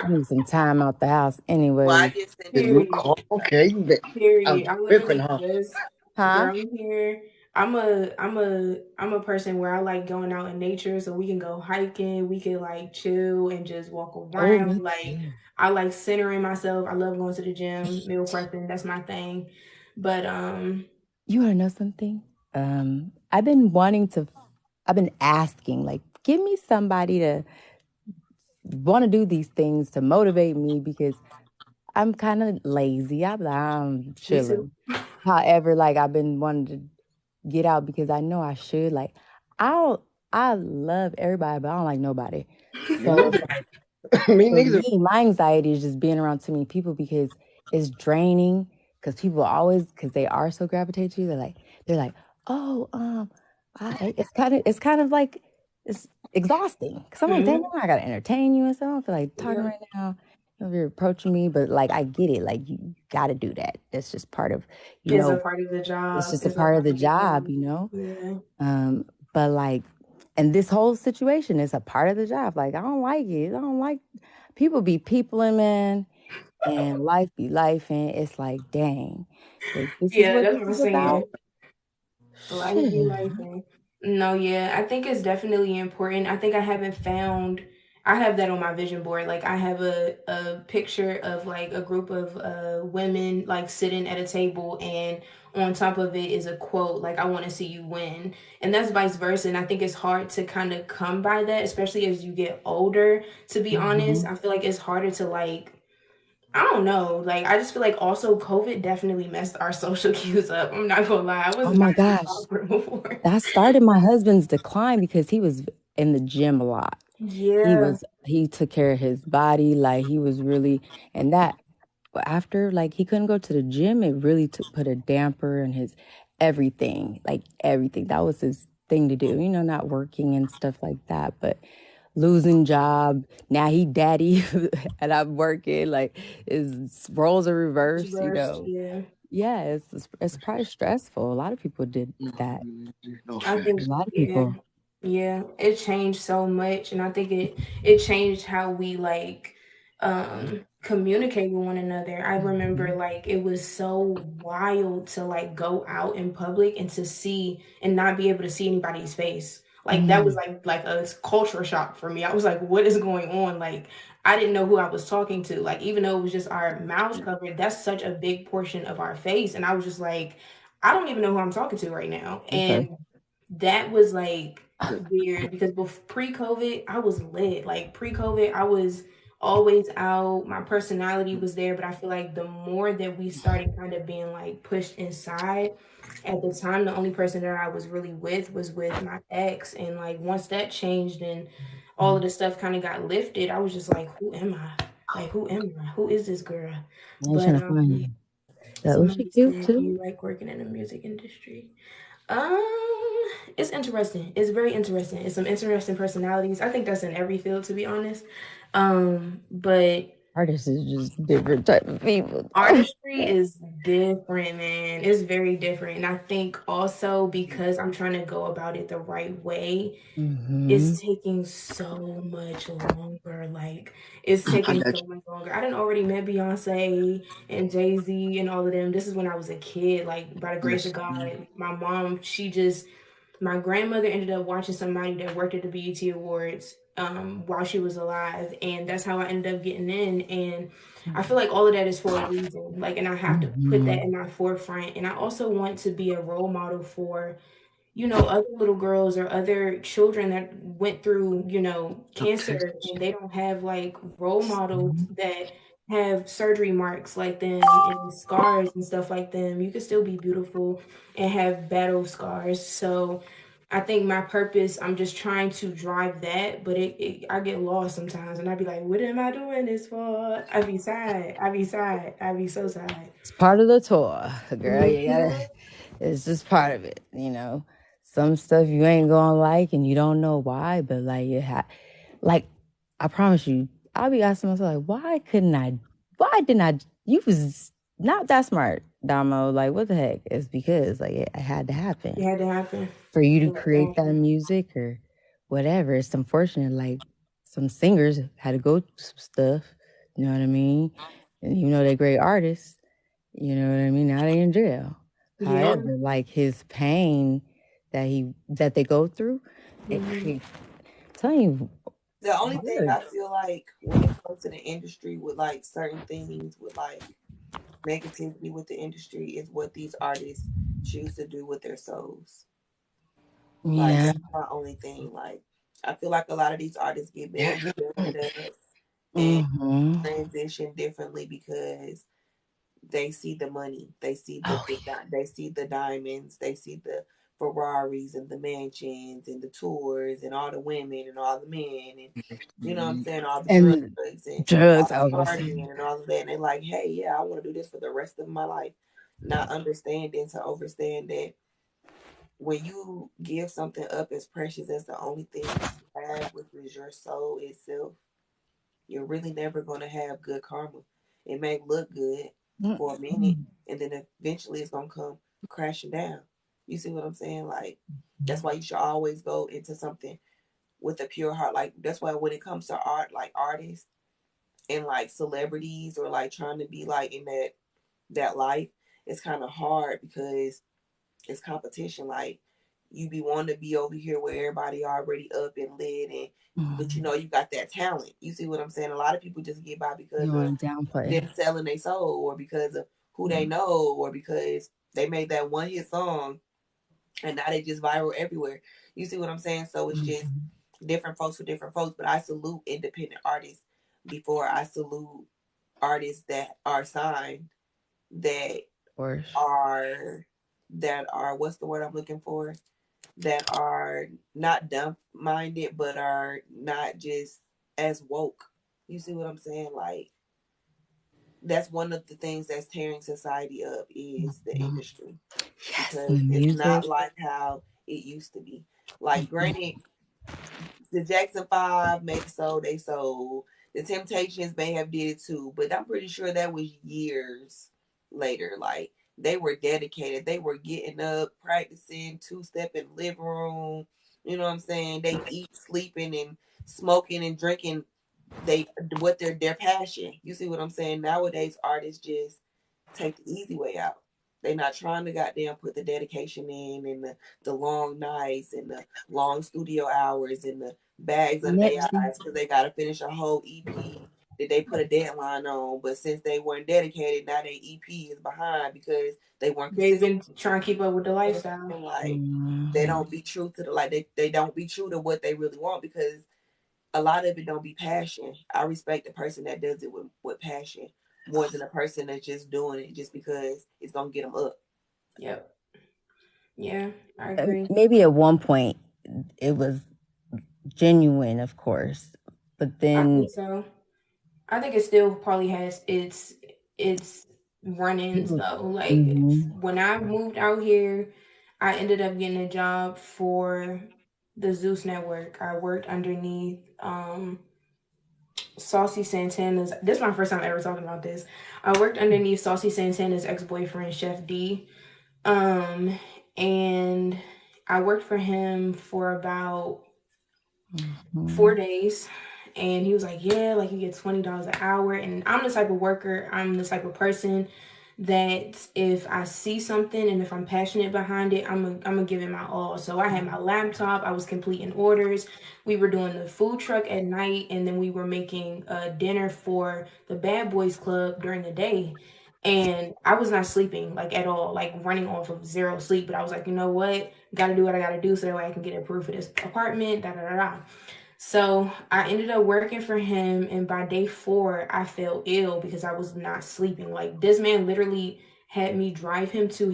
I need some time out the house, Well, I anyways. just at. sent the it new to Period. car. Okay, I'm Period. I tripping, literally huh? just, Huh? girl, I'm here. I'm a person where I like going out in nature, so we can go hiking, we can like chill and just walk Oh, around. me Like, too. I like centering myself. I love going to the gym, meal prepping. That's my thing. But You want to know something? I've been I've been asking, like, give me somebody to want to do these things to motivate me because I'm kind of lazy. I'm me too. chilling. However, like, I've been wanting to get out because I know I should. Like, I don't, I love everybody, but I don't like nobody. Me So it's neither. like, Me for neither. me, my anxiety is just being around too many people because it's draining. Because people always, because they are so gravitated to you, they're like, oh, it's kind of like it's exhausting. Because I'm like, dang, Hmm. I gotta entertain you and stuff. I don't feel like talking Yep. right now. You're approaching me, but like I get it. Like you got to do that. That's just part of, you It's a know, part of the it's job. just a It's a part of part the of the job, job. you know. Yeah. But like, and this whole situation is a part of the job. Like I don't like it. I don't like people be peopling, man, and life be life, and it's like, dang, if this is Yeah, what that's this what I'm is about. saying. Life be Shit. life. No, yeah, I think it's definitely important. I think I haven't found. I have that on my vision board. Like I have a picture of like a group of women like sitting at a table, and on top of it is a quote like "I want to see you win," and that's vice versa. And I think it's hard to kind of come by that, especially as you get older. To be honest, Mhm. I feel like it's harder to like I don't know. Like, I just feel like also COVID definitely messed our social cues up. I'm not gonna lie. I was Oh not my this gosh, awkward before. that started my husband's decline because he was in the gym a lot. Yeah. He took care of his body, like he was really, and that after like he couldn't go to the gym, it really put a damper in his everything, like everything. That was his thing to do, not working and stuff like that. But losing job. Now he daddy and I'm working. Like his roles are reversed, you Reversed, know. yeah. Yeah, it's probably stressful. A lot of people did that. No I A think, facts. lot of yeah, people. yeah, it changed so much, and I think it changed how we like communicate with one another. I remember Mhm. like it was so wild to like go out in public and to see and not be able to see anybody's face. Like that was Mm, like a culture shock for me. I was like, what is going on? Like I didn't know who I was talking to. Like even though it was just our mouths covered, that's such a big portion of our face, and I was just like, I don't even know who I'm talking to right now. okay. And that was like weird because pre-COVID, I was lit. Like pre-COVID, I was always out. My personality was there, but I feel like the more that we started kind of being like pushed inside, at the time, the only person that I was really with was with my ex. And like once that changed and all of the stuff kind of got lifted, I was just like, who am I? Like, who am I? Who is this girl? I ain't But trying to find you. That was somebody cute said, do too. you like working in the music industry? Um, it's interesting. It's very interesting. It's some interesting personalities. I think that's in every field, to be honest. But Artists is just different type of people. Though. artistry is different, man. It's very different. And I think also because I'm trying to go about it the right way, Mm-hmm. it's taking so much longer. Like it's I taking got so much longer. I didn't already met Beyonce and Jay-Z and all of them. This is when I was a kid. Like by the you. grace of Yes. God, my mom, my grandmother ended up watching somebody that worked at the BET Awards while she was alive, and that's how I ended up getting in. And I feel like all of that is for a reason. Like, and I have to put that Mm-hmm. in my forefront. And I also want to be a role model for other little girls or other children that went through, No cancer facts. and they don't have like role models that have surgery marks like them and scars and stuff like them. You can still be beautiful and have battle scars. So I think my purpose, I'm just trying to drive that, but I get lost sometimes and I be like, what am I doing this for? I be sad. I be sad. I be so sad. It's part of the tour, girl. You Mhm. gotta. It's just part of it, you know. Some stuff you ain't gonna like, and you don't know why, but like like I promise you, I'll be asking myself like, why couldn't I? Why didn't I? You was not that smart, Damo. Like, what the heck? It's because like it had to happen It had to happen. for you to It had to create that happen. music or whatever. It's unfortunate. Like some singers had to go through some stuff. You know what I mean? And even though they're great artists, you know what I mean? Now they in jail. Yeah. However, like his pain that they go through, it Mhm. creates. Telling you, The only thing hard. I feel like when it comes to the industry with like certain things with like negativity with the industry is what these artists choose to do with their souls. Like Yeah. that's my only thing. Like I feel like a lot of these artists get built up and Mm-hmm. transition differently because they see the money, they see Oh they see the diamonds, they see the Ferraris and the mansions and the tours and all the women and all the men and you know what I'm saying, all the yeah. drugs And and drugs. all I the was gonna say. partying and all of that. And they're like, hey, yeah, I want to do this for the rest of my life. Not understanding to understand that when you give something up as precious as the only thing that you have, which is your soul itself, you're really never going to have good karma. It may look good for a minute, Mm-hmm. and then eventually it's going to come crashing down. You see what I'm saying? Like, that's why you should always go into something with a pure heart. Like, that's why when it comes to art, like artists and like celebrities or like trying to be like in that life, it's kind of hard because it's competition. Like you be wanting to be over here where everybody already up and lit and but you know you got that talent. You see what I'm saying? A lot of people just get by because You of want to downplay? them selling their soul or because of who they know or because they made that one hit song and now they just viral everywhere. You see what I'm saying? So it's just Mm-hmm. different folks for different folks. But I salute independent artists before I salute artists that are signed that Of course. are what's the word I'm looking for? That are not dumb minded but are not just as woke. You see what I'm saying? Like that's one of the things that's tearing society up is the Mhm. industry Yes, and because the it's music. not like how it used to be. Like granted, the Jackson 5 maybe sold, they sold. The Temptations may have did it too, but I'm pretty sure that was years later. Like they were dedicated. They were getting up, practicing, two-step in the living room. You know what I'm saying? They eat, sleeping, and smoking and drinking. They what their passion. You see what I'm saying? Nowadays, artists just take the easy way out. They not trying to goddamn put the dedication in and the long nights and the long studio hours and the bags under their Nipsey. eyes because they got to finish a whole EP that they put a deadline on. But since they weren't dedicated, now their EP is behind because they weren't They've consistent. been trying to keep up with the lifestyle. Like they Mhm. don't be true to the like they don't be true to what they really want because a lot of it don't be passion. I respect the person that does it with passion more than a person that's just doing it just because it's gonna get them up. Yep. Yeah, I agree. Maybe at one point it was genuine, of course, but I then think so. I think it still probably has its run-ins people. though. Like Hmm. when I moved out here, I ended up getting a job for the Zeus Network. I worked underneath Saucy Santana's. This is my first time ever talking about this. I worked underneath Saucy Santana's ex-boyfriend, Chef D. Um, and I worked for him for about 4 days. And he was like, yeah, like you get $20 an hour. And I'm the type of worker, I'm the type of person that if I see something and if I'm passionate behind it, I'm gonna give it my all. So I had my laptop, I was completing orders. We were doing the food truck at night, and then we were making a dinner for the Bad Boys Club during the day. And I was not sleeping like at all, like running off of zero sleep. But I was like, you know what? Gotta do what I gotta do so that way I can get approved for this apartment, da da da da. So I ended up working for him, and by day 4, I fell ill because I was not sleeping. Like this man literally had me drive him to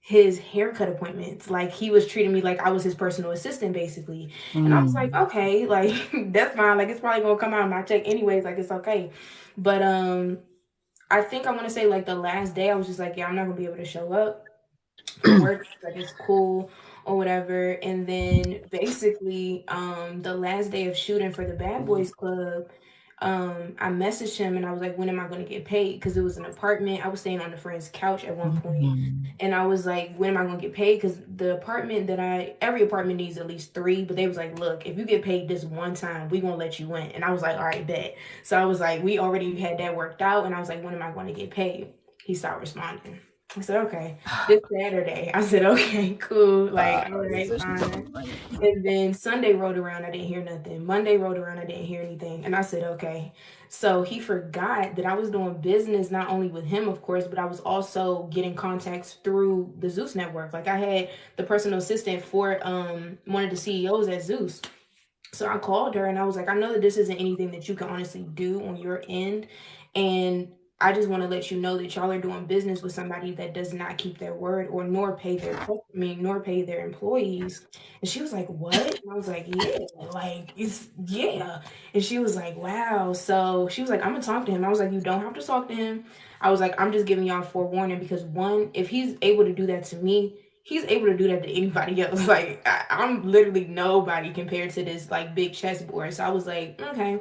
his haircut appointments. Like he was treating me like I was his personal assistant basically. And I was like, Mm. okay, like that's fine. Like it's probably gonna come out of my check anyways, like it's okay. But I think I wanna say like the last day I was just like, yeah, I'm not gonna be able to show up for work, like it's cool or whatever. And then basically the last day of shooting for the Bad Boys Club, I messaged him and I was like, when am I going to get paid? Because it was an apartment. I was staying on a friend's couch at one point. Mhm. And I was like, when am I going to get paid? Because the apartment that every apartment needs at least 3, but they was like, look, if you get paid this one time, we going to let you in. And I was like, all right, bet. So I was like, we already had that worked out. And I was like, when am I going to get paid? He stopped responding. I said, okay, this Saturday. I said, okay, cool. Like, all right, fine. And then Sunday rolled around, I didn't hear nothing. Monday rolled around, I didn't hear anything. And I said, okay. So he forgot that I was doing business not only with him, of course, but I was also getting contacts through the Zeus network. Like I had the personal assistant for one of the CEOs at Zeus. So I called her and I was like, I know that this isn't anything that you can honestly do on your end. And I just want to let you know that y'all are doing business with somebody that does not keep their word or nor pay nor pay their employees. And she was like, what? And I was like, yeah, like it's yeah. And she was like, wow. So she was like, I'm gonna talk to him. I was like, you don't have to talk to him. I was like, I'm just giving y'all forewarning because one, if he's able to do that to me, he's able to do that to anybody else. Like I'm literally nobody compared to this like big chessboard. So I was like, okay.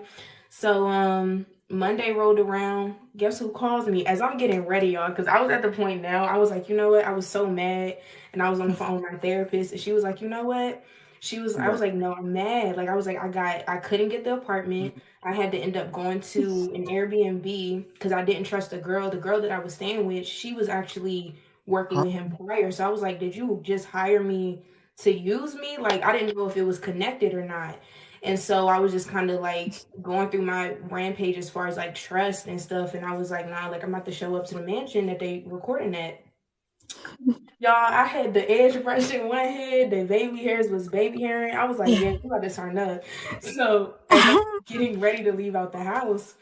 So Monday rolled around. Guess who calls me as I'm getting ready, y'all? Because I was at the point now. I was like, you know what? I was so mad, and I was on the phone with my therapist, and she was like, you know what? I was like, no, I'm mad. Like I was like, I couldn't get the apartment. I had to end up going to an Airbnb because I didn't trust the girl. The girl that I was staying with, she was actually working Huh? with him prior. So I was like, did you just hire me to use me? Like I didn't know if it was connected or not. And so I was just kind of like going through my rampage as far as like trust and stuff. And I was like, nah, like I'm about to show up to the mansion that they recording at. Y'all, I had the edge brush in one head, the baby hairs was baby hairing. I was like, yeah, you about to turn up. So as I'm getting ready to leave out the house,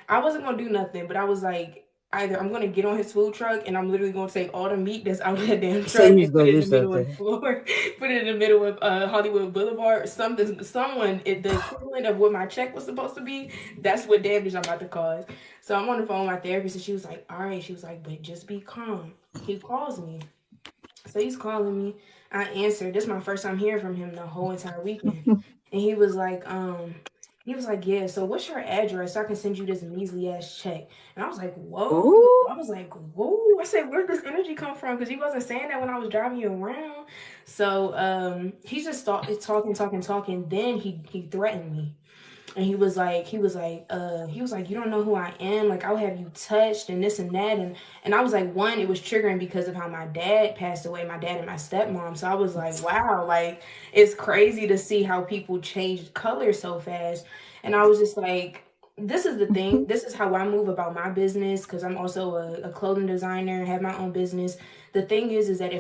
I wasn't gonna do nothing, but I was like, either I'm gonna get on his food truck and I'm literally gonna take all the meat that's out of that damn So truck you was and put gonna it in do the middle of the something. floor, put it in the middle of Hollywood Boulevard, or something, the equivalent of what my check was supposed to be. That's what damage I'm about to cause. So I'm on the phone with my therapist, and she was like, "All right," she was like, "But just be calm." He calls me. So he's calling me. I answered. This is my first time hearing from him the whole entire weekend. And he was like, yeah, so what's your address so I can send you this measly ass check? And I was like, whoa. Ooh. I was like, whoa. I said, where'd this energy come from? Because he wasn't saying that when I was driving you around. So he just started talking. Then he threatened me. And he was like, you don't know who I am. Like, I'll have you touched and this and that. And I was like, one, it was triggering because of how my dad passed away, my dad and my stepmom. So I was like, wow, like, it's crazy to see how people change color so fast. And I was just like, this is the thing. This is how I move about my business because I'm also a clothing designer, have my own business. The thing is that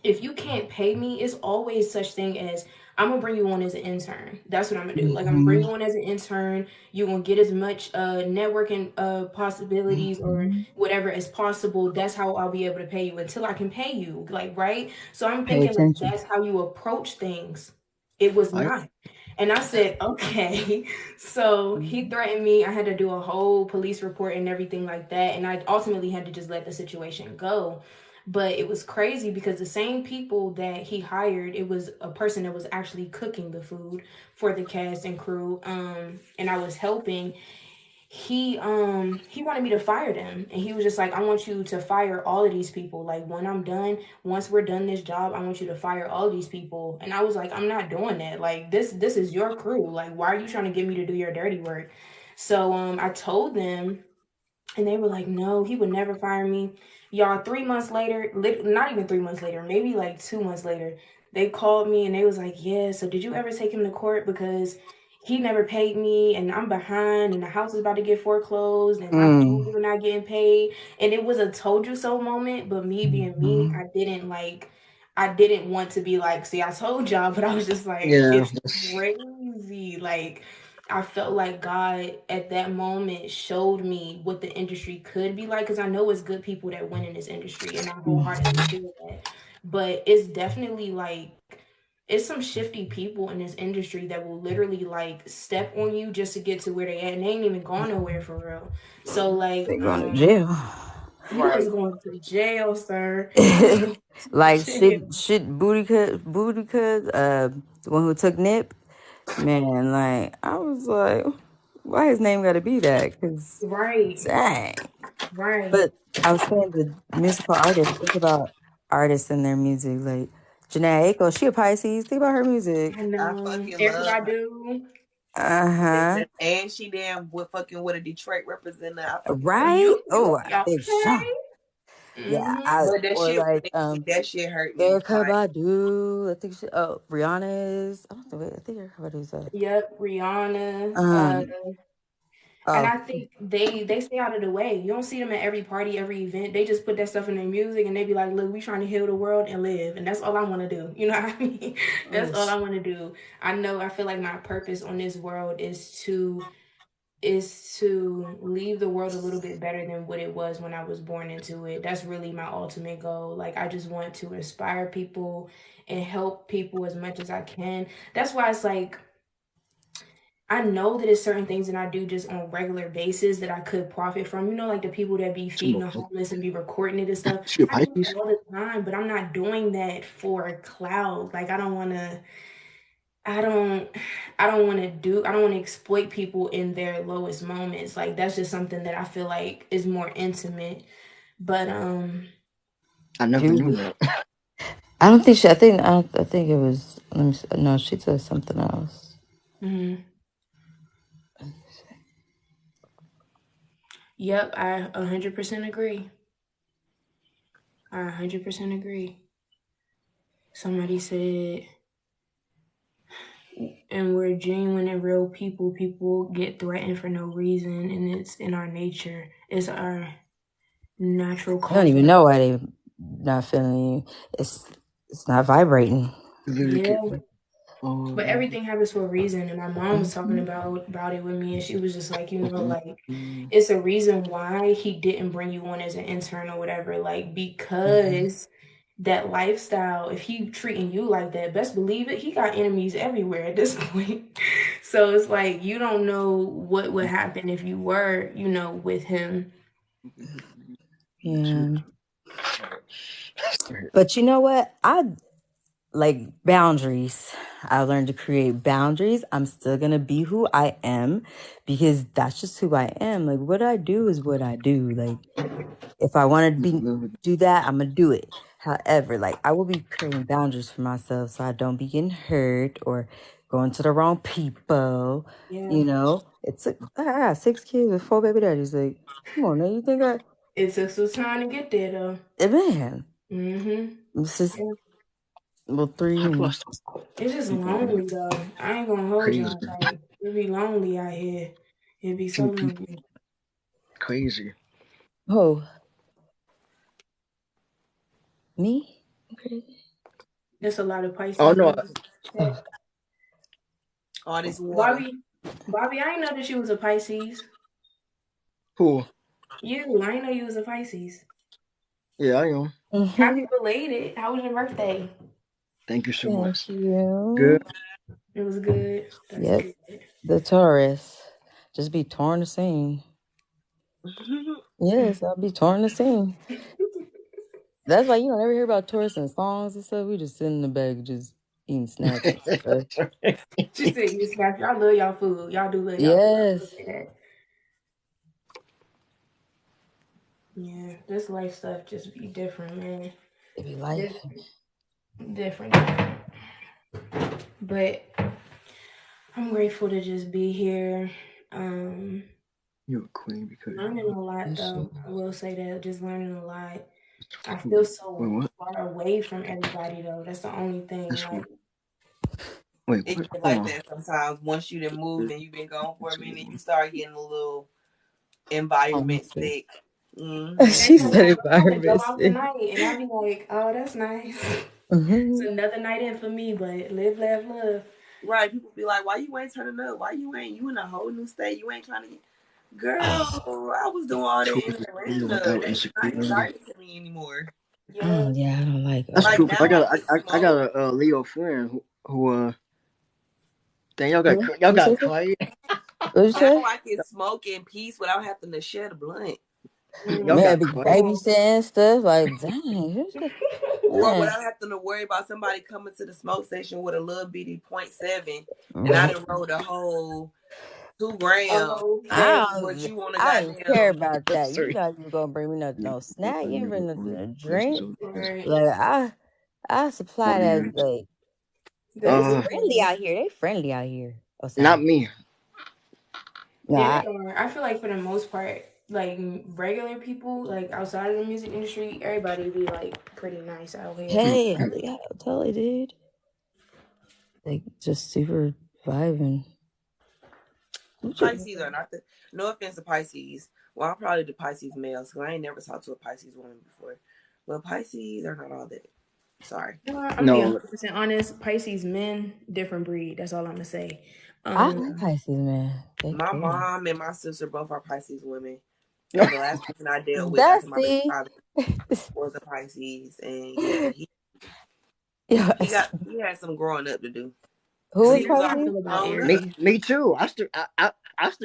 if you can't pay me, it's always such thing as I'm gonna bring you on as an intern. That's what I'm gonna do. Like, I'm gonna bring Mm-hmm. you on as an intern. You're gonna get as much networking possibilities or Mm-hmm. whatever as possible. That's how I'll be able to pay you until I can pay you. Like, right? So I'm Pay thinking like attention. that's how you approach things. It was I not. And I said, okay. So he threatened me. I had to do a whole police report and everything like that. And I ultimately had to just let the situation go. But it was crazy because the same people that he hired, it was a person that was actually cooking the food for the cast and crew. And I was helping. He wanted me to fire them, and he was just like, I want you to fire all of these people. Like, when I'm done, once we're done this job, I want you to fire all of these people. And I was like, I'm not doing that. Like, this is your crew. Like, why are you trying to get me to do your dirty work? So I told them, and they were like, no, he would never fire me. Y'all, 3 months later, not even 3 months later, maybe like 2 months later, they called me and they was like, yeah, so did you ever take him to court? Because he never paid me and I'm behind and the house is about to get foreclosed and my Mm. family are not getting paid. And it was a told you so moment, but me being me, Mm-hmm. I didn't want to be like, see, I told y'all, but I was just like, yeah. it's crazy. Like, I felt like God at that moment showed me what the industry could be like because I know it's good people that win in this industry and I wholeheartedly feel that. But it's definitely like it's some shifty people in this industry that will literally like step on you just to get to where they at and they ain't even gone nowhere for real. So like They going to jail. you Right. was going to jail, sir. You was going to Like jail. shit booty cut, the one who took Nip. Man, like I was like, why his name gotta be that? Cause Right. dang. Right. But I was saying the musical artists, think about artists and their music. Like Janae Aiko, she a Pisces. Think about her music. I I know. fucking love Everybody her. do. Uh-huh. Listen, and she damn with fucking with a Detroit representative. I fucking love her. Right? You Oh, Big Sean. okay? Yeah. Mm-hmm. I But that or shit, like that shit hurt me. Erica Like, Badu. I think she Rihanna is I don't know, wait, I think Erica Badu's Yep, Rihanna. um And oh I think they stay out of the way. You don't see them at every party, every event. They just put that stuff in their music and they be like, "Look, we trying to heal the world and live." And that's all I want to do. You know what I mean? That's all I want to do. I feel like my purpose on this world is to leave the world a little bit better than what it was when I was born into it. That's really my ultimate goal. Like, I just want to inspire people and help people as much as I can. That's why it's like I know that it's certain things that I do just on a regular basis that I could profit from. You know, like the people that be feeding the homeless and be recording it and stuff. She a I do Pisces? it all the time, but I'm not doing that for a cloud. Like, I don't I don't want to exploit people in their lowest moments. Like, that's just something that I feel like is more intimate. But I never shoot. knew that. I don't think she I think it was let me see, no, she said something else. mhm. Yep, I 100% agree. I 100% agree. Somebody said, and we're genuine and real people. People get threatened for no reason, and it's in our nature. It's our natural I don't even culture. know why they not feeling you. It's not vibrating. Literally Yeah, get but everything happens for a reason. And my mom was talking Mhm. about it with me, and she was just like, like mm, it's a reason why he didn't bring you on as an intern or whatever. Like, because that lifestyle, if he treating you like that, best believe it, he got enemies everywhere at this point. So it's like you don't know what would happen if you were, with him. Yeah. But you know what? I like boundaries. I learned to create boundaries. I'm still gonna be who I am because that's just who I am. Like what I do is what I do. Like if I want to do that, I'm gonna do it. However, like I will be creating boundaries for myself so I don't be getting hurt or going to the wrong people. Yeah. You know, I got 6 kids with 4 baby daddies. Like, come on, now you think It took some time to get there though. man? Mm-hmm. It's just Yeah. well 3 and It's just lonely though. I ain't gonna hold Crazy. y'all. Like it be lonely out here. It be so Two people. lonely. Crazy. oh me. Okay. There's a lot of Oh Pisces. no. Oh. All this water. Bobby, I didn't know that you was a Pisces. Who? You, I didn't know you was a Pisces. Yeah, I am. Happy belated. How was your birthday? Thank you so Thank much. Good. you. It was good. That's Yep, good. the Taurus. Just be torn the seam. Yes, I'll be torn the seam. That's why you don't ever hear about Taurus and songs and stuff. We just sit in the back just eating snacks and stuff. She said you snap. Y'all love y'all food. Y'all do love y'all food. I will Yes. say that. Yeah, this life stuff just be different, man. It be life. Different. But I'm grateful to just be here. Um, You're a queen because Learning a lot That shit. though. I will say that. Just learning a lot. I feel who? Wait, so what? far away from everybody though. That's the only thing. That's Like, who? Wait, It what? get Hold like on. that sometimes. Once you done moved and you've been gone for a minute, you start getting a little environment Honestly. sick. Mm-hmm. She yeah, said like I'm about to go environment out sick. tonight, and I'll be like, oh, that's nice. It's Mm-hmm. another night in for me, but live, laugh, love. Right. People be like, why you ain't turning up? Why you in a whole new state? You ain't trying to get. Girl, I was doing all that in Totally Atlanta. without That's not insecurity. exciting to me anymore. Yeah. Yeah, I don't like That's Like cool because now I can I got smoke. a Leo friend who dang what y'all you got say? quiet. What you Now say? I can smoke in peace without having to share the blunt. Y'all Mm. Man, got be quiet. babysitting stuff. Like, dang, who's the Or man? without having to worry about somebody coming to the smoke station with a little bitty .7, and I Right. done rolled a whole 2 gram. Oh, Hey, I what don't, you want to I didn't care goddamn? about that. You Sorry. not even gonna bring me no snack. You ain't bring nothing to drink. right. Like I supply that. Like they That's Uh, friendly good. out here. They friendly out here. Oh, not sorry. me. No, Yeah, they are. I feel like for the most part, like regular people, like outside of the music industry, everybody be like pretty nice out here. hey, yeah, totally, dude. Like just super vibing. Pisces are not the. No offense to Pisces. Well, I'm probably the Pisces males because I ain't never talked to a Pisces woman before. But Pisces are not all that. Sorry. I'm gonna be No, 100% honest. Pisces men, different breed. That's all I'm gonna say. I Um, like Pisces, man. They My cool. mom and my sister both are Pisces women. no. And the last person I dealt with That's after my baby see. father was a Pisces. And yeah, Yeah, he had some growing up to do. who Because was see, he was that's how I already Pisces? feel about grown Me up. Aries. me too. I still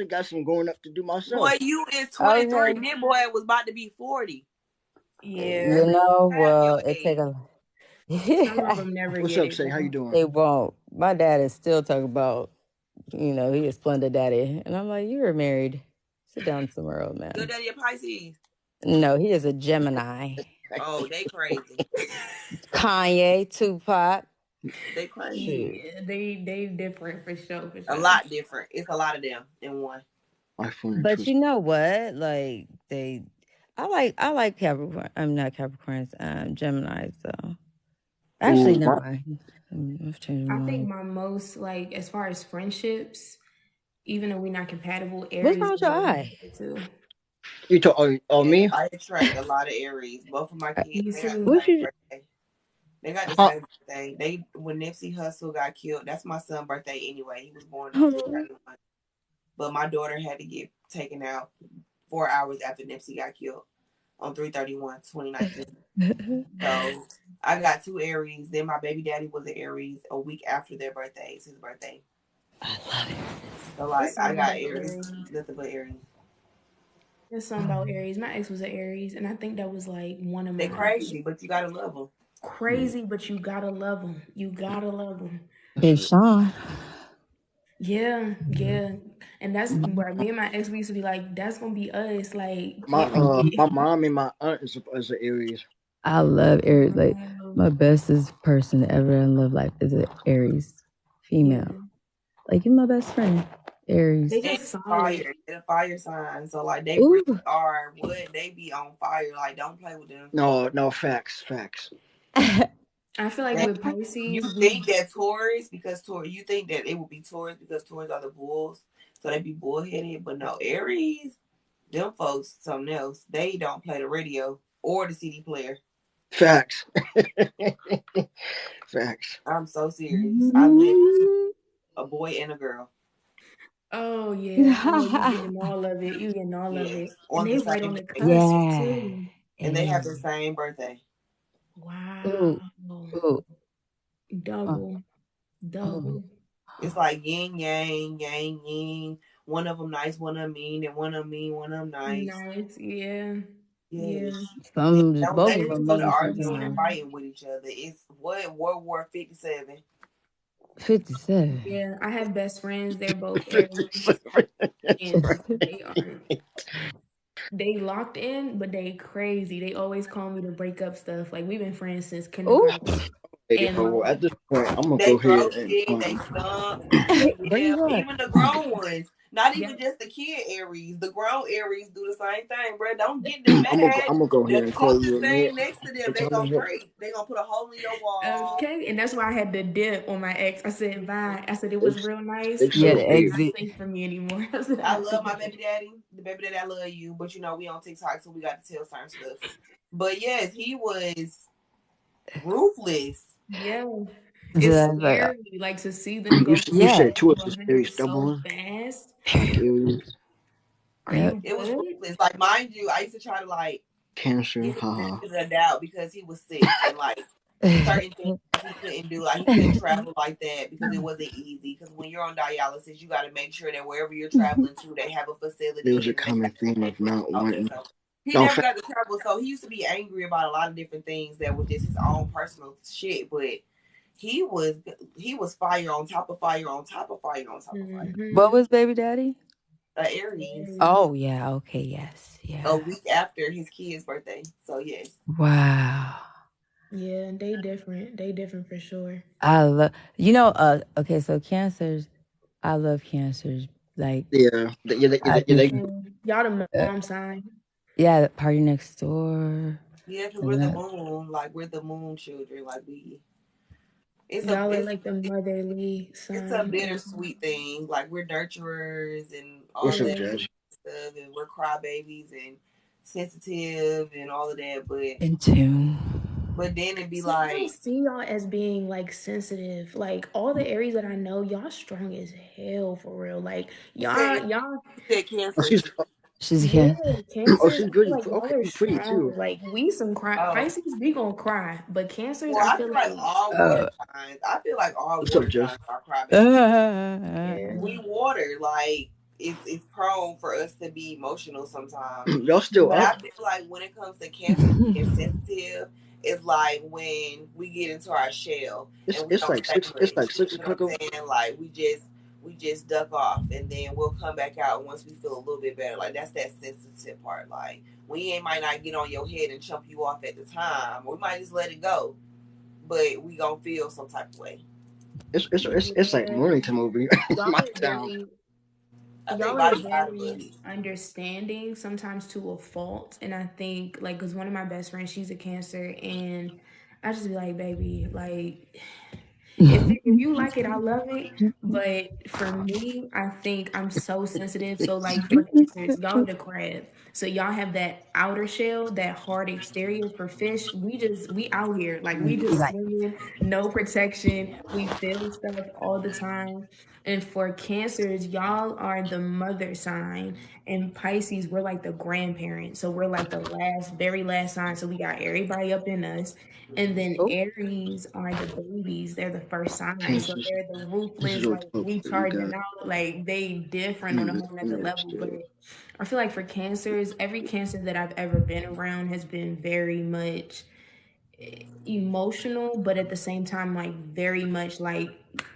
got some going up to do Boy, myself. you is 23. Okay. And that boy was about to be 40. Yeah, You know, Half well, your it take age. a. some of them never What's get up, it Say? How you though. doing? They won't. My dad is still talking about, he is Splendid Daddy. And I'm like, you were married. Sit down somewhere, old Your man. daddy a Pisces. No, he is a Gemini. Oh, they crazy. Kanye, Tupac. They crazy. Shoot. Yeah, they different for sure, for A sure. lot different. It's a lot of them in one. My phone and But twist. you know what? Like I like Capricorn. I'm not Capricorns, Geminis though. Actually, Ooh, never mind. I've changed I my think mind. my most like as far as friendships, even though we're not compatible, What's Aries wrong with your is really eye? good too. you talk? Oh Yeah, me? I attract a lot of Aries. Both of my kids, Me they got the too. What same you? birthday. They got the Huh? same birthday. They when Nipsey Hussle got killed, that's my son's birthday anyway. He was born on Oh. 3/31. But my daughter had to get taken out 4 hours after Nipsey got killed on 3/31, 2019. So I got two Aries. Then my baby daddy was an Aries a week after their birthdays, his birthday. I love it. So What's like the I number got of Aries, Aries? nothing but Aries. There's something about Aries. My ex was an Aries, and I think that was like one of They my crazy, but you gotta love them. crazy. But you gotta love them. You gotta love them. That's Big it. Sean. Yeah, yeah. And that's where me and my ex we used to be like, that's gonna be us. Like, My period. mom and my aunt is an Aries. I love Aries. Like Wow. my bestest person ever in love life is an Aries Yeah. female. Like you're my best friend. They Aries. And just solid. fire, they're a fire sign. So like they really Ooh. are what they be on fire. Like don't play with them. No, facts. I feel like They, with you Pisces, think we that Taurus because Taurus, you think that it would be Taurus because Taurus are the bulls, so they be bullheaded. But no, Aries, them folks, something else. They don't play the radio or the CD player. Facts. Facts. I'm so serious. I live a boy and a girl. oh yeah, oh you getting all of it. You getting all of it. Yes, And on the they right on same the day, cusp Yeah. too. and they have the Aries. same birthday. Wow. Ooh. Ooh. Oh. Double. Oh. Double. It's like yin yang, yang yin. One of them nice, one of them mean, and one of them mean, one of them nice. Nice. Yeah. Yeah. Yes. They Some just don't. both They of It's just them go to mean arguing and sometimes. different. fighting with each other. It's what World War 57. 57. Yeah. I have best friends. They're both Aries. 57. And they are they locked in, but they crazy. They always call me to break up stuff. Like we've been friends since Ooh. kindergarten. Hey, And yo, like at this point, I'm gonna They go throw ahead and shit. They stump. They Bring yell. it on. Even the grown ones. Not yeah. even just the kid Aries. The grown Aries do the same thing, bro. Don't get them mad. I'm gonna go ahead The and call you closest a man. thing next to them, What they time gonna is it? break. They gonna put a hole in your wall. Okay, and that's why I had the dip on my ex. I said bye. I said it was Six real nice, six Yeah, but oh the it's eight. not exit. safe for me anymore. I said I I have to love my go. baby daddy. The baby daddy, I love you. But you know, we on TikTok, so we got to tell certain stuff. But yes, he was ruthless. Yeah, So it's that's like, scary. Like to see them go from You yeah. said two zero of to us very 100 so stubborn, fast. like Aries, Are Yep. you It was good? ruthless. Like, mind you, I used to try to like Cancer. give him the Haha. benefit of the doubt because he was sick and like certain things he couldn't do. Like he couldn't travel like that because it wasn't easy. Because when you're on dialysis, you got to make sure that wherever you're traveling to, they have a There was facility a and they common got theme the of not okay, wanting. so he Don't never fa- got to travel. So he used to be angry about a lot of different things that was just his own personal shit. But he was he was fire on top of fire on top of fire on top of fire. What Mm-hmm. was baby daddy? Aries Oh, yeah. Okay. Yes. a Yeah. week after his kid's birthday. So yes. Wow. Yeah, they different. They different for sure. I love, okay, so cancers, I love cancers. Like, yeah, I just, Y'all the uh, mom sign. yeah, Party Next Door. Yeah, because we're And the that, moon. Like we're the moon children. Like we, it's a Y'all are it's like the motherly it's a sign. bittersweet thing. Like we're nurturers and all what's up, that Yeah. Judge? stuff, and we're crybabies and sensitive and all of that. in tune. But then it'd be See, I don't like see y'all as being like sensitive. Like all the Aries that I know, y'all strong as hell for real. Like you said, y'all, you said Oh, she's cancers. She's a yeah, cancer. cancers. she's I feel pretty. like y'all Okay, are pretty strong. too. Like we some cry. Oh, Pisces, we gonna cry, but cancers, well, I I feel feel like like all water Uh, signs. I feel like all What's up, water Jess? signs are crybabies. yeah, We water like it's prone for us to be emotional sometimes. Y'all still But up? I feel like when it comes to cancer being sensitive, it's like when we get into our shell and we It's don't like say six. It's much. like You know 6 o'clock. what I'm saying? Like we just duck off and then we'll come back out once we feel a little bit better. Like that's that sensitive part. Like we ain't might not get on your head and chump you off at the time. We might just let it go. But we gonna feel some type of way. It's like yeah. morning to movie. Y'all My are town. very I think y'all are body's side of very us. understanding sometimes to a fault, and I think like because one of my best friends, she's a cancer, and I just be like, baby, like if you like it, I love it. But for me, I think I'm so sensitive. So like for cancers, y'all are the crab. So y'all have that outer shell, that hard exterior. For fish, we out here. Like we you just like, swimming, no protection. We feel stuff all the time. And for cancers, y'all are the mother sign. And Pisces, we're like the grandparent. So we're like the last, very last sign. So we got everybody up in us. And then Oh, Aries are the babies. They're the first sign. So Kansas. they're the This is ruthless, what like the we you charging got. out. Like they different on a Mm, whole nother mm, level. But shit. I feel like for cancers, every cancer that I've ever been around has been very much emotional, but at the same time, like very much like,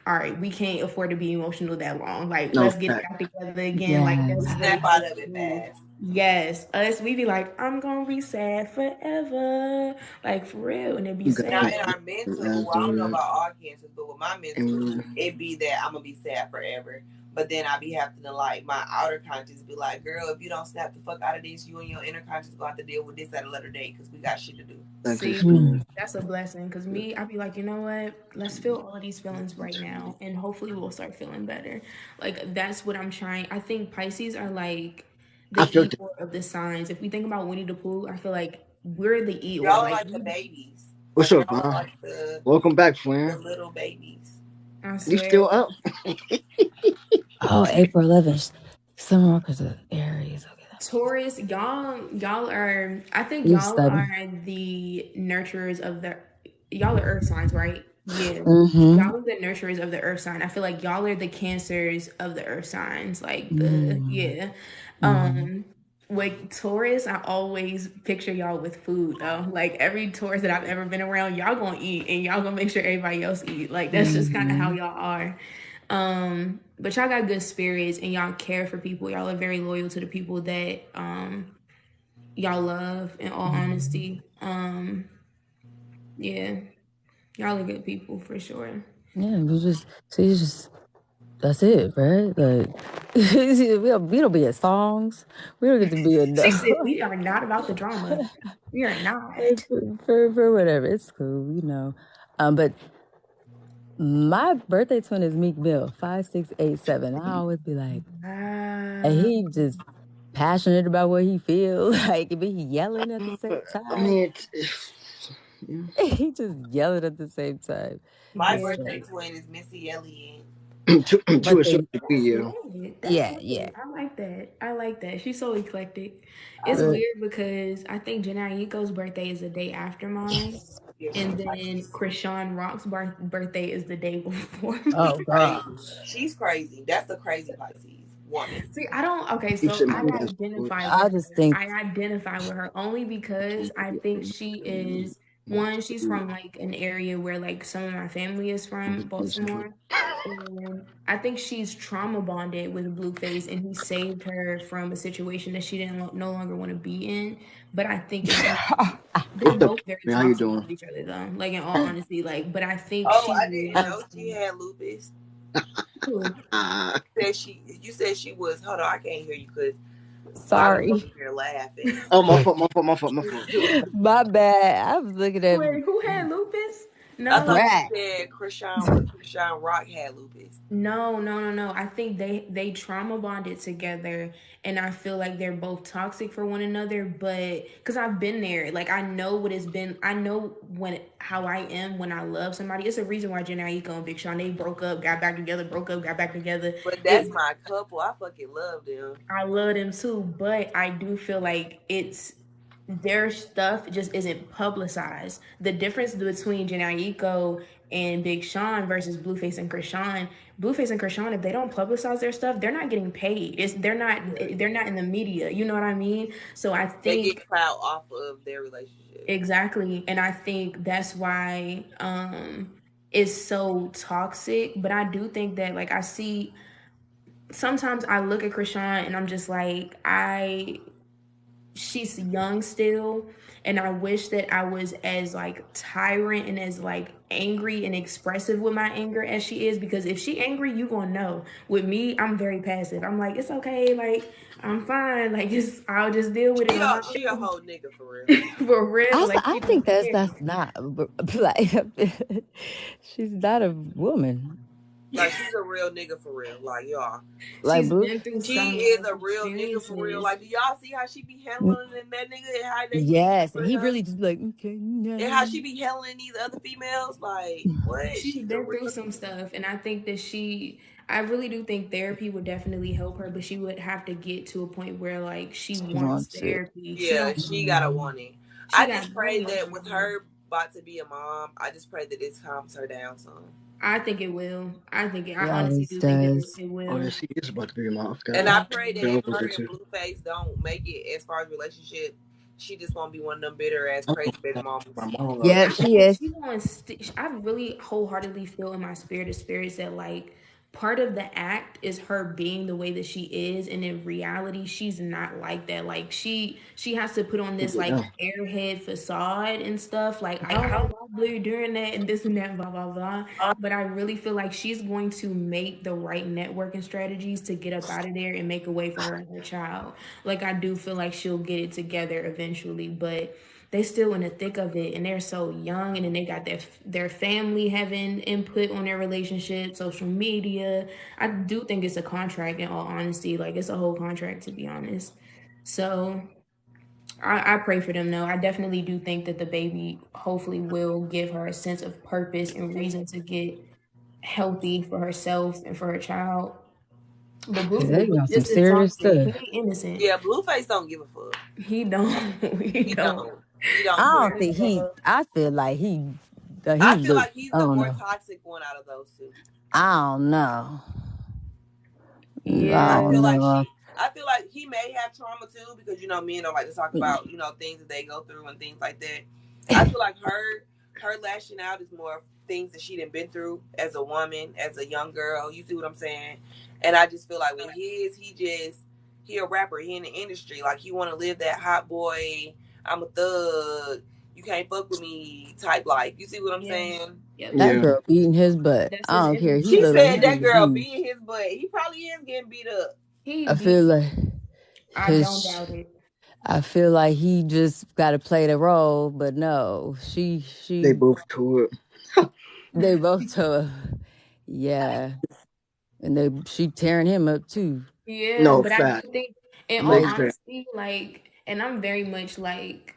all right, we can't afford to be emotional that long. Like, No let's get it fact. back together again. Like, let's Yes. really Snap out just of it move. fast. Yes, us, we be like, I'm gonna be sad forever, like for real, and it be You got Now sad. cancer. in our As mental, I don't know the about all cancers, but with my mental, and it be that I'm gonna be sad forever. But then I be having to like my outer conscious be like, girl, if you don't snap the fuck out of this, you and your inner conscious gonna have to deal with this at a later date because we got shit to do. actually See, speaking. Mm. that's a blessing because me, I be like, you know what? Let's feel all of these feelings right now, and hopefully we'll start feeling better. Like that's what I'm trying. I think Pisces are like the I feel that. Eeyore of the signs. If we think about Winnie the Pooh, I feel like we're the Eeyore. Y'all are Like like the babies. What's Like up, y'all are man? like Welcome back, the Flan. little babies. I You swear. still up? Oh, April 11th. Summer Walker's an Aries. Okay. Taurus, y'all are. I think He's y'all stubborn. are the nurturers of the. Y'all are Earth signs, right? Yeah. Mm-hmm. Y'all are the nurturers of the Earth sign. I feel like y'all are the Cancers of the Earth signs. Like the Mm-hmm. yeah. Mm-hmm. With Taurus, I always picture y'all with food though. Like every Taurus that I've ever been around, y'all gonna eat and y'all gonna make sure everybody else eat. Like that's just kind of how Mm-hmm. y'all are. But y'all got good spirits and y'all care for people. Y'all are very loyal to the people that y'all love. In all Mm-hmm. honesty, yeah, y'all are good people for sure. Yeah, we just see. It's just that's it, right? Like we don't be at songs. We don't get to be in She said we are not about the drama. We are not. for whatever. It's cool. But my birthday twin is Meek Mill, 5687. I always be like, and Wow. he just passionate about what he feels like, but he yelling at the same I time. mean, yeah. He just yelling at the same time. My It's Yeah, birthday like, twin is Missy Elliott. To but a they, certain degree, that's yeah. lit. That's yeah, yeah. lit. I like that. I like that. She's so eclectic. I It's love. But weird because I think Janayiko's birthday is the day after mine, Yeah, she's and then Pisces. Krishan Rock's birthday is the day before She's oh mine. crazy. gosh, She's crazy. That's a crazy Pisces woman. See, I don't. Okay, You so said my I gas identify was I with her. just think I identify with her only because I think she is one. She's from like an area where like some of my family is from, Baltimore, and I think she's trauma bonded with Blueface, and he saved her from a situation that she didn't no longer want to be in. But I think it's more. They're What's up? both very Man, how you toxic doing? with each other, though. Like in all honesty, like. But I think Oh, she I didn't know loves she him. had lupus. Who? Said she. You said she was. Hold on, I can't hear you because I was over sorry, here laughing. Oh, my fault, my fault, my fault, my fault. my bad. I was looking at Wait, who had lupus? I No. thought you crack. said Krishan Rock had lupus. No, no, no, no. I think they trauma bonded together, and I feel like they're both toxic for one another. But because I've been there, like I know what it's been. I know when how I am when I love somebody. It's a reason why Jenna Aiko and Big Sean they broke up, got back together, broke up, got back together. But that's It my couple. I fucking love them. I love them too, but I do feel like it's their stuff just isn't publicized. The difference between Janaiko and Big Sean versus Blueface and Krishan, if they don't publicize their stuff, they're not getting paid. Yeah. They're not in the media. You know what I mean? So I They think get clout off of their relationship. exactly, and I think that's why it's so toxic. But I do think that like I see sometimes I look at Krishan and I'm just like she's young still, and I wish that I was as like tyrant and as like angry and expressive with my anger as she is, because if she angry you gonna know. With me, I'm very passive. I'm like, it's okay, like I'm fine, like just I'll just deal with it on my She a own. whole nigga for real. For real, like I she don't think that's care. that's not like she's not a woman. Like she's a real nigga for real. Like y'all. Like She's Blue. been through She some is life a real nigga for real. experiences. Like, do y'all see how she be handling that nigga and how they be Yes, and handling he her? really just be like, okay, And how no. she be handling these other females? Like, what? She's She's a been through real some nigga. stuff, and I think that I really do think therapy would definitely help her, but she would have to get to a point where like she She wants wants it. therapy. She Yeah, don't she gotta Mm. want it. she I got just no pray love that for with her. her about to be a mom. I just pray that it calms her down soon. I think it will. I It honestly always do think does. it Oh, will. yes, he is about to be a mom. I And forgot. I Yeah. pray that Get if over her with and too. Blueface don't make it as far as relationship, she just won't be one of them bitter ass I'm crazy baby gonna my mamas. mom. Yep, I she think is. she wants. I really wholeheartedly feel in my spirit of spirits that like part of the act is her being the way that she is, and in reality, she's not like that. Like she has to put on this You like know. airhead facade and stuff. Like I was probably doing that and this and that, blah blah blah. But I really feel like she's going to make the right networking strategies to get up out of there and make a way for her and her child. Like I do feel like she'll get it together eventually, but they still in the thick of it and they're so young, and then they got their family having input on their relationship, social media. I do think it's a contract, in all honesty. Like it's a whole contract, to be honest. So I pray for them though. I definitely do think that the baby hopefully will give her a sense of purpose and reason to get healthy for herself and for her child. But Cause they be Blueface on is some just as serious toxic. He stuff. ain't innocent. Yeah, Blueface don't give a fuck. He don't. He He don't. don't. He I don't don't care. think he. I feel like he I feel look. like he's I the don't more know. toxic one out of those two. I don't know. I I Yeah. feel don't like know. I feel like he may have trauma too, because men don't like to talk about things that they go through and things like that. I feel like her lashing out is more things that she done been through as a woman, as a young girl. You see what I'm saying? And I just feel like with he a rapper. He in the industry. Like he want to live that hot boy. I'm a thug. You can't fuck with me type life. You see what I'm Yeah. saying? Yep. That Yeah. girl beating his butt. That's I his don't care. He energy. She look like said he that just girl abused. beating his butt. He probably is getting beat up. He I feel beat. like I don't his. doubt it. I feel like he just got to play the role, but no, They she, both to it. they both told her, yeah, and she tearing him up too. Yeah, No but I do fact. think, in all Big They, fact. honesty, like, and I'm very much like,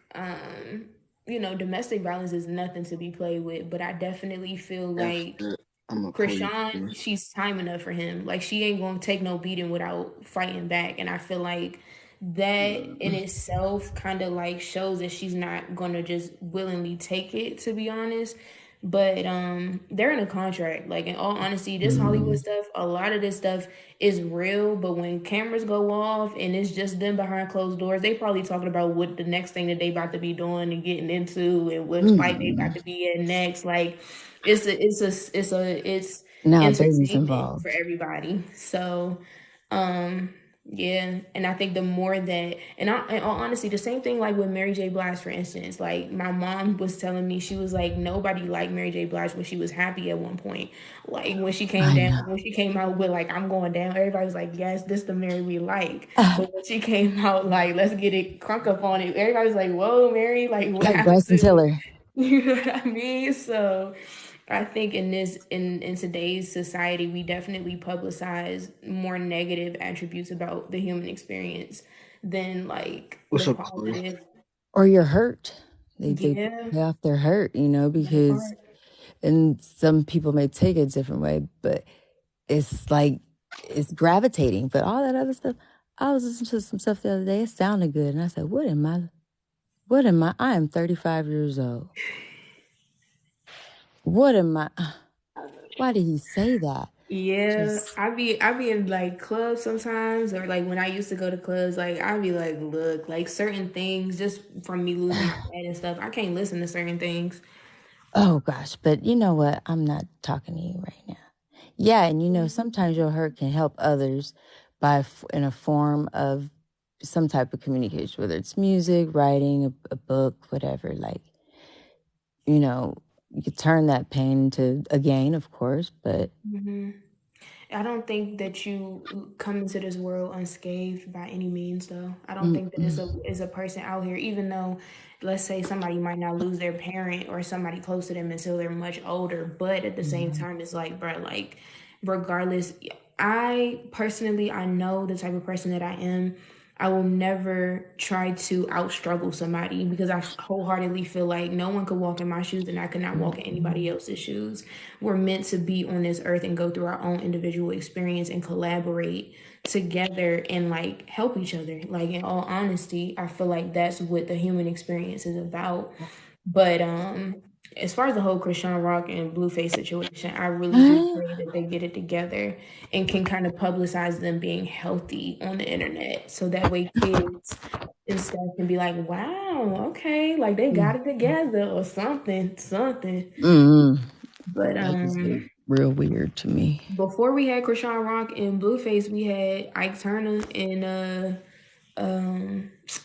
domestic violence is nothing to be played with. But I definitely feel That's like it. I'm gonna pull you Krishan, through. she's time enough for him. Like she ain't gonna take no beating without fighting back. And I feel like that in itself kind of like shows that she's not gonna just willingly take it, to be honest. But they're in a contract. Like in all honesty, this Hollywood stuff, a lot of this stuff is real. But when cameras go off and it's just them behind closed doors, they probably talking about what the next thing that they about to be doing and getting into and which fight they about to be in next. Like it's now baby's entertainment for involved. everybody. So, yeah, and I think the more that, in all honesty, the same thing like with Mary J. Blige, for instance. Like my mom was telling me, she was like, nobody liked Mary J. Blige when she was happy at one point. Like when she came I down, know. when she came out with like I'm going down, everybody was like, yes, this the Mary we like. But when she came out like let's get it crunk up on it, everybody was like, whoa, Mary, like what Like Bryson happened? Tiller. You know what I mean? So I think in today's society, we definitely publicize more negative attributes about the human experience than like What's the up, Chloe? positive. Or you're hurt. They Yeah, play off their hurt, that because, part. and some people may take it a different way, but it's like it's gravitating. But all that other stuff, I was listening to some stuff the other day. It sounded good, and I said, "What am I? What am I? I am 35 years old. What am I? Why did he say that? Yeah, Just I be in like clubs sometimes, or like when I used to go to clubs, like I'd be like, look, like certain things just from me losing my dad and stuff, I can't listen to certain things. oh gosh." But you know what? I'm not talking to you right now. Yeah, and sometimes your hurt can help others in a form of some type of communication, whether it's music, writing, a book, whatever. Like, you could turn that pain into a gain, of course, but Hmm. I don't think that you come into this world unscathed by any means, though. I don't think that mm-mm. is a person out here, even though, let's say somebody might not lose their parent or somebody close to them until they're much older, but at the same time, it's like, bro, like, regardless, I personally, I know the type of person that I am. I will never try to outstruggle somebody because I wholeheartedly feel like no one could walk in my shoes and I could not walk in anybody else's shoes. We're meant to be on this earth and go through our own individual experience and collaborate together and like help each other. Like in all honesty, I feel like that's what the human experience is about. But as far as the whole Krishan Rock and Blueface situation, I really do pray that they get it together and can kind of publicize them being healthy on the internet, so that way kids and stuff can be like, "Wow, okay, like they got it together" or something. But That is real weird to me. before we had Krishan Rock and Blueface, we had Ike Turner and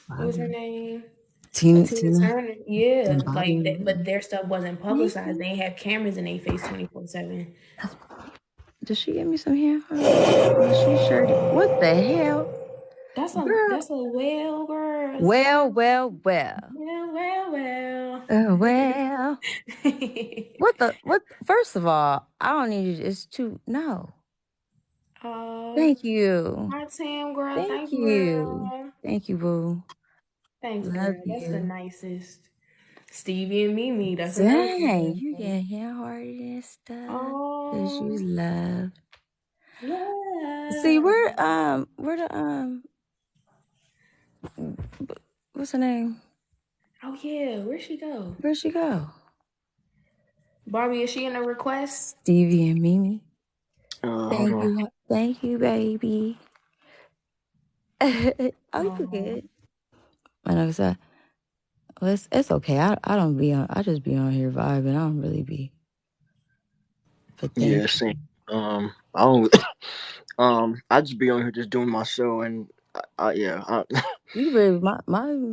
what was her name? Tina Tina Turner. Yeah, and like Bobby. that, but their stuff wasn't publicized. They have cameras in their face 24/7. Did she give me some hair? She sure did. What the hell? Girl. That's a well, girl. Well. Well, Well. What? First of all, I don't need you. It's too. No. Thank you. my Tam, girl. Thank Thank you, you. girl. Thank you, boo. Thanks, Love girl. That's the you. nicest. Stevie and Mimi. That's another Dang, you one. get hand-hearted and stuff. Cause Oh, you love. yeah. See, where the what's her name? Oh yeah, where'd she go? Where'd she go? Barbie, is she in a request? Stevie and Mimi. Hold on. Thank you, baby. Oh, you good? I know, so well, it's okay. I don't be on. I just be on here vibing. I don't really be. But thank Yeah, same. I don't. I just be on here just doing my show, and yeah. you. Really,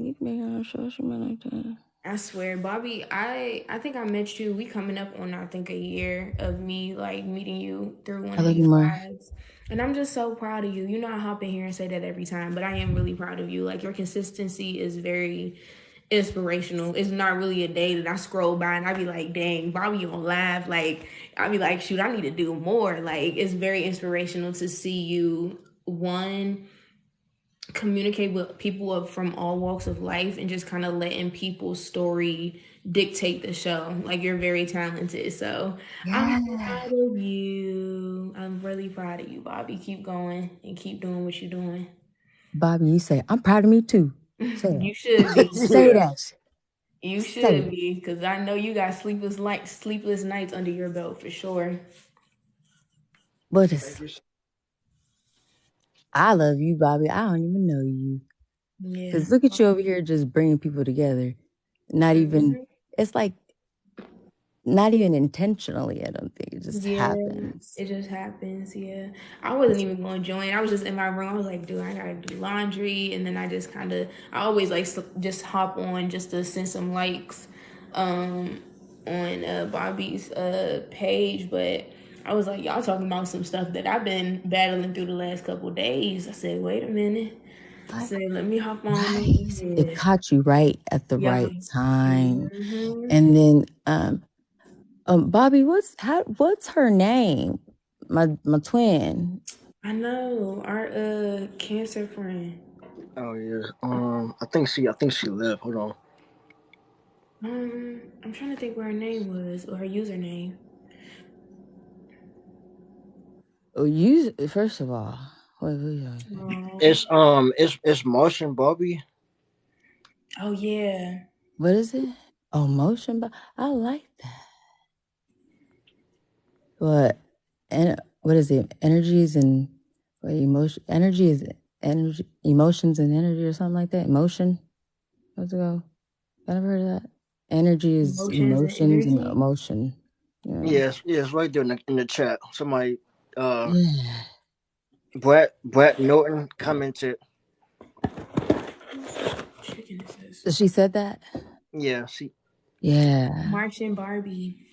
you be on social media like that. I swear, Bobby, I think I met you. We coming up on I think a year of me like meeting you through one I of love you these more. lives. And I'm just so proud of you. You know I hop in here and say that every time, but I am really proud of you. Like your consistency is very inspirational. It's not really a day that I scroll by and I be like, dang, Bobby on live. Like I be like, shoot, I need to do more. Like it's very inspirational to see you one communicate with people from all walks of life and just kind of letting people's story dictate the show. Like you're very talented. So I'm Yeah. proud of you. I'm really proud of you, Bobby. Keep going and keep doing what you're doing. Bobby, you say, I'm proud of me too. Say You that. should be. Say Yeah. that. You Say should it. be, because I know you got sleepless nights under your belt for sure. But Thank you. I love you, Bobby. I don't even know you. Yeah. Because look at you over here just bringing people together. Not even, it's like, not even intentionally, I don't think. It just Yeah, happens. it just happens. Yeah, I wasn't even going to join. I was just in my room. I was like, dude, I gotta do laundry, and then I just kind of, I always like just hop on just to send some likes, on Bobby's page. But I was like, y'all talking about some stuff that I've been battling through the last couple of days. I said, wait a minute. I said, let me hop on Nice. in It here. caught you right at the Yeah. right time. Mm-hmm. And then, Bobby, what's her name? My twin. I know our cancer friend. Oh yeah. I think she left. Hold on. I'm trying to think where her name was or her username. Oh, you first of all. Wait. It's Martian Bobby. Oh yeah. What is it? Oh, motion, but I like that. What is it? Energies and emotion. Energy is energy, emotions and energy, or something like that. Emotion. What's it go? I never heard of that. Energy is Emotions and emotions and energy. emotion. Yeah. Yes, right there in the chat. Somebody, Yeah. Brett Norton commented. Chicken is this. She said that. Yeah, she. Yeah. Martian Barbie.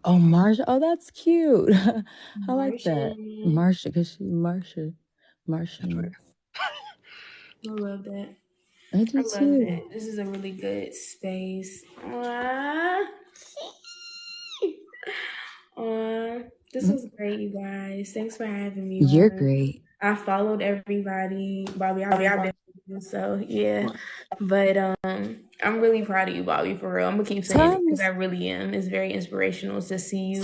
Oh, Marsha. Oh, that's cute. I like that. Martian. Marsha, because she's Marsha. That's right. Martian. I love that. I I do love too. that. This is a really good space. Aww. This was great, you guys. Thanks for having me You're on. great. I followed everybody. Bobby, I've been following you, so yeah. But I'm really proud of you, Bobby, for real. I'm gonna keep saying it because I really am. It's very inspirational to see you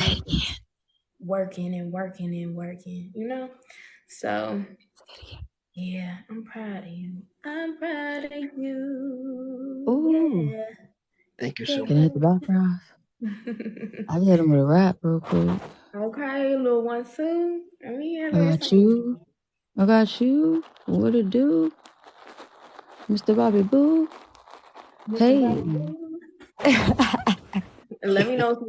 working and working and working, you know? So Yeah, I'm proud of you. I'm proud of you. Ooh, Yeah. Thank you so can I much. hit the background? I can hit him with a rap real quick. Okay, little one, two. Let me hear I that got song. you. I got you. What it do? Mr. Bobby Boo. Mr. Hey. Bobby Boo. Let me know if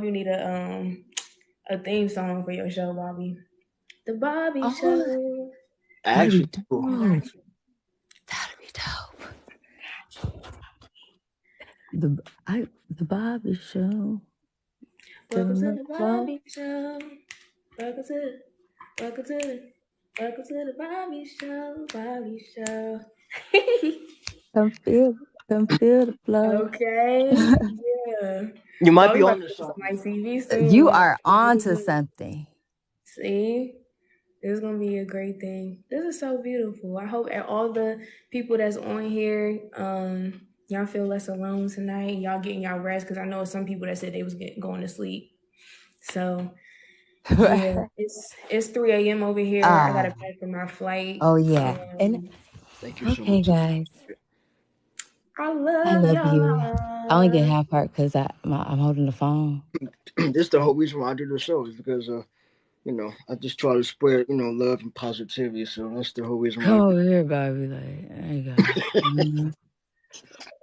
you need a theme song for your show, Bobby. The Bobby Oh, Show. I that'd be actually do. I dope. got you. That'd be dope. The Bobby Show. Welcome to Doing the the Bobby Show. Welcome to welcome to the welcome to the Bobby Show. Bobby Show. come feel the flow. Okay. Yeah. You might Bobby be about on to this put song. some my CV You soon. are on to something. See? This is gonna be a great thing. This is so beautiful. I hope all the people that's on here, y'all feel less alone tonight. Y'all getting y'all rest because I know some people that said they was going to sleep. So yeah, it's 3 a.m. over here. I gotta pack for my flight. Oh yeah. And Thank you so okay, much. guys. I I love love you. I only get y'all. half part because I'm holding the phone. This is the whole reason why I do the show is because I just try to spread love and positivity. So that's the whole reason why Come I do. over here, Bobby. Like, there you go. Mhm.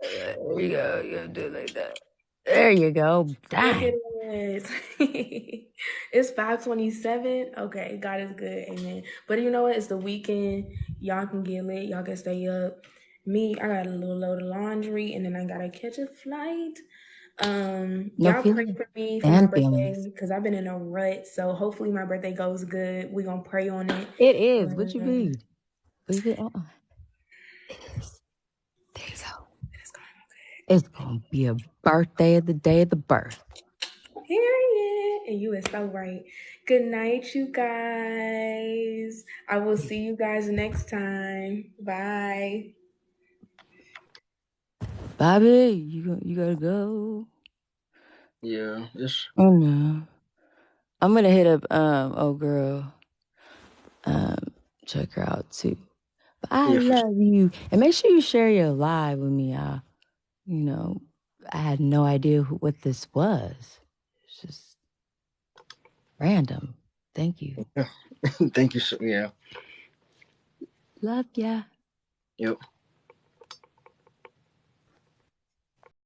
There you go. You do it like that. There you go. Look at Dang. it. It's 5:27. Okay, God is good. Amen. But you know what? It's the weekend. Y'all can get lit. Y'all can stay up. Me, I got a little load of laundry and then I gotta catch a flight. No Y'all pray feelings for me for my and feelings. birthday because I've been in a rut. So hopefully my birthday goes good. We're gonna pray on it. It is. But What you mean? Is it? It is. There's hope. it's going It's gonna be a birthday of the day of the birth. Period. And you is so right. Good night, you guys. I will see you guys next time. Bye. Bobby, you gotta go. Yeah, it's Oh no. I'm gonna hit up old girl. Um, check her out too. But I yeah. love you. And make sure you share your live with me. I had no idea what this was. It's just random. Thank you. Thank you so. Yeah. Love ya. Yep.